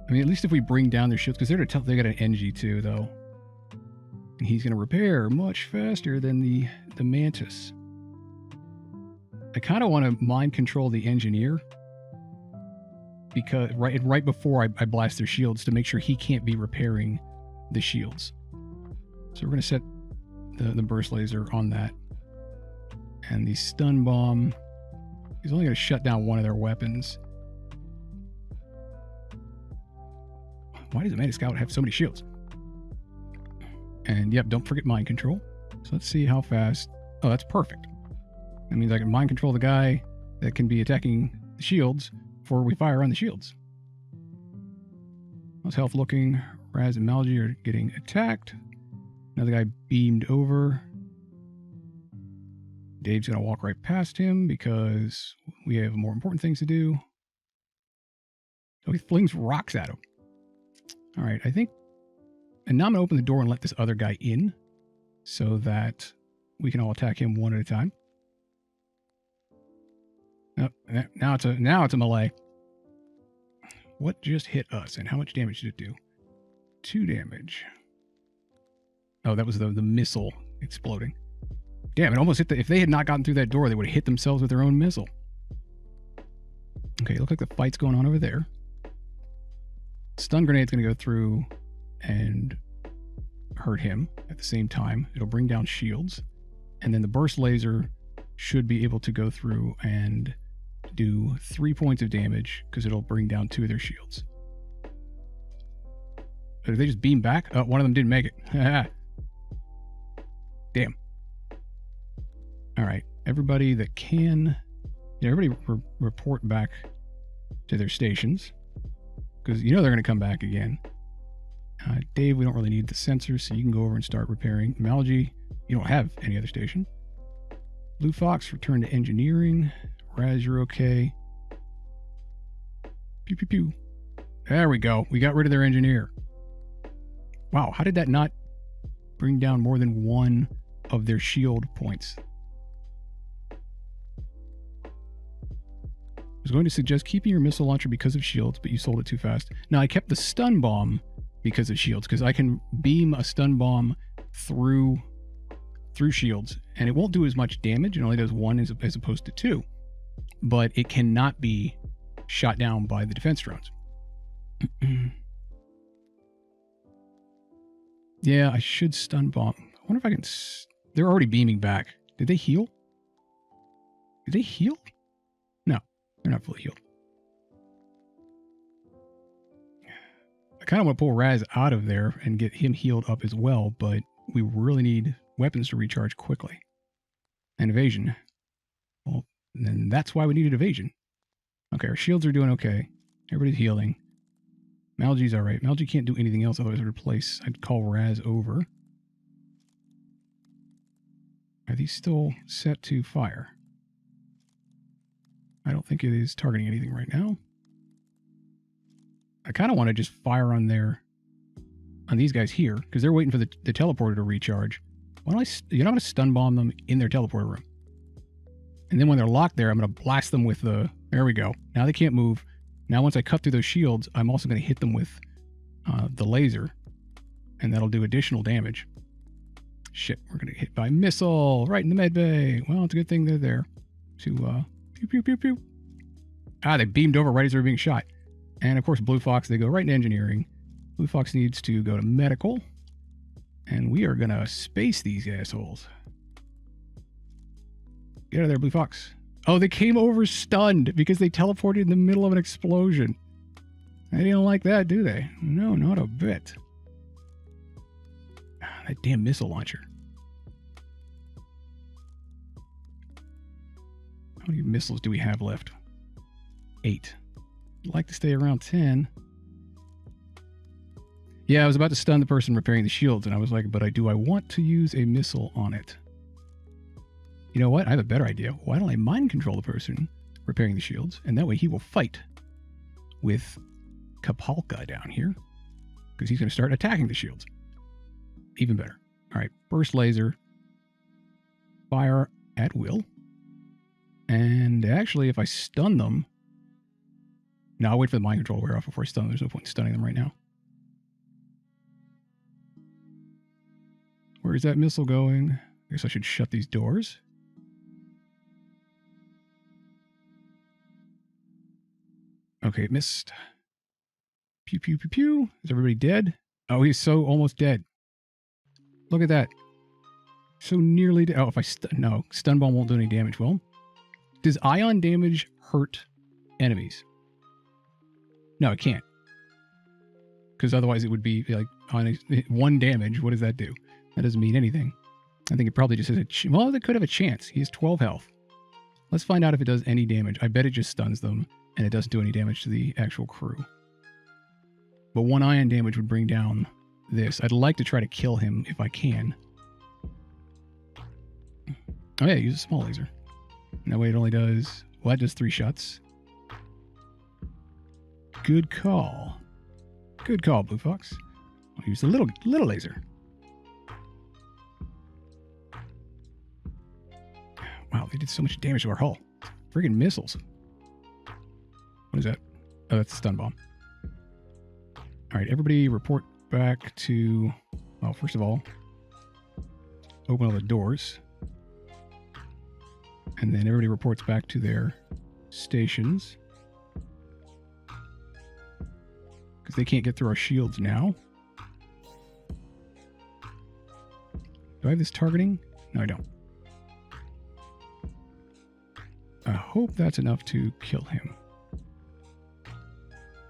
I mean, at least if we bring down their shields, because they got an NG too, though. And he's going to repair much faster than the Mantis. I kind of want to mind control the engineer. Because right before I blast their shields to make sure he can't be repairing the shields. So we're going to set the burst laser on that. And the stun bomb is only going to shut down one of their weapons. Why does the Mantis Scout have so many shields? And yep, don't forget mind control. So let's see how fast. Oh, that's perfect. That means I can mind control the guy that can be attacking the shields before we fire on the shields. How's health looking? Raz and Malgy are getting attacked. Another guy beamed over. Dave's going to walk right past him because we have more important things to do. So he flings rocks at him. All right, I think... And now I'm going to open the door and let this other guy in so that we can all attack him one at a time. Oh, now it's a melee. What just hit us and how much damage did it do? 2 damage. Oh, that was the missile exploding. Damn, it almost hit if they had not gotten through that door, they would have hit themselves with their own missile. Okay, look like the fight's going on over there. Stun grenade's going to go through and hurt him at the same time. It'll bring down shields. And then the burst laser should be able to go through and do 3 points of damage because it'll bring down 2 of their shields. But if they just beam back, oh, one of them didn't make it. Damn. All right, everybody that can, everybody report back to their stations. Because you know they're going to come back again. Dave, we don't really need the sensors, so you can go over and start repairing. Malgy, you don't have any other station. Blue Fox, return to engineering. Raz, you're okay. Pew, pew, pew. There we go. We got rid of their engineer. Wow, how did that not bring down more than one of their shield points? I was going to suggest keeping your missile launcher because of shields, but you sold it too fast. Now, I kept the stun bomb because of shields, because I can beam a stun bomb through shields, and it won't do as much damage. It only does 1 as opposed to 2. But it cannot be shot down by the defense drones. Yeah, I should stun bomb. I wonder if I can... They're already beaming back. Did they heal? Did they heal? No, they're not fully healed. I kind of want to pull Raz out of there and get him healed up as well, but we really need weapons to recharge quickly. And evasion. Well, then that's why we needed evasion. Okay, our shields are doing okay. Everybody's healing. Malgy's alright. Malgy can't do anything else, otherwise I'd call Raz over. Are these still set to fire? I don't think it is targeting anything right now. I kind of want to just fire on these guys here, because they're waiting for the teleporter to recharge. Why don't I'm going to stun bomb them in their teleporter room. And then when they're locked there, I'm going to blast them with the... There we go. Now they can't move. Now once I cut through those shields, I'm also going to hit them with the laser. And that'll do additional damage. Shit, we're going to get hit by missile right in the med bay. Well, it's a good thing they're there to pew, pew, pew, pew. Ah, they beamed over right as they were being shot. And of course, Blue Fox, they go right into engineering. Blue Fox needs to go to medical. And we are going to space these assholes. Get out of there, Blue Fox. Oh, they came over stunned because they teleported in the middle of an explosion. They don't like that, do they? No, not a bit. That damn missile launcher. How many missiles do we have left? 8. I'd like to stay around 10. Yeah, I was about to stun the person repairing the shields, and I was like, but do I want to use a missile on it? You know what? I have a better idea. Why don't I mind control the person repairing the shields, and that way he will fight with Kapalka down here, because he's going to start attacking the shields. Even better. All right, burst laser, fire at will, and actually, if I stun them, no, I'll wait for the mind control to wear off before I stun them. There's no point in stunning them right now. Where is that missile going? I guess I should shut these doors. Okay, it missed. Pew, pew, pew, pew. Is everybody dead? Oh, he's so almost dead. Look at that. So nearly dead. Oh, if I no, stun bomb won't do any damage. Well, does ion damage hurt enemies? No, it can't. Because otherwise it would be like on 1 damage. What does that do? That doesn't mean anything. I think it probably just has a... Well, it could have a chance. He has 12 health. Let's find out if it does any damage. I bet it just stuns them, and it doesn't do any damage to the actual crew. But 1 ion damage would bring down this. I'd like to try to kill him if I can. Oh yeah, use a small laser. And that way it only does... Well, that does 3 shots. Good call. Good call, Blue Fox. I'll use the little laser. Wow, they did so much damage to our hull. Friggin' missiles. What is that? Oh, that's a stun bomb. All right, everybody report back to... Well, first of all, open all the doors. And then everybody reports back to their stations. Because they can't get through our shields now. Do I have this targeting? No, I don't. I hope that's enough to kill him.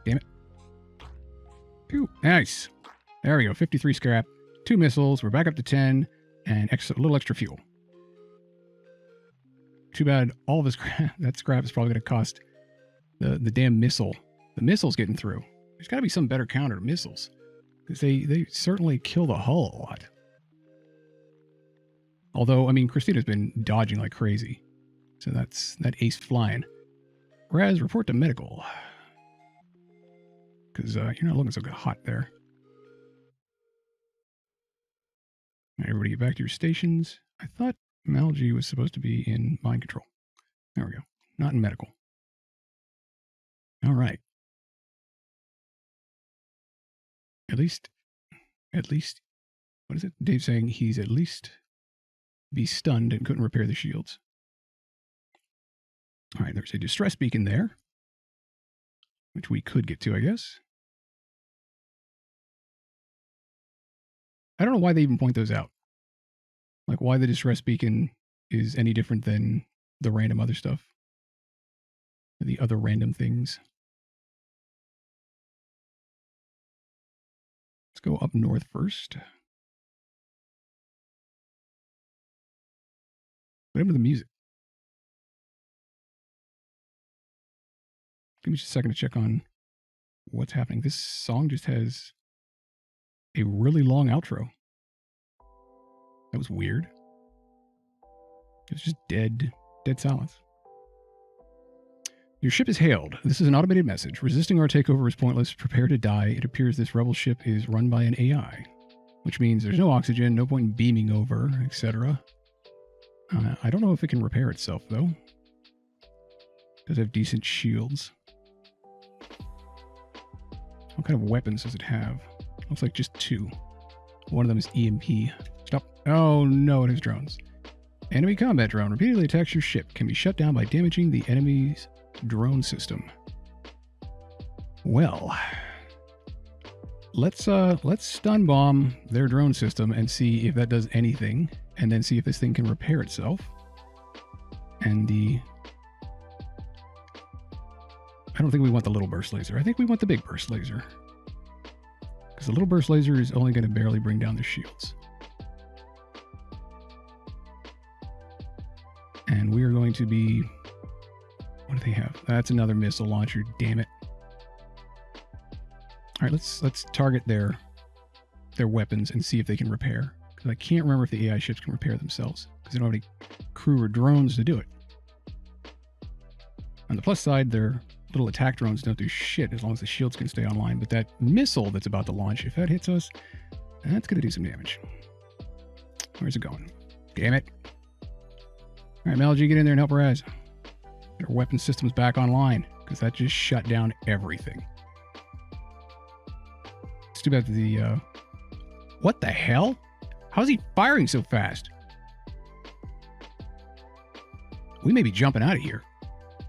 Damn it. Pew. Nice. There we go. 53 scrap. 2 missiles. We're back up to 10. And a little extra fuel. Too bad all of this that scrap is probably going to cost The damn missile. The missile's getting through. There's got to be some better counter to missiles. Because they certainly kill the hull a lot. Although, I mean, Christina's been dodging like crazy. So that's that ace flying. Raz, report to medical. Because you're not looking so hot there. All right, everybody get back to your stations. I thought Malgi was supposed to be in mind control. There we go. Not in medical. All right. At least, what is it? Dave's saying he's at least be stunned and couldn't repair the shields. All right, there's a distress beacon there, which we could get to, I guess. I don't know why they even point those out. Like why the distress beacon is any different than the random other stuff. The other random things. Let's go up north first. What happened to the music? Give me just a second to check on what's happening. This song just has a really long outro. That was weird. It was just dead silence. Your ship is hailed. This is an automated message. Resisting our takeover is pointless. Prepare to die. It appears this rebel ship is run by an AI, which means there's no oxygen, no point in beaming over, etc. I don't know if it can repair itself, though. It does have decent shields. What kind of weapons does it have? Looks like just 2. One of them is EMP. Stop. Oh, no, it has drones. Enemy combat drone repeatedly attacks your ship. Can be shut down by damaging the enemy's drone system. Well, let's stun bomb their drone system and see if that does anything, and then see if this thing can repair itself. And I don't think we want the little burst laser. I think we want the big burst laser. Because the little burst laser is only going to barely bring down their shields. And we are going to be... What do they have? That's another missile launcher, damn it. Alright, let's target their weapons and see if they can repair. Because I can't remember if the AI ships can repair themselves. Because they don't have any crew or drones to do it. On the plus side, their little attack drones don't do shit as long as the shields can stay online. But that missile that's about to launch, if that hits us, that's going to do some damage. Where's it going? Damn it. Alright, Malgi, get in there and help Raz. Their weapon system's back online, because that just shut down everything. It's too bad the, what the hell? How's he firing so fast? We may be jumping out of here.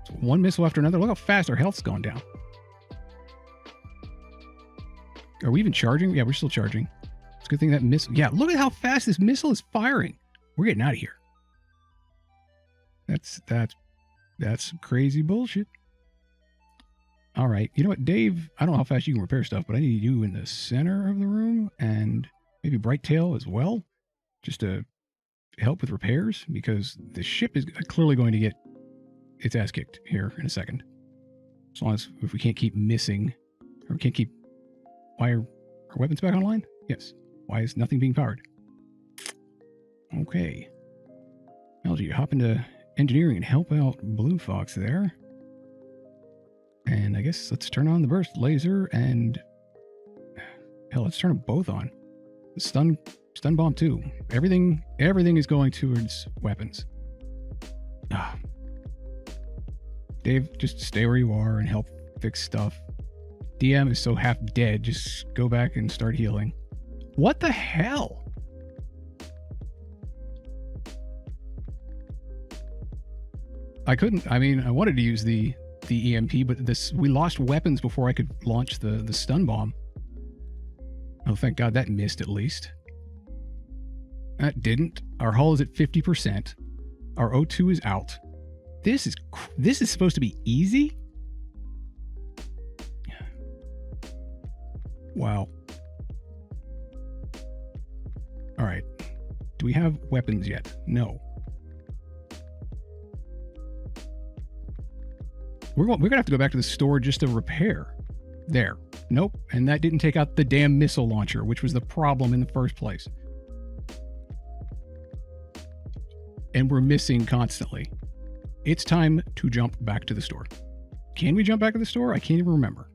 It's one missile after another. Look how fast our health's going down. Are we even charging? Yeah, we're still charging. It's a good thing that missile... Yeah, look at how fast this missile is firing. We're getting out of here. That's crazy bullshit. All right. You know what, Dave? I don't know how fast you can repair stuff, but I need you in the center of the room and maybe Bright Tail as well, just to help with repairs, because the ship is clearly going to get its ass kicked here in a second. As long as if we can't keep missing, or we can't keep... Why are our weapons back online? Yes. Why is nothing being powered? Okay. Malgi, you hop into engineering and help out Blue Fox there. And I guess let's turn on the burst laser and... Hell, let's turn them both on. The stun bomb too. Everything is going towards weapons. Ah. Dave, just stay where you are and help fix stuff. DM is so half dead, just go back and start healing. What the hell? I couldn't, I mean, I wanted to use the EMP, but we lost weapons before I could launch the stun bomb. Oh, thank God that missed at least. That didn't. Our hull is at 50%. Our O2 is out. This is supposed to be easy? Wow. All right. Do we have weapons yet? No. We're gonna have to go back to the store just to repair. There. Nope. And that didn't take out the damn missile launcher, which was the problem in the first place. And we're missing constantly. It's time to jump back to the store. Can we jump back to the store? I can't even remember.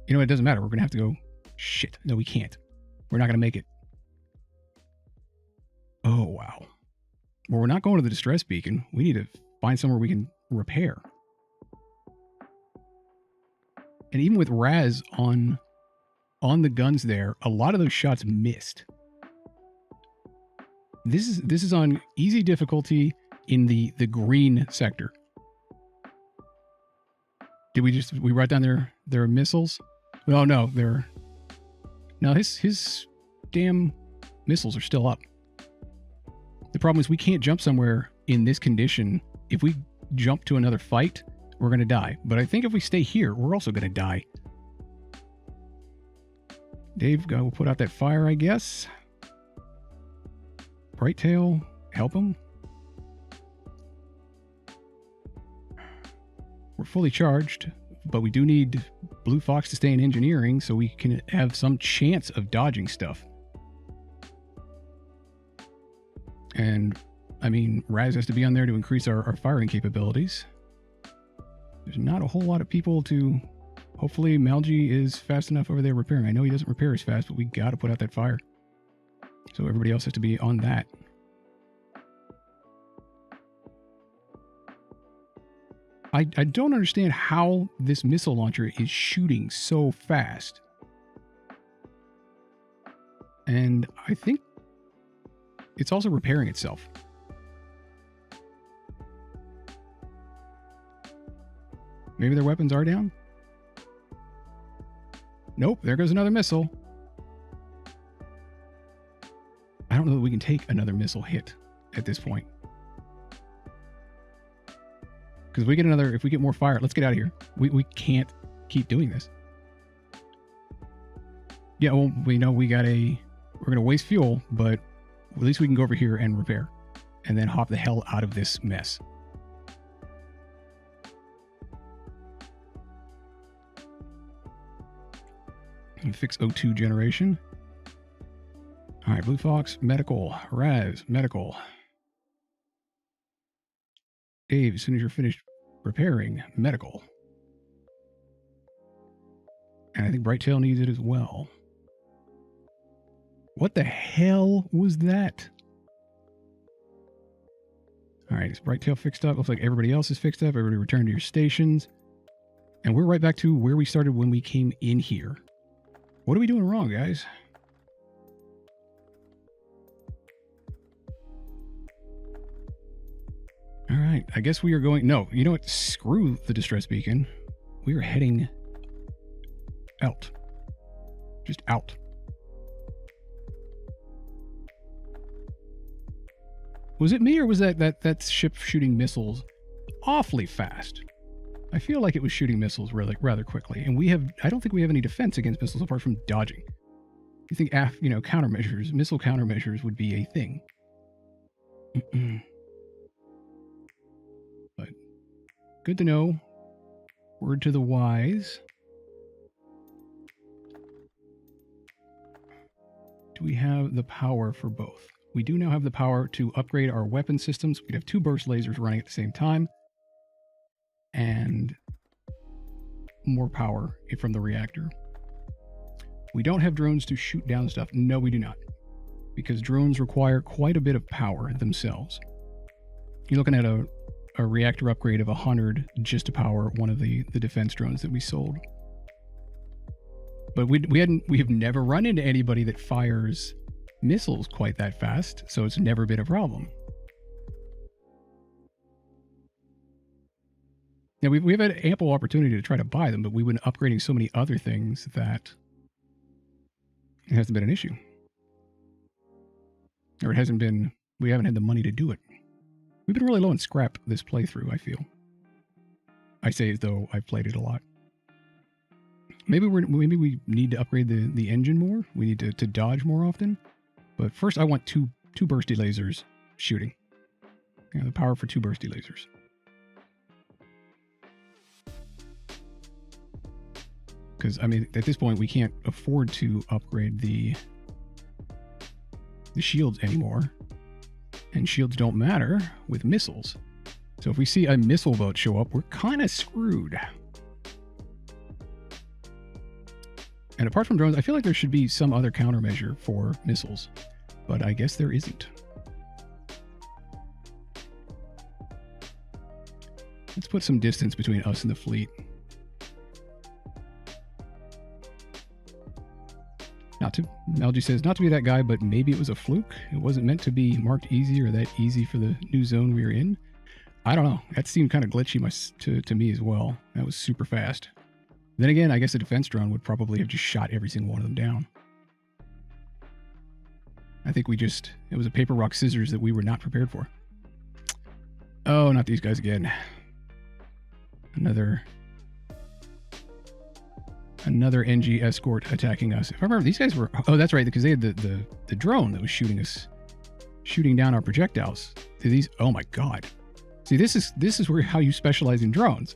You know, it doesn't matter. We're going to have to go. Shit. No, we can't. We're not going to make it. Oh, wow. Well, we're not going to the distress beacon. We need to find somewhere we can repair. And even with Raz on the guns there, a lot of those shots missed. This is on easy difficulty in the green sector. Did we write down their missiles? Oh no, his damn missiles are still up. The problem is we can't jump somewhere in this condition. If we jump to another fight, we're going to die. But I think if we stay here, we're also going to die. Dave, we'll put out that fire, I guess. Brighttail, help him. We're fully charged, but we do need Blue Fox to stay in engineering so we can have some chance of dodging stuff. And, I mean, Raz has to be on there to increase our firing capabilities. There's not a whole lot of people to... Hopefully, Malgi is fast enough over there repairing. I know he doesn't repair as fast, but we got to put out that fire. So everybody else has to be on that. I don't understand how this missile launcher is shooting so fast. And I think it's also repairing itself. Maybe their weapons are down? Nope, there goes another missile. I don't know that we can take another missile hit at this point. Because if we get more fire, let's get out of here. We can't keep doing this. Yeah, well, we know we're going to waste fuel, but at least we can go over here and repair. And then hop the hell out of this mess. And fix O2 generation. All right, Blue Fox, medical. Raz, medical. Dave, as soon as you're finished repairing, medical. And I think Brighttail needs it as well. What the hell was that? All right, is Brighttail fixed up? Looks like everybody else is fixed up. Everybody returned to your stations. And we're right back to where we started when we came in here. What are we doing wrong, guys? All right, I guess we are going... No, you know what? Screw the distress beacon. We are heading out. Just out. Was it me or was that ship shooting missiles awfully fast? I feel like it was shooting missiles rather quickly. And I don't think we have any defense against missiles apart from dodging. You think, countermeasures, missile countermeasures would be a thing. But good to know. Word to the wise. Do we have the power for both? We do now have the power to upgrade our weapon systems. We could have 2 burst lasers running at the same time. And more power from the reactor. We don't have drones to shoot down stuff. No, we do not. Because drones require quite a bit of power themselves. You're looking at a reactor upgrade of 100 just to power one of the defense drones that we sold. But we have never run into anybody that fires missiles quite that fast, so it's never been a problem. Now, we've had ample opportunity to try to buy them, but we've been upgrading so many other things that it hasn't been an issue. Or we haven't had the money to do it. We've been really low on scrap this playthrough, I feel. I say as though I've played it a lot. Maybe we need to upgrade the engine more. We need to dodge more often. But first I want two bursty lasers shooting. The power for 2 bursty lasers. because, I mean, at this point, we can't afford to upgrade the shields anymore. And shields don't matter with missiles. So if we see a missile boat show up, we're kind of screwed. And apart from drones, I feel like there should be some other countermeasure for missiles. But I guess there isn't. Let's put some distance between us and the fleet. Algie says, not to be that guy, but maybe it was a fluke. It wasn't meant to be marked easy or that easy for the new zone we were in. I don't know. That seemed kind of glitchy to me as well. That was super fast. Then again, I guess a defense drone would probably have just shot every single one of them down. I think it was a paper, rock, scissors that we were not prepared for. Oh, not these guys again. Another NG escort attacking us. If I remember, these guys were... Oh, that's right, because they had the drone that was shooting down our projectiles. These... Oh my god. See, this is how you specialize in drones.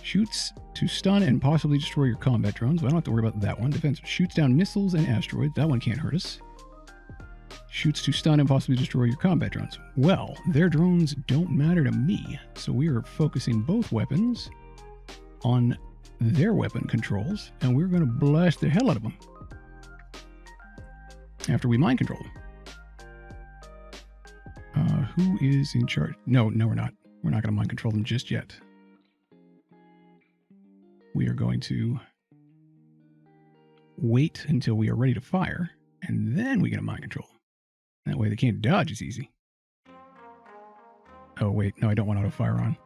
Shoots to stun and possibly destroy your combat drones. Well, I don't have to worry about that one. Defense shoots down missiles and asteroids. That one can't hurt us. Shoots to stun and possibly destroy your combat drones. Well, their drones don't matter to me. So we are focusing both weapons on their weapon controls, and we're going to blast the hell out of them after we mind control them. Who is in charge? No, we're not. We're not going to mind control them just yet. We are going to wait until we are ready to fire, and then we get a mind control. That way they can't dodge as easy. Oh, wait. No, I don't want auto fire on.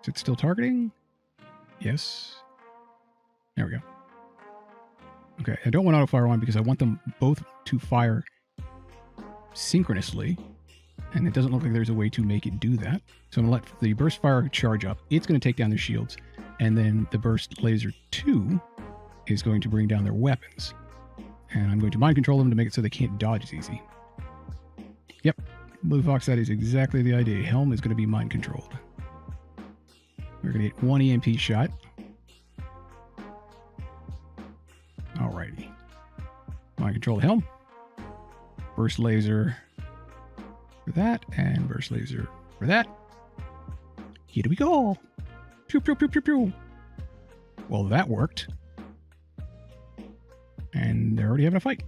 Is it still targeting? Yes. There we go. Okay, I don't want auto fire on because I want them both to fire synchronously. And it doesn't look like there's a way to make it do that. So I'm going to let the burst fire charge up. It's going to take down their shields. And then the burst laser 2 is going to bring down their weapons. And I'm going to mind control them to make it so they can't dodge as easy. Yep. Blue Fox, that is exactly the idea. Helm is going to be mind controlled. We're going to get one EMP shot. Alrighty. Mind control the helm. Burst laser for that, and burst laser for that. Here we go. Pew, pew, pew, pew, pew. Well, that worked. And they're already having a fight.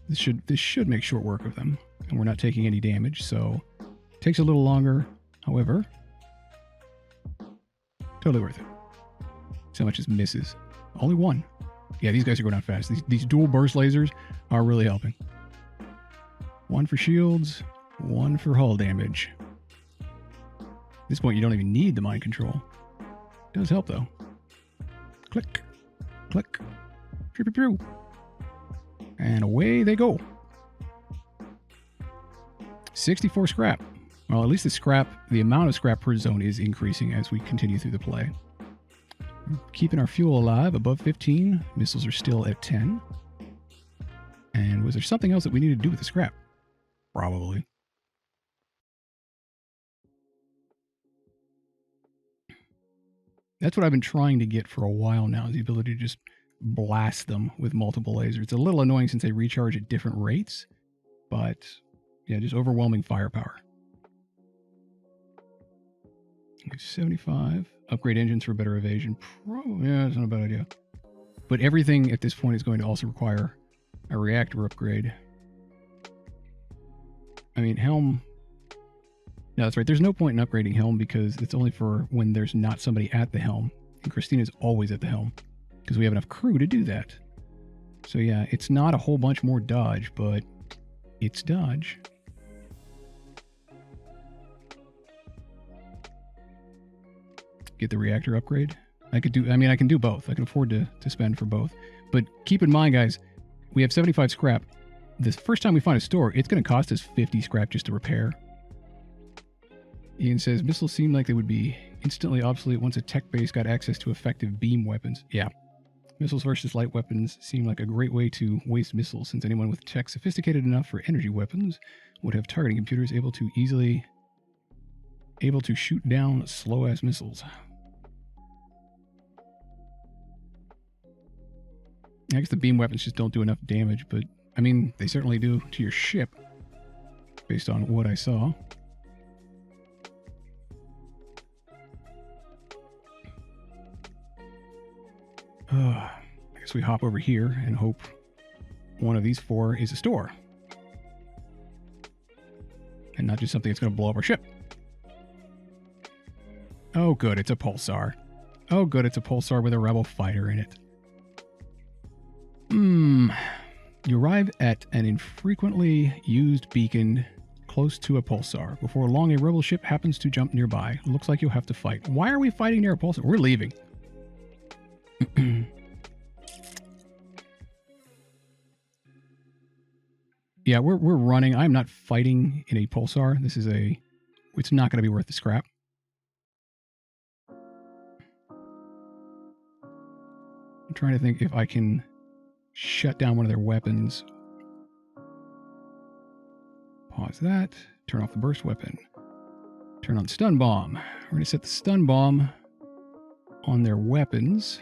This should make short work of them. And we're not taking any damage, so it takes a little longer. However, totally worth it. So much as misses. Only one. Yeah, these guys are going down fast. These dual burst lasers are really helping. One for shields, one for hull damage. At this point, you don't even need the mind control. It does help, though. Click. Click. Pew, pew, pew. And away they go. 64 scrap. Well, at least the amount of scrap per zone is increasing as we continue through the play. Keeping our fuel alive above 15. Missiles are still at 10. And was there something else that we needed to do with the scrap? Probably. That's what I've been trying to get for a while now, is the ability to just blast them with multiple lasers. It's a little annoying since they recharge at different rates, but yeah, just overwhelming firepower. 75. Upgrade engines for better evasion. Yeah, that's not a bad idea. But everything at this point is going to also require a reactor upgrade. I mean, helm... No, that's right. There's no point in upgrading helm because it's only for when there's not somebody at the helm. And Christina's always at the helm because we have enough crew to do that. So yeah, it's not a whole bunch more dodge, but it's dodge. Get the reactor upgrade. I can do both. I can afford to spend for both. But keep in mind, guys, we have 75 scrap. The first time we find a store, it's going to cost us 50 scrap just to repair. Ian says, missiles seem like they would be instantly obsolete once a tech base got access to effective beam weapons. Yeah. Missiles versus light weapons seem like a great way to waste missiles, since anyone with tech sophisticated enough for energy weapons would have targeting computers able to shoot down slow-ass missiles. I guess the beam weapons just don't do enough damage, but I mean, they certainly do to your ship, based on what I saw. I guess we hop over here and hope one of these four is a store. And not just something that's going to blow up our ship. Oh, good, it's a pulsar. Oh, good, it's a pulsar with a rebel fighter in it. You arrive at an infrequently used beacon close to a pulsar. Before long, a rebel ship happens to jump nearby. Looks like you'll have to fight. Why are we fighting near a pulsar? We're leaving. Yeah, we're running. I'm not fighting in a pulsar. It's not going to be worth the scrap. I'm trying to think if I can shut down one of their weapons. Pause that. Turn off the burst weapon. Turn on stun bomb. We're going to set the stun bomb on their weapons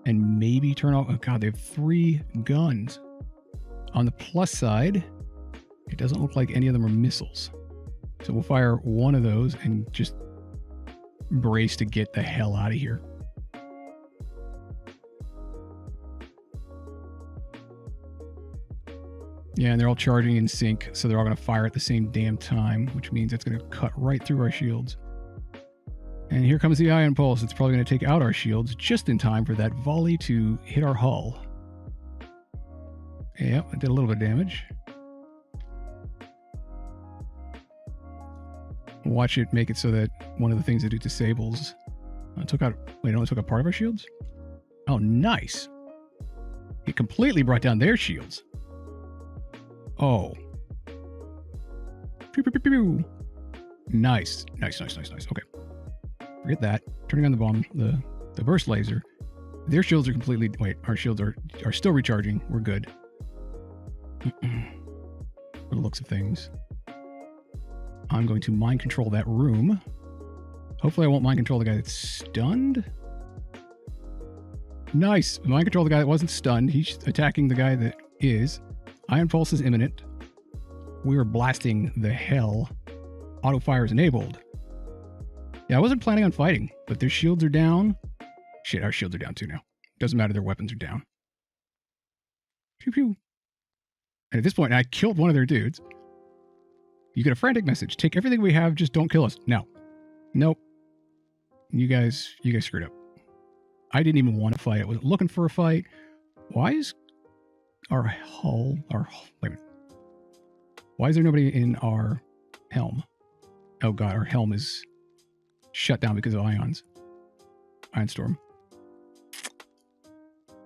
and maybe turn off... Oh god, they have 3 guns. On the plus side, it doesn't look like any of them are missiles. So we'll fire one of those and just brace to get the hell out of here. Yeah, and they're all charging in sync, so they're all going to fire at the same damn time, which means it's going to cut right through our shields. And here comes the ion pulse. It's probably going to take out our shields just in time for that volley to hit our hull. Yep, it did a little bit of damage. Watch it make it so that one of the things that it disables took out... Wait, it only took out part of our shields? Oh, nice. It completely brought down their shields. Oh. Pew, pew, pew, pew. Nice. Nice. Okay. Forget that. Turning on the bomb, the burst laser. Their shields are completely... Wait, our shields are still recharging. We're good. For the looks of things. I'm going to mind control that room. Hopefully I won't mind control the guy that's stunned. Nice. Mind control the guy that wasn't stunned. He's attacking the guy that is. Ion pulse is imminent. We are blasting the hell. Auto fire is enabled. Yeah, I wasn't planning on fighting, but their shields are down. Shit, our shields are down too now. Doesn't matter, their weapons are down. Pew pew. And at this point, I killed one of their dudes. You get a frantic message. Take everything we have, just don't kill us. No. Nope. You guys screwed up. I didn't even want to fight. I wasn't looking for a fight. Why is our hull... Wait a minute. Why is there nobody in our helm? Oh god, our helm is shut down because of ions. Ion storm.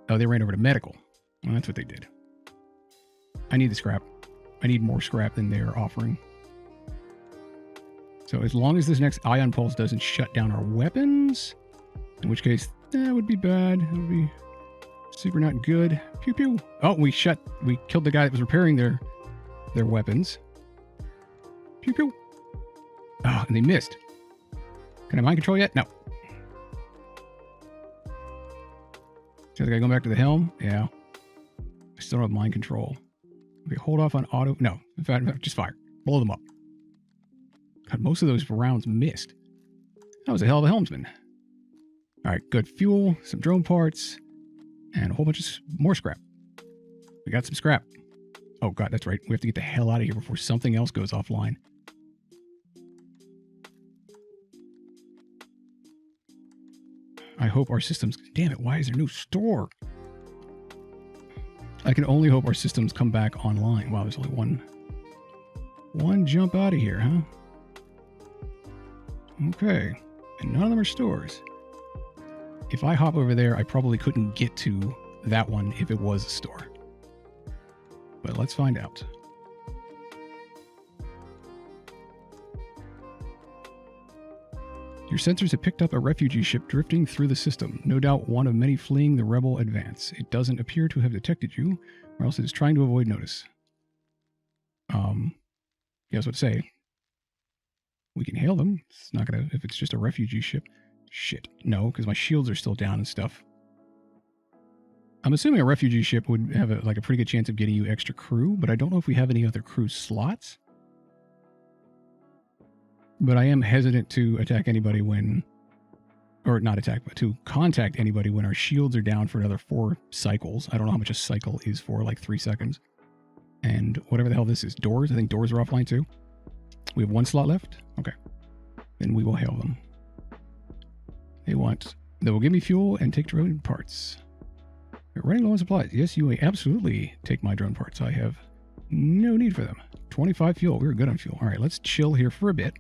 Oh, they ran over to medical. Well, that's what they did. I need the scrap. I need more scrap than they're offering. So as long as this next ion pulse doesn't shut down our weapons, in which case, that would be bad. That would be super not good. Pew pew. Oh, we killed the guy that was repairing their weapons. Pew pew. Oh, and they missed. Can I mind control yet? No. So the guy going back to the helm? Yeah. I still don't have mind control. Okay, hold off on auto. No, in fact, just fire. Blow them up. God, most of those rounds missed. That was a hell of a helmsman. All right, good fuel, some drone parts, and a whole bunch of more scrap. We got some scrap. Oh god, that's right. We have to get the hell out of here before something else goes offline. I hope our systems... Damn it, why is there no store? I can only hope our systems come back online. Wow, there's only one jump out of here, huh? Okay. And none of them are stores. If I hop over there, I probably couldn't get to that one if it was a store. But let's find out. Your sensors have picked up a refugee ship drifting through the system. No doubt one of many fleeing the rebel advance. It doesn't appear to have detected you, or else it is trying to avoid notice. Yeah, I was about to say. We can hail them. It's not gonna, if it's just a refugee ship. Shit. No, because my shields are still down and stuff. I'm assuming a refugee ship would have a pretty good chance of getting you extra crew, but I don't know if we have any other crew slots. But I am hesitant to attack anybody when, or not attack, but to contact anybody when our shields are down for another 4 cycles. I don't know how much a cycle is for, like 3 seconds. And whatever the hell this is, doors. I think doors are offline too. We have 1 slot left. Okay. Then we will hail them. They will give me fuel and take drone parts. We're running low on supplies. Yes, you may absolutely take my drone parts. I have no need for them. 25 fuel. We're good on fuel. All right, let's chill here for a bit.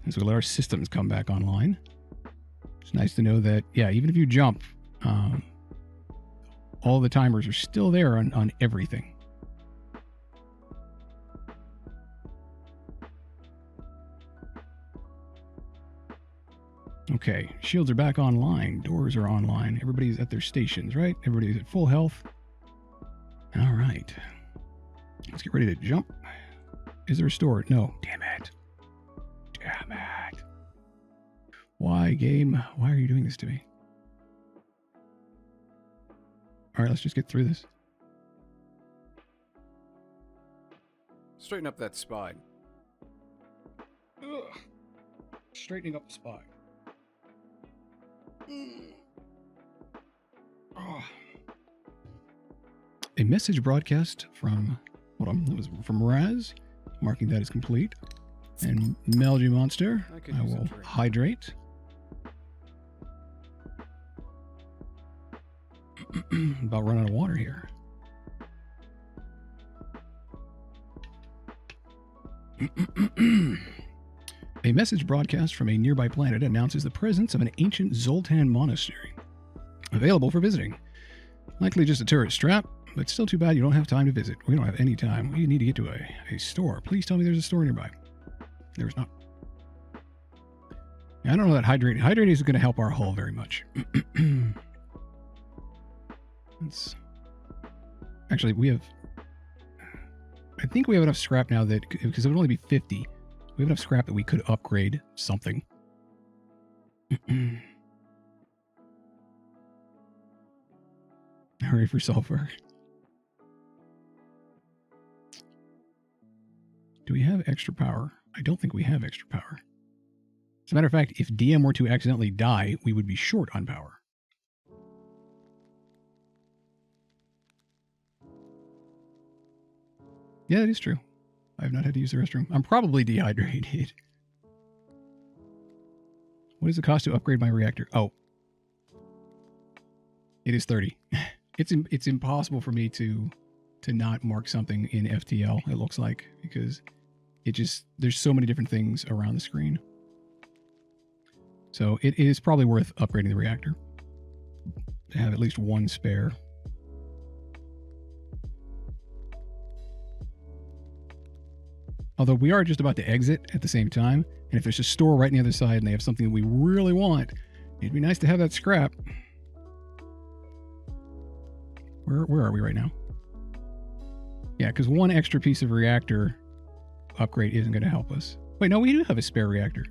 As we let our systems come back online. It's nice to know that, yeah, even if you jump, all the timers are still there on everything. Okay, shields are back online. Doors are online. Everybody's at their stations, right? Everybody's at full health. All right. Let's get ready to jump. Is there a store? No. Damn it. Damn it. Why, game? Why are you doing this to me? All right, let's just get through this. Straighten up that spine. Ugh. Straightening up the spine. Oh. A message broadcast from, hold on, that was from Raz, marking that as complete. And Melgy Monster, I will hydrate. About running out of water here. A message broadcast from a nearby planet announces the presence of an ancient Zoltan monastery. Available for visiting. Likely just a tourist trap, but still too bad you don't have time to visit. We don't have any time. We need to get to a store. Please tell me there's a store nearby. There's not. Yeah, I don't know that hydrating. Hydrating isn't going to help our hull very much. Actually, we have... I think we have enough scrap now that... Because it would only be 50. We have enough scrap that we could upgrade something. Hurry for sulfur. Do we have extra power? I don't think we have extra power. As a matter of fact, if DM were to accidentally die, we would be short on power. Yeah, that is true. I have not had to use the restroom. I'm probably dehydrated. What is the cost to upgrade my reactor? Oh. It is 30. It's impossible for me to not mark something in FTL, it looks like, because there's so many different things around the screen. So it is probably worth upgrading the reactor to have at least 1 spare. Although we are just about to exit at the same time, and if there's a store right on the other side and they have something that we really want, it'd be nice to have that scrap. Where are we right now? Yeah, because 1 extra piece of reactor upgrade isn't going to help us. Wait, no, we do have a spare reactor.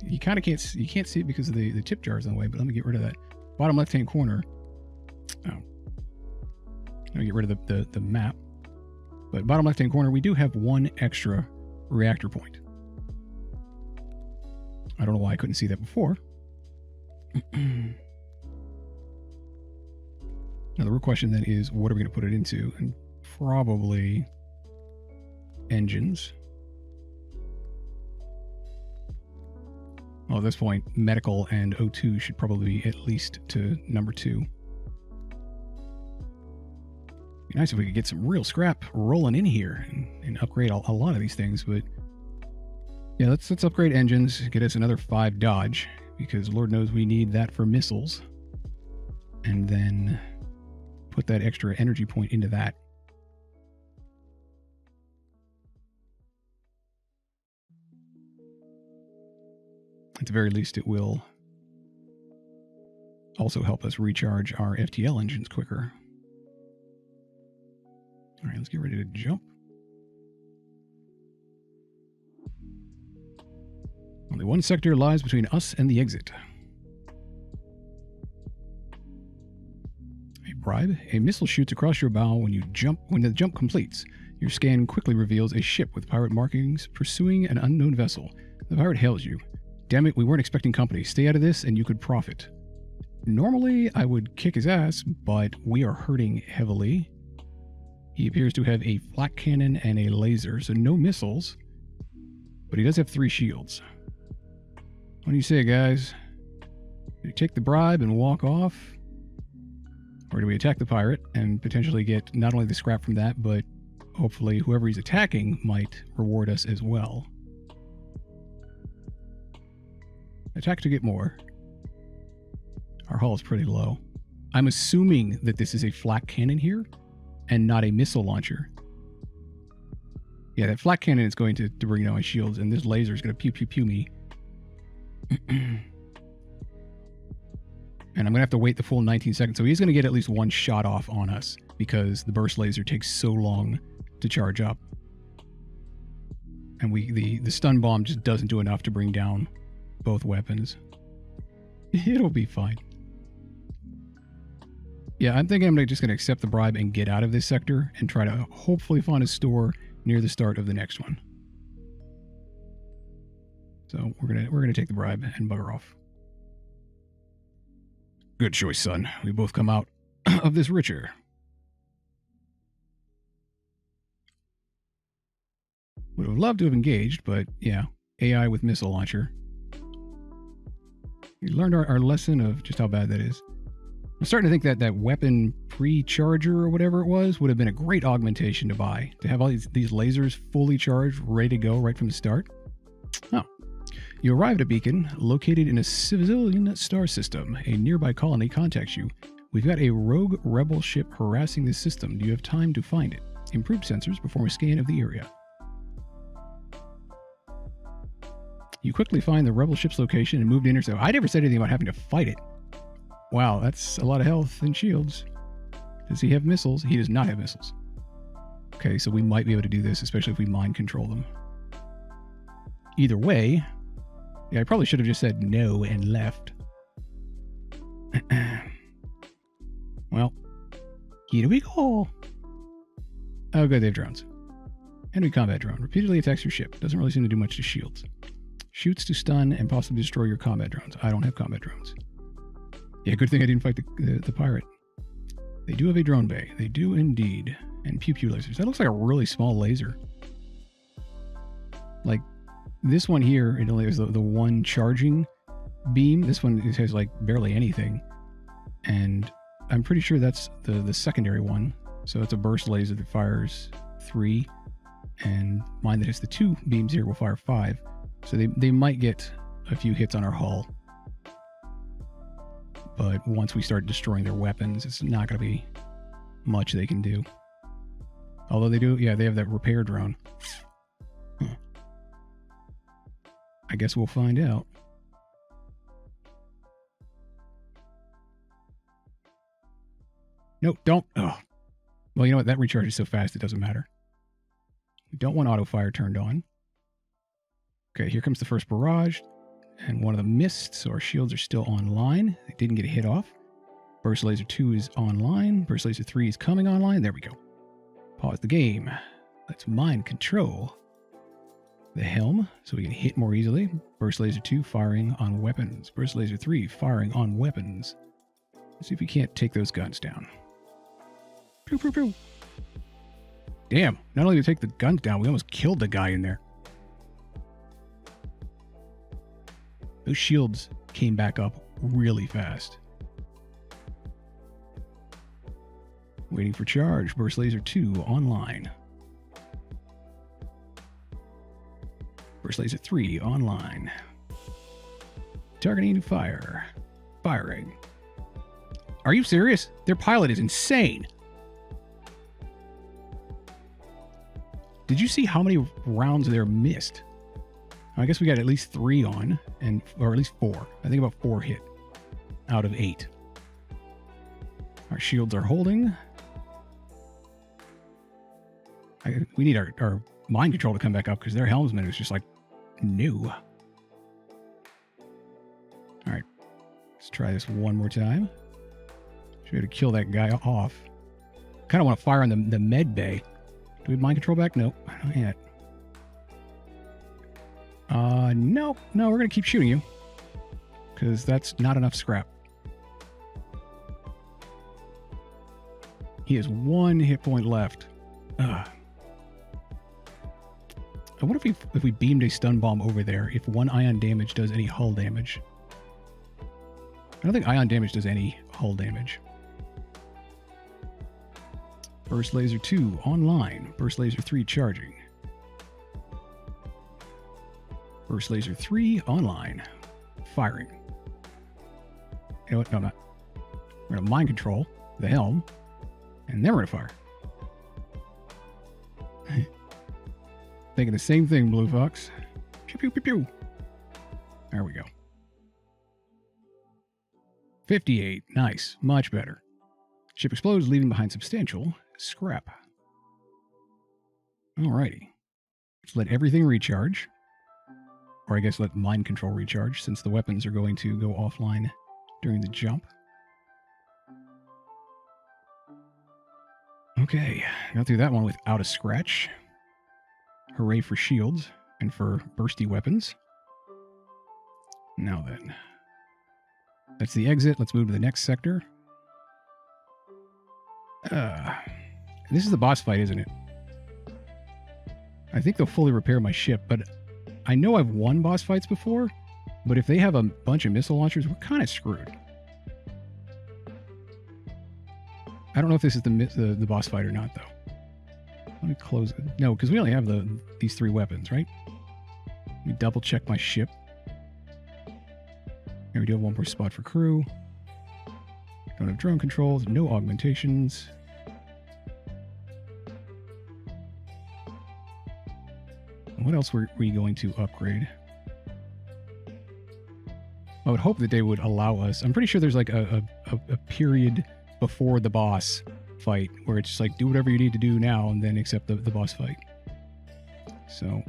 You kind of can't see it because of the tip jars in the way, but let me get rid of that. Bottom left-hand corner. Oh. Let me get rid of the map. But bottom left-hand corner, we do have 1 extra reactor point. I don't know why I couldn't see that before. Now, the real question then is, what are we going to put it into? And probably engines. Well, at this point, medical and O2 should probably be at least to number 2. Be nice if we could get some real scrap rolling in here and upgrade a lot of these things, but yeah, let's upgrade engines, get us another 5 dodge, because Lord knows we need that for missiles. And then put that extra energy point into that. At the very least, it will also help us recharge our FTL engines quicker. All right, let's get ready to jump. Only one sector lies between us and the exit. A bribe. A missile shoots across your bow when you jump. When the jump completes, your scan quickly reveals a ship with pirate markings pursuing an unknown vessel. The pirate hails you. Damn it, we weren't expecting company. Stay out of this and you could profit. Normally, I would kick his ass, but we are hurting heavily. He appears to have a flak cannon and a laser, so no missiles. But he does have 3 shields. What do you say, guys? Do we take the bribe and walk off? Or do we attack the pirate and potentially get not only the scrap from that, but hopefully whoever he's attacking might reward us as well? Attack to get more. Our hull is pretty low. I'm assuming that this is a flak cannon here and not a missile launcher. Yeah, that flak cannon is going to bring down my shields, and this laser is going to pew pew pew me. And I'm going to have to wait the full 19 seconds. So he's going to get at least one shot off on us because the burst laser takes so long to charge up. And the stun bomb just doesn't do enough to bring down both weapons. It'll be fine. Yeah, I'm thinking I'm just going to accept the bribe and get out of this sector and try to hopefully find a store near the start of the next one. So we're gonna take the bribe and bugger off. Good choice, son. We both come out of this richer. Would have loved to have engaged, but yeah, AI with missile launcher. We learned our lesson of just how bad that is. I'm starting to think that that weapon pre-charger or whatever it was would have been a great augmentation to buy. To have all these lasers fully charged, ready to go right from the start. Oh. You arrive at a beacon located in a civilian star system. A nearby colony contacts you. We've got a rogue rebel ship harassing this system. Do you have time to find it? Improved sensors perform a scan of the area. You quickly find the rebel ship's location and move to intercept. I never said anything about having to fight it. Wow, that's a lot of health and shields. Does he have missiles? He does not have missiles. Okay, so we might be able to do this, especially if we mind control them. Either way, yeah, I probably should have just said no and left. Well, here we go. Oh, good, they have drones. Enemy combat drone. Repeatedly attacks your ship. Doesn't really seem to do much to shields. Shoots to stun and possibly destroy your combat drones. I don't have combat drones. Yeah, good thing I didn't fight the pirate. They do have a drone bay. They do indeed. And pew-pew lasers. That looks like a really small laser. Like, this one here, it only has the one charging beam. This one has, like, barely anything. And I'm pretty sure that's the secondary one. So it's a burst laser that fires 3. And mine that has the 2 beams here will fire 5. So they might get a few hits on our hull. But once we start destroying their weapons, it's not going to be much they can do. Although they do, yeah, they have that repair drone. Huh. I guess we'll find out. Nope, don't. Oh. Well, you know what? That recharges so fast it doesn't matter. We don't want auto fire turned on. Okay, here comes the first barrage. And one of them missed, so our shields are still online. They didn't get a hit off. Burst Laser 2 is online. Burst Laser 3 is coming online. There we go. Pause the game. Let's mind control the helm so we can hit more easily. Burst Laser 2 firing on weapons. Burst Laser 3 firing on weapons. Let's see if we can't take those guns down. Pew, pew, pew. Damn, not only did we take the guns down, we almost killed the guy in there. Those shields came back up really fast. Waiting for charge. Burst Laser 2 online. Burst Laser 3 online. Targeting fire. Firing. Are you serious? Their pilot is insane. Did you see how many rounds there missed? I guess we got at least 3 on, or at least 4. I think about 4 hit out of 8. Our shields are holding. We need our mind control to come back up because their helmsman is just like new. All right, let's try this one more time. Should be able to kill that guy off. Kind of want to fire on the med bay. Do we have mind control back? Nope, not yet. No, we're going to keep shooting you because that's not enough scrap. He has 1 hit point left. Ugh. I wonder if we beamed a stun bomb over there, if 1 ion damage does any hull damage. I don't think ion damage does any hull damage. Burst laser 2 online. Burst laser 3 charging. Burst laser 3 online. Firing. You know what? No, I'm not. We're going to mind control the helm, and then we're going to fire. Thinking the same thing, Blue Fox. Pew, pew, pew, pew. There we go. 58. Nice. Much better. Ship explodes, leaving behind substantial scrap. Alrighty. Let's let everything recharge. Or I guess let mind control recharge, since the weapons are going to go offline during the jump. Okay. Got through that one without a scratch. Hooray for shields and for bursty weapons. Now then. That's the exit. Let's move to the next sector. This is the boss fight, isn't it? I think they'll fully repair my ship, but I know I've won boss fights before, but if they have a bunch of missile launchers, we're kind of screwed. I don't know if this is the boss fight or not, though. Let me close it. No, because we only have these 3 weapons, right? Let me double check my ship. Here we do have 1 more spot for crew. Don't have drone controls, no augmentations. What else were we going to upgrade? I would hope that they would allow us. I'm pretty sure there's like a period before the boss fight where it's just like, do whatever you need to do now and then accept the boss fight. So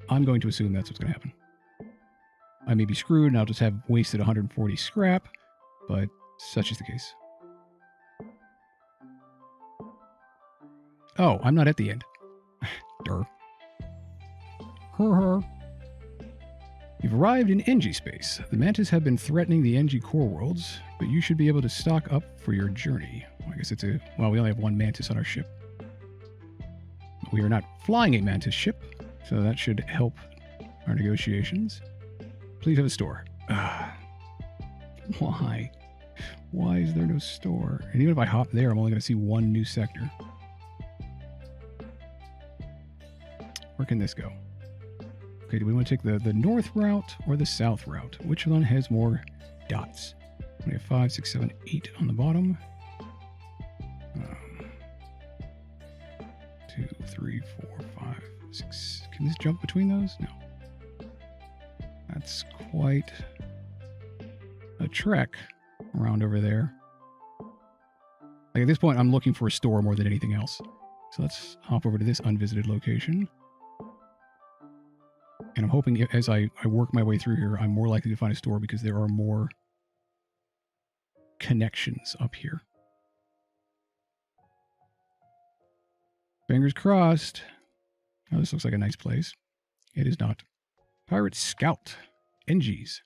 I'm going to assume that's what's going to happen. I may be screwed and I'll just have wasted 140 scrap, but such is the case. Oh, I'm not at the end. Durr. You've arrived in NG space. The Mantis have been threatening the NG core worlds, but you should be able to stock up for your journey. Well, I guess it's well, we only have 1 Mantis on our ship. We are not flying a Mantis ship, so that should help our negotiations. Please have a store. Why? Why is there no store? And even if I hop there, I'm only going to see 1 new sector. Where can this go? Okay, do we want to take the north route or the south route? Which one has more dots? We have 5, 6, 7, 8 on the bottom. 2, 3, 4, 5, 6. Can this jump between those? No. That's quite a trek around over there. Like at this point, I'm looking for a store more than anything else. So let's hop over to this unvisited location. And I'm hoping as I work my way through here, I'm more likely to find a store because there are more connections up here. Fingers crossed. Oh, this looks like a nice place. It is not. Pirate Scout. NGs.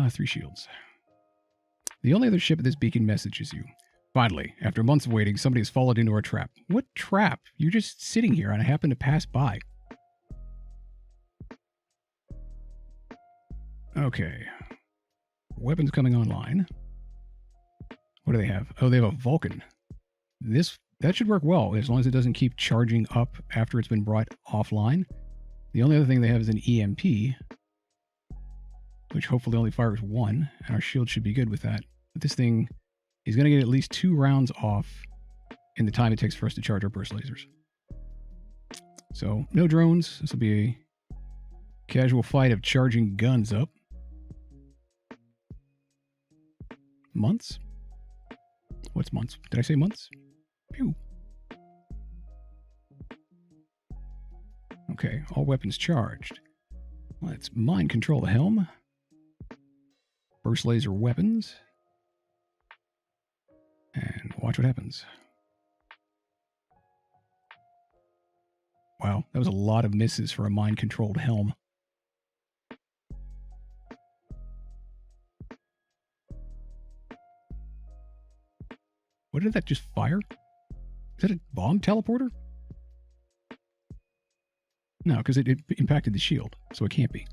3 shields. The only other ship at this beacon messages you. Finally, after months of waiting, somebody has followed into our trap. What trap? You're just sitting here and I happen to pass by. Okay. Weapons coming online. What do they have? Oh, they have a Vulcan. That should work well, as long as it doesn't keep charging up after it's been brought offline. The only other thing they have is an EMP, which hopefully only fires 1, and our shield should be good with that. But this thing is going to get at least 2 rounds off in the time it takes for us to charge our burst lasers. So, no drones. This will be Casual fight of charging guns up. Months? What's months? Did I say months? Pew. Okay, all weapons charged. Let's mind control the helm. Burst laser weapons. And watch what happens. Wow, that was a lot of misses for a mind-controlled helm. What did that just fire? Is that a bomb teleporter? No, because it impacted the shield, so it can't be.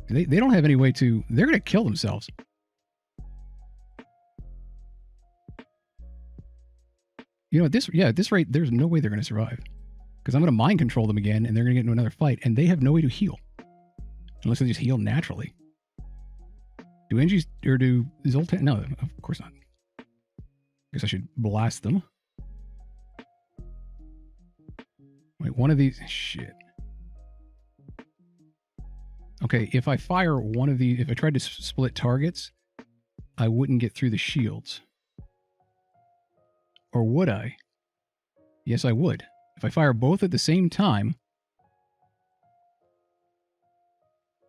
They don't have any way to... They're going to kill themselves. You know, at this rate, there's no way they're going to survive. Because I'm going to mind control them again, and they're going to get into another fight, and they have no way to heal. Unless they just heal naturally. Do Engis, or do Zoltan? No, of course not. I guess I should blast them. Wait, one of these... Shit. Okay, if I fire one of these... If I tried to split targets, I wouldn't get through the shields. Or would I? Yes, I would. If I fire both at the same time,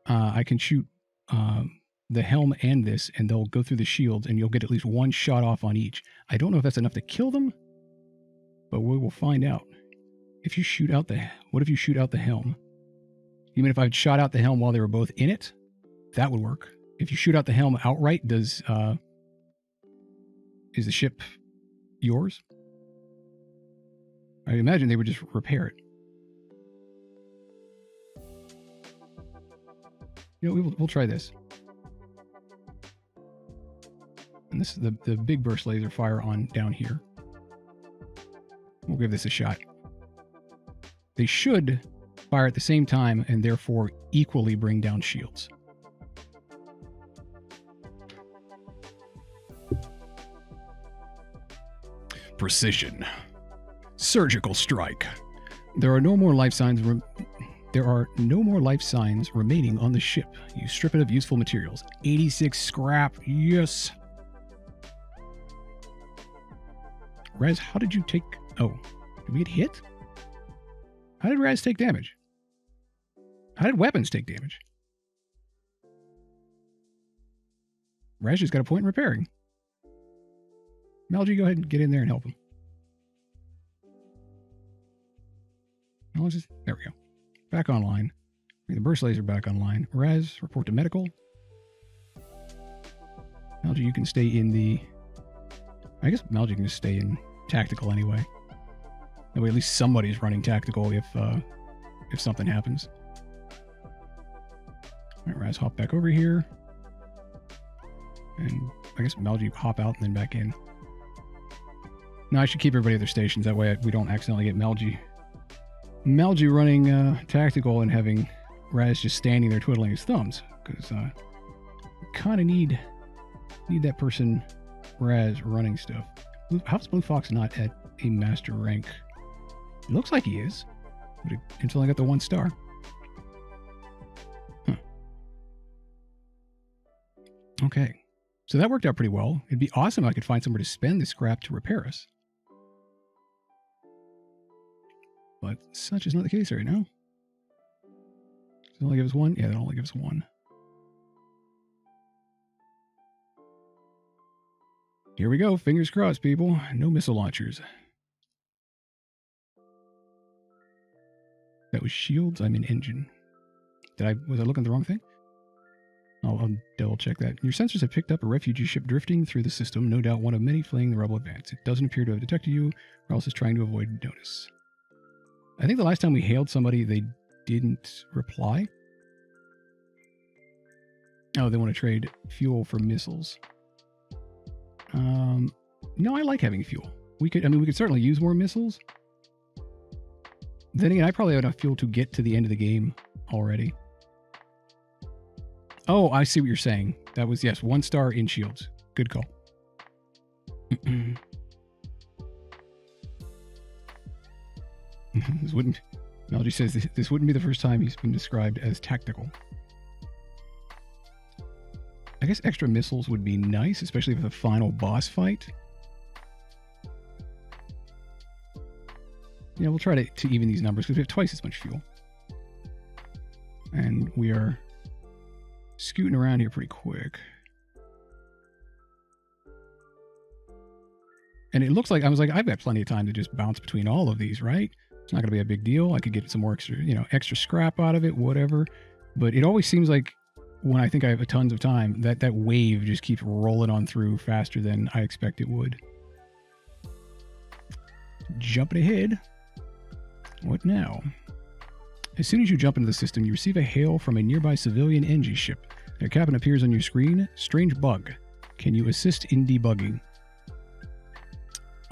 I can shoot the helm and this, and they'll go through the shields, and you'll get at least one shot off on each. I don't know if that's enough to kill them, but we will find out. If you shoot out the... What if you shoot out the helm? You mean if I shot out the helm while they were both in it? That would work. If you shoot out the helm outright, is the ship yours? I imagine they would just repair it. You know, we'll try this. And this is the big burst laser fire on down here. We'll give this a shot. They should fire at the same time and therefore equally bring down shields. Precision. Surgical strike. There are no more life signs remaining on the ship. You strip it of useful materials. 86 scrap. Yes. Raz, how did you take... Oh, did we get hit? How did Raz take damage? How did weapons take damage? Raz just got a point in repairing. Malgy, go ahead and get in there and help him. There we go. Back online. Bring the burst laser back online. Raz, report to medical. Malgy, you can stay in the... I guess Malgy can just stay in tactical anyway. That way at least somebody's running tactical if something happens. Alright, Raz, hop back over here. And I guess Malgy hop out and then back in. No, I should keep everybody at their stations. That way we don't accidentally get Malgy running tactical and having Raz just standing there twiddling his thumbs. Because kind of need that person, Raz, running stuff. How's Blue Fox not at a master rank? It looks like he is. But until I got the 1 star. Huh. Okay. So that worked out pretty well. It'd be awesome if I could find somewhere to spend the scrap to repair us. But such is not the case right now. Does it only give us 1? Yeah, that only gives 1. Here we go. Fingers crossed, people. No missile launchers. That was shields. I'm in engine. Was I looking at the wrong thing? I'll double check that. Your sensors have picked up a refugee ship drifting through the system. No doubt one of many fleeing the rebel advance. It doesn't appear to have detected you, or else it's trying to avoid notice. I think the last time we hailed somebody, they didn't reply. Oh, they want to trade fuel for missiles. No, I like having fuel. We could certainly use more missiles. Then again, I probably have enough fuel to get to the end of the game already. Oh, I see what you're saying. That was, yes, 1 star in shields. Good call. This Melody says this wouldn't be the first time he's been described as tactical. I guess extra missiles would be nice, especially for the final boss fight. Yeah, we'll try to even these numbers because we have twice as much fuel. And we are scooting around here pretty quick. And it looks like, I was like, I've got plenty of time to just bounce between all of these, right? It's not going to be a big deal. I could get some more extra, extra scrap out of it, whatever. But it always seems like when I think I have tons of time, that wave just keeps rolling on through faster than I expect it would. Jumping ahead. What now? As soon as you jump into the system, you receive a hail from a nearby civilian NG ship. Their cabin appears on your screen. Strange bug. Can you assist in debugging?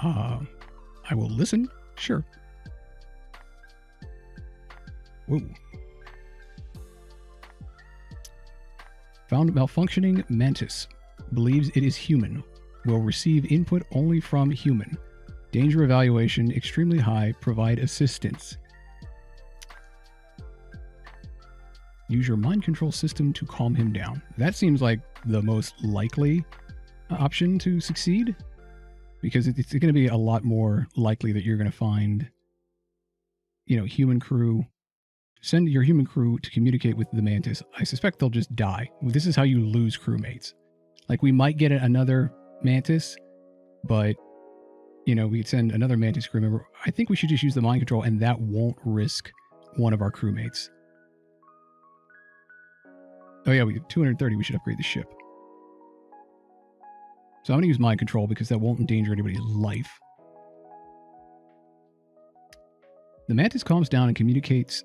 I will listen. Sure. Whoa. Found malfunctioning mantis. Believes it is human. Will receive input only from human. Danger evaluation extremely high. Provide assistance. Use your mind control system to calm him down. That seems like the most likely option to succeed, because it's going to be a lot more likely that you're going to find, human crew. Send your human crew to communicate with the mantis. I suspect they'll just die. This is how you lose crewmates. Like, we might get another mantis, but, we'd send another mantis crew member. I think we should just use the mind control, and that won't risk one of our crewmates. Oh yeah, we have 230. We should upgrade the ship. So I'm going to use mind control because that won't endanger anybody's life. The mantis calms down and communicates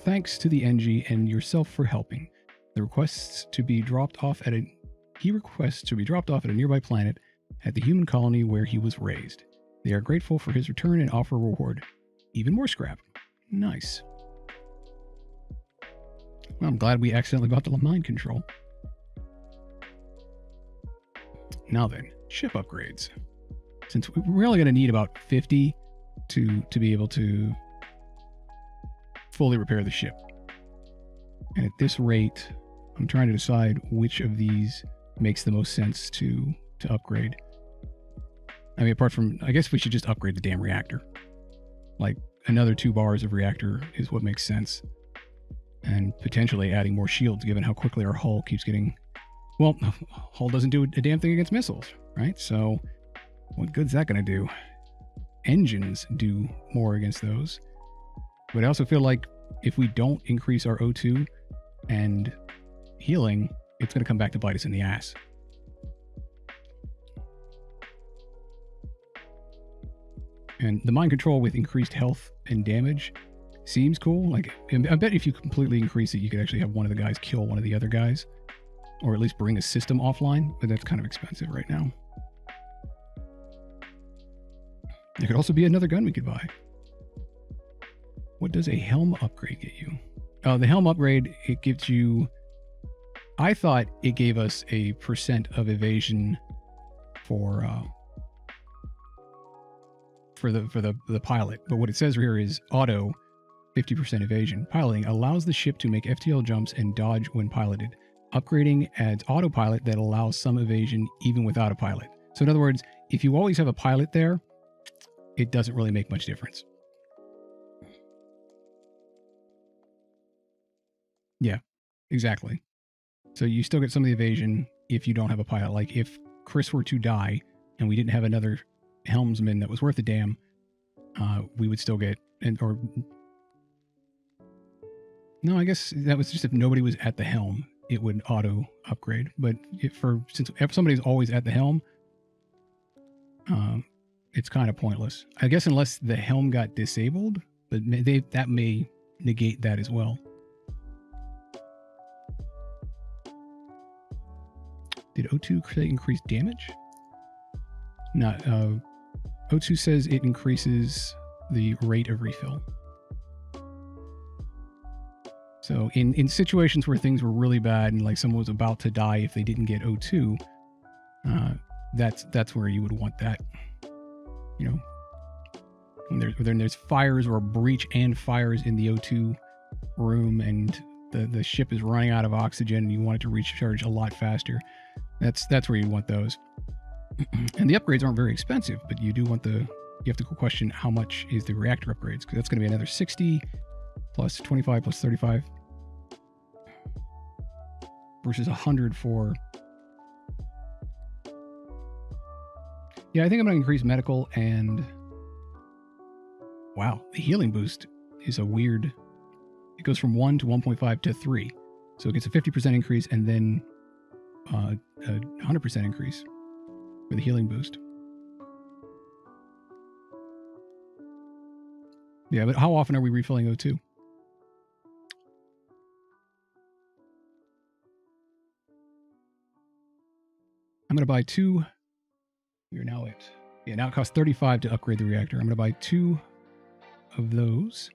thanks to the NG and yourself for helping. He requests to be dropped off at a nearby planet at the human colony where he was raised. They are grateful for his return and offer a reward. Even more scrap. Nice. Well, I'm glad we accidentally got the mind control. Now then, ship upgrades. Since we're only going to need about 50 to be able to fully repair the ship. And at this rate, I'm trying to decide which of these makes the most sense to upgrade. I mean, apart from, I guess we should just upgrade the damn reactor. Like, another 2 bars of reactor is what makes sense. And potentially adding more shields, given how quickly our hull keeps getting... Well, hull doesn't do a damn thing against missiles, right? So, what good's that going to do? Engines do more against those. But I also feel like if we don't increase our O2 and healing, it's going to come back to bite us in the ass. And the mind control with increased health and damage seems cool. Like, I bet if you completely increase it, you could actually have one of the guys kill one of the other guys. Or at least bring a system offline, but that's kind of expensive right now. There could also be another gun we could buy. What does a helm upgrade get you? Oh, the helm upgrade, it gives you... I thought it gave us a % of evasion for the pilot. But what it says here is auto 50% evasion. Piloting allows the ship to make FTL jumps and dodge when piloted. Upgrading adds autopilot that allows some evasion even without a pilot. So in other words, if you always have a pilot there, it doesn't really make much difference. Yeah, exactly. So you still get some of the evasion if you don't have a pilot. Like if Chris were to die and we didn't have another helmsman that was worth a damn, we would still get... No, I guess that was just if nobody was at the helm. It would auto upgrade, but since if somebody's always at the helm, it's kind of pointless. I guess unless the helm got disabled, but that may negate that as well. Did O2 create increased damage? No, O2 says it increases the rate of refill. So in situations where things were really bad and like someone was about to die if they didn't get O2, that's where you would want that, When there's fires or a breach and fires in the O2 room, and the ship is running out of oxygen, and you want it to recharge a lot faster. That's where you want those. And the upgrades aren't very expensive, but you have to question how much is the reactor upgrades, because that's going to be another 60 plus 25 plus 35 versus 100 for. Yeah, I think I'm going to increase medical, and wow, the healing boost is a weird. It goes from 1 to 1.5 to 3. So it gets a 50% increase and then a 100% increase for the healing boost. Yeah, but how often are we refilling O2? I'm going to buy 2. We're now at. Yeah, now it costs 35 to upgrade the reactor. I'm going to buy 2 of those.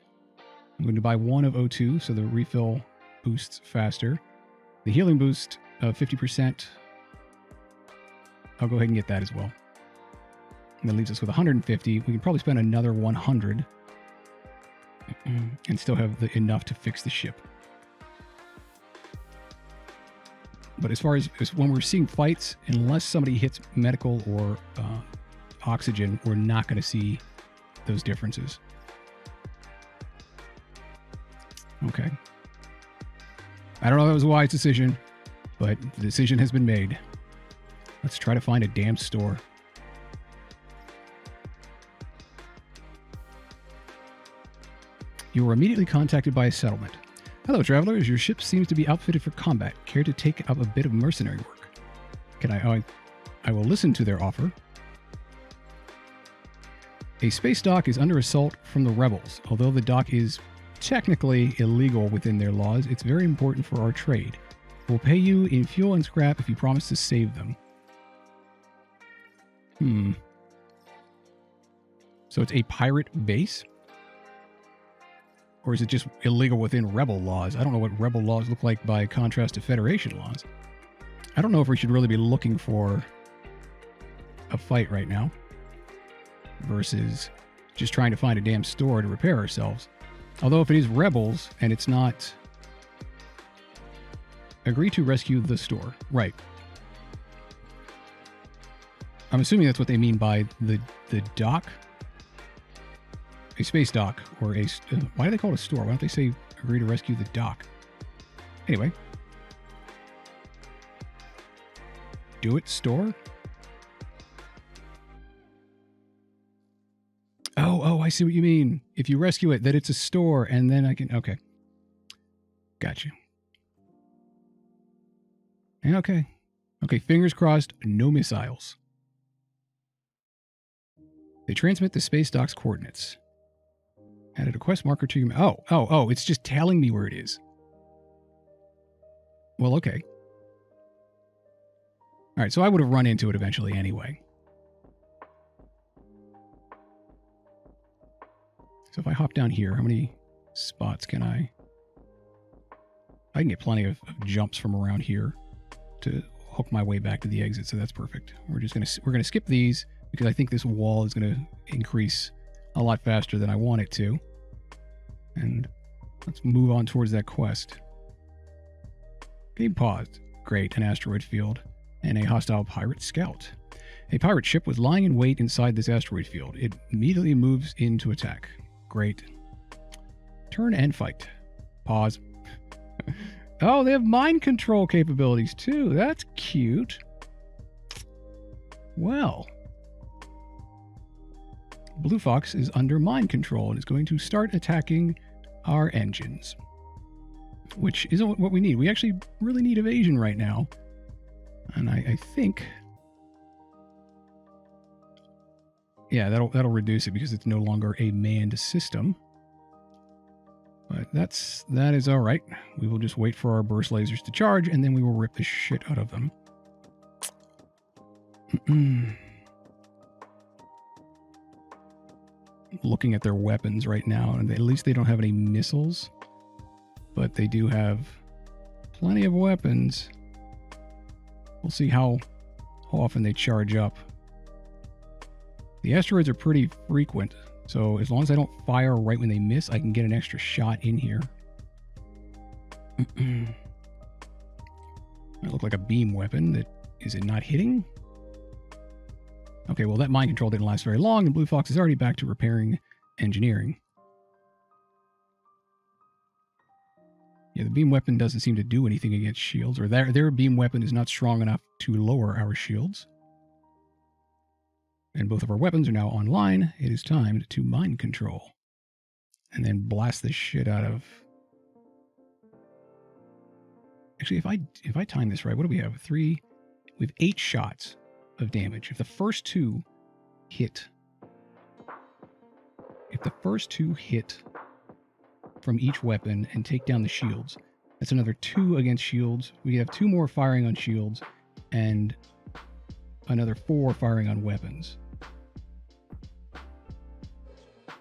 I'm going to buy 1 of O2, so the refill boosts faster. The healing boost of 50%, I'll go ahead and get that as well. And that leaves us with 150. We can probably spend another 100 and still have enough to fix the ship. But as far as when we're seeing fights, unless somebody hits medical or oxygen, we're not going to see those differences. Okay. I don't know if that was a wise decision, but the decision has been made. Let's try to find a damn store. You were immediately contacted by a settlement. Hello, travelers. Your ship seems to be outfitted for combat. Care to take up a bit of mercenary work? Can I will listen to their offer. A space dock is under assault from the rebels. Although the dock is technically illegal within their laws, it's very important for our trade. We'll pay you in fuel and scrap if you promise to save them. So it's a pirate base? Or is it just illegal within rebel laws? I don't know what rebel laws look like by contrast to Federation laws. I don't know if we should really be looking for a fight right now versus just trying to find a damn store to repair ourselves. Although if it is rebels and it's not... Agree to rescue the store. Right. I'm assuming that's what they mean by the dock. A space dock, or a... why do they call it a store? Why don't they say agree to rescue the dock? Anyway. Do it store? Oh, I see what you mean. If you rescue it, that it's a store, and then I can... Okay. Gotcha. Okay. Okay, fingers crossed, no missiles. They transmit the space dock's coordinates. Added a quest marker to your... Oh, it's just telling me where it is. Well, okay. All right, so I would have run into it eventually anyway. So if I hop down here, how many spots can I... I can get plenty of jumps from around here to hook my way back to the exit, so that's perfect. We're gonna skip these because I think this wall is gonna increase a lot faster than I want it to. And let's move on towards that quest. Game paused. Great, an asteroid field and a hostile pirate scout. A pirate ship was lying in wait inside this asteroid field. It immediately moves in to attack. Great. Turn and fight. Pause. Oh, they have mind control capabilities too. That's cute. Well. Blue Fox is under mind control and is going to start attacking our engines. Which isn't what we need. We actually really need evasion right now. And I think... Yeah, that'll reduce it because it's no longer a manned system. But that is all right. We will just wait for our burst lasers to charge, and then we will rip the shit out of them. Looking at their weapons right now, and at least they don't have any missiles. But they do have plenty of weapons. We'll see how often they charge up. The asteroids are pretty frequent, So as long as I don't fire right when they miss, I can get an extra shot in here. Might look like a beam weapon. Is it not hitting? Okay, well that mind control didn't last very long, and Blue Fox is already back to repairing engineering. Yeah, the beam weapon doesn't seem to do anything against shields, or their beam weapon is not strong enough to lower our shields. And both of our weapons are now online. It is time to mind control. And then blast the shit out of... Actually, if I time this right, what do we have? We have 8 shots of damage. If the first two hit from each weapon and take down the shields, that's another 2 against shields. We have 2 more firing on shields and another 4 firing on weapons.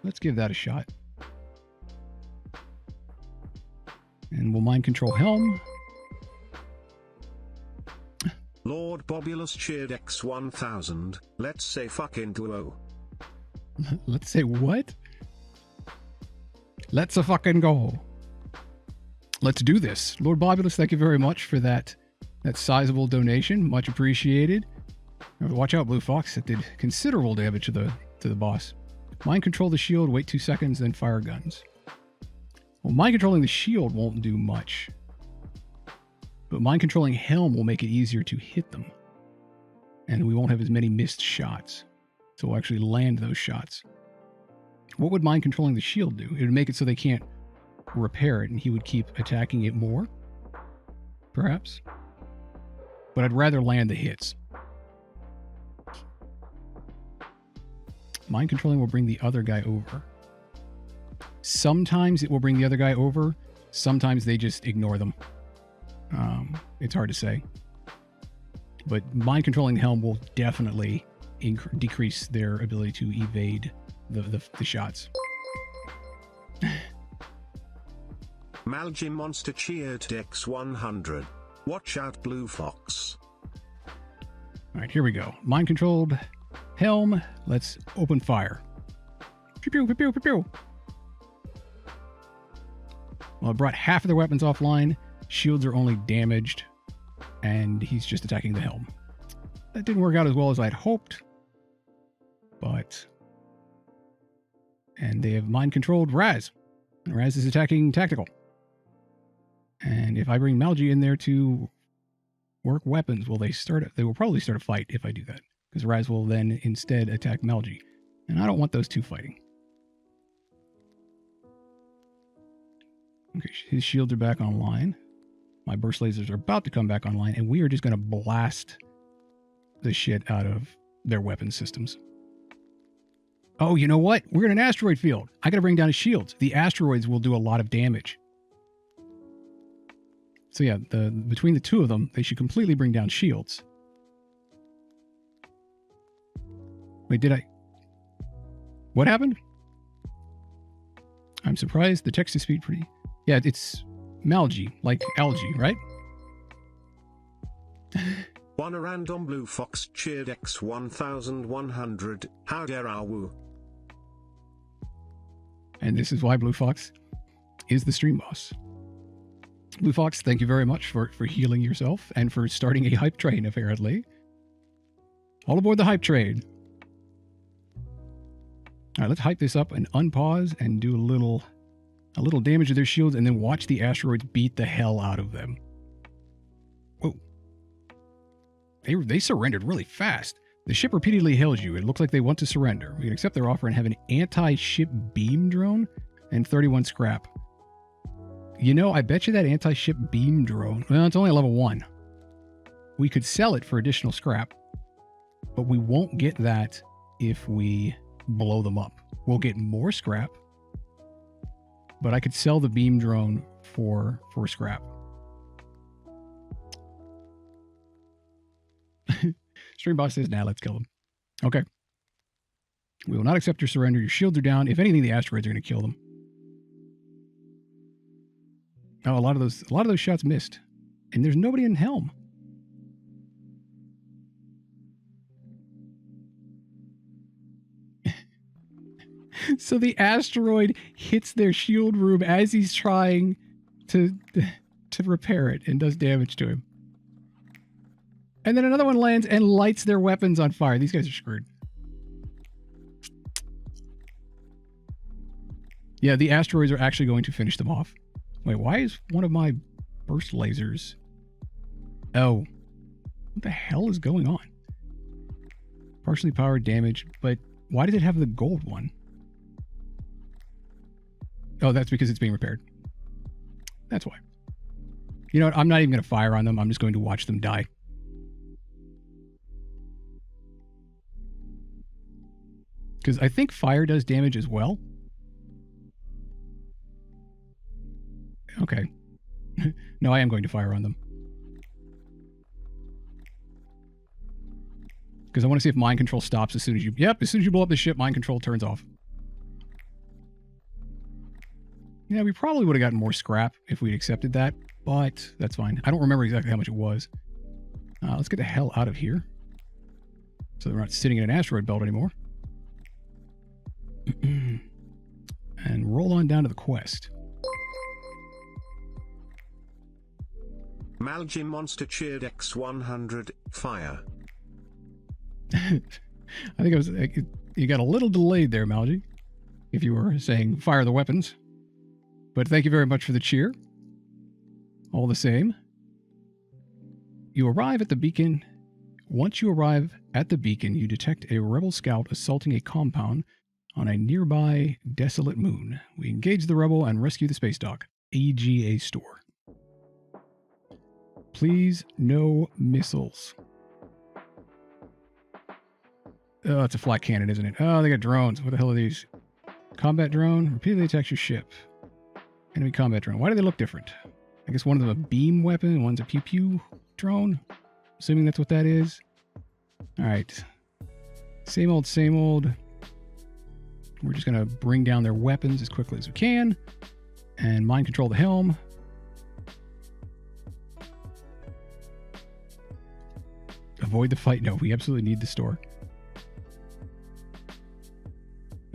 Let's give that a shot. And we'll mind control Helm. Lord Bobulus cheered X1000. Let's say fucking duo. Let's say what? Let's a fucking go. Let's do this. Lord Bobulus, thank you very much for that sizable donation. Much appreciated. Watch out, Blue Fox. That did considerable damage to the boss. Mind control the shield, wait 2 seconds, then fire guns. Well, mind controlling the shield won't do much. But mind controlling Helm will make it easier to hit them. And we won't have as many missed shots. So we'll actually land those shots. What would mind controlling the shield do? It would make it so they can't repair it, and he would keep attacking it more? Perhaps? But I'd rather land the hits. Mind controlling will bring the other guy over. Sometimes it will bring the other guy over. Sometimes they just ignore them. It's hard to say. But mind controlling Helm will definitely decrease their ability to evade the shots. Malgi Monster cheered X100. Watch out, Blue Fox. Alright, here we go. Mind controlled Helm. Let's open fire. Pew pew pew pew pew pew. Well, I brought half of their weapons offline. Shields are only damaged. And he's just attacking the Helm. That didn't work out as well as I'd hoped. But... And they have mind-controlled Raz. And Raz is attacking tactical. And if I bring Malgi in there to work weapons, they will probably start a fight if I do that. Because Raz will then instead attack Malgi. And I don't want those two fighting. Okay, his shields are back online. My burst lasers are about to come back online, and we are just going to blast the shit out of their weapon systems. Oh, you know what? We're in an asteroid field. I got to bring down his shields. The asteroids will do a lot of damage. So yeah, between the two of them, they should completely bring down shields. Wait, did I? What happened? I'm surprised. The text to speed pretty... Yeah, it's Malgi, like algae, right? One a random Blue Fox cheered X1100. How dare I woo? And this is why Blue Fox is the stream boss. Blue Fox, thank you very much for healing yourself and for starting a hype train, apparently. All aboard the hype train. All right, let's hype this up and unpause and do a little damage to their shields, and then watch the asteroids beat the hell out of them. Whoa. They surrendered really fast. The ship repeatedly hails you. It looks like they want to surrender. We can accept their offer and have an anti-ship beam drone and 31 scrap. You know, I bet you that anti-ship beam drone... Well, it's only a level 1. We could sell it for additional scrap, but we won't get that if we blow them up. We'll get more scrap, but I could sell the beam drone for scrap. Stream boss says, nah, let's kill them. Okay. We will not accept your surrender. Your shields are down. If anything, the asteroids are going to kill them. Oh, a lot of those shots missed. And there's nobody in Helm. So the asteroid hits their shield room as he's trying to repair it and does damage to him. And then another one lands and lights their weapons on fire. These guys are screwed. Yeah, the asteroids are actually going to finish them off. Wait, why is one of my burst lasers... Oh. What the hell is going on? Partially powered damage, but why does it have the gold one? Oh, that's because it's being repaired. That's why. You know what? I'm not even going to fire on them. I'm just going to watch them die. Because I think fire does damage as well. Okay. No, I am going to fire on them. Because I want to see if mind control stops as soon as you... Yep, as soon as you blow up the ship, mind control turns off. Yeah, we probably would have gotten more scrap if we'd accepted that, but that's fine. I don't remember exactly how much it was. Let's get the hell out of here. So we're not sitting in an asteroid belt anymore. And roll on down to the quest. Malgin Monster cheered X100, fire. I think it was... You got a little delayed there, Malgi, if you were saying fire the weapons. But thank you very much for the cheer. All the same. You arrive at the beacon. Once you arrive at the beacon, you detect a rebel scout assaulting a compound on a nearby desolate moon. We engage the rebel and rescue the space dock. AGA store. Please, no missiles. Oh, it's a flat cannon, isn't it? Oh, they got drones. What the hell are these? Combat drone. Repeatedly attacks your ship. Enemy combat drone. Why do they look different? I guess one of them a beam weapon and one's a pew-pew drone. Assuming that's what that is. Alright. Same old, same old. We're just going to bring down their weapons as quickly as we can. And mind control the helm. Avoid the fight. No, we absolutely need the store.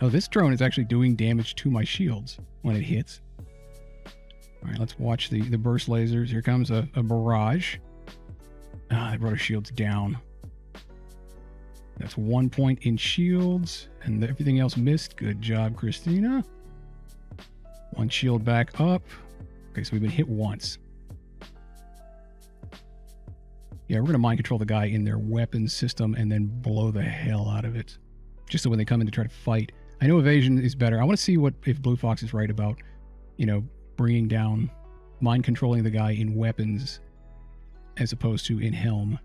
Oh, this drone is actually doing damage to my shields when it hits. All right, let's watch the burst lasers. Here comes a barrage. Ah, they brought our shields down. That's 1 point in shields, and everything else missed. Good job, Christina. One shield back up. Okay, so we've been hit once. Yeah, we're going to mind control the guy in their weapons system and then blow the hell out of it. Just so when they come in to try to fight. I know evasion is better. I want to see if Blue Fox is right about, you know, bringing down, mind controlling the guy in weapons as opposed to in helm,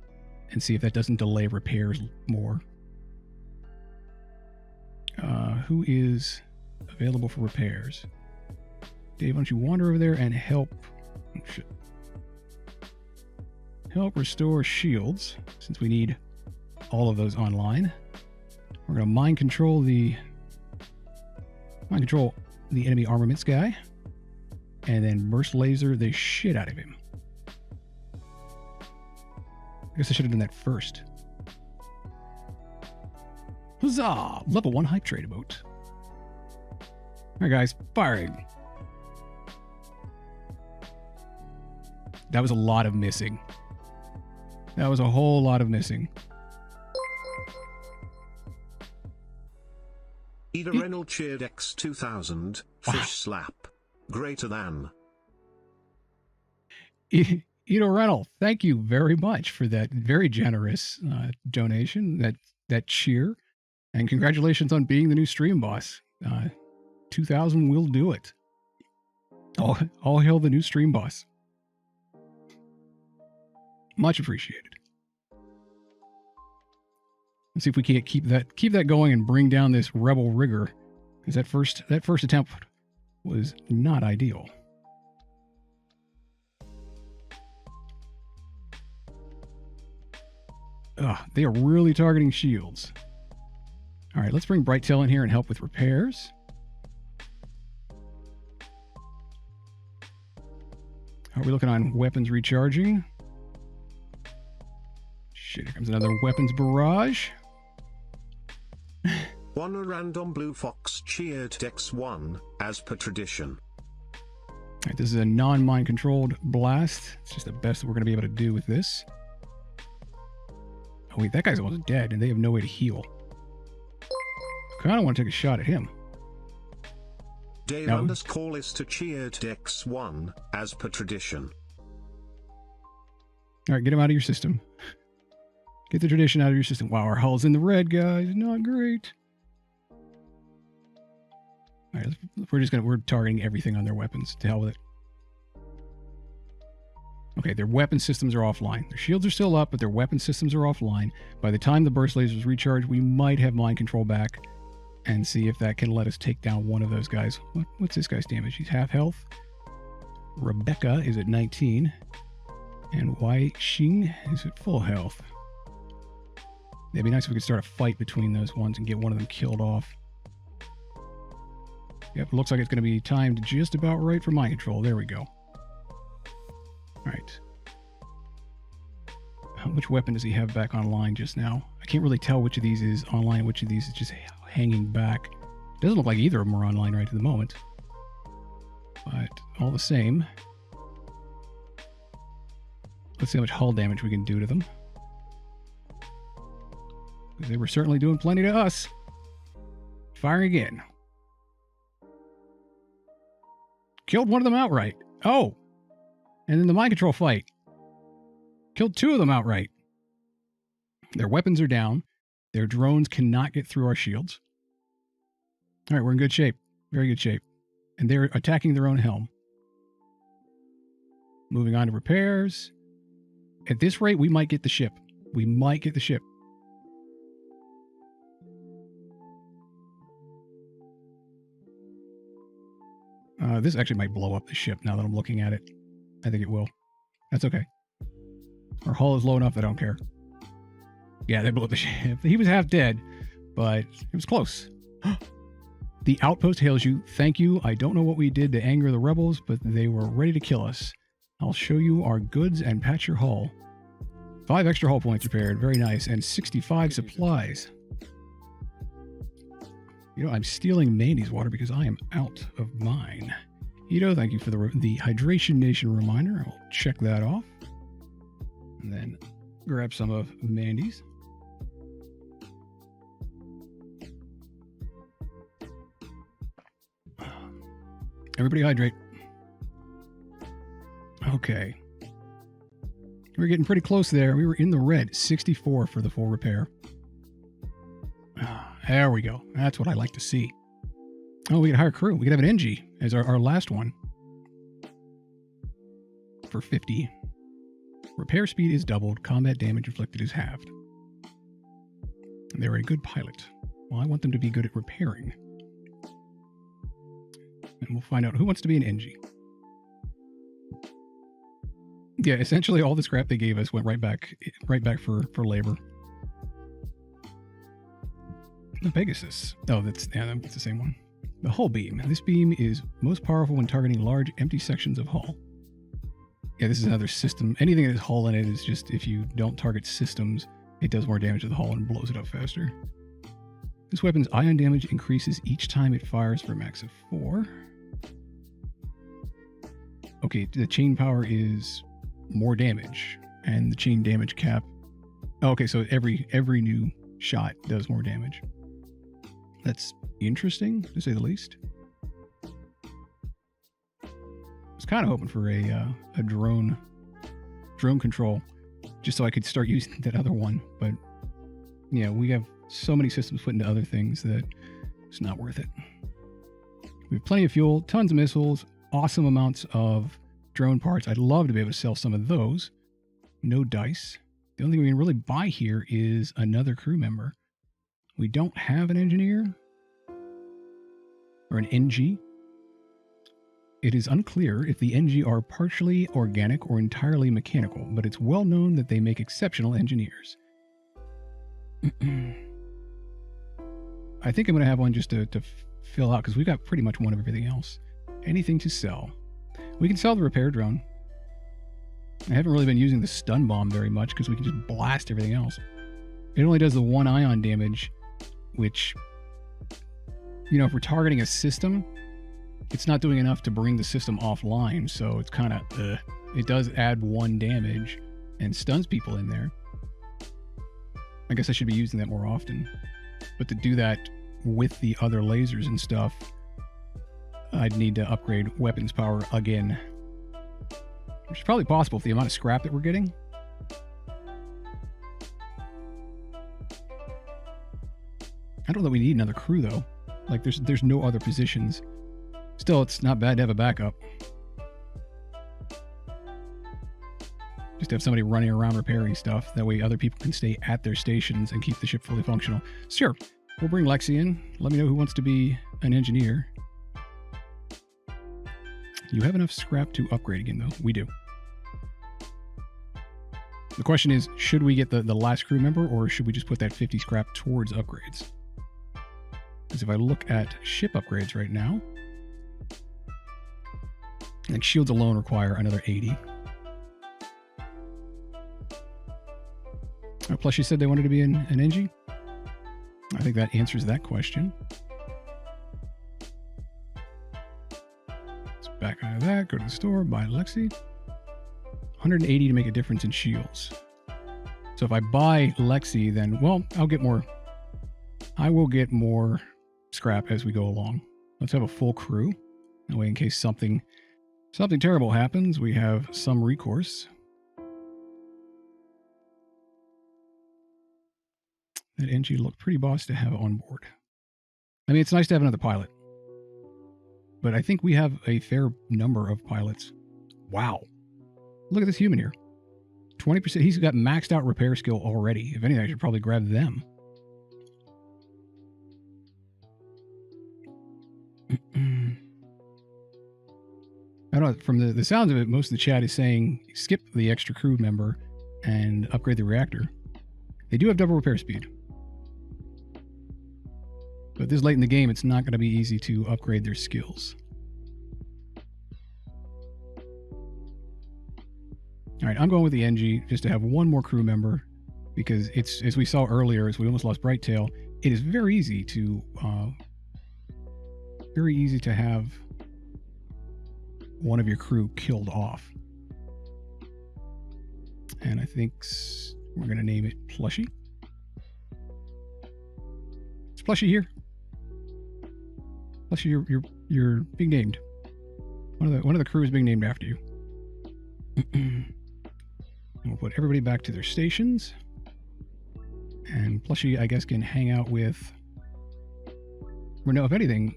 and see if that doesn't delay repairs more. Who is available for repairs? Dave, why don't you wander over there and help... Oh, shit. Help restore shields, since we need all of those online. We're going to mind control the enemy armaments guy, and then burst laser the shit out of him. I guess I should have done that first. Huzzah! Level 1 hype trader boat. Alright guys, firing. That was a lot of missing. That was a whole lot of missing. Ida Reynolds cheered X2000, fish slap. Greater than. Ida Reynolds, thank you very much for that very generous donation, that cheer. And congratulations on being the new stream boss. 2000 will do it. All hail the new stream boss. Much appreciated. Let's see if we can't keep that going and bring down this rebel rigger. Because that first attempt was not ideal. Ugh, they are really targeting shields. All right, let's bring Brighttail in here and help with repairs. How are we looking on weapons recharging? Shit, here comes another weapons barrage. One random Blue Fox cheered X1, as per tradition. All right, this is a non-mind controlled blast. It's just the best that we're going to be able to do with this. Oh wait, that guy's almost dead and they have no way to heal. Kind of want to take a shot at him. Dave No. underscore list to cheered X1, as per tradition. All right, get him out of your system. Get the tradition out of your system. Wow, our hull's in the red, guys. Not great. All right, we're targeting everything on their weapons. To hell with it. Okay, their weapon systems are offline. Their shields are still up, but their weapon systems are offline. By the time the burst lasers recharge, we might have mind control back and see if that can let us take down one of those guys. What's this guy's damage? He's half health. Rebecca is at 19. And Wai Xing is at full health. It'd be nice if we could start a fight between those ones and get one of them killed off. Yep, looks like it's going to be timed just about right for mind control. There we go. Alright. Which weapon does he have back online just now? I can't really tell which of these is online, which of these is just hanging back. Doesn't look like either of them are online right at the moment. But all the same, let's see how much hull damage we can do to them. Because they were certainly doing plenty to us. Firing again. Killed one of them outright. Oh! And then the mind control fight. Killed two of them outright. Their weapons are down. Their drones cannot get through our shields. Alright, we're in good shape. Very good shape. And they're attacking their own helm. Moving on to repairs. At this rate, we might get the ship. We might get the ship. This actually might blow up the ship now that I'm looking at it. I think it will. That's okay. Our hull is low enough, I don't care. Yeah, they blew up the ship. He was half dead, but it was close. The outpost hails you. Thank you. I don't know what we did to anger the rebels, but they were ready to kill us. I'll show you our goods and patch your hull. 5 extra hull points repaired. Very nice. And 65 supplies. You know, I'm stealing Mandy's water because I am out of mine. Ito, thank you for the Hydration Nation reminder. I'll check that off. And then grab some of Mandy's. Everybody hydrate. Okay. We're getting pretty close there. We were in the red. 64 for the full repair. There we go. That's what I like to see. Oh, we could hire crew. We could have an NG as our last one. For 50. Repair speed is doubled. Combat damage inflicted is halved. They're a good pilot. Well, I want them to be good at repairing. And we'll find out who wants to be an NG. Yeah, essentially all the scrap they gave us went right back for labor. The Pegasus. Oh, that's the same one. The hull beam. This beam is most powerful when targeting large, empty sections of hull. Yeah, this is another system. Anything that has hull in it is just, if you don't target systems, it does more damage to the hull and blows it up faster. This weapon's ion damage increases each time it fires for a max of 4. Okay, the chain power is more damage, and the chain damage cap. Oh, okay, so every new shot does more damage. That's interesting, to say the least. I was kind of hoping for a drone control, just so I could start using that other one. But yeah, we have so many systems put into other things that it's not worth it. We have plenty of fuel, tons of missiles, awesome amounts of drone parts. I'd love to be able to sell some of those. No dice. The only thing we can really buy here is another crew member. We don't have an engineer or an NG. It is unclear if the NG are partially organic or entirely mechanical, but it's well known that they make exceptional engineers. I think I'm going to have one just to fill out, because we've got pretty much one of everything else. Anything to sell. We can sell the repair drone. I haven't really been using the stun bomb very much because we can just blast everything else. It only does the 1 ion damage, which you know, if we're targeting a system, it's not doing enough to bring the system offline. So it's kind of, it does add 1 damage and stuns people in there. I guess I should be using that more often. But to do that with the other lasers and stuff, I'd need to upgrade weapons power again. Which is probably possible with the amount of scrap that we're getting. I don't know that we need another crew, though. Like, there's no other positions. Still, it's not bad to have a backup. Just to have somebody running around repairing stuff. That way other people can stay at their stations and keep the ship fully functional. Sure, we'll bring Lexi in. Let me know who wants to be an engineer. You have enough scrap to upgrade again, though. We do. The question is, should we get the last crew member, or should we just put that 50 scrap towards upgrades? Because if I look at ship upgrades right now, like shields alone require another 80. Plus, she said they wanted to be an Engie. I think that answers that question. Let's back out of that, go to the store, buy Lexi. 180 to make a difference in shields. So if I buy Lexi, then, well, I'll get more. I will get more scrap as we go along. Let's have a full crew. That way, in case something terrible happens, we have some recourse. That NG looked pretty boss to have on board. I mean, it's nice to have another pilot. But I think we have a fair number of pilots. Wow. Look at this human here. 20%. He's got maxed out repair skill already. If anything, I should probably grab them. I don't know. From the sounds of it, most of the chat is saying skip the extra crew member and upgrade the reactor. They do have double repair speed. But this late in the game, it's not going to be easy to upgrade their skills. All right, I'm going with the NG just to have one more crew member because it's, as we saw earlier, as we almost lost Brighttail, it is very easy to have one of your crew killed off. And I think we're going to name it Plushie. Is Plushie here? Plushie, you're being named. One of the crew is being named after you. We'll put everybody back to their stations. And Plushie, I guess, can hang out with... Well, no, if anything,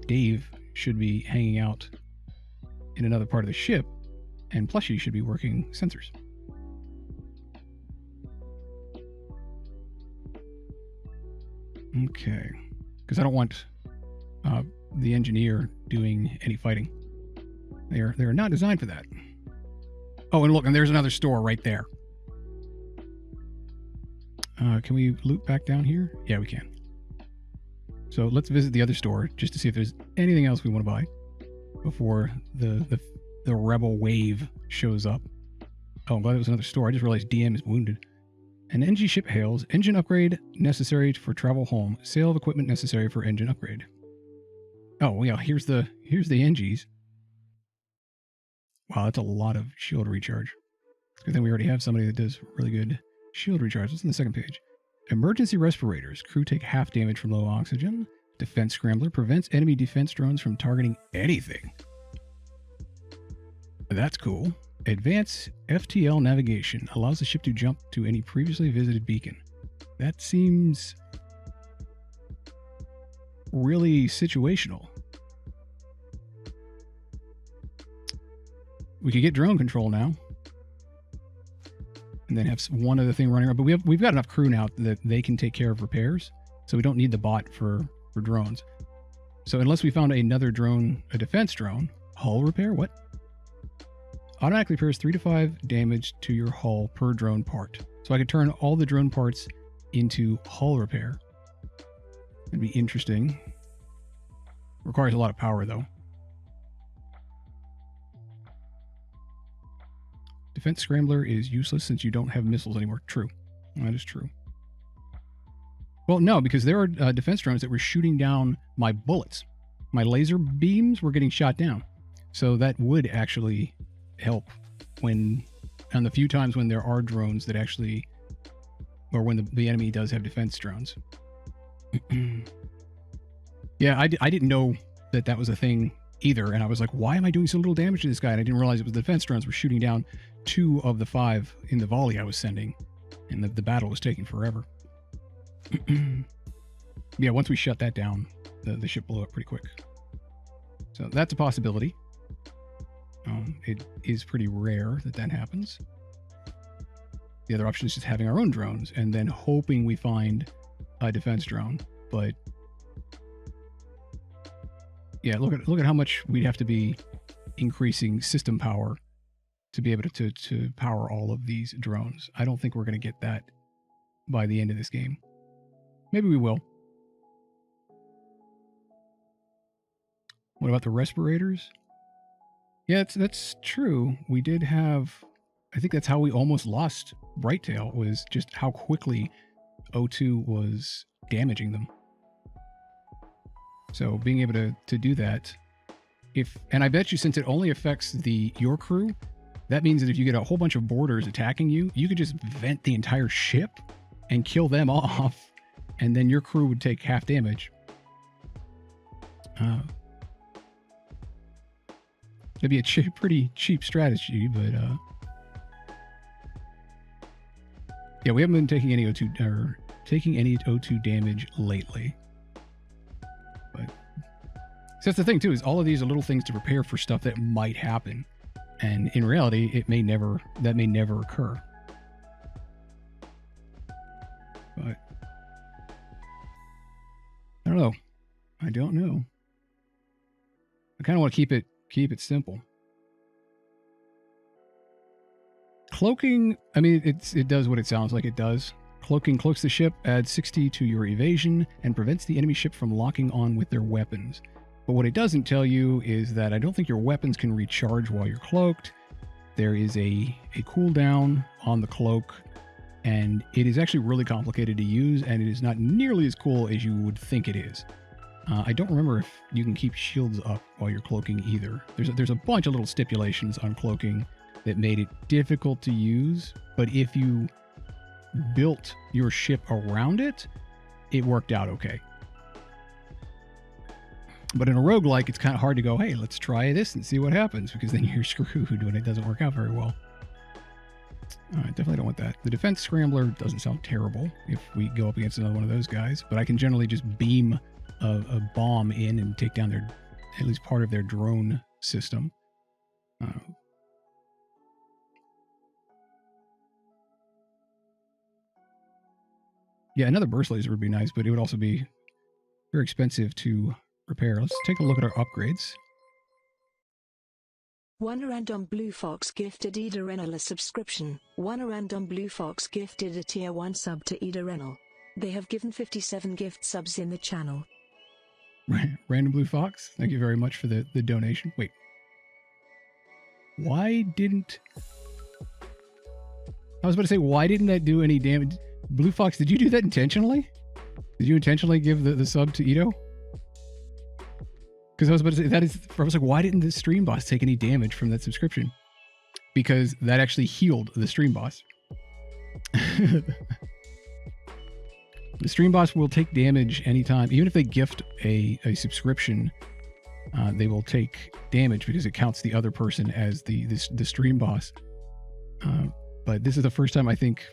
Dave should be hanging out in another part of the ship, and Plushie should be working sensors. Okay. Because I don't want the engineer doing any fighting. They are not designed for that. Oh, and look, and there's another store right there. Can we loop back down here? Yeah, we can. So let's visit the other store just to see if there's anything else we want to buy before the rebel wave shows up. Oh, I'm glad it was another store. I just realized DM is wounded. An NG ship hails. Engine upgrade necessary for travel home. Sale of equipment necessary for engine upgrade. Oh, yeah, here's the NGs. Wow, that's a lot of shield recharge. Good thing we already have somebody that does really good shield recharge. What's on the second page? Emergency respirators. Crew take half damage from low oxygen. Defense scrambler prevents enemy defense drones from targeting anything. That's cool. Advanced FTL navigation allows the ship to jump to any previously visited beacon. That seems really situational. We could get drone control now, and then have one other thing running around. But we've got enough crew now that they can take care of repairs, so we don't need the bot for drones. So unless we found another drone, a defense drone, hull repair, what? Automatically repairs 3 to 5 damage to your hull per drone part. So I could turn all the drone parts into hull repair. That'd be interesting. Requires a lot of power though. Defense scrambler is useless since you don't have missiles anymore. True. That is true. Well, no, because there are defense drones that were shooting down my bullets. My laser beams were getting shot down. So that would actually help on the few times when there are drones that actually, or when the enemy does have defense drones. Yeah, I didn't know that was a thing either. And I was like, why am I doing so little damage to this guy? And I didn't realize it was the defense drones were shooting down 2 of the 5 in the volley I was sending. And the battle was taking forever. Yeah, once we shut that down, the ship blew up pretty quick. So that's a possibility. It is pretty rare that happens. The other option is just having our own drones and then hoping we find a defense drone. But yeah, look at how much we'd have to be increasing system power to be able to power all of these drones. I don't think we're going to get that by the end of this game. Maybe we will. What about the respirators? Yeah, that's true. We did have, I think that's how we almost lost Brighttail, was just how quickly O2 was damaging them. So being able to do that, and I bet you since it only affects your crew, that means that if you get a whole bunch of boarders attacking you, you could just vent the entire ship and kill them off, and then your crew would take half damage. It'd be a pretty cheap strategy, but yeah, we haven't been taking any O2 damage lately. But so that's the thing too, is all of these are little things to prepare for stuff that might happen, and in reality, that may never occur. But I don't know. I kind of want to keep it simple. Cloaking, I mean, it does what it sounds like it does. Cloaking cloaks the ship, adds 60 to your evasion, and prevents the enemy ship from locking on with their weapons. But what it doesn't tell you is that I don't think your weapons can recharge while you're cloaked. There is a cooldown on the cloak, and it is actually really complicated to use, and it is not nearly as cool as you would think it is. I don't remember if you can keep shields up while you're cloaking either. There's a bunch of little stipulations on cloaking that made it difficult to use, but if you built your ship around it, it worked out okay. But in a roguelike, it's kind of hard to go, hey, let's try this and see what happens, because then you're screwed when it doesn't work out very well. I definitely don't want that. The defense scrambler doesn't sound terrible if we go up against another one of those guys, but I can generally just beam a bomb in and take down at least part of their drone system. Yeah, another burst laser would be nice, but it would also be very expensive to repair. Let's take a look at our upgrades. One random blue fox gifted Ida Renal a subscription. One random blue fox gifted a tier 1 sub to Ida Renal. They have given 57 gift subs in the channel. Random Blue Fox, thank you very much for the donation. Wait. Why didn't that do any damage? Blue Fox, did you do that intentionally? Did you intentionally give the sub to Ito? Because I was about to say, I was like, why didn't the stream boss take any damage from that subscription? Because that actually healed the stream boss. The stream boss will take damage anytime, even if they gift a subscription, they will take damage because it counts the other person as the stream boss. But this is the first time I think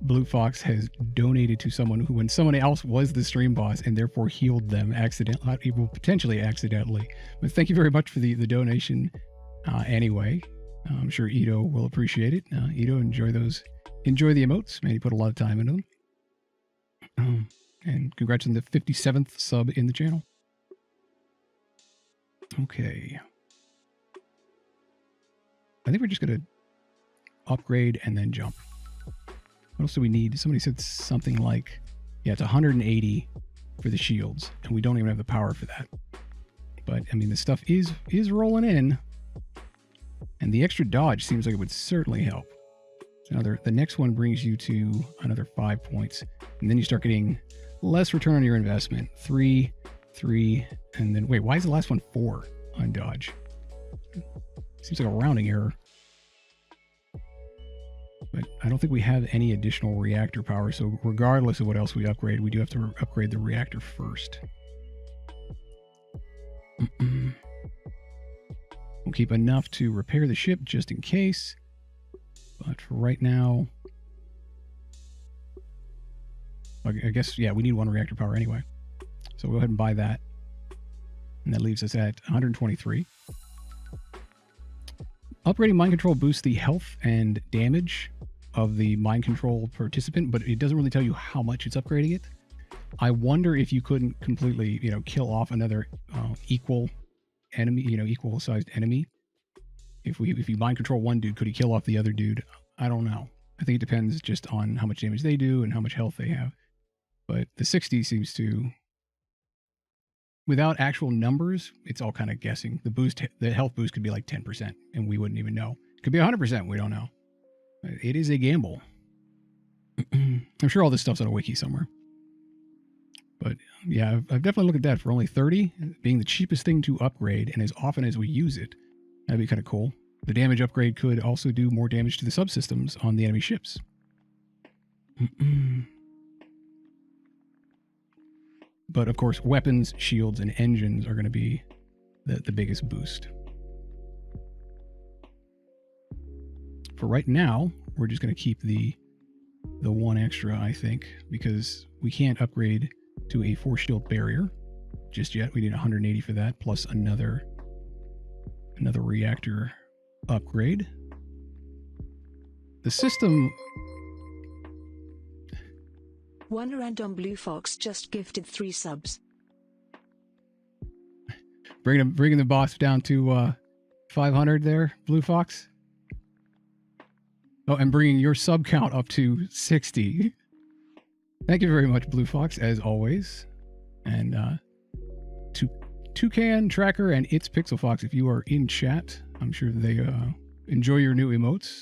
Blue Fox has donated to someone who, when someone else was the stream boss and therefore healed them accidentally, potentially accidentally. But thank you very much for the donation. Anyway, I'm sure Ito will appreciate it. Ito, enjoy the emotes. Man, he put a lot of time into them. And congrats on the 57th sub in the channel. Okay. I think we're just going to upgrade and then jump. What else do we need? Somebody said something like, yeah, it's 180 for the shields, and we don't even have the power for that. But, I mean, the stuff is rolling in, and the extra dodge seems like it would certainly help. The next one brings you to another 5 points, and then you start getting less return on your investment. 3, 3, and then wait, why is the last one 4 on dodge? Seems like a rounding error. But I don't think we have any additional reactor power, so regardless of what else we upgrade, we do have to upgrade the reactor first. We'll keep enough to repair the ship just in case. But for right now, I guess, yeah, we need 1 reactor power anyway. So we'll go ahead and buy that. And that leaves us at 123. Upgrading mind control boosts the health and damage of the mind control participant, but it doesn't really tell you how much it's upgrading it. I wonder if you couldn't completely, kill off another equal enemy, equal sized enemy. If you mind control one dude, could he kill off the other dude? I don't know. I think it depends just on how much damage they do and how much health they have. But the 60 seems to, without actual numbers, it's all kind of guessing. The health boost could be like 10%, and we wouldn't even know. It could be 100%. We don't know. It is a gamble. I'm sure all this stuff's on a wiki somewhere. But yeah, I've definitely looked at that. For only 30, being the cheapest thing to upgrade, and as often as we use it, that'd be kind of cool. The damage upgrade could also do more damage to the subsystems on the enemy ships. But of course, weapons, shields, and engines are going to be the biggest boost. For right now, we're just going to keep the 1 extra, I think, because we can't upgrade to a force shield barrier just yet. We need 180 for that, plus another reactor upgrade. The system... One random blue fox just gifted 3 subs. Bringing the boss down to 500 there, Blue Fox. Oh, and bringing your sub count up to 60. Thank you very much, Blue Fox, as always. And Toucan Tracker and It's Pixel Fox, if you are in chat, I'm sure they enjoy your new emotes.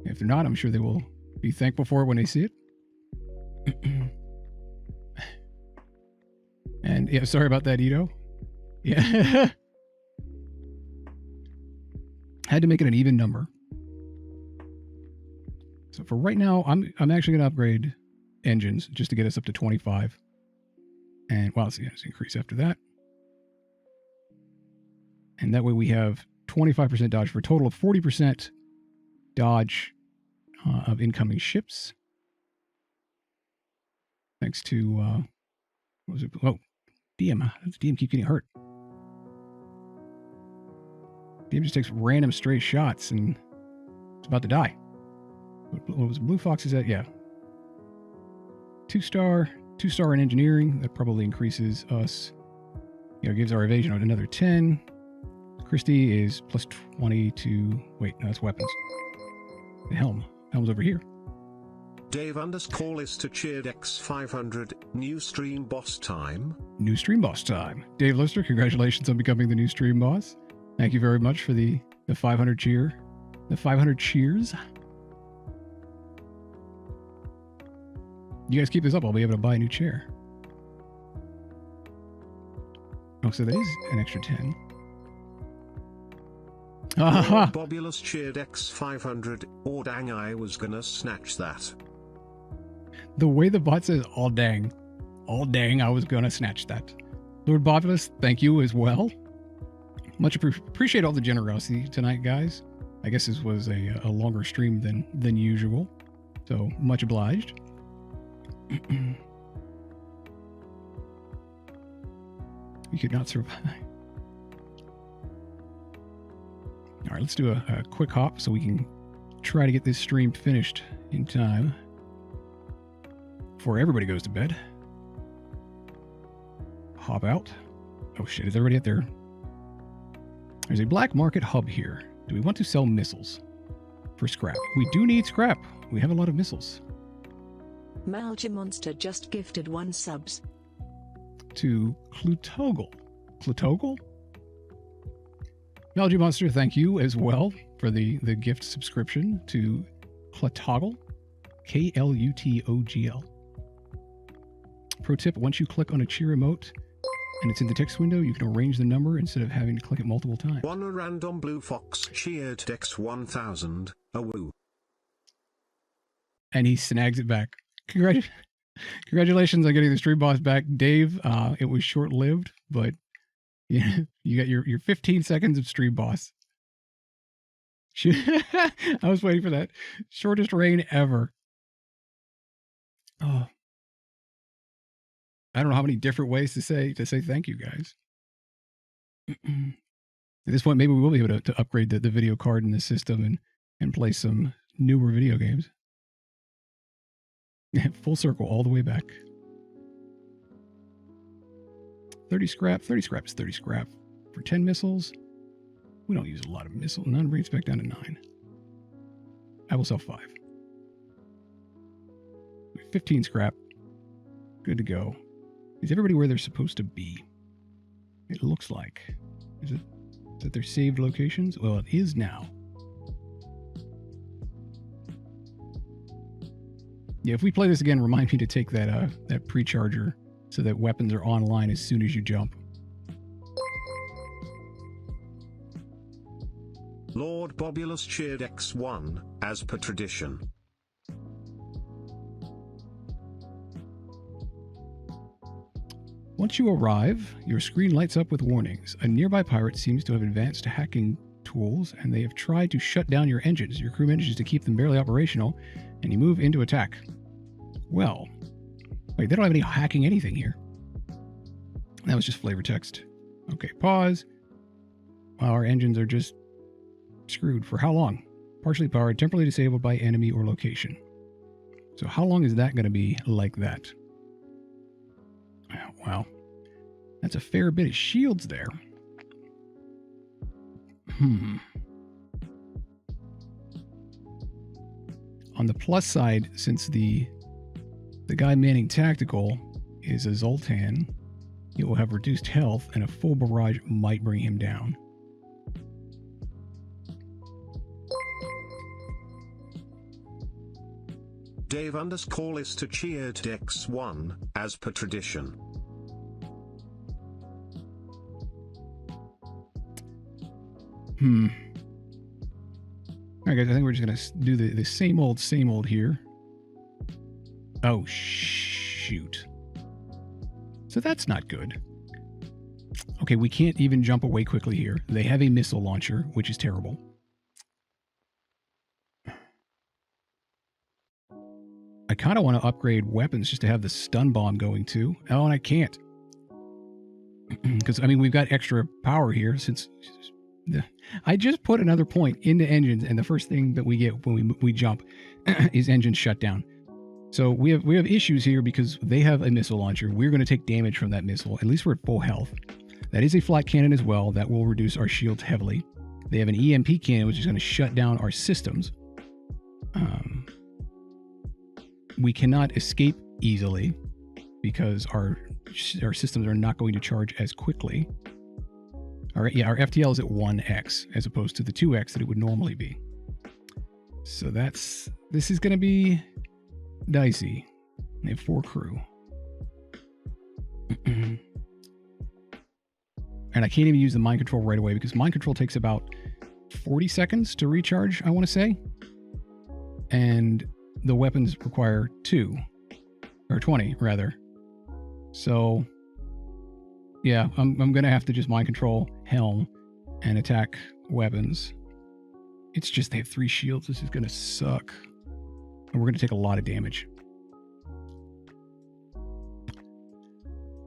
If they're not, I'm sure they will be thankful for it when they see it. And yeah, sorry about that, Ito. Yeah. Had to make it an even number. So for right now, I'm actually going to upgrade engines just to get us up to 25. And well, let's increase after that. And that way we have 25% dodge for a total of 40% dodge of incoming ships. Thanks to, what was it? Oh, DM. DM keep getting hurt. DM just takes random stray shots and it's about to die. What was Blue Fox is at? Yeah. 2-star in engineering. That probably increases us. Gives our evasion another 10. Christie is plus 20 to... Wait, no, that's weapons. The helm. Helm's over here. Dave _Lister cheered X500. New stream boss time. New stream boss time. Dave Lister, congratulations on becoming the new stream boss. Thank you very much for the 500 cheer. The 500 cheers. You guys keep this up, I'll be able to buy a new chair. Oh, so that is an extra 10. Aha! Bobulus cheered X500. Oh dang, I was gonna snatch that. The way the bot says, "all dang, I was gonna snatch that." Lord Bobulus, thank you as well. Much appreciate all the generosity tonight, guys. I guess this was a longer stream than usual, so much obliged. We could not survive. All right, let's do a quick hop so we can try to get this stream finished in time before everybody goes to bed. Hop out. Oh shit, is everybody out there? There's a black market hub here. Do we want to sell missiles for scrap? We do need scrap. We have a lot of missiles. Malja Monster just gifted 1 subs. To Clutogel. Clutogel? Malja Monster, thank you as well for the gift subscription to Clutogel. Klutogl. Pro tip, once you click on a cheer emote and it's in the text window, you can arrange the number instead of having to click it multiple times. One random blue fox cheered Dex 1000, a woo. And he snags it back. Congratulations on getting the stream boss back, Dave. It was short-lived, but yeah, you got your 15 seconds of stream boss. I was waiting for that. Shortest reign ever. Oh. I don't know how many different ways to say thank you, guys. At this point, maybe we will be able to upgrade the video card in the system and play some newer video games. Full circle all the way back. 30 scrap. 30 scrap is 30 scrap. For 10 missiles, we don't use a lot of missiles. None brings back down to 9. I will sell 5. 15 scrap. Good to go. Is everybody where they're supposed to be? It looks like. Is that their saved locations? Well, it is now. Yeah, if we play this again, remind me to take that pre-charger so that weapons are online as soon as you jump. Lord Bobulus cheered X1, as per tradition. Once you arrive, your screen lights up with warnings. A nearby pirate seems to have advanced hacking tools, and they have tried to shut down your engines. Your crew manages to keep them barely operational, and you move into attack. Well, wait, they don't have any hacking anything here. That was just flavor text. Okay, pause. Well, our engines are just screwed. For how long? Partially powered, temporarily disabled by enemy or location. So how long is that going to be like that? Wow. That's a fair bit of shields there. On the plus side, since the guy manning tactical is a Zoltan, he will have reduced health, and a full barrage might bring him down. Dave _ is to cheered Dex 1, as per tradition. Alright guys, I think we're just going to do the same old here. Oh, shoot. So that's not good. Okay, we can't even jump away quickly here. They have a missile launcher, which is terrible. I kind of want to upgrade weapons just to have the stun bomb going too. Oh, and I can't. Because, I mean, we've got extra power here since... I just put another point into engines, and the first thing that we get when we jump is engines shut down. So we have issues here because they have a missile launcher. We're going to take damage from that missile. At least we're at full health. That is a flat cannon as well. That will reduce our shields heavily. They have an EMP cannon, which is going to shut down our systems. We cannot escape easily because our systems are not going to charge as quickly. All right, yeah, our FTL is at 1x as opposed to the 2x that it would normally be. So this is going to be dicey. They have 4 crew. And I can't even use the mind control right away because mind control takes about 40 seconds to recharge, I want to say. And the weapons require 2. Or 20, rather. So... yeah, I'm going to have to just mind control helm and attack weapons. It's just they have 3 shields. This is going to suck. And we're going to take a lot of damage.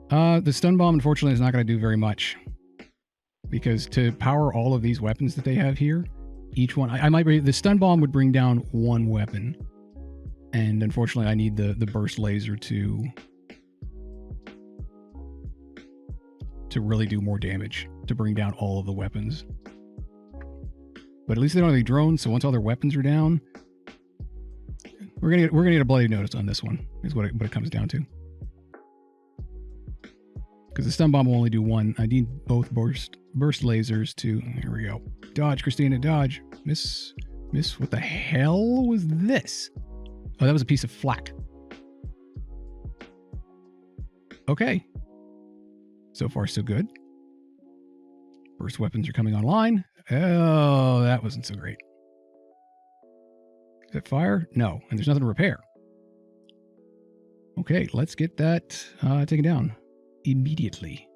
The stun bomb, unfortunately, is not going to do very much. Because to power all of these weapons that they have here, each one... the stun bomb would bring down 1 weapon. And unfortunately, I need the burst laser to really do more damage, to bring down all of the weapons. But at least they don't have any drones, so once all their weapons are down, we're gonna get a bloody notice on this one, is what it comes down to. Because the stun bomb will only do 1. I need both burst lasers to... here we go. Dodge, Christina, dodge. Miss, what the hell was this? Oh, that was a piece of flak. Okay. So far, so good. Burst weapons are coming online. Oh, that wasn't so great. Is it fire? No. And there's nothing to repair. Okay, let's get that taken down immediately.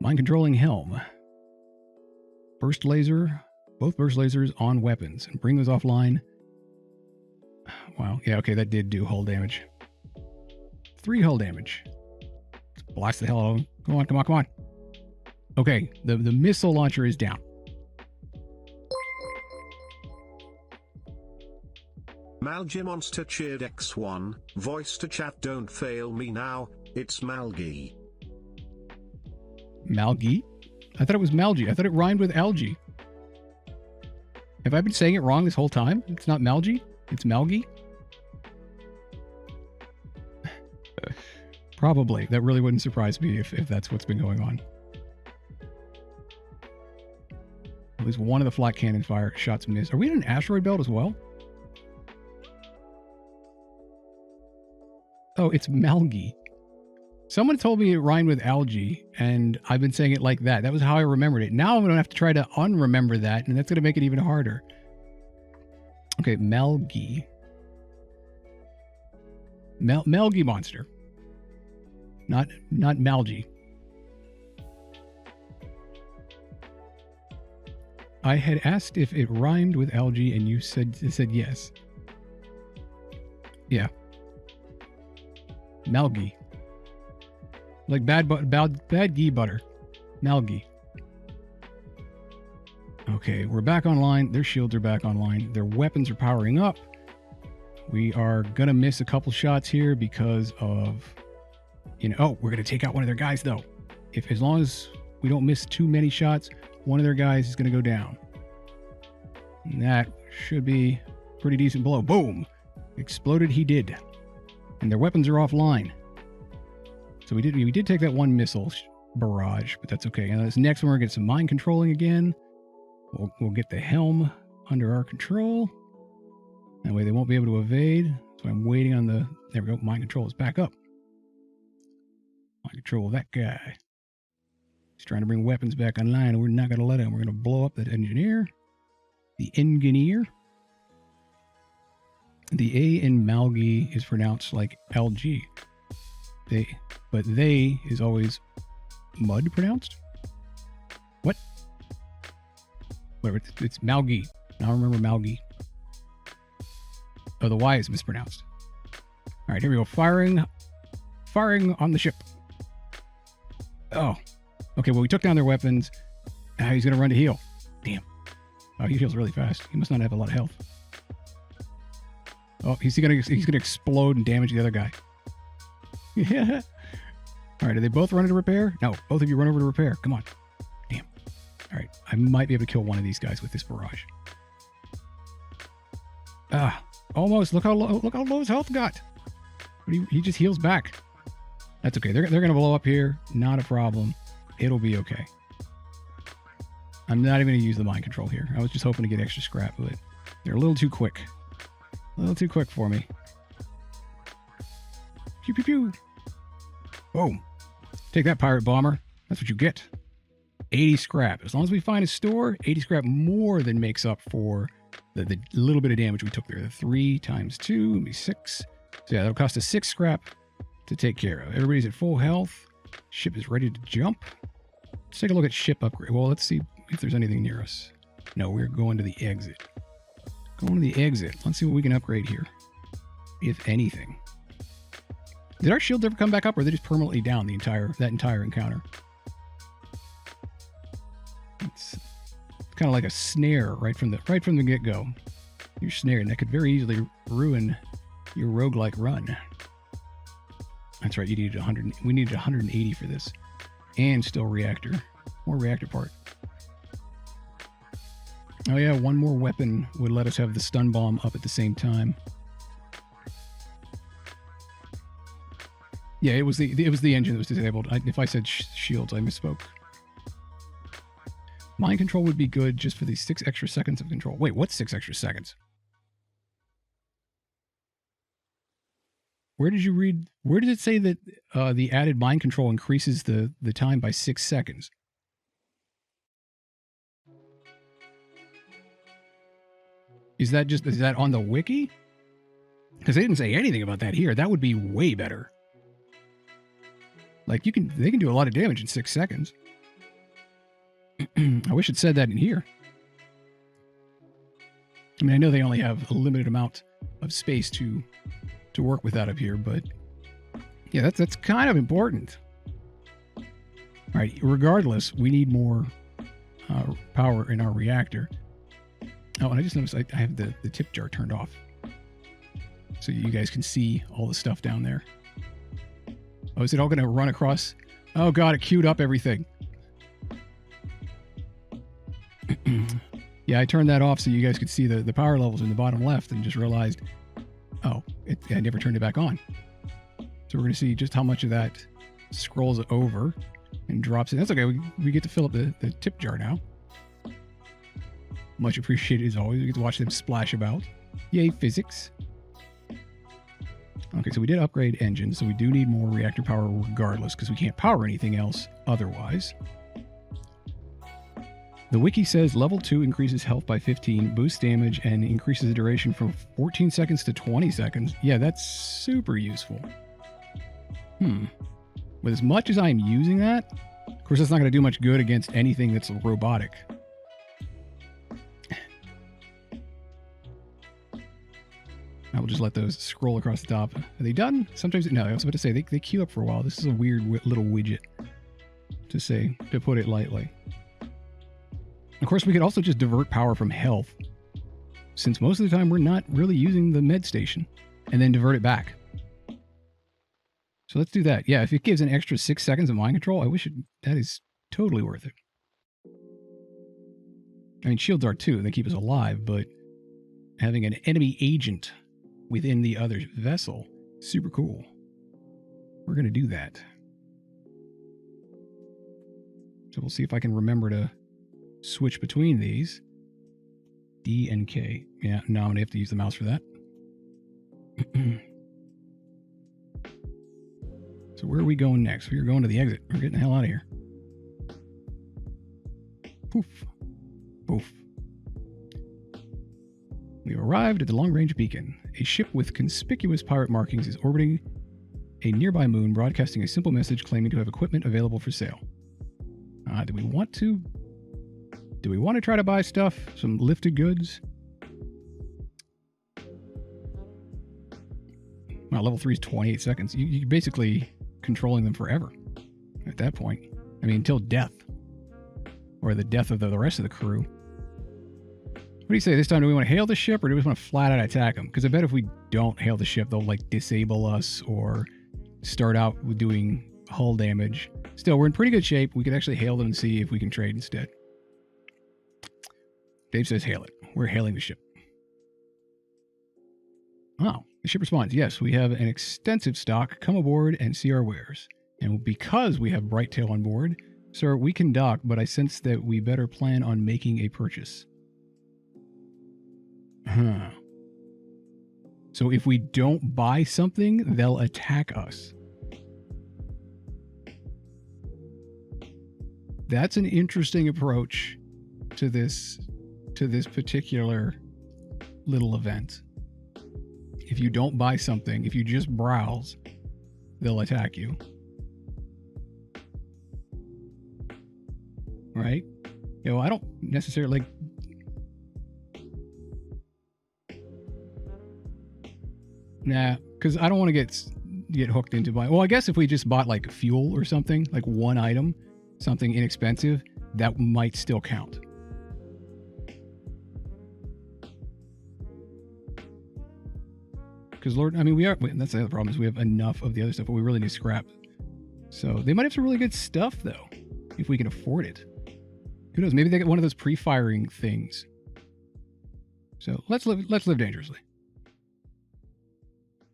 Mind controlling helm. Burst laser. Both burst lasers on weapons. And bring those offline. Wow. Yeah, okay, that did do hull damage. 3 hull damage. Let's blast the hell out of them. Come on, come on, come on. Okay, the missile launcher is down. Malgi Monster cheered X1, voice to chat don't fail me now, it's Malgi. Malgi? I thought it was Malgi. I thought it rhymed with algae. Have I been saying it wrong this whole time? It's not Malgi? It's Malgi? Probably. That really wouldn't surprise me if that's what's been going on. At least one of the flat cannon fire shots missed. Are we in an asteroid belt as well? Oh, it's Malgi. Someone told me it rhymed with algae, and I've been saying it like that. That was how I remembered it. Now I'm going to have to try to unremember that, and that's going to make it even harder. Okay, Malgi. Malgi monster. Not Malgi. I had asked if it rhymed with algae, and you said yes. Yeah. Malgi. Like bad ghee butter. Malgi. Okay, we're back online. Their shields are back online. Their weapons are powering up. We are going to miss a couple shots here because of, oh, we're going to take out one of their guys, though. As long as we don't miss too many shots, one of their guys is going to go down. And that should be a pretty decent blow. Boom! Exploded he did. And their weapons are offline. So we did take that one missile barrage, but that's okay. And this next one, we're going to get some mind controlling again. We'll get the helm under our control. That way they won't be able to evade. So I'm waiting on the... There we go. Mind control is back up. Mind control of that guy. He's trying to bring weapons back online, and we're not going to let him. We're going to blow up that engineer. The engineer. The A in Malgi is pronounced like algae. But they is always mud pronounced? What? Whatever, it's Malgi. Now remember Malgi. Oh, the Y is mispronounced. All right, here we go. Firing on the ship. Oh, okay. Well, we took down their weapons. Now he's gonna run to heal. Damn. Oh, he heals really fast. He must not have a lot of health. Oh, he's gonna explode and damage the other guy. Yeah. All right, are they both running to repair? No, both of you run over to repair. Come on. Damn. All right, I might be able to kill one of these guys with this barrage. Ah, almost. Look how low his health got. He just heals back. That's okay. They're gonna blow up here. Not a problem. It'll be okay. I'm not even gonna use the mind control here. I was just hoping to get extra scrap, but they're a little too quick. A little too quick for me. Pew pew pew. Boom. Take that, pirate bomber. That's what you get. 80 scrap. As long as we find a store, 80 scrap more than makes up for the little bit of damage we took there. The 3 times 2 would be 6. So yeah, that'll cost us 6 scrap to take care of. Everybody's at full health. Ship is ready to jump. Let's take a look at ship upgrade. Well, let's see if there's anything near us. No, we're going to the exit. Going to the exit. Let's see what we can upgrade here. If anything. Did our shields ever come back up, or are they just permanently down that entire encounter? It's kind of like a snare right from the get-go. You're snared, and that could very easily ruin your roguelike run. That's right, you needed 100. We needed 180 for this, and still reactor, more reactor part. Oh yeah, one more weapon would let us have the stun bomb up at the same time. Yeah, it was the engine that was disabled. If I said shields, I misspoke. Mind control would be good just for these 6 extra seconds of control. Wait, what's 6 extra seconds? Where did you read? Where does it say that the added mind control increases the time by 6 seconds? Is that on the wiki? Because they didn't say anything about that here. That would be way better. Like they can do a lot of damage in 6 seconds. I wish it said that in here. I mean, I know they only have a limited amount of space to work with that up here, but yeah, that's kind of important. All right, regardless, we need more power in our reactor. Oh, and I just noticed I have the tip jar turned off, so you guys can see all the stuff down there. Oh, is it all going to run across? Oh god, it queued up everything. Yeah, I turned that off so you guys could see the power levels in the bottom left, and just realized, oh, I never turned it back on. So we're going to see just how much of that scrolls over and drops in. That's okay. We get to fill up the tip jar now. Much appreciated as always. We get to watch them splash about. Yay, physics. Okay, so we did upgrade engines, so we do need more reactor power regardless, because we can't power anything else otherwise. The wiki says level 2 increases health by 15, boosts damage, and increases the duration from 14 seconds to 20 seconds. Yeah, that's super useful. But as much as I'm using that, of course that's not going to do much good against anything that's robotic. I will just let those scroll across the top. Are they done? Sometimes, no, I was about to say, they queue up for a while. This is a weird little widget, to put it lightly. Of course, we could also just divert power from health, since most of the time we're not really using the med station, and then divert it back. So let's do that. Yeah, if it gives an extra 6 seconds of mind control, I wish that is totally worth it. I mean, shields are too. They keep us alive, but having an enemy agent within the other vessel, super cool. We're going to do that. So we'll see if I can remember to switch between these. D and K. Yeah, no, I'm going to have to use the mouse for that. So where are we going next? We're going to the exit. We're getting the hell out of here. Poof. Poof. We have arrived at the long-range beacon. A ship with conspicuous pirate markings is orbiting a nearby moon, broadcasting a simple message claiming to have equipment available for sale. Do we want to try to buy stuff? Some lifted goods? Well, level 3 is 28 seconds. You're basically controlling them forever at that point. I mean, until death. Or the death of the rest of the crew. What do you say? This time, do we want to hail the ship, or do we just want to flat out attack them? Because I bet if we don't hail the ship, they'll like disable us or start out with doing hull damage. Still, we're in pretty good shape. We could actually hail them and see if we can trade instead. Dave says hail it. We're hailing the ship. Oh, the ship responds. Yes, we have an extensive stock. Come aboard and see our wares. And because we have Brighttail on board, sir, we can dock, but I sense that we better plan on making a purchase. So if we don't buy something, they'll attack us. That's an interesting approach to this particular little event. If you don't buy something, if you just browse, they'll attack you. Right? You know, I don't necessarily like... Nah, because I don't want to get hooked into buying... Well, I guess if we just bought like fuel or something, like one item, something inexpensive, that might still count. Because Lord, I mean, that's the other problem, is we have enough of the other stuff, but we really need scrap. So they might have some really good stuff though, if we can afford it. Who knows? Maybe they get one of those pre-firing things. So let's live dangerously.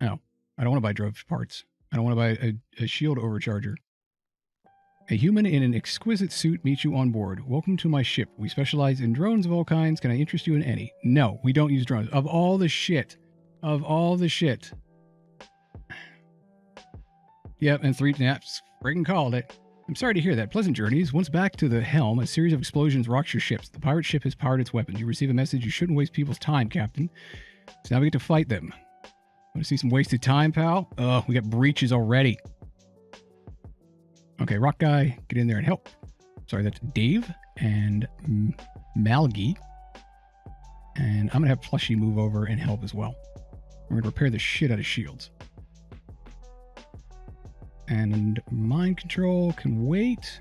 Oh, I don't want to buy drove parts. I don't want to buy a shield overcharger. A human in an exquisite suit meets you on board. Welcome to my ship. We specialize in drones of all kinds. Can I interest you in any? No, we don't use drones. Of all the shit. Yep, and 3 naps. Friggin' called it. I'm sorry to hear that. Pleasant journeys. Once back to the helm, a series of explosions rocks your ships. The pirate ship has powered its weapons. You receive a message. You shouldn't waste people's time, Captain. So now we get to fight them. Want to see some wasted time, pal? Oh, we got breaches already. Okay, rock guy, get in there and help. Sorry, that's Dave and Malgi. And I'm going to have Plushy move over and help as well. We're going to repair the shit out of shields. And mind control can wait.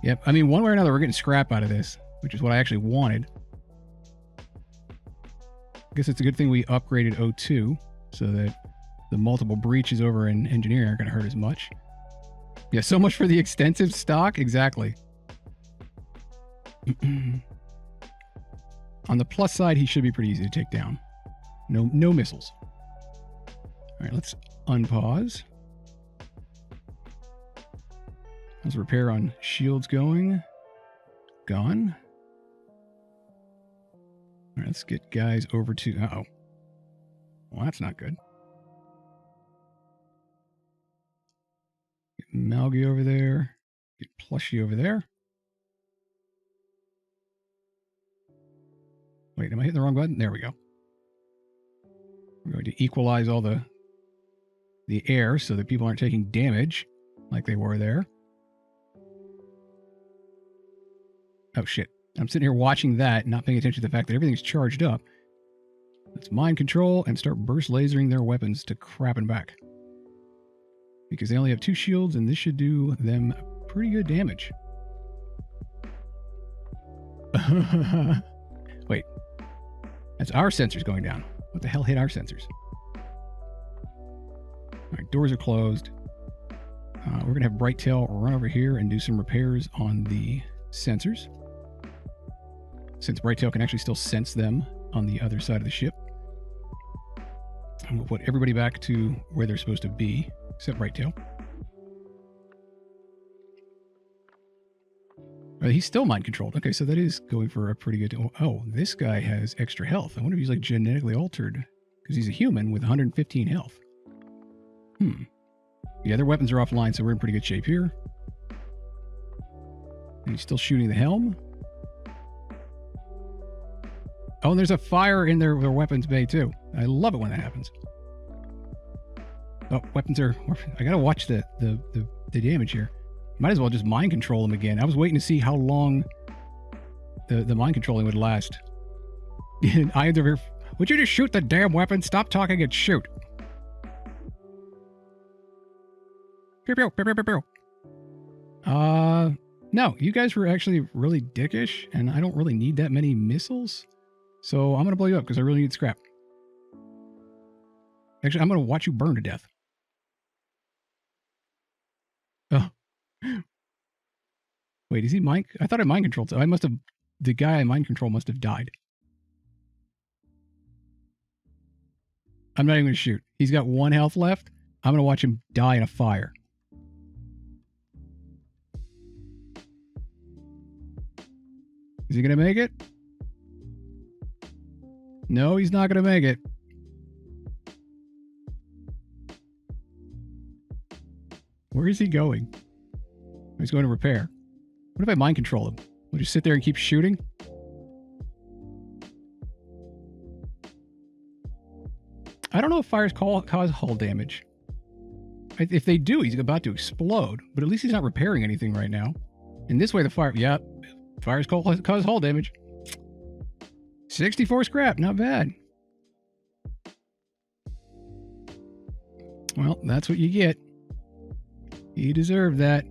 Yep, I mean, one way or another, we're getting scrap out of this, which is what I actually wanted. I guess it's a good thing we upgraded O2 so that the multiple breaches over in engineering aren't going to hurt as much. Yeah, so much for the extensive stock. Exactly. On the plus side, he should be pretty easy to take down. No missiles. All right, let's unpause. How's repair on shields going? Gone. All right, let's get guys over to... Uh-oh. Well, that's not good. Get Malgi over there. Get Plushy over there. Wait, am I hitting the wrong button? There we go. We're going to equalize all the air so that people aren't taking damage like they were there. Oh, shit. I'm sitting here watching that, not paying attention to the fact that everything's charged up. Let's mind control and start burst lasering their weapons to crap and back. Because they only have 2 shields, and this should do them pretty good damage. Wait. That's our sensors going down. What the hell hit our sensors? Alright, doors are closed. We're going to have Brighttail run over here and do some repairs on the sensors. Since Brighttail can actually still sense them on the other side of the ship. And we'll put everybody back to where they're supposed to be, except Brighttail. He's still mind controlled. Okay, so that is going for a pretty good... Oh, this guy has extra health. I wonder if he's like genetically altered. Because he's a human with 115 health. The other weapons are offline, so we're in pretty good shape here. And he's still shooting the helm. Oh, and there's a fire in their weapons bay, too. I love it when that happens. Oh, weapons are... I gotta watch the damage here. Might as well just mind control them again. I was waiting to see how long the mind controlling would last. Either... Would you just shoot the damn weapon? Stop talking and shoot. Pew, pew, pew, pew, pew. No, you guys were actually really dickish, and I don't really need that many missiles. So I'm going to blow you up because I really need scrap. Actually, I'm going to watch you burn to death. Oh. Wait, is he mind... I thought I mind controlled. So I must have... The guy I mind control must have died. I'm not even going to shoot. He's got 1 health left. I'm going to watch him die in a fire. Is he going to make it? No, he's not going to make it. Where is he going? He's going to repair. What if I mind control him? We'll just sit there and keep shooting? I don't know if fires cause hull damage. If they do, he's about to explode. But at least he's not repairing anything right now. And this way the fire... Yeah, fires cause hull damage. 64 scrap, not bad. Well, that's what you get. You deserve that.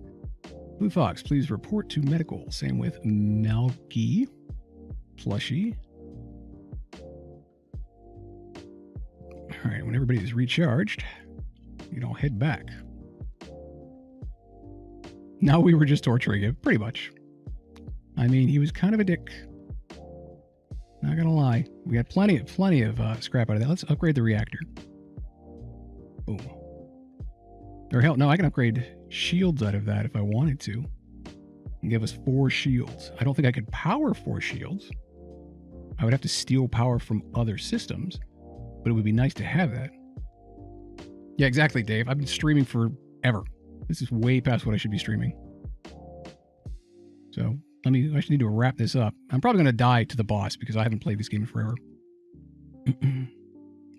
Blue Fox, please report to medical. Same with Malgi. Plushy. Alright, when everybody's recharged, you can all head back. Now we were just torturing him, pretty much. I mean, he was kind of a dick. Not gonna lie. We got plenty of scrap out of that. Let's upgrade the reactor. Boom. Or hell, no, I can upgrade shields out of that if I wanted to. And give us 4 shields. I don't think I could power 4 shields. I would have to steal power from other systems. But it would be nice to have that. Yeah, exactly, Dave. I've been streaming forever. This is way past what I should be streaming. So I should need to wrap this up. I'm probably going to die to the boss because I haven't played this game in forever.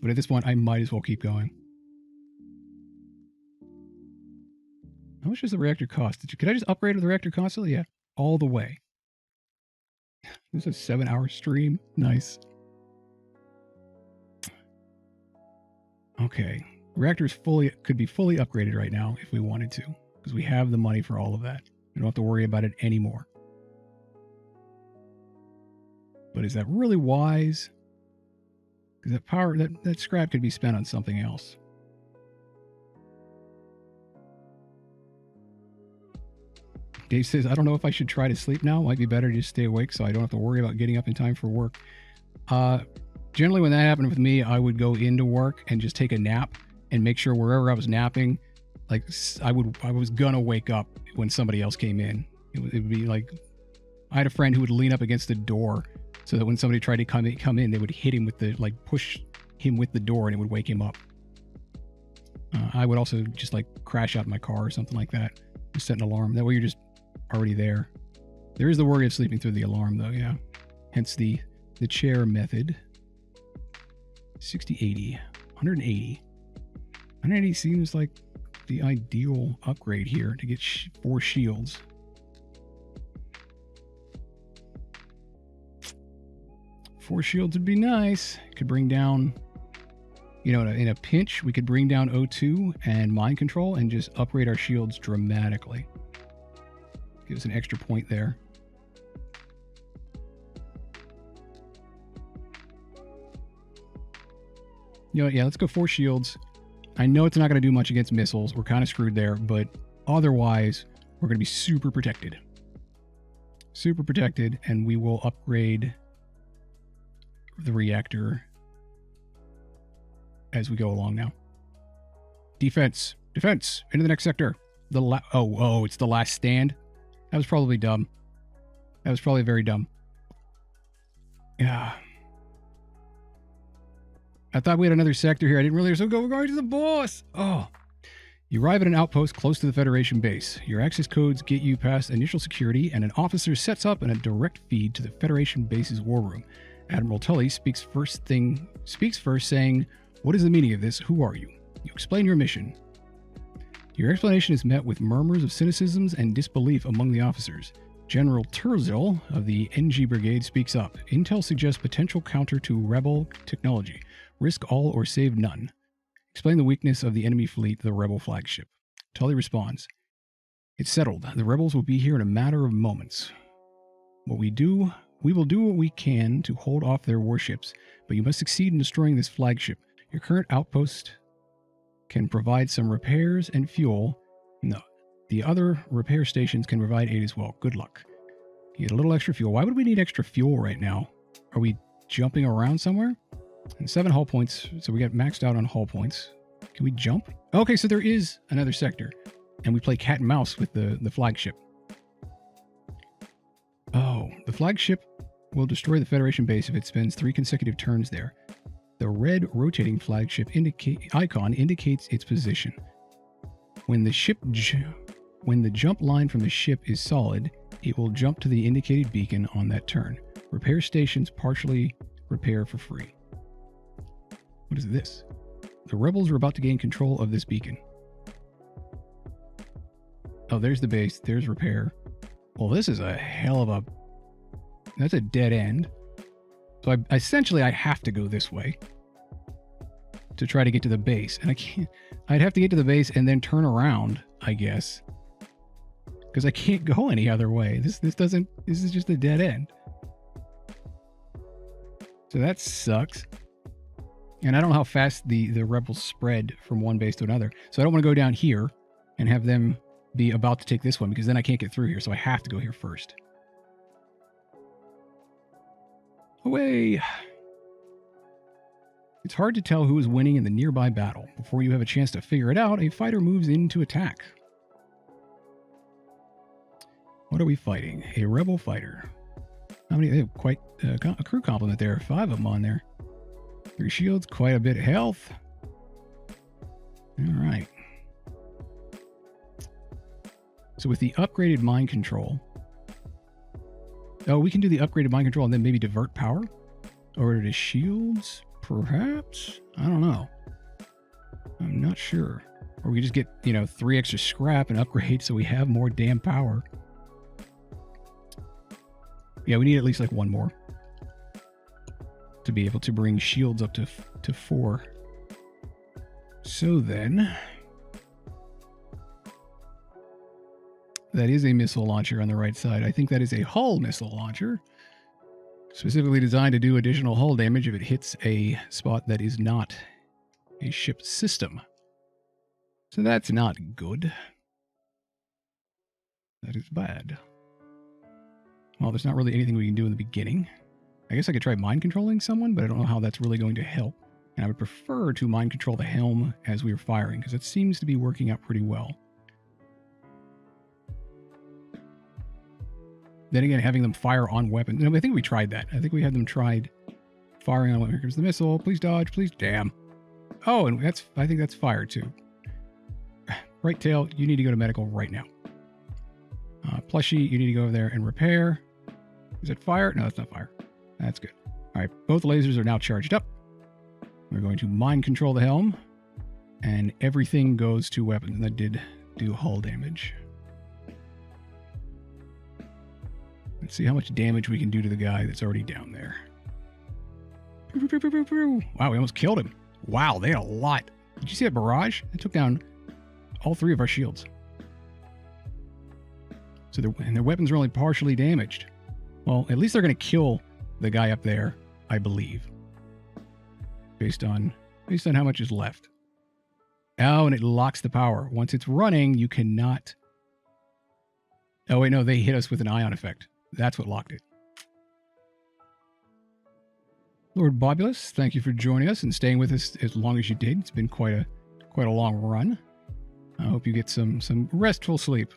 But at this point, I might as well keep going. How much does the reactor cost? Could I just upgrade the reactor constantly? Yeah, all the way. This is a 7-hour stream. Nice. Okay. Reactor could be fully upgraded right now if we wanted to, because we have the money for all of that. We don't have to worry about it anymore. But is that really wise? Because that scrap could be spent on something else. Dave says, I don't know if I should try to sleep now. Might be better to just stay awake so I don't have to worry about getting up in time for work. Generally, when that happened with me, I would go into work and just take a nap and make sure wherever I was napping, like I was gonna wake up when somebody else came in. It would be like, I had a friend who would lean up against the door so that when somebody tried to come in, they would hit him with push him with the door and it would wake him up. I would also just like crash out in my car or something like that. Just set an alarm. That way you're just already there. There is the worry of sleeping through the alarm though, yeah. Hence the chair method. 60, 80, 180. 180 seems like the ideal upgrade here to get 4 shields. Four shields would be nice. Could bring down, in a pinch, we could bring down O2 and mind control and just upgrade our shields dramatically. Give us an extra point there. Yeah, let's go 4 shields. I know it's not going to do much against missiles. We're kind of screwed there, but otherwise, we're going to be super protected. Super protected, and we will upgrade the reactor as we go along now. Defense, into the next sector. It's the last stand. That was probably dumb. That was probably very dumb. Yeah. I thought we had another sector here. I didn't realize. So we're going to the boss. Oh. You arrive at an outpost close to the Federation base. Your access codes get you past initial security, and an officer sets up in a direct feed to the Federation base's war room. Admiral Tully speaks first, saying, "What is the meaning of this? Who are you?" You explain your mission. Your explanation is met with murmurs of cynicism and disbelief among the officers. General Turzil of the NG Brigade speaks up. Intel suggests potential counter to rebel technology. Risk all or save none. Explain the weakness of the enemy fleet, the rebel flagship. Tully responds, "It's settled. The rebels will be here in a matter of moments. We will do what we can to hold off their warships, but you must succeed in destroying this flagship. Your current outpost can provide some repairs and fuel. No, the other repair stations can provide aid as well. Good luck." You get a little extra fuel. Why would we need extra fuel right now? Are we jumping around somewhere? And 7 hull points, so we got maxed out on hull points. Can we jump? Okay, so there is another sector, and we play cat and mouse with the flagship. Oh, the flagship will destroy the Federation base if it spends 3 consecutive turns there. The red rotating flagship icon indicates its position. When the jump line from the ship is solid, it will jump to the indicated beacon on that turn. Repair stations partially repair for free. What is this? The rebels are about to gain control of this beacon. Oh, there's the base. There's repair. Well, this is a hell of a... That's a dead end. So essentially I have to go this way to try to get to the base. And I can't... I'd have to get to the base and then turn around, I guess. Because I can't go any other way. This is just a dead end. So that sucks. And I don't know how fast the rebels spread from one base to another. So I don't want to go down here and have them be about to take this one, because then I can't get through here. So I have to go here first. Away! It's hard to tell who is winning in the nearby battle. Before you have a chance to figure it out, a fighter moves in to attack. What are we fighting? A rebel fighter. How many? They have quite a crew complement there. 5 of them on there. 3 shields, quite a bit of health. All right. So with the upgraded mind control, oh, we can do the upgraded mind control and then maybe divert power over to shields, perhaps? I don't know. I'm not sure. Or we just get, 3 extra scrap and upgrade so we have more damn power. Yeah, we need at least like 1 more to be able to bring shields up to 4. So then, that is a missile launcher on the right side. I think that is a hull missile launcher, specifically designed to do additional hull damage if it hits a spot that is not a ship system. So that's not good. That is bad. Well, there's not really anything we can do in the beginning. I guess I could try mind controlling someone, but I don't know how that's really going to help. And I would prefer to mind control the helm as we are firing, because it seems to be working out pretty well. Then again, having them fire on weapons. No, I think we tried that. I think we had them tried firing on weapons. Here comes the missile. Please dodge. Please. Damn. Oh, and I think that's fire too. Right tail, you need to go to medical right now. Plushie, you need to go over there and repair. Is it fire? No, that's not fire. That's good. All right, both lasers are now charged up. We're going to mind control the helm, and everything goes to weapons. And that did do hull damage. Let's see how much damage we can do to the guy that's already down there. Wow, we almost killed him. Wow, they had a lot. Did you see that barrage? It took down all 3 of our shields. So their weapons are only partially damaged. Well, at least they're going to kill the guy up there, I believe. Based on how much is left. Oh, and it locks the power. Once it's running, you cannot... Oh, wait, no, they hit us with an ion effect. That's what locked it. Lord Bobulus, thank you for joining us and staying with us as long as you did. It's been quite a long run. I hope you get some restful sleep.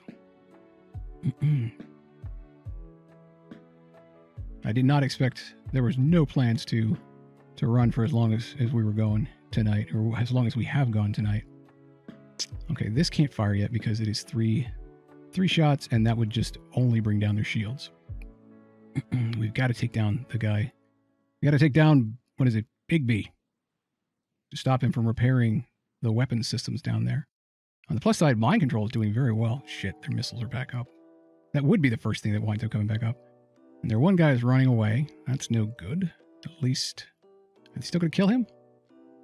I did not expect... There was no plans to run for as long as we were going tonight, or as long as we have gone tonight. Okay, this can't fire yet because it is 3 shots, and that would just only bring down their shields. We've got to take down the guy. We got to take down, what is it, Big B, to stop him from repairing the weapon systems down there. On the plus side, mind control is doing very well. Shit, their missiles are back up. That would be the first thing that winds up coming back up. And their one guy is running away. That's no good. At least... Are they still going to kill him?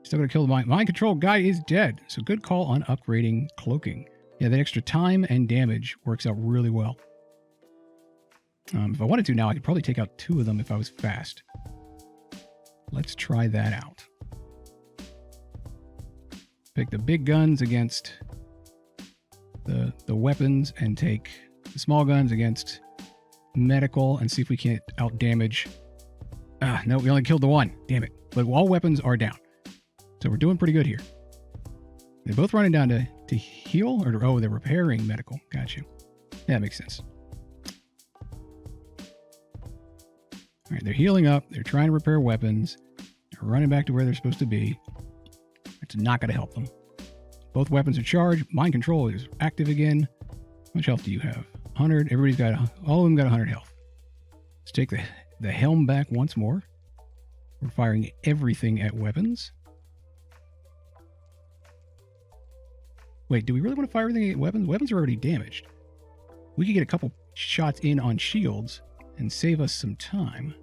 Still going to kill the mind control guy is dead. So good call on upgrading cloaking. Yeah, that extra time and damage works out really well. If I wanted to now, I could probably take out 2 of them if I was fast. Let's try that out. Pick the big guns against the weapons and take the small guns against medical and see if we can't out-damage. No, we only killed the one. Damn it. But all weapons are down. So we're doing pretty good here. They're both running down to heal? Or, oh, they're repairing medical. Got you. Yeah, that makes sense. All right, they're healing up. They're trying to repair weapons. They're running back to where they're supposed to be. It's not going to help them. Both weapons are charged. Mind control is active again. How much health do you have? 100. Everybody's got... All of them got 100 health. Let's take the helm back once more. We're firing everything at weapons. Wait, do we really want to fire everything at weapons? Weapons are already damaged. We could get a couple shots in on shields and save us some time.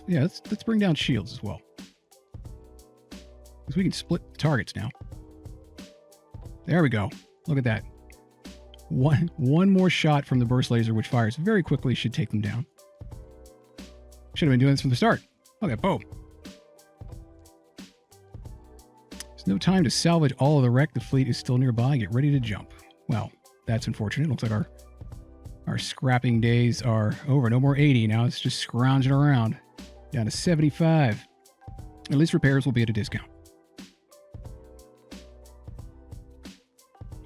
Let's bring down shields as well. Because we can split targets now. There we go. Look at that. One more shot from the burst laser, which fires very quickly, should take them down. Should have been doing this from the start. Okay, boom. There's no time to salvage all of the wreck. The fleet is still nearby. Get ready to jump. Well, that's unfortunate. Looks like our scrapping days are over. No more 80. Now it's just scrounging around. Down to 75. At least repairs will be at a discount.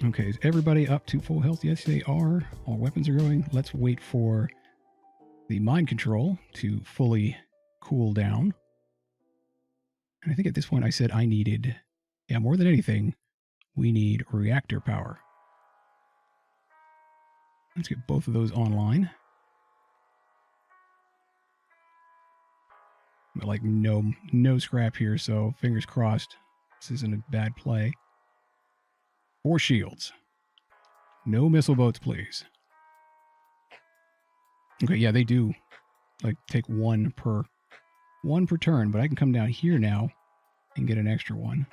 Okay, is everybody up to full health? Yes, they are. All weapons are going. Let's wait for the mind control to fully cool down. And I think at this point I said I needed, yeah, more than anything, we need reactor power. Let's get both of those online. But like no scrap here, so fingers crossed. This isn't a bad play. 4 shields. No missile boats, please. Okay, yeah, they do like take one per turn, but I can come down here now and get an extra one.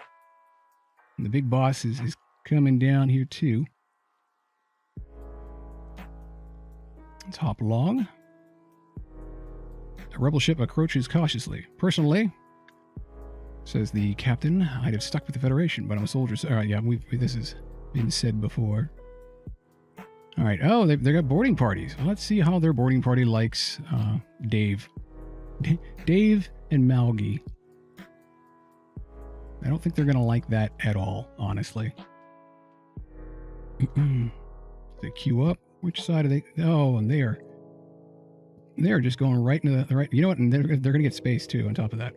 And the big boss is coming down here too. Let's hop along. A rebel ship approaches cautiously. Personally, says the captain, I'd have stuck with the Federation, but I'm a soldier. So, all right, yeah, this has been said before. All right. Oh, they got boarding parties. Well, let's see how their boarding party likes Dave. Dave and Malgi. I don't think they're going to like that at all, honestly. They queue up. Which side are they? Oh, and they're just going right into the right. You know what? And they're going to get space too on top of that.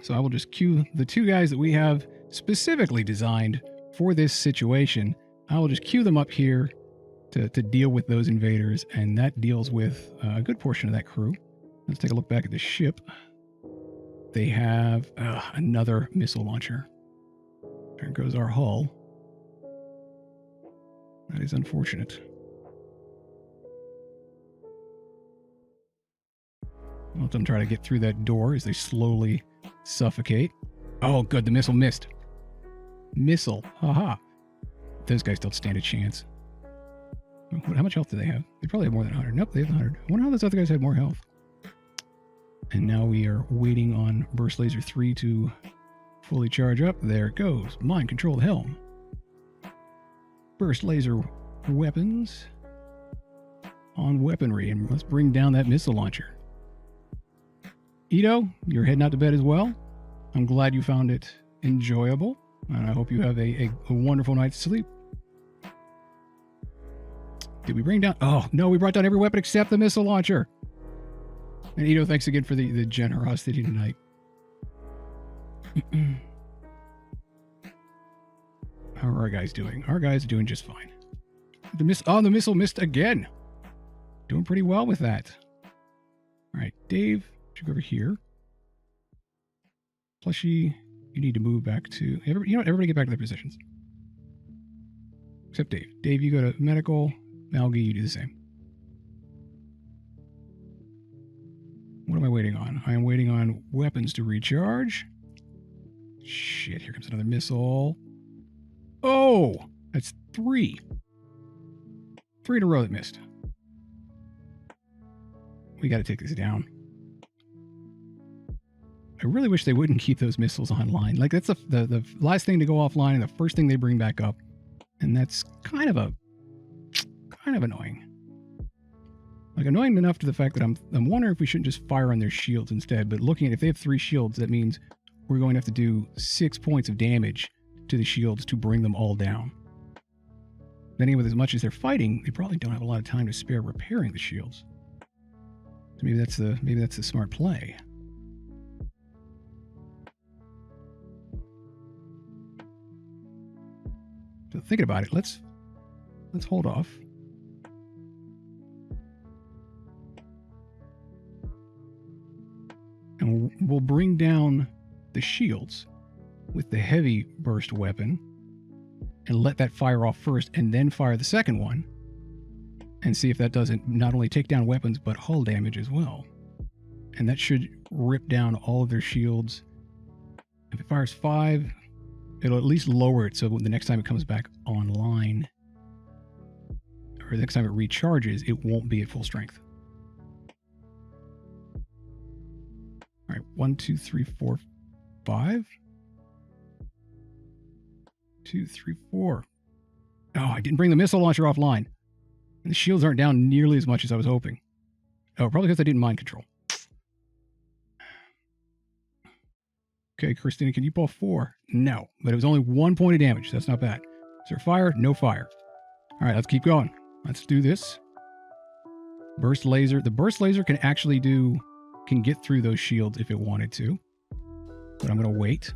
So I will just queue the 2 guys that we have specifically designed for this situation. I will just queue them up here to deal with those invaders, and that deals with a good portion of that crew. Let's take a look back at the ship. They have another missile launcher. There goes our hull. That is unfortunate. I'll let them try to get through that door as they slowly suffocate. Oh, good. The missile missed. Missile. Haha. Those guys don't stand a chance. How much health do they have? They probably have more than 100. Nope, they have 100. I wonder how those other guys had more health. And now we are waiting on Burst Laser 3 to fully charge up. There it goes. Mind control the helm. Burst Laser weapons on weaponry. And let's bring down that missile launcher. Ito, you're heading out to bed as well. I'm glad you found it enjoyable. And I hope you have a wonderful night's sleep. Did we bring down... Oh, no, we brought down every weapon except the missile launcher. And Ito, thanks again for the generosity tonight. How are our guys doing? Our guys are doing just fine. The missile missed again. Doing pretty well with that. All right, Dave, should go over here. Plushie, you need to move back to... Everybody get back to their positions. Except Dave. Dave, you go to medical. Malgi, you do the same. What am I waiting on? I am waiting on weapons to recharge. Shit, here comes another missile. Oh! That's 3. 3 in a row that missed. We got to take this down. I really wish they wouldn't keep those missiles online. Like, that's the last thing to go offline and the first thing they bring back up. And that's kind of annoying. Like, annoying enough to the fact that I'm wondering if we shouldn't just fire on their shields instead. But looking at if they have 3 shields, that means we're going to have to do 6 points of damage to the shields to bring them all down. Then with as much as they're fighting, they probably don't have a lot of time to spare repairing the shields. So maybe that's the smart play. So thinking about it, let's hold off. And we'll bring down the shields with the heavy burst weapon and let that fire off first and then fire the second one and see if that doesn't not only take down weapons but hull damage as well. And that should rip down all of their shields. If it fires 5, it'll at least lower it so the next time it comes back online or the next time it recharges, it won't be at full strength. All right, 1, 2, 3, 4, 5. 2, 3, 4. Oh, I didn't bring the missile launcher offline. And the shields aren't down nearly as much as I was hoping. Oh, probably because I didn't mind control. Okay, Christina, can you pull 4? No, but it was only 1 point of damage. So that's not bad. Is there fire? No fire. All right, let's keep going. Let's do this. Burst laser. The burst laser can actually can get through those shields if it wanted to. but I'm going to wait.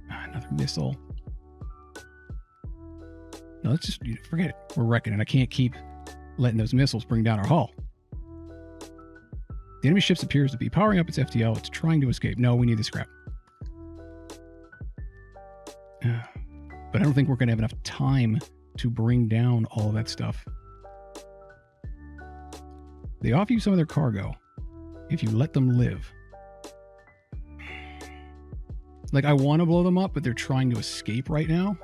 Another missile. No, let's just forget it. We're wrecking it. I can't keep letting those missiles bring down our hull. The enemy ship appears to be powering up its FTL. It's trying to escape. No, we need the scrap. But I don't think we're going to have enough time to bring down all of that stuff. They offer you some of their cargo if you let them live. Like, I want to blow them up, but they're trying to escape right now.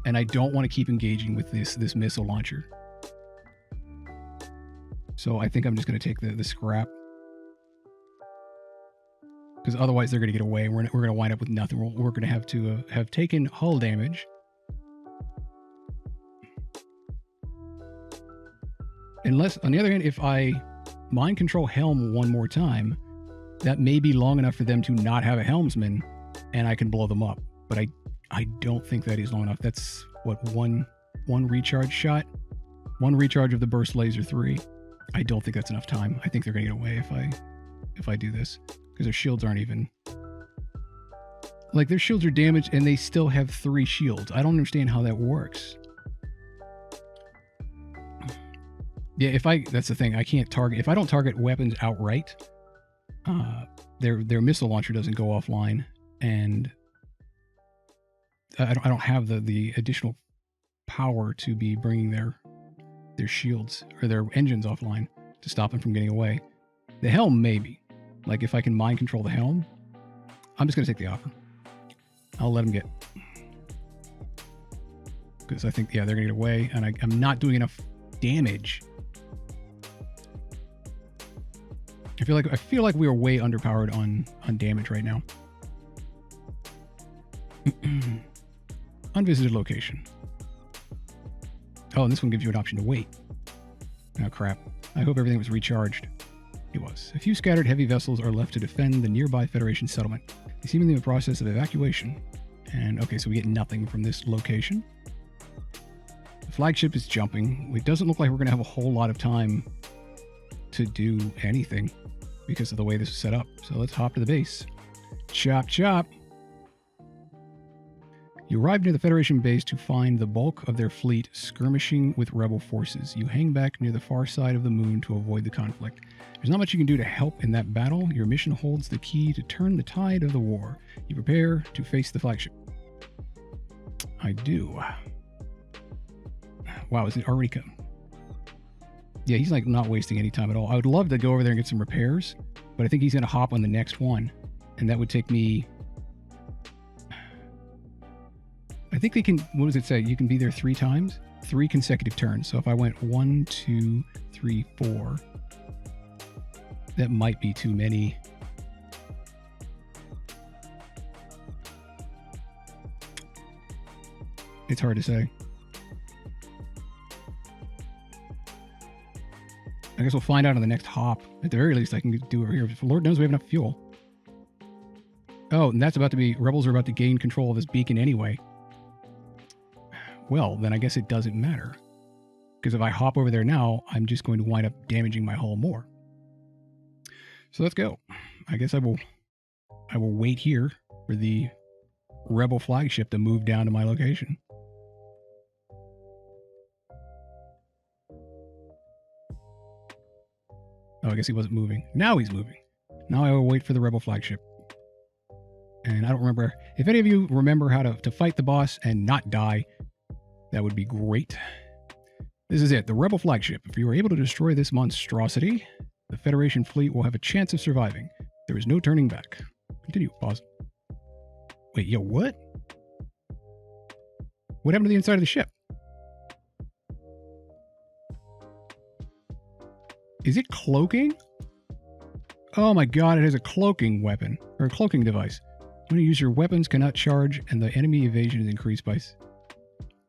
And I don't want to keep engaging with this missile launcher. So I think I'm just going to take the scrap. Because otherwise they're going to get away. We're going to wind up with nothing. We're going to have taken hull damage. Unless, on the other hand, if I mind control helm one more time, that may be long enough for them to not have a helmsman, and I can blow them up. But I don't think that is long enough. That's, what, one recharge shot? One recharge of the burst laser 3. I don't think that's enough time. I think they're going to get away if I do this. Because their shields aren't even... Like, their shields are damaged, and they still have 3 shields. I don't understand how that works. Yeah, that's the thing. I can't target... If I don't target weapons outright, their missile launcher doesn't go offline, and I don't have the additional power to be bringing their shields or their engines offline to stop them from getting away. The helm, maybe. Like, if I can mind control the helm, I'm just going to take the offer. I'll let them get... Because I think, yeah, they're going to get away, and I'm not doing enough damage. I feel like we are way underpowered on damage right now. Unvisited location. Oh, and this one gives you an option to wait. Oh, crap. I hope everything was recharged. It was. A few scattered heavy vessels are left to defend the nearby Federation settlement. They seem in the process of evacuation. And, okay, so we get nothing from this location. The flagship is jumping. It doesn't look like we're going to have a whole lot of time to do anything because of the way this is set up. So let's hop to the base. Chop, chop. You arrive near the Federation base to find the bulk of their fleet skirmishing with rebel forces. You hang back near the far side of the moon to avoid the conflict. There's not much you can do to help in that battle. Your mission holds the key to turn the tide of the war. You prepare to face the flagship. I do. Wow, is it already come? Yeah, he's like not wasting any time at all. I would love to go over there and get some repairs, but I think he's going to hop on the next one. And that would take me... I think they can, what does it say? You can be there 3 times? 3 consecutive turns. So if I went 1, 2, 3, 4, that might be too many. It's hard to say. I guess we'll find out on the next hop. At the very least, I can do it here. Lord knows we have enough fuel. Oh, and that's about to be, rebels are about to gain control of this beacon anyway. Well, then I guess it doesn't matter. Because if I hop over there now, I'm just going to wind up damaging my hull more. So let's go. I guess I will wait here for the rebel flagship to move down to my location. Oh, I guess he wasn't moving. Now he's moving. Now I will wait for the rebel flagship. And I don't remember. If any of you remember how to fight the boss and not die, that would be great. This is it, the rebel flagship. If you are able to destroy this monstrosity, the Federation fleet will have a chance of surviving. There is no turning back. Continue. Pause. Wait, yo, what? What happened to the inside of the ship? Is it cloaking? Oh my god, it has a cloaking weapon. Or a cloaking device. When you use your weapons cannot charge and the enemy evasion is increased by...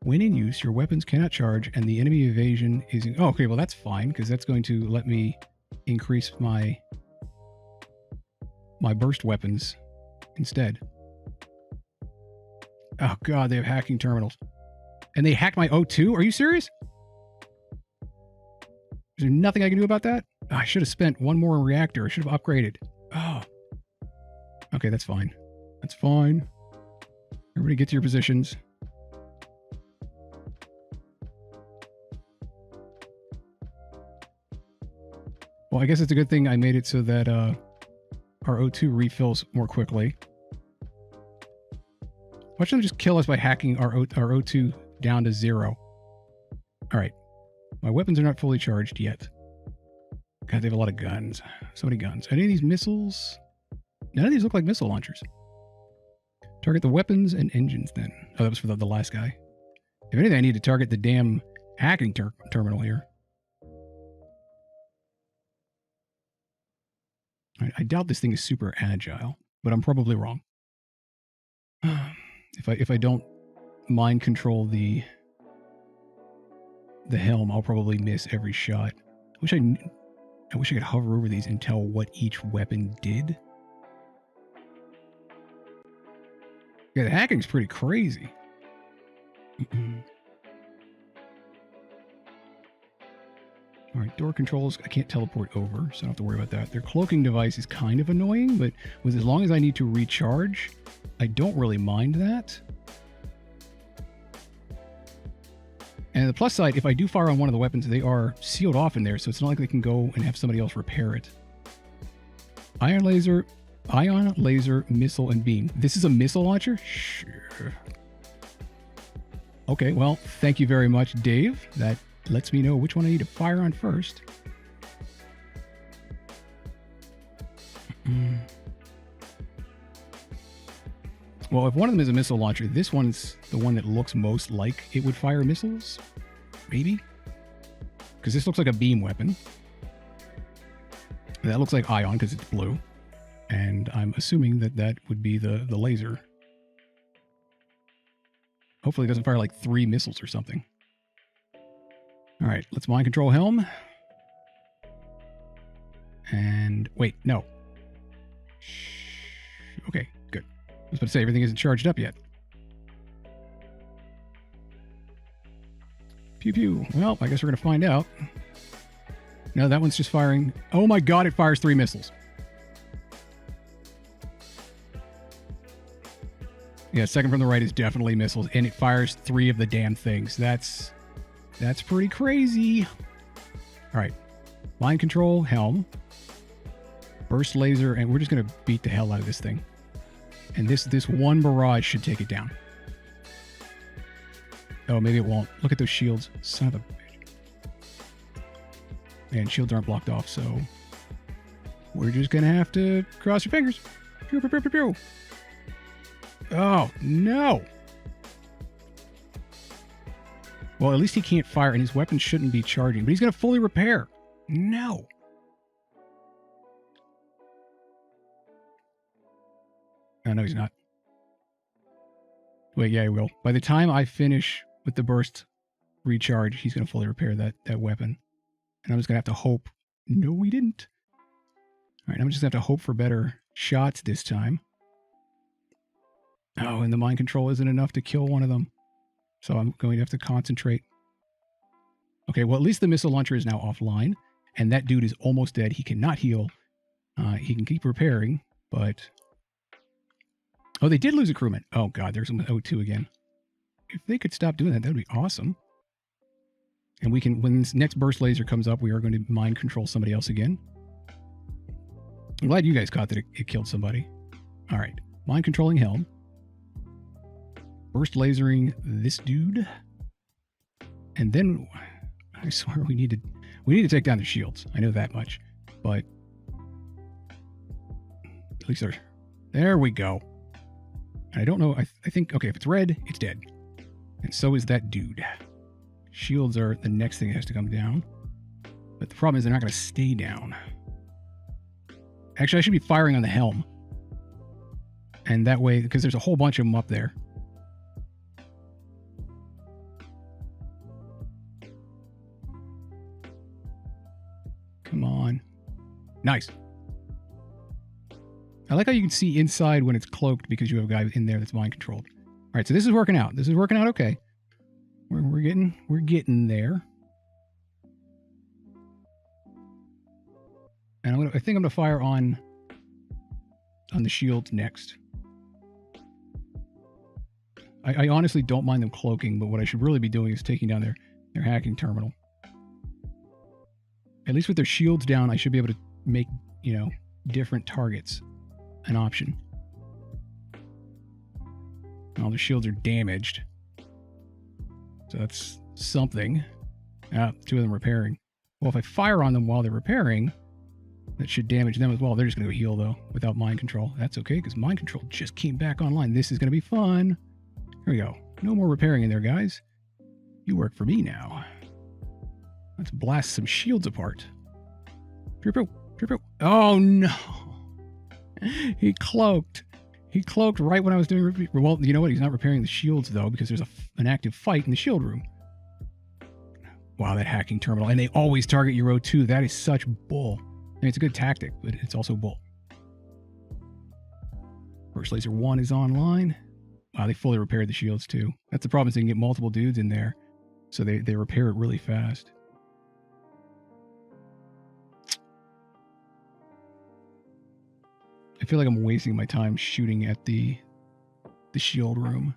When in use, your weapons cannot charge and the enemy evasion is... Oh, okay, well that's fine, because that's going to let me increase my burst weapons instead. Oh god, they have hacking terminals. And they hacked my O2? Are you serious? Is there nothing I can do about that? Oh, I should have spent 1 more reactor. I should have upgraded. Oh. Okay, that's fine. That's fine. Everybody get to your positions. Well, I guess it's a good thing I made it so that our O2 refills more quickly. Why shouldn't they just kill us by hacking our O2 down to 0? All right. My weapons are not fully charged yet. God, they have a lot of guns. So many guns. Are any of these missiles? None of these look like missile launchers. Target the weapons and engines then. Oh, that was for the last guy. If anything, I need to target the damn hacking terminal here. I doubt this thing is super agile, but I'm probably wrong. If I don't mind control the helm, I'll probably miss every shot. I wish I could hover over these and tell what each weapon did. Yeah, the hacking's pretty crazy. All right, door controls, I can't teleport over, so I don't have to worry about that. Their cloaking device is kind of annoying, but with as long as I need to recharge, I don't really mind that. And the plus side, if I do fire on one of the weapons, they are sealed off in there, so it's not like they can go and have somebody else repair it. Ion laser, missile, and beam. This is a missile launcher? Sure. Okay, well, thank you very much, Dave. That lets me know which one I need to fire on first. Well, if one of them is a missile launcher, this one's the one that looks most like it would fire missiles. Maybe? Because this looks like a beam weapon. That looks like ion because it's blue. And I'm assuming that that would be the laser. Hopefully it doesn't fire like 3 missiles or something. All right, let's mind control helm. And wait, no. Okay, good. I was about to say everything isn't charged up yet. Pew pew. Well, I guess we're going to find out. No, that one's just firing. Oh my god, it fires 3 missiles. Yeah, second from the right is definitely missiles, and it fires 3 of the damn things. That's pretty crazy. All right. Mind control, helm. Burst laser, and we're just going to beat the hell out of this thing. And this one barrage should take it down. Oh, maybe it won't. Look at those shields. Son of a bitch. And shields aren't blocked off, so we're just going to have to cross your fingers. Pew, pew, pew, pew, pew. Oh, no. Well, at least he can't fire, and his weapon shouldn't be charging. But he's going to fully repair. No. Oh, no, he's not. Wait, yeah, he will. By the time I finish with the burst recharge, he's going to fully repair that weapon. And I'm just going to have to hope. No, we didn't. All right, I'm just going to have to hope for better shots this time. Oh, and the mind control isn't enough to kill one of them. So I'm going to have to concentrate. Okay, well, at least the missile launcher is now offline. And that dude is almost dead. He cannot heal. He can keep repairing, but... Oh, they did lose a crewman. Oh, God, there's some O2 again. If they could stop doing that, that would be awesome. And we can, when this next burst laser comes up, we are going to mind control somebody else again. I'm glad you guys caught that it killed somebody. All right, mind controlling helm. Burst lasering this dude. And then, I swear we need to take down the shields. I know that much. But at least there we go. I don't know. I think, okay, if it's red, it's dead. And so is that dude. Shields are the next thing that has to come down. But the problem is they're not going to stay down. Actually, I should be firing on the helm. And that way, because there's a whole bunch of them up there. Come on. Nice. I like how you can see inside when it's cloaked because you have a guy in there that's mind controlled. All right, so this is working out. This is working out okay. We're getting there. And I think I'm gonna fire on on the shields next. I honestly don't mind them cloaking, but what I should really be doing is taking down their hacking terminal. At least with their shields down, I should be able to make, you know, different targets an option. All the shields are damaged. So that's something. Ah, 2 of them repairing. Well, if I fire on them while they're repairing, that should damage them as well. They're just going to go heal, though, without mind control. That's okay, because mind control just came back online. This is going to be fun. Here we go. No more repairing in there, guys. You work for me now. Let's blast some shields apart. Pew, pew, pew, pew. Oh, no. He cloaked. He cloaked right when I was doing... Well, you know what? He's not repairing the shields, though, because there's an active fight in the shield room. Wow, that hacking terminal. And they always target your O2. That is such bull. I mean, it's a good tactic, but it's also bull. First laser 1 is online. Wow, they fully repaired the shields, too. That's the problem, is they can get multiple dudes in there. So they repair it really fast. I feel like I'm wasting my time shooting at the shield room.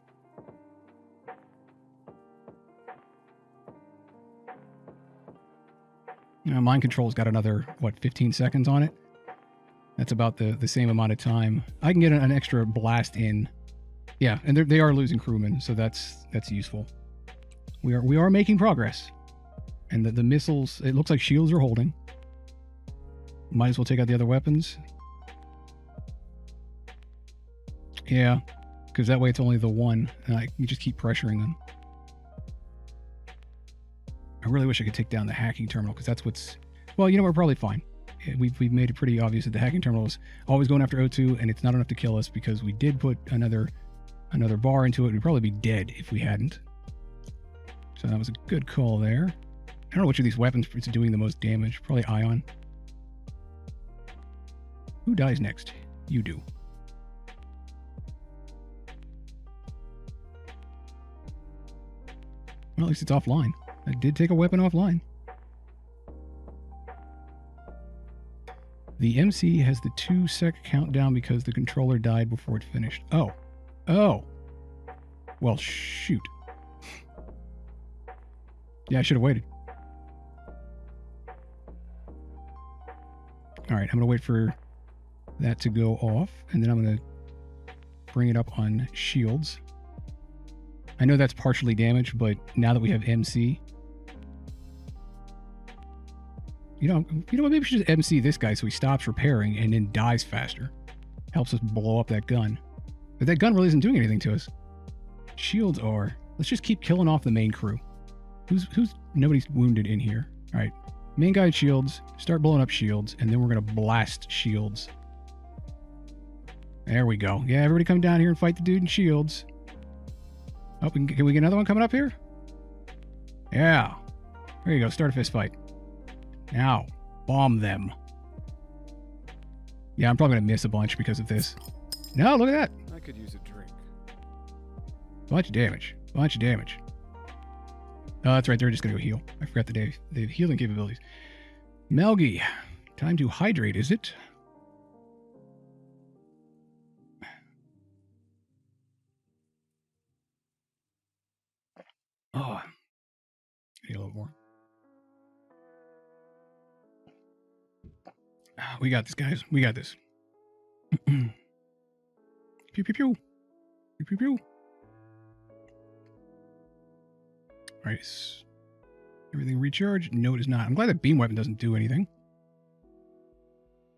You know, mind control's got another, what, 15 seconds on it? That's about the same amount of time. I can get an extra blast in. Yeah, and they are losing crewmen, so that's useful. We are making progress. And the missiles, it looks like shields are holding. Might as well take out the other weapons. Yeah, because that way it's only the one, and I can just keep pressuring them. I really wish I could take down the hacking terminal, because that's what's... Well, you know, we're probably fine. We've made it pretty obvious that the hacking terminal is always going after O2, and it's not enough to kill us, because we did put another bar into it. We'd probably be dead if we hadn't. So that was a good call there. I don't know which of these weapons is doing the most damage. Probably Ion. Who dies next? You do. Well, at least it's offline. I did take a weapon offline. The MC has the 2-sec countdown because the controller died before it finished. Oh. Oh. Well, shoot. Yeah, I should have waited. Alright, I'm going to wait for that to go off, and then I'm going to bring it up on shields. I know that's partially damaged, but now that we have MC... You know what? Maybe we should just MC this guy so he stops repairing and then dies faster. Helps us blow up that gun. But that gun really isn't doing anything to us. Shields are... Let's just keep killing off the main crew. Nobody's wounded in here. Alright. Main guy shields. Start blowing up shields. And then we're going to blast shields. There we go. Yeah, everybody come down here and fight the dude in shields. Oh, can we get another one coming up here? Yeah. There you go. Start a fist fight. Now, bomb them. Yeah, I'm probably going to miss a bunch because of this. No, look at that. I could use a drink. Bunch of damage. Bunch of damage. Oh, that's right. They're just going to go heal. I forgot that they have healing capabilities. Melgi, time to hydrate, is it? Oh, need a little more. We got this, guys. We got this. Pew, pew, pew. Pew, pew, pew. All right. Is everything recharged? No, it is not. I'm glad that beam weapon doesn't do anything.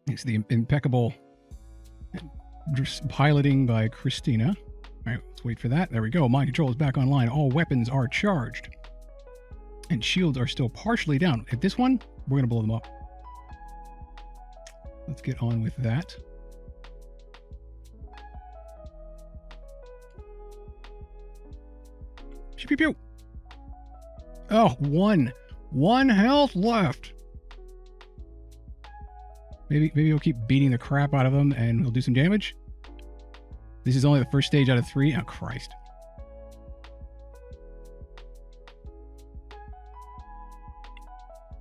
It's the impeccable piloting by Christina. All right, let's wait for that. There we go. Mind control is back online. All weapons are charged. And shields are still partially down. At this one, we're going to blow them up. Let's get on with that. Pew, pew, pew. Oh, one health left. Maybe we'll keep beating the crap out of them and we'll do some damage. This is only the first stage out of 3. Oh, Christ.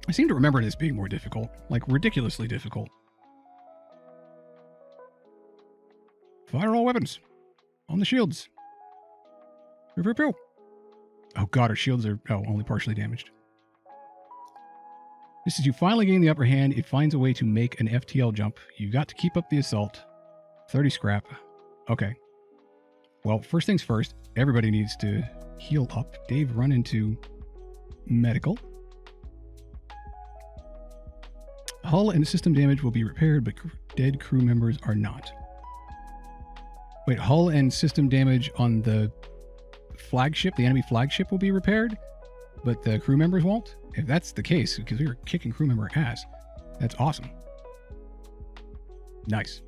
I seem to remember this being more difficult. Like, ridiculously difficult. Fire all weapons. On the shields. Pew, pew, pew. Oh god, our shields are only partially damaged. Just as you finally gain the upper hand, it finds a way to make an FTL jump. You've got to keep up the assault. 30 scrap. Okay. Well, first things first, everybody needs to heal up. Dave, run into medical. Hull and system damage will be repaired, but dead crew members are not. Wait, hull and system damage on the flagship, the enemy flagship, will be repaired, but the crew members won't? If that's the case, because we were kicking crew member ass, that's awesome. Nice.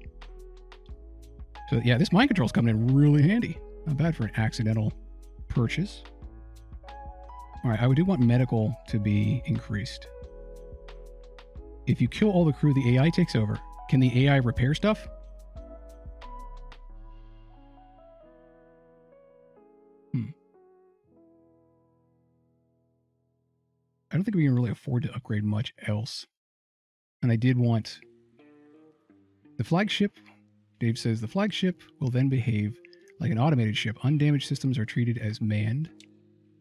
So yeah, this mind control's coming in really handy. Not bad for an accidental purchase. All right, I do want medical to be increased. If you kill all the crew, the AI takes over. Can the AI repair stuff? I don't think we can really afford to upgrade much else. And I did want the flagship. Dave says the flagship will then behave like an automated ship. Undamaged systems are treated as manned.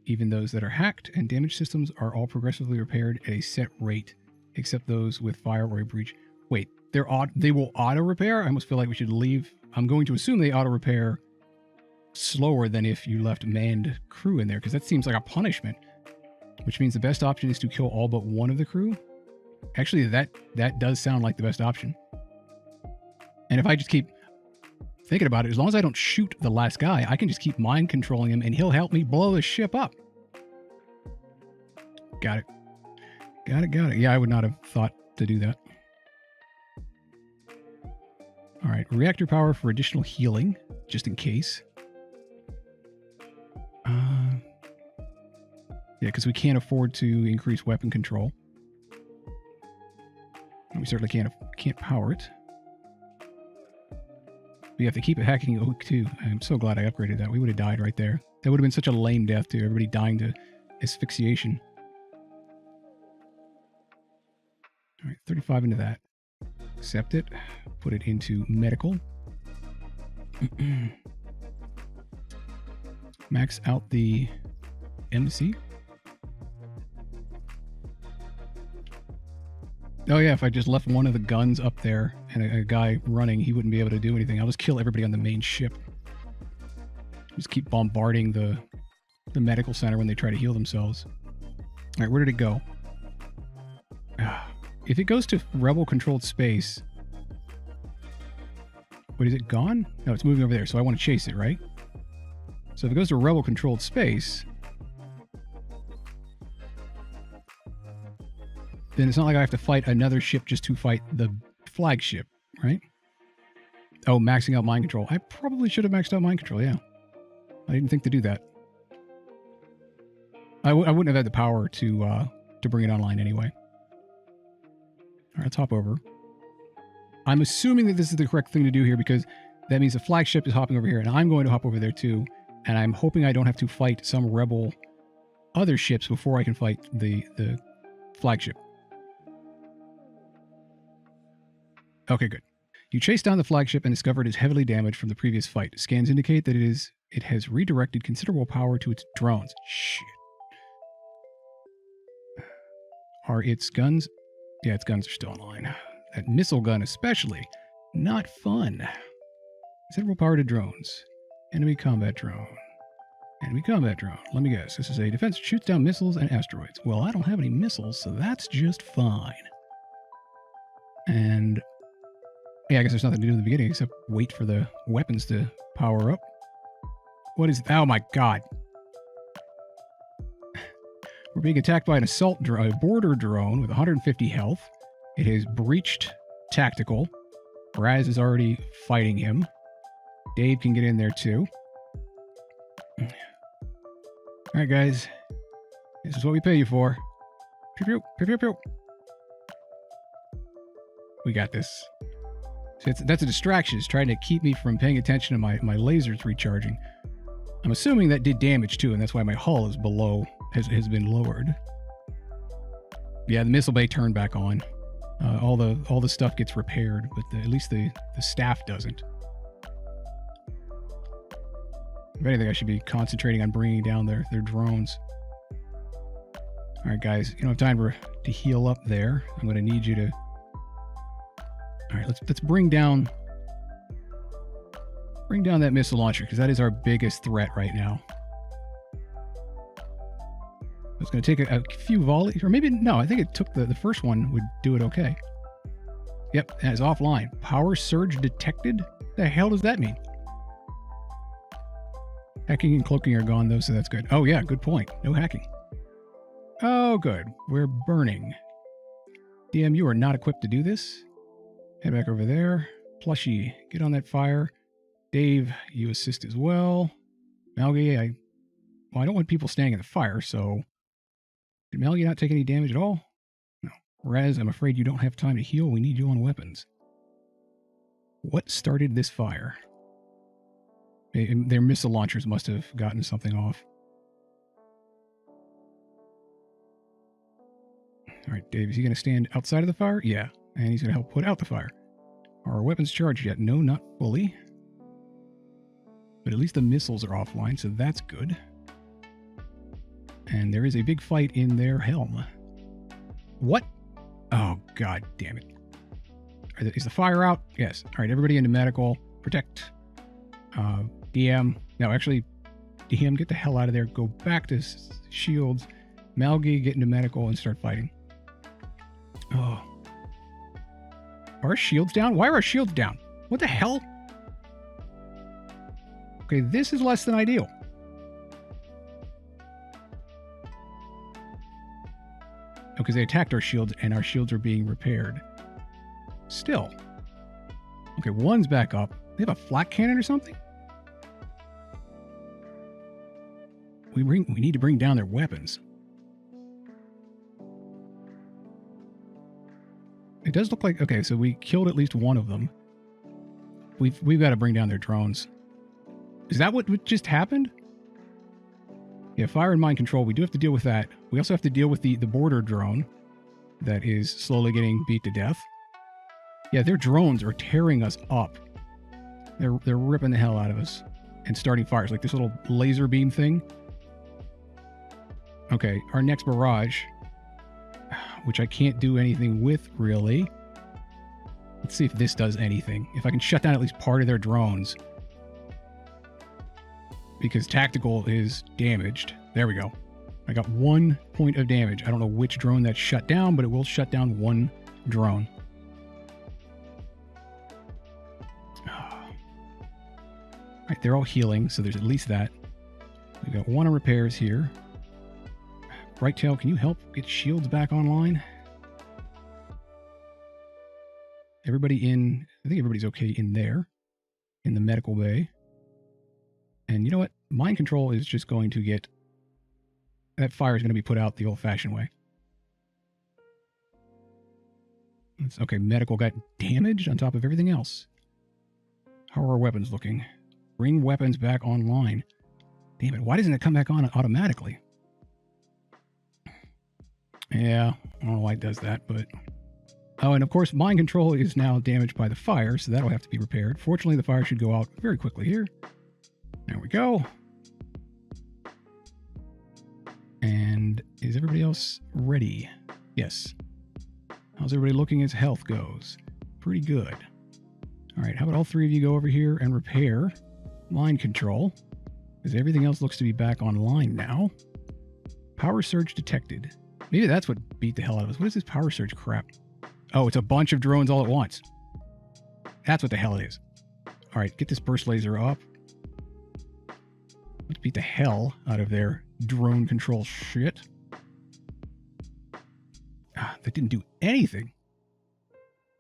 Even those that are hacked and damaged systems are all progressively repaired at a set rate, except those with fire or a breach. Wait, they will auto-repair? I almost feel like we should leave. I'm going to assume they auto-repair slower than if you left manned crew in there, because that seems like a punishment. Which means the best option is to kill all but one of the crew. Actually, that does sound like the best option. And if I just keep thinking about it, as long as I don't shoot the last guy, I can just keep mind controlling him and he'll help me blow the ship up. Got it. Got it. Yeah, I would not have thought to do that. All right, reactor power for additional healing, just in case. Yeah, because we can't afford to increase weapon control. And we certainly can't power it. We have to keep it hacking oak too. I'm so glad I upgraded that. We would have died right there. That would have been such a lame death too. Everybody dying to asphyxiation. All right, 35 into that. Accept it. Put it into medical. Max out the MC. Oh yeah, if I just left one of the guns up there and a guy running, he wouldn't be able to do anything. I'll just kill everybody on the main ship. Just keep bombarding the medical center when they try to heal themselves. All right, where did it go? If it goes to rebel-controlled space... Wait, is it gone? No, it's moving over there, so I want to chase it, right? So if it goes to rebel-controlled space... then it's not like I have to fight another ship just to fight the flagship, right? Oh, maxing out mind control. I probably should have maxed out mind control, yeah. I didn't think to do that. I wouldn't have had the power to bring it online anyway. All right, let's hop over. I'm assuming that this is the correct thing to do here because that means the flagship is hopping over here and I'm going to hop over there too. And I'm hoping I don't have to fight some rebel other ships before I can fight the flagship. Okay, good. You chase down the flagship and discover it is heavily damaged from the previous fight. Scans indicate that it has redirected considerable power to its drones. Shit. Are its guns? Yeah, its guns are still online. That missile gun especially. Not fun. Considerable power to drones. Enemy combat drone. Enemy combat drone. Let me guess. This is a defense that shoots down missiles and asteroids. Well, I don't have any missiles, so that's just fine. And... yeah, I guess there's nothing to do in the beginning except wait for the weapons to power up. What is... oh my god. We're being attacked by an assault drone, a border drone with 150 health. It has breached tactical. Raz is already fighting him. Dave can get in there too. Alright guys. This is what we pay you for. Pew pew, pew pew pew. We got this. So that's a distraction. It's trying to keep me from paying attention to my lasers recharging. I'm assuming that did damage too, and that's why my hull is below, has been lowered. Yeah, the missile bay turned back on. All the stuff gets repaired, but at least the staff doesn't. If anything, I should be concentrating on bringing down their drones. All right, guys, you don't have time to heal up there. I'm going to need you to... All right, let's bring down that missile launcher, because that is our biggest threat right now. It's going to take a few volleys, or maybe, no, I think it took the first one would do it okay. Yep, that is offline. Power surge detected? The hell does that mean? Hacking and cloaking are gone, though, so that's good. Oh, yeah, good point. No hacking. Oh, good. We're burning. DM, you are not equipped to do this. Head back over there. Plushy, get on that fire. Dave, you assist as well. Malgi, I don't want people staying in the fire, so... Did Malgi not take any damage at all? No. Raz, I'm afraid you don't have time to heal. We need you on weapons. What started this fire? Their missile launchers must have gotten something off. All right, Dave, is he going to stand outside of the fire? Yeah, and he's going to help put out the fire. Are our weapons charged yet? No, not fully. But at least the missiles are offline, so that's good. And there is a big fight in their helm. What? Oh, god damn it. Is the fire out? Yes. All right, everybody into medical. Protect. DM. No, actually, DM, get the hell out of there. Go back to shields. Malgi, get into medical and start fighting. Oh. Are our shields down? Why are our shields down? What the hell? Okay, this is less than ideal. Because they attacked our shields, and our shields are being repaired. Still. Okay, one's back up. They have a flak cannon or something? We need to bring down their weapons. It does look like... Okay, so we killed at least one of them. We've got to bring down their drones. Is that what just happened? Yeah, fire and mind control. We do have to deal with that. We also have to deal with the border drone that is slowly getting beat to death. Yeah, their drones are tearing us up. They're ripping the hell out of us and starting fires, like this little laser beam thing. Okay, our next barrage, which I can't do anything with, really. Let's see if this does anything. If I can shut down at least part of their drones. Because tactical is damaged. There we go. I got 1 point of damage. I don't know which drone that's shut down, but it will shut down one drone. Alright, they're all healing, so there's at least that. We've got one of repairs here. Brighttail, can you help get shields back online? Everybody in... I think everybody's okay in there. In the medical bay. And you know what? Mind control is just going to get... That fire is going to be put out the old-fashioned way. Okay, medical got damaged on top of everything else. How are our weapons looking? Bring weapons back online. Damn it, why doesn't it come back on automatically? Yeah, I don't know why it does that, but... Oh, and of course, mind control is now damaged by the fire, so that'll have to be repaired. Fortunately, the fire should go out very quickly here. There we go. And is everybody else ready? Yes. How's everybody looking as health goes? Pretty good. All right, how about all three of you go over here and repair mind control? Because everything else looks to be back online now. Power surge detected. Maybe that's what beat the hell out of us. What is this power surge crap? Oh, it's a bunch of drones all at once. That's what the hell it is. All right, get this burst laser up. Let's beat the hell out of their drone control shit. That didn't do anything.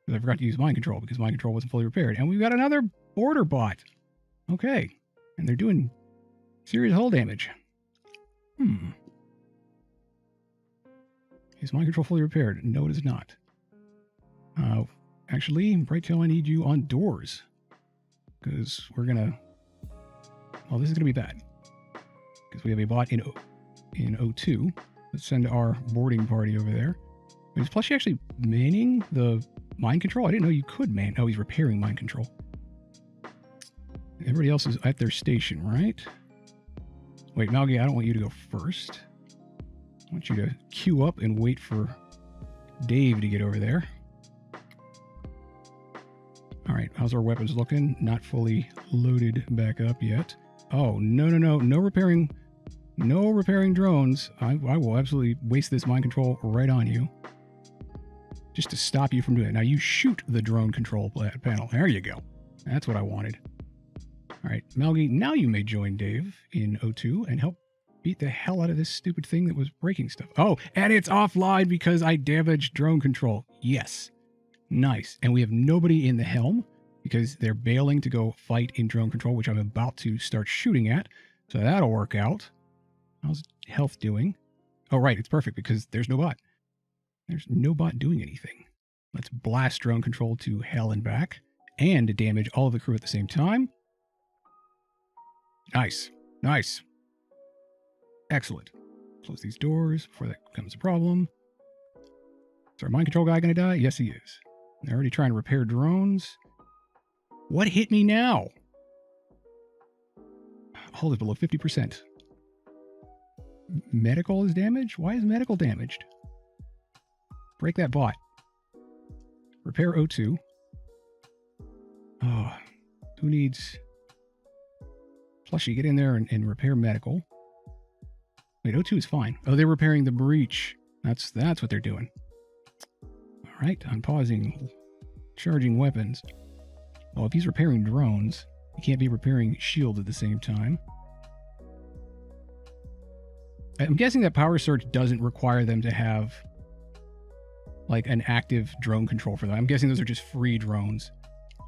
I forgot to use mind control because mind control wasn't fully repaired. And we've got another border bot. Okay. And they're doing serious hull damage. Is mind control fully repaired? No, it is not. Actually, Brighttail, I need you on doors. Because we're going to... Well, this is going to be bad. Because we have a bot in O2. Let's send our boarding party over there. Is Plushy actually manning the mind control? I didn't know you could man... Oh, he's repairing mind control. Everybody else is at their station, right? Wait, Malgi, I don't want you to go first. I want you to queue up and wait for Dave to get over there. All right, how's our weapons looking? Not fully loaded back up yet. Oh, no. No repairing drones. I will absolutely waste this mind control right on you. Just to stop you from doing it. Now you shoot the drone control panel. There you go. That's what I wanted. All right, Malgi, now you may join Dave in O2 and help beat the hell out of this stupid thing that was breaking stuff. Oh, and it's offline because I damaged drone control. Yes. Nice. And we have nobody in the helm because they're bailing to go fight in drone control, which I'm about to start shooting at. So that'll work out. How's health doing? Oh, right. It's perfect because there's no bot. There's no bot doing anything. Let's blast drone control to hell and back and damage all of the crew at the same time. Nice. Nice. Excellent. Close these doors before that becomes a problem. Is our mind control guy going to die? Yes, he is. They're already trying to repair drones. What hit me now? Hull is below 50%. Medical is damaged? Why is medical damaged? Break that bot. Repair O2. Oh, who needs... Plushy, get in there and repair medical. Wait, O2 is fine. Oh, they're repairing the breach. That's what they're doing. All right, unpausing, charging weapons. Well, if he's repairing drones, he can't be repairing shield at the same time. I'm guessing that power surge doesn't require them to have like an active drone control for them. I'm guessing those are just free drones.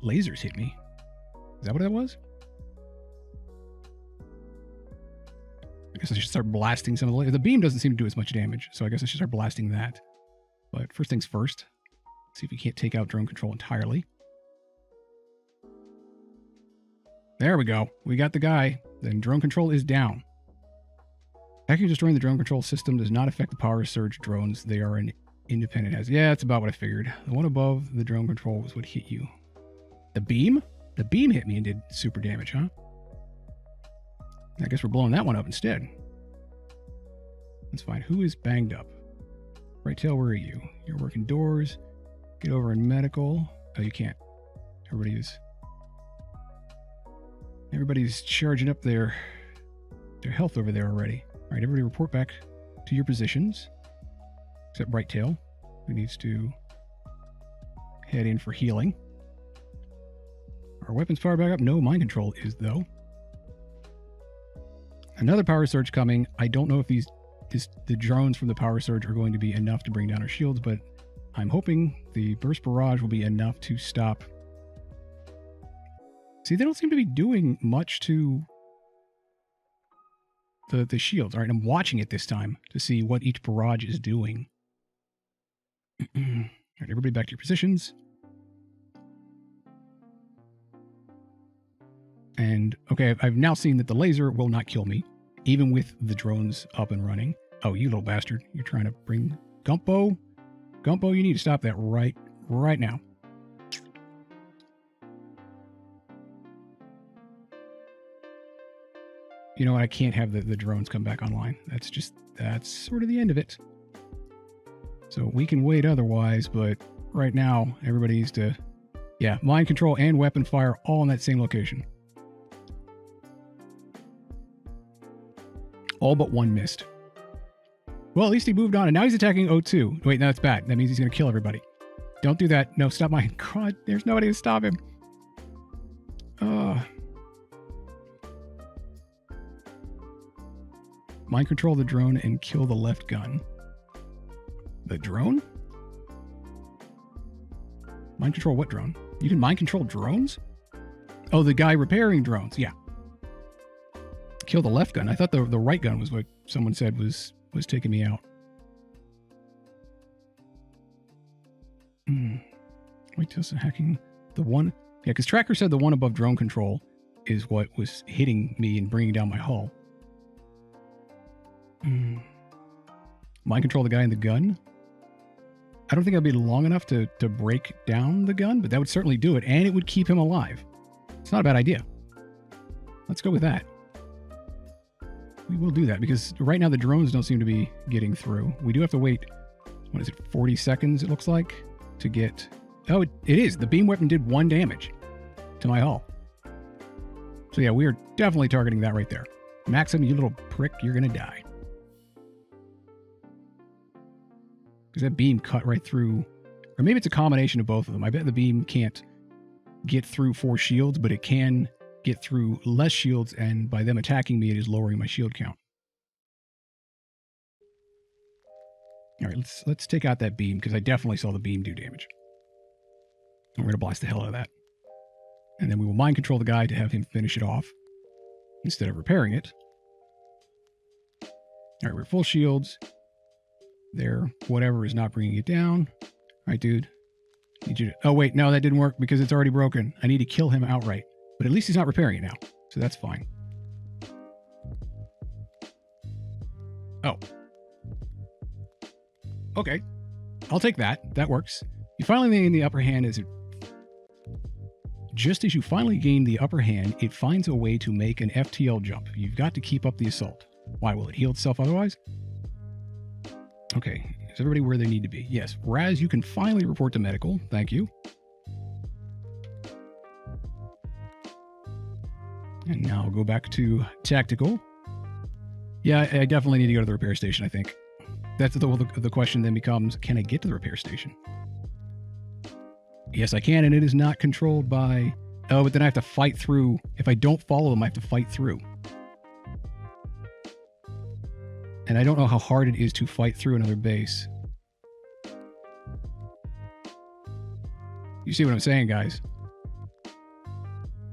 Lasers hit me. Is that what that was? I guess I should start blasting some of the lasers. The beam doesn't seem to do as much damage, so I guess I should start blasting that. But first things first, see if we can't take out drone control entirely. There we go. We got the guy. Then drone control is down. Actually, destroying the drone control system does not affect the power surge drones. They are an independent hazard. Yeah, that's about what I figured. The one above the drone control was what hit you. The beam? The beam hit me and did super damage, huh? I guess we're blowing that one up instead. That's fine. Who is banged up? Right tail, where are you? You're working doors. Get over in medical. Oh, you can't. Everybody's charging up their health over there already. All right, everybody report back to your positions. Except right tail, who needs to head in for healing. Our weapons powered back up. No, mind control is though. Another power surge coming. I don't know if the drones from the power surge are going to be enough to bring down our shields, but I'm hoping the burst barrage will be enough to stop. See, they don't seem to be doing much to the shields. All right, I'm watching it this time to see what each barrage is doing. All right, everybody back to your positions. And, okay, I've now seen that the laser will not kill me, even with the drones up and running. Oh, you little bastard. You're trying to bring... Gumpo? Gumpo, you need to stop that right now. You know what? I can't have the drones come back online. That's sort of the end of it. So we can wait otherwise, but right now, everybody needs to... Yeah, mind control and weapon fire all in that same location. All but one missed. Well, at least he moved on, and now he's attacking O2. Wait, no, that's bad. That means he's going to kill everybody. Don't do that. No, stop my... God, there's nobody to stop him. Mind control the drone and kill the left gun. The drone? Mind control what drone? You can mind control drones? Oh, the guy repairing drones. Yeah. Kill the left gun. I thought the right gun was what someone said was taking me out. Wait till hacking the one. Yeah, because Tracker said the one above drone control is what was hitting me and bringing down my hull. Mind control the guy in the gun. I don't think that'd be long enough to break down the gun, but that would certainly do it, and it would keep him alive. It's not a bad idea. Let's go with that. we will do that because right now the drones don't seem to be getting through. We do have to wait, what is it, 40 seconds it looks like to get... Oh, it is. The beam weapon did 1 damage to my hull. So yeah, we are definitely targeting that right there. Maxim, you little prick, you're going to die. Because that beam cut right through... Or maybe it's a combination of both of them. I bet the beam can't get through 4 shields, but it can get through less shields, and by them attacking me, it is lowering my shield count. All right, let's take out that beam, because I definitely saw the beam do damage. And we're going to blast the hell out of that. And then we will mind control the guy to have him finish it off, instead of repairing it. All right, we're full shields. There, whatever is not bringing it down. All right, dude. Need you to... Oh, wait, no, that didn't work because it's already broken. I need to kill him outright. But at least he's not repairing it now, so that's fine. Oh. Okay. I'll take that. That works. You finally gain the upper hand as it... Just as you finally gain the upper hand, it finds a way to make an FTL jump. You've got to keep up the assault. Why? Will it heal itself otherwise? Okay. Is everybody where they need to be? Yes. Raz, you can finally report to medical. Thank you. And now I'll go back to tactical. Yeah, I definitely need to go to the repair station, I think. That's the question then becomes, can I get to the repair station? Yes, I can, and it is not controlled by... Oh, but then I have to fight through... If I don't follow them, I have to fight through. And I don't know how hard it is to fight through another base. You see what I'm saying, guys?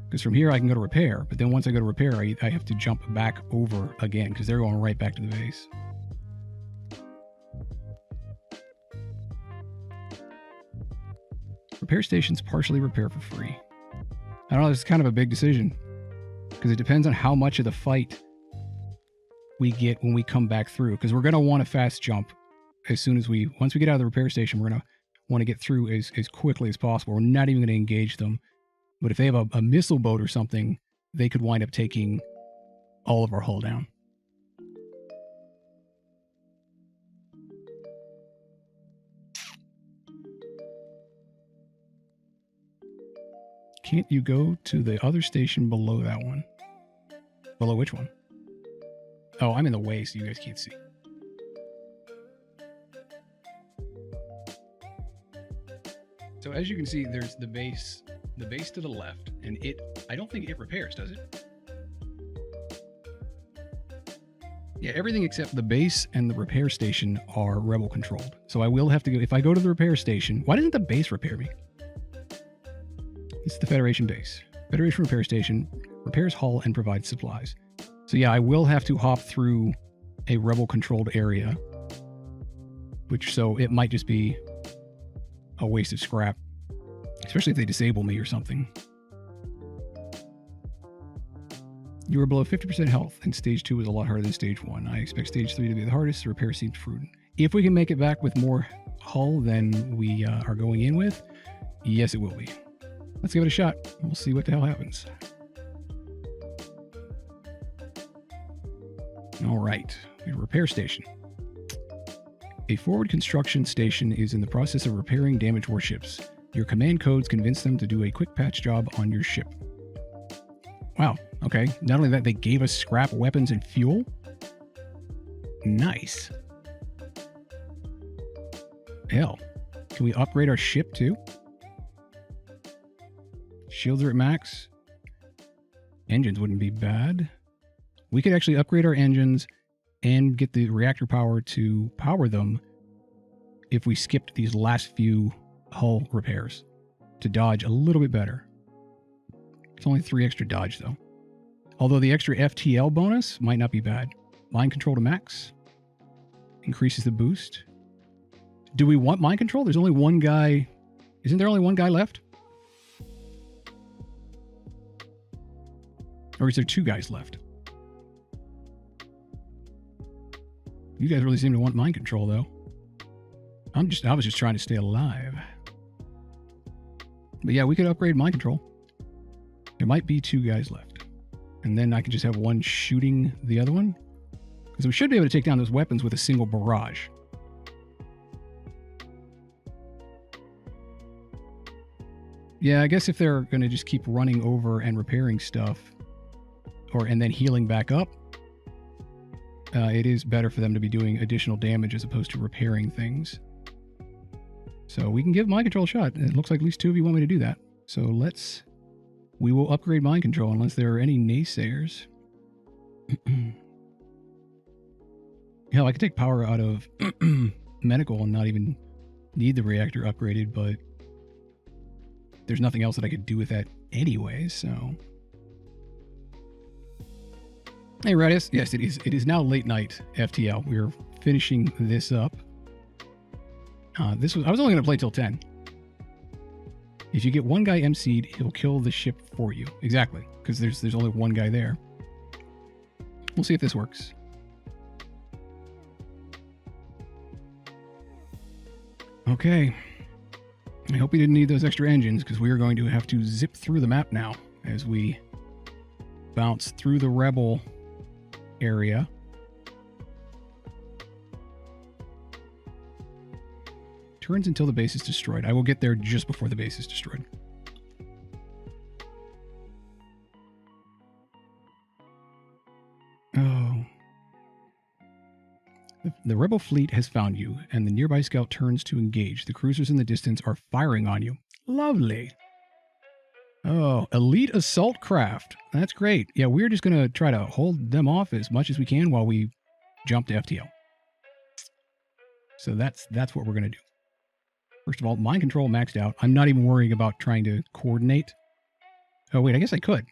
Because from here I can go to repair, but then once I go to repair, I have to jump back over again, because they're going right back to the base. Repair stations partially repair for free. I don't know, it's kind of a big decision, because it depends on how much of the fight we get when we come back through, because we're going to want a fast jump as soon as once we get out of the repair station, we're going to want to get through as quickly as possible. We're not even going to engage them. But if they have a missile boat or something, they could wind up taking all of our hull down. Can't you go to the other station below that one? Below which one? Oh, I'm in the way, so you guys can't see. So as you can see, there's the base to the left, and I don't think it repairs, does it? Yeah, everything except the base and the repair station are rebel controlled. So I will have to go, if I go to the repair station, why doesn't the base repair me? It's the Federation base. Federation repair station repairs hull and provides supplies. So yeah, I will have to hop through a rebel controlled area, so it might just be a waste of scrap, especially if they disable me or something. You are below 50% health, and stage 2 is a lot harder than stage 1. I expect stage 3 to be the hardest. The repair seems prudent. If we can make it back with more hull than we are going in with, yes, it will be. Let's give it a shot. We'll see what the hell happens. All right, repair station. A forward construction station is in the process of repairing damaged warships. Your command codes convince them to do a quick patch job on your ship. Wow, okay. Not only that, they gave us scrap weapons and fuel. Nice. Hell, can we upgrade our ship too? Shields are at max. Engines wouldn't be bad. We could actually upgrade our engines and get the reactor power to power them if we skipped these last few hull repairs to dodge a little bit better. It's only 3 extra dodge though. Although the extra FTL bonus might not be bad. Mind control to max. Increases the boost. Do we want mind control? There's only one guy. Isn't there only one guy left? Or is there 2 guys left? You guys really seem to want mind control, though. I was just trying to stay alive. But yeah, we could upgrade mind control. There might be 2 guys left. And then I could just have one shooting the other one. Because we should be able to take down those weapons with a single barrage. Yeah, I guess if they're going to just keep running over and repairing stuff, and then healing back up, it is better for them to be doing additional damage as opposed to repairing things. So we can give mind control a shot. It looks like at least 2 of you want me to do that. So we will upgrade mind control unless there are any naysayers. Hell, I could take power out of medical and not even need the reactor upgraded, but there's nothing else that I could do with that anyway, so... Hey, Redis. Yes, it is. It is now late night, FTL. We're finishing this up. I was only going to play till 10. If you get one guy MC'd, he'll kill the ship for you. Exactly, because there's only one guy there. We'll see if this works. Okay. I hope we didn't need those extra engines, because we are going to have to zip through the map now as we bounce through the rebel area. Turns until the base is destroyed. I will get there just before the base is destroyed. Oh. The rebel fleet has found you, and the nearby scout turns to engage. The cruisers in the distance are firing on you. Lovely. Oh, elite assault craft. That's great. Yeah, we're just going to try to hold them off as much as we can while we jump to FTL. So that's what we're going to do. First of all, mind control maxed out. I'm not even worrying about trying to coordinate. Oh, wait, I guess I could.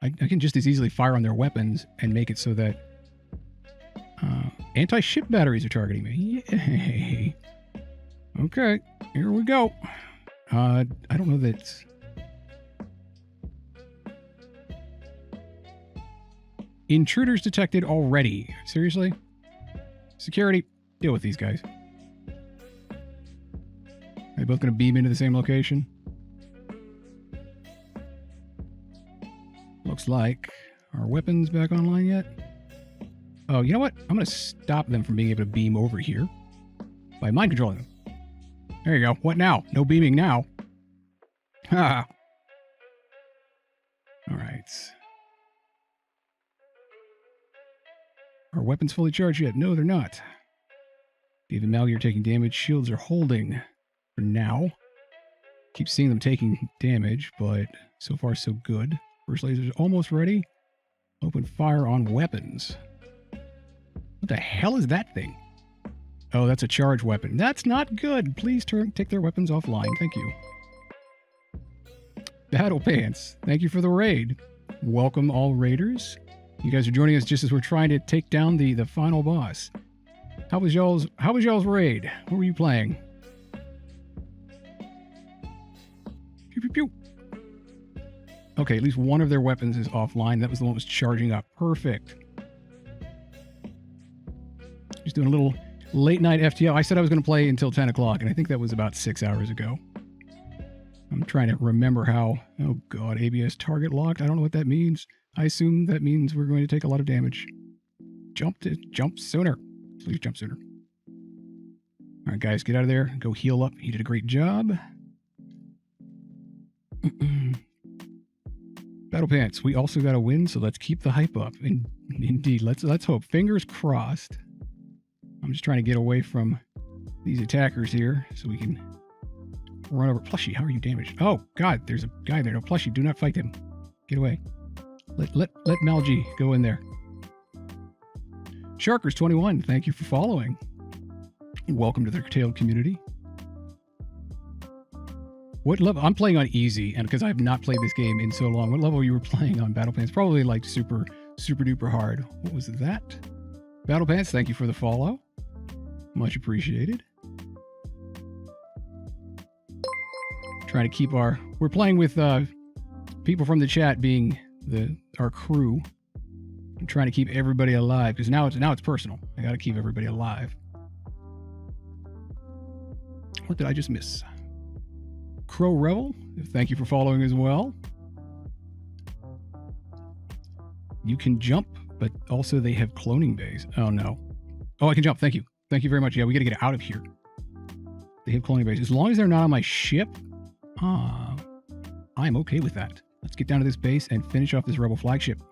I can just as easily fire on their weapons and make it so that anti-ship batteries are targeting me. Yay. Okay, here we go. I don't know that... Intruders detected already. Seriously? Security, deal with these guys. Are they both going to beam into the same location? Looks like. Are weapons back online yet? Oh, you know what? I'm going to stop them from being able to beam over here by mind controlling them. There you go. What now? No beaming now. Ha! Alright. Are weapons fully charged yet? No, they're not. David Mal, you're taking damage. Shields are holding for now. Keep seeing them taking damage, but so far so good. First laser's almost ready. Open fire on weapons. What the hell is that thing? Oh, that's a charge weapon. That's not good. Please take their weapons offline. Thank you. Battle Pants, thank you for the raid. Welcome all raiders. You guys are joining us just as we're trying to take down the final boss. How was y'all's raid? What were you playing? Pew, pew, pew. Okay, at least one of their weapons is offline. That was the one that was charging up. Perfect. Just doing a little late night FTL. I said I was going to play until 10 o'clock, and I think that was about 6 hours ago. I'm trying to remember how... Oh god, ABS target locked. I don't know what that means. I assume that means we're going to take a lot of damage. Jump sooner. Please jump sooner. Alright guys, get out of there. Go heal up. He did a great job. Battle Pants, we also got to win, so let's keep the hype up. Indeed, let's hope. Fingers crossed. I'm just trying to get away from these attackers here so we can run over. Plushie, how are you damaged? Oh, God, there's a guy there. No, Plushie, do not fight him. Get away. Let Malgi go in there. Sharkers21, thank you for following. Welcome to the curtailed community. What level? I'm playing on easy, and because I have not played this game in so long. What level you were playing on Battle Pants? Probably like super duper hard. What was that? Battle Pants, thank you for the follow. Much appreciated. Trying to keep we're playing with people from the chat being our crew. I'm trying to keep everybody alive because now it's personal. I got to keep everybody alive. What did I just miss? Crow Rebel, thank you for following as well. You can jump but also they have cloning bays. Oh, no. Oh, I can jump. Thank you. Thank you very much. Yeah, we got to get out of here. They have cloning bays. As long as they're not on my ship, I'm okay with that. Let's get down to this base and finish off this rebel flagship.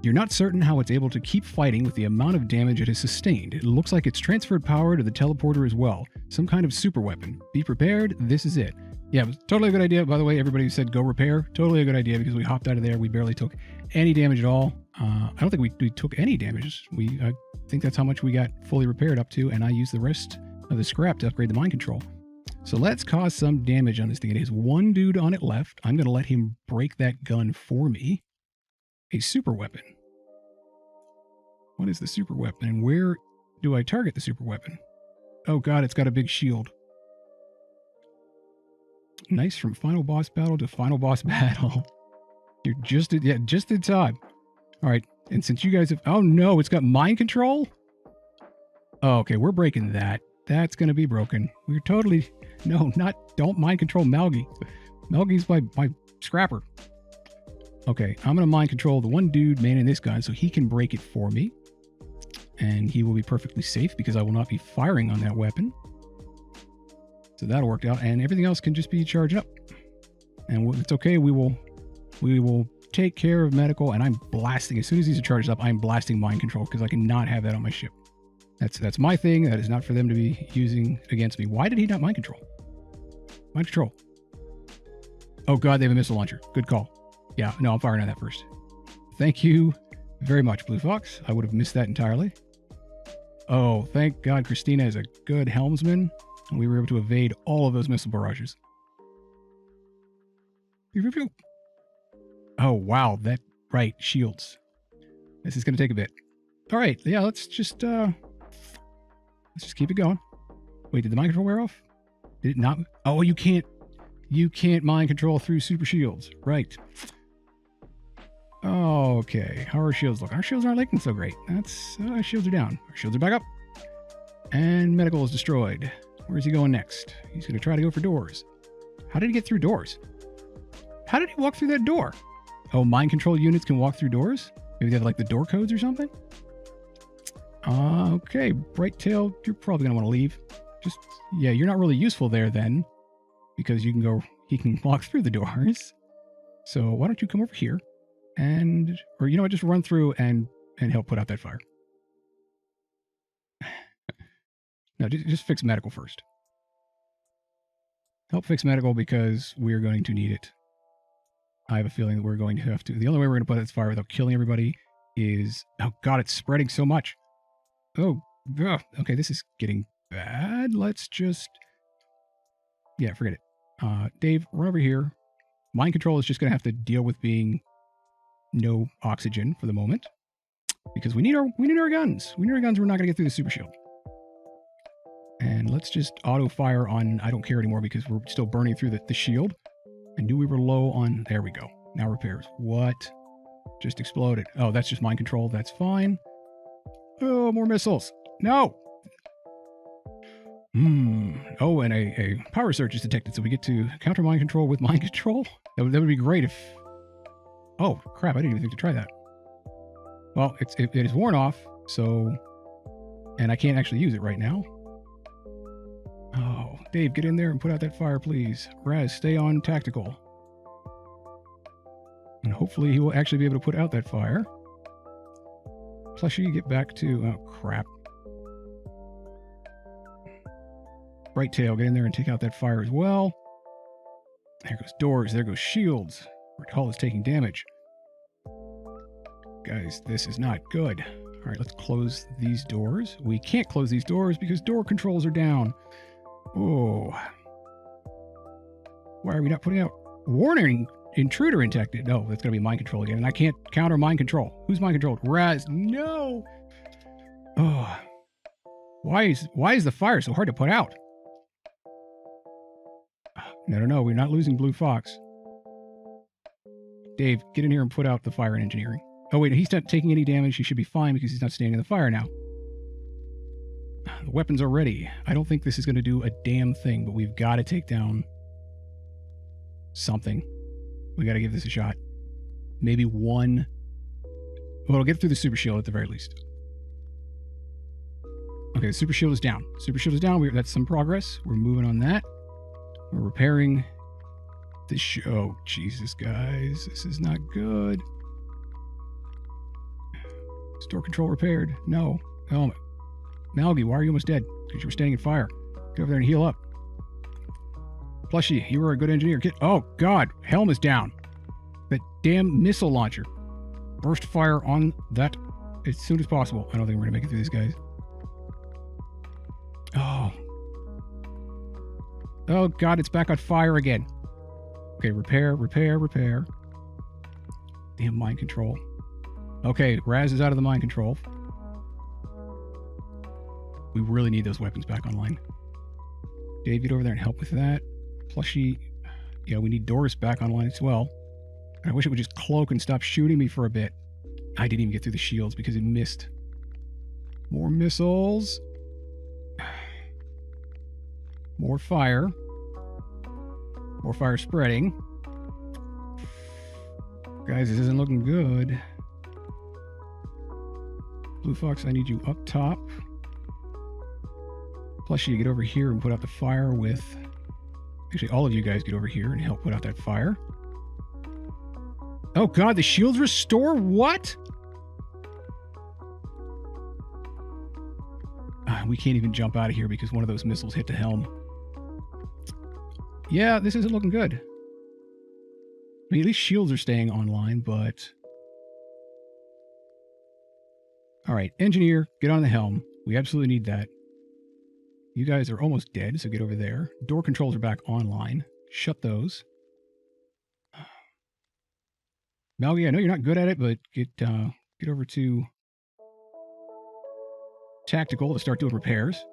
You're not certain how it's able to keep fighting with the amount of damage it has sustained. It looks like it's transferred power to the teleporter as well. Some kind of super weapon. Be prepared, this is it. Yeah, it was totally a good idea. By the way, everybody who said go repair, totally a good idea because we hopped out of there. We barely took any damage at all. I don't think we took any damage. I think that's how much we got fully repaired up to, and I used the rest of the scrap to upgrade the mind control. So let's cause some damage on this thing. It has one dude on it left. I'm going to let him break that gun for me. A super weapon. What is the super weapon? And where do I target the super weapon? Oh god, it's got a big shield. Nice, from final boss battle to final boss battle. You're just in time. Alright, and since you guys have... Oh no, it's got mind control? Oh, okay, we're breaking that. That's gonna be broken. We're totally... No, don't mind control Malgi. Malgi's my scrapper. Okay, I'm going to mind control the one dude manning this gun so he can break it for me. And he will be perfectly safe because I will not be firing on that weapon. So that'll work out. And everything else can just be charged up. And it's okay. We will take care of medical. And I'm blasting. As soon as these are charged up, I'm blasting mind control because I cannot have that on my ship. That's my thing. That is not for them to be using against me. Why did he not mind control? Mind control. Oh god, they have a missile launcher. Good call. Yeah, no, I'm firing on that first. Thank you very much, Blue Fox. I would have missed that entirely. Oh, thank God Christina is a good helmsman, and we were able to evade all of those missile barrages. Oh, wow, right, shields. This is going to take a bit. All right, yeah, let's just keep it going. Wait, did the mind control wear off? Did it not? Oh, you can't mind control through super shields. Right. Okay, how are our shields look? Our shields aren't looking so great. Our shields are down. Our shields are back up. And medical is destroyed. Where's he going next? He's going to try to go for doors. How did he get through doors? How did he walk through that door? Oh, mind control units can walk through doors? Maybe they have like the door codes or something? Okay, Bright Tail, you're probably going to want to leave. Yeah, you're not really useful there then. Because he can walk through the doors. So why don't you come over here? Or you know what, just run through and help put out that fire. No, just fix medical first. Help fix medical because we're going to need it. I have a feeling that we're going to have to. The only way we're going to put out this fire without killing everybody is... Oh god, it's spreading so much. Oh, ugh. Okay, this is getting bad. Let's just... Yeah, forget it. Dave, run over here. Mind control is just going to have to deal with being no oxygen for the moment. Because we need our guns. We need our guns. We're not going to get through the super shield. And let's just auto fire on... I don't care anymore because we're still burning through the shield. I knew we were low on... There we go. Now repairs. What? Just exploded. Oh, that's just mind control. That's fine. Oh, more missiles. No! Oh, and a power surge is detected, so we get to counter mind control with mind control? That would be great if... Oh, crap, I didn't even think to try that. Well, it is worn off, so... And I can't actually use it right now. Oh, Dave, get in there and put out that fire, please. Raz, stay on tactical. And hopefully he will actually be able to put out that fire. Plushie, get back to... Oh, crap. Bright Tail, get in there and take out that fire as well. There goes doors. There goes shields. Red Hull is taking damage. Guys, this is not good. All right, let's close these doors. We can't close these doors because door controls are down. Oh. Why are we not putting out warning? Intruder detected. No, that's going to be mind control again. And I can't counter mind control. Who's mind controlled? Raz. No. Oh. Why is the fire so hard to put out? No. We're not losing Blue Fox. Dave, get in here and put out the fire in engineering. Oh, wait, he's not taking any damage. He should be fine because he's not standing in the fire now. The weapons are ready. I don't think this is going to do a damn thing, but we've got to take down something. We got to give this a shot. maybe one. Well, it'll get through the super shield at the very least. Okay, the super shield is down. Super shield is down. That's some progress. We're moving on that. We're repairing the oh, Jesus, guys. This is not good. Store control repaired. No. Helmet. Malgi, why are you almost dead? Because you were standing in fire. Get over there and heal up. Plushie, you were a good engineer. Oh, God. Helm is down. That damn missile launcher. Burst fire on that as soon as possible. I don't think we're going to make it through this, guys. Oh. Oh, God, it's back on fire again. Okay, repair. Damn mind control. Okay, Raz is out of the mind control. We really need those weapons back online. Dave, get over there and help with that. Plushie. Yeah, we need Doris back online as well. I wish it would just cloak and stop shooting me for a bit. I didn't even get through the shields because it missed. More missiles. More fire. More fire spreading. Guys, this isn't looking good. Blue Fox, I need you up top. Plushie, get over here and put out the fire with... Actually, all of you guys get over here and help put out that fire. Oh, God, the shields restore? What? We can't even jump out of here because one of those missiles hit the helm. Yeah, this isn't looking good. I mean, at least shields are staying online, but... All right, engineer, get on the helm. We absolutely need that. You guys are almost dead, so get over there. Door controls are back online. Shut those. Malgi, I know you're not good at it, but get over to Tactical to start doing repairs.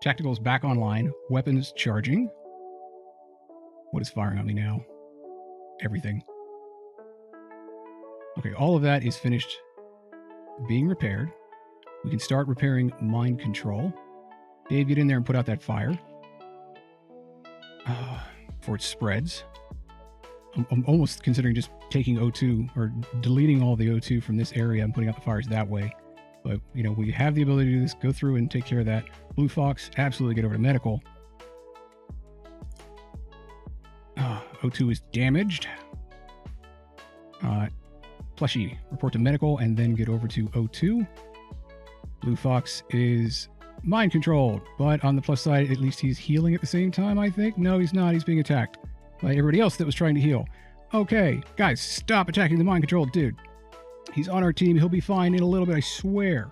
Tactical is back online. Weapons charging. What is firing on me now? Everything. Okay, all of that is finished being repaired. We can start repairing mind control. Dave, get in there and put out that fire. Before it spreads. I'm almost considering just taking O2 or deleting all the O2 from this area and putting out the fires that way. But, you know, we have the ability to do this. Go through and take care of that. Blue Fox, absolutely get over to medical. O2 is damaged. Plushie, report to medical and then get over to O2. Blue Fox is mind controlled, but on the plus side, at least he's healing at the same time, I think. No, he's not. He's being attacked by everybody else that was trying to heal. Okay, guys, stop attacking the mind controlled dude. He's on our team. He'll be fine in a little bit, I swear.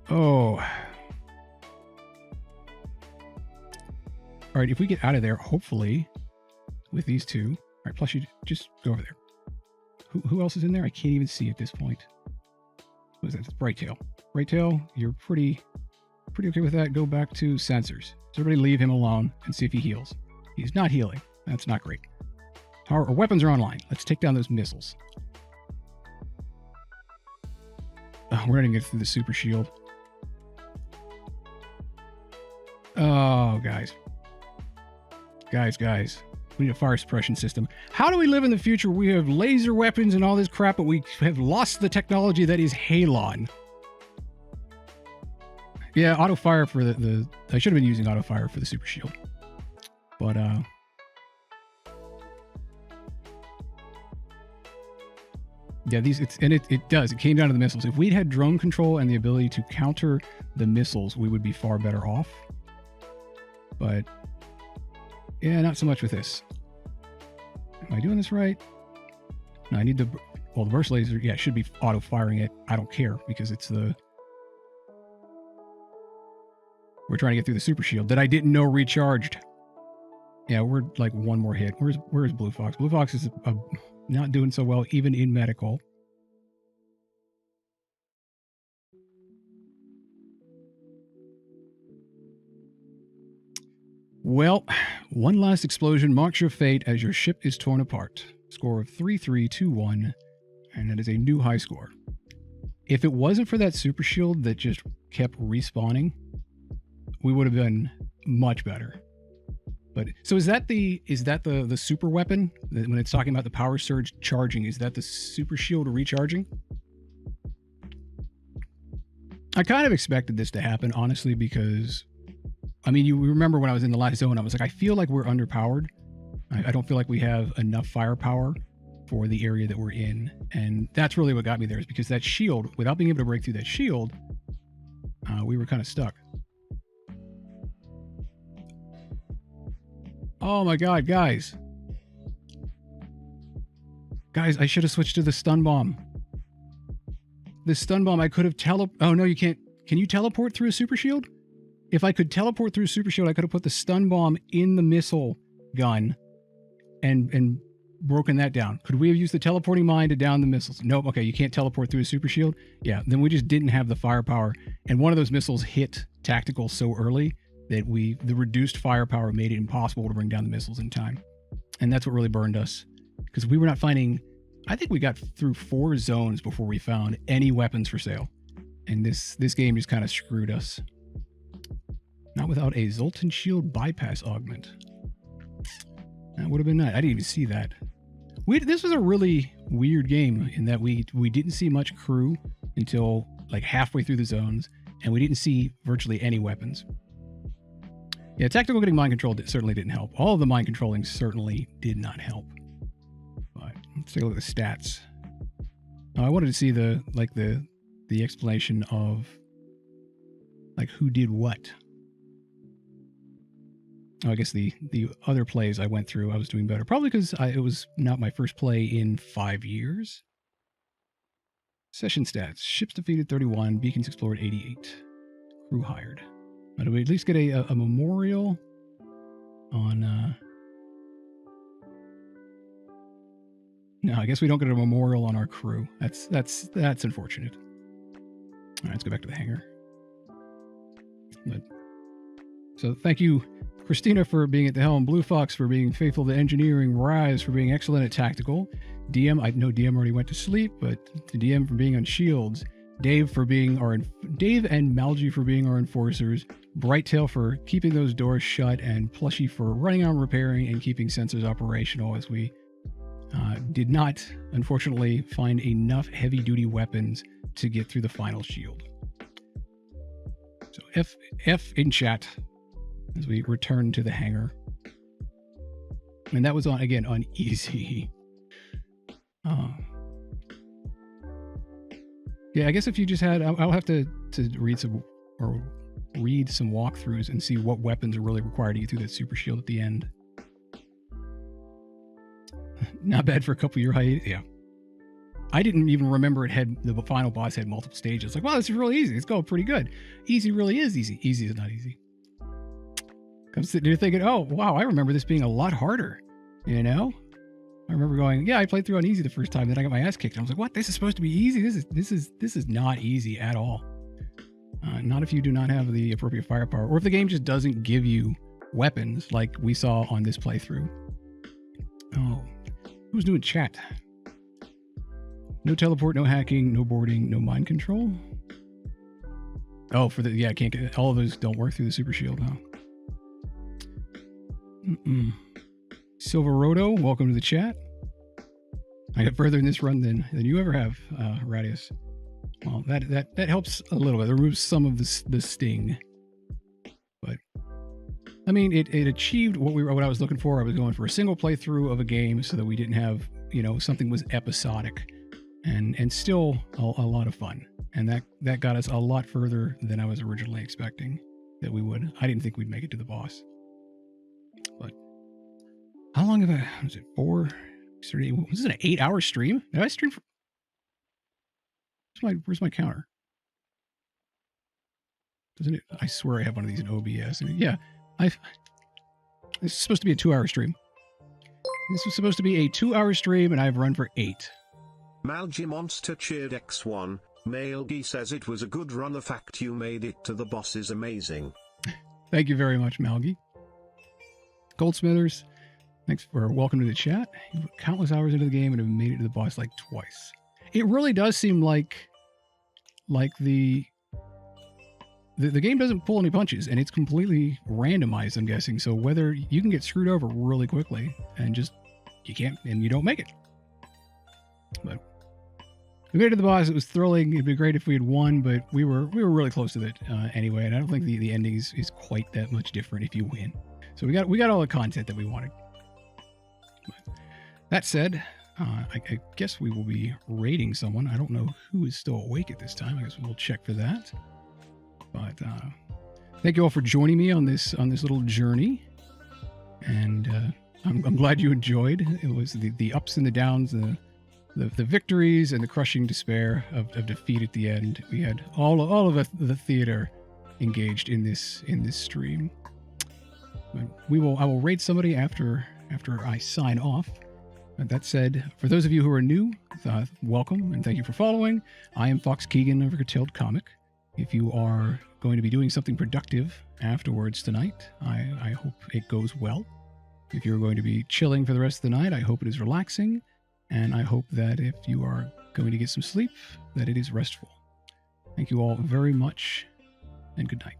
Oh. All right, if we get out of there, hopefully, with these two. All right, plus you just go over there. Who else is in there? I can't even see at this point. What is that? It's Brighttail. Brighttail, you're pretty okay with that. Go back to sensors. So everybody leave him alone and see if he heals. He's not healing. That's not great. Our weapons are online. Let's take down those missiles. We're going to get through the super shield. Oh, guys. Guys. We need a fire suppression system. How do we live in the future? We have laser weapons and all this crap, but we have lost the technology that is Halon. Yeah, auto fire for the I should have been using auto fire for the super shield. But, yeah, it does. It came down to the missiles. If we'd had drone control and the ability to counter the missiles, we would be far better off. But, yeah, not so much with this. Am I doing this right? No, I need the burst laser. Yeah, it should be auto-firing it. I don't care because it's the... We're trying to get through the super shield that I didn't know recharged. Yeah, we're like one more hit. Where's Blue Fox? Blue Fox is not doing so well, even in medical. Well, one last explosion marks your fate as your ship is torn apart. Score of 3-3-2-1, and that is a new high score. If it wasn't for that super shield that just kept respawning, we would have been much better. But so is that the super weapon when it's talking about the power surge charging? Is that the super shield recharging? I kind of expected this to happen, honestly, because I mean, you remember when I was in the last zone, I was like, I feel like we're underpowered. I don't feel like we have enough firepower for the area that we're in, and that's really what got me there, is because that shield, without being able to break through that shield, we were kind of stuck. Oh my god, guys. Guys, I should have switched to the stun bomb. The stun bomb, I could have oh no, you can't. Can you teleport through a super shield? If I could teleport through a super shield, I could have put the stun bomb in the missile gun and broken that down. Could we have used the teleporting mine to down the missiles? Nope. Okay, you can't teleport through a super shield. Yeah, then we just didn't have the firepower. And one of those missiles hit tactical so early that the reduced firepower made it impossible to bring down the missiles in time. And that's what really burned us, because we were not finding, I think we got through 4 zones before we found any weapons for sale. And this game just kind of screwed us. Not without a Zoltan shield bypass augment. That would have been nice. I didn't even see that. This was a really weird game in that we didn't see much crew until like halfway through the zones, and we didn't see virtually any weapons. Yeah, tactical getting mind control certainly didn't help. All of the mind controlling certainly did not help. But let's take a look at the stats. I wanted to see the explanation of like who did what. Oh, I guess the other plays I went through, I was doing better. Probably because it was not my first play in 5 years. Session stats. Ships defeated 31. Beacons explored 88. Crew hired. Do we at least get a memorial on... No, I guess we don't get a memorial on our crew. That's unfortunate. All right, let's go back to the hangar. So thank you, Christina, for being at the helm, Blue Fox for being faithful to engineering, Rise for being excellent at tactical, DM, I know DM already went to sleep, but the DM for being on shields, Dave and Malgi for being our enforcers, Brighttail for keeping those doors shut, and Plushy for running on repairing and keeping sensors operational, as we did not, unfortunately, find enough heavy-duty weapons to get through the final shield. So F in chat as we return to the hangar. And that was on easy. Yeah, I guess if you just had, I'll have to read some walkthroughs and see what weapons are really required to get through that super shield at the end. Not bad for a couple year hiatus. Yeah. I didn't even remember the final boss had multiple stages. Like, wow, this is really easy. It's going pretty good. Easy really is easy. Easy is not easy. I'm sitting here thinking, oh, wow, I remember this being a lot harder. You know? I remember going, yeah, I played through on easy the first time, then I got my ass kicked. And I was like, what? This is supposed to be easy? This is not easy at all. Not if you do not have the appropriate firepower, or if the game just doesn't give you weapons like we saw on this playthrough. Oh, who's doing chat? No teleport, no hacking, no boarding, no mind control. Oh, I can't get all of those. Don't work through the super shield, huh? Silveroto, welcome to the chat. I got further in this run than you ever have, Radius. Well, that helps a little bit. It removes some of the sting. But I mean, it achieved what I was looking for. I was going for a single playthrough of a game so that we didn't have, something was episodic, and still a lot of fun. And that got us a lot further than I was originally expecting that we would. I didn't think we'd make it to the boss. But how long was it? 4? Was it an 8-hour stream? Did I stream for? Where's my counter? Doesn't it? I swear I have one of these in OBS. Yeah, this is supposed to be a 2-hour stream. This was supposed to be a 2-hour stream, and I've run for 8. Malgi Monster cheered X1. Male D says it was a good run. The fact you made it to the boss is amazing. Thank you very much, Malgi. Goldsmithers, thanks for welcome to the chat. You put countless hours into the game and have made it to the boss like twice. It really does seem like the the game doesn't pull any punches, and it's completely randomized, I'm guessing. So whether you can get screwed over really quickly and just you can't, and you don't make it. But we made it to the boss. It was thrilling. It'd be great if we had won, but we were really close to it anyway. And I don't think the ending is quite that much different if you win. So we got all the content that we wanted. But that said, I guess we will be raiding someone. I don't know who is still awake at this time. I guess we'll check for that. But thank you all for joining me on this little journey, and I'm glad you enjoyed. It was the ups and the downs, the victories and the crushing despair of defeat at the end. We had all of the theater engaged in this stream. But I will raid somebody after I sign off. That said, for those of you who are new, welcome and thank you for following. I am Fox Keegan of Curtailed Comic. If you are going to be doing something productive afterwards tonight, I hope it goes well. If you're going to be chilling for the rest of the night, I hope it is relaxing. And I hope that if you are going to get some sleep, that it is restful. Thank you all very much, and good night.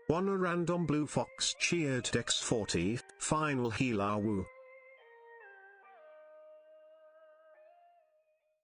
One random blue fox cheered Dex 40, final healer woo.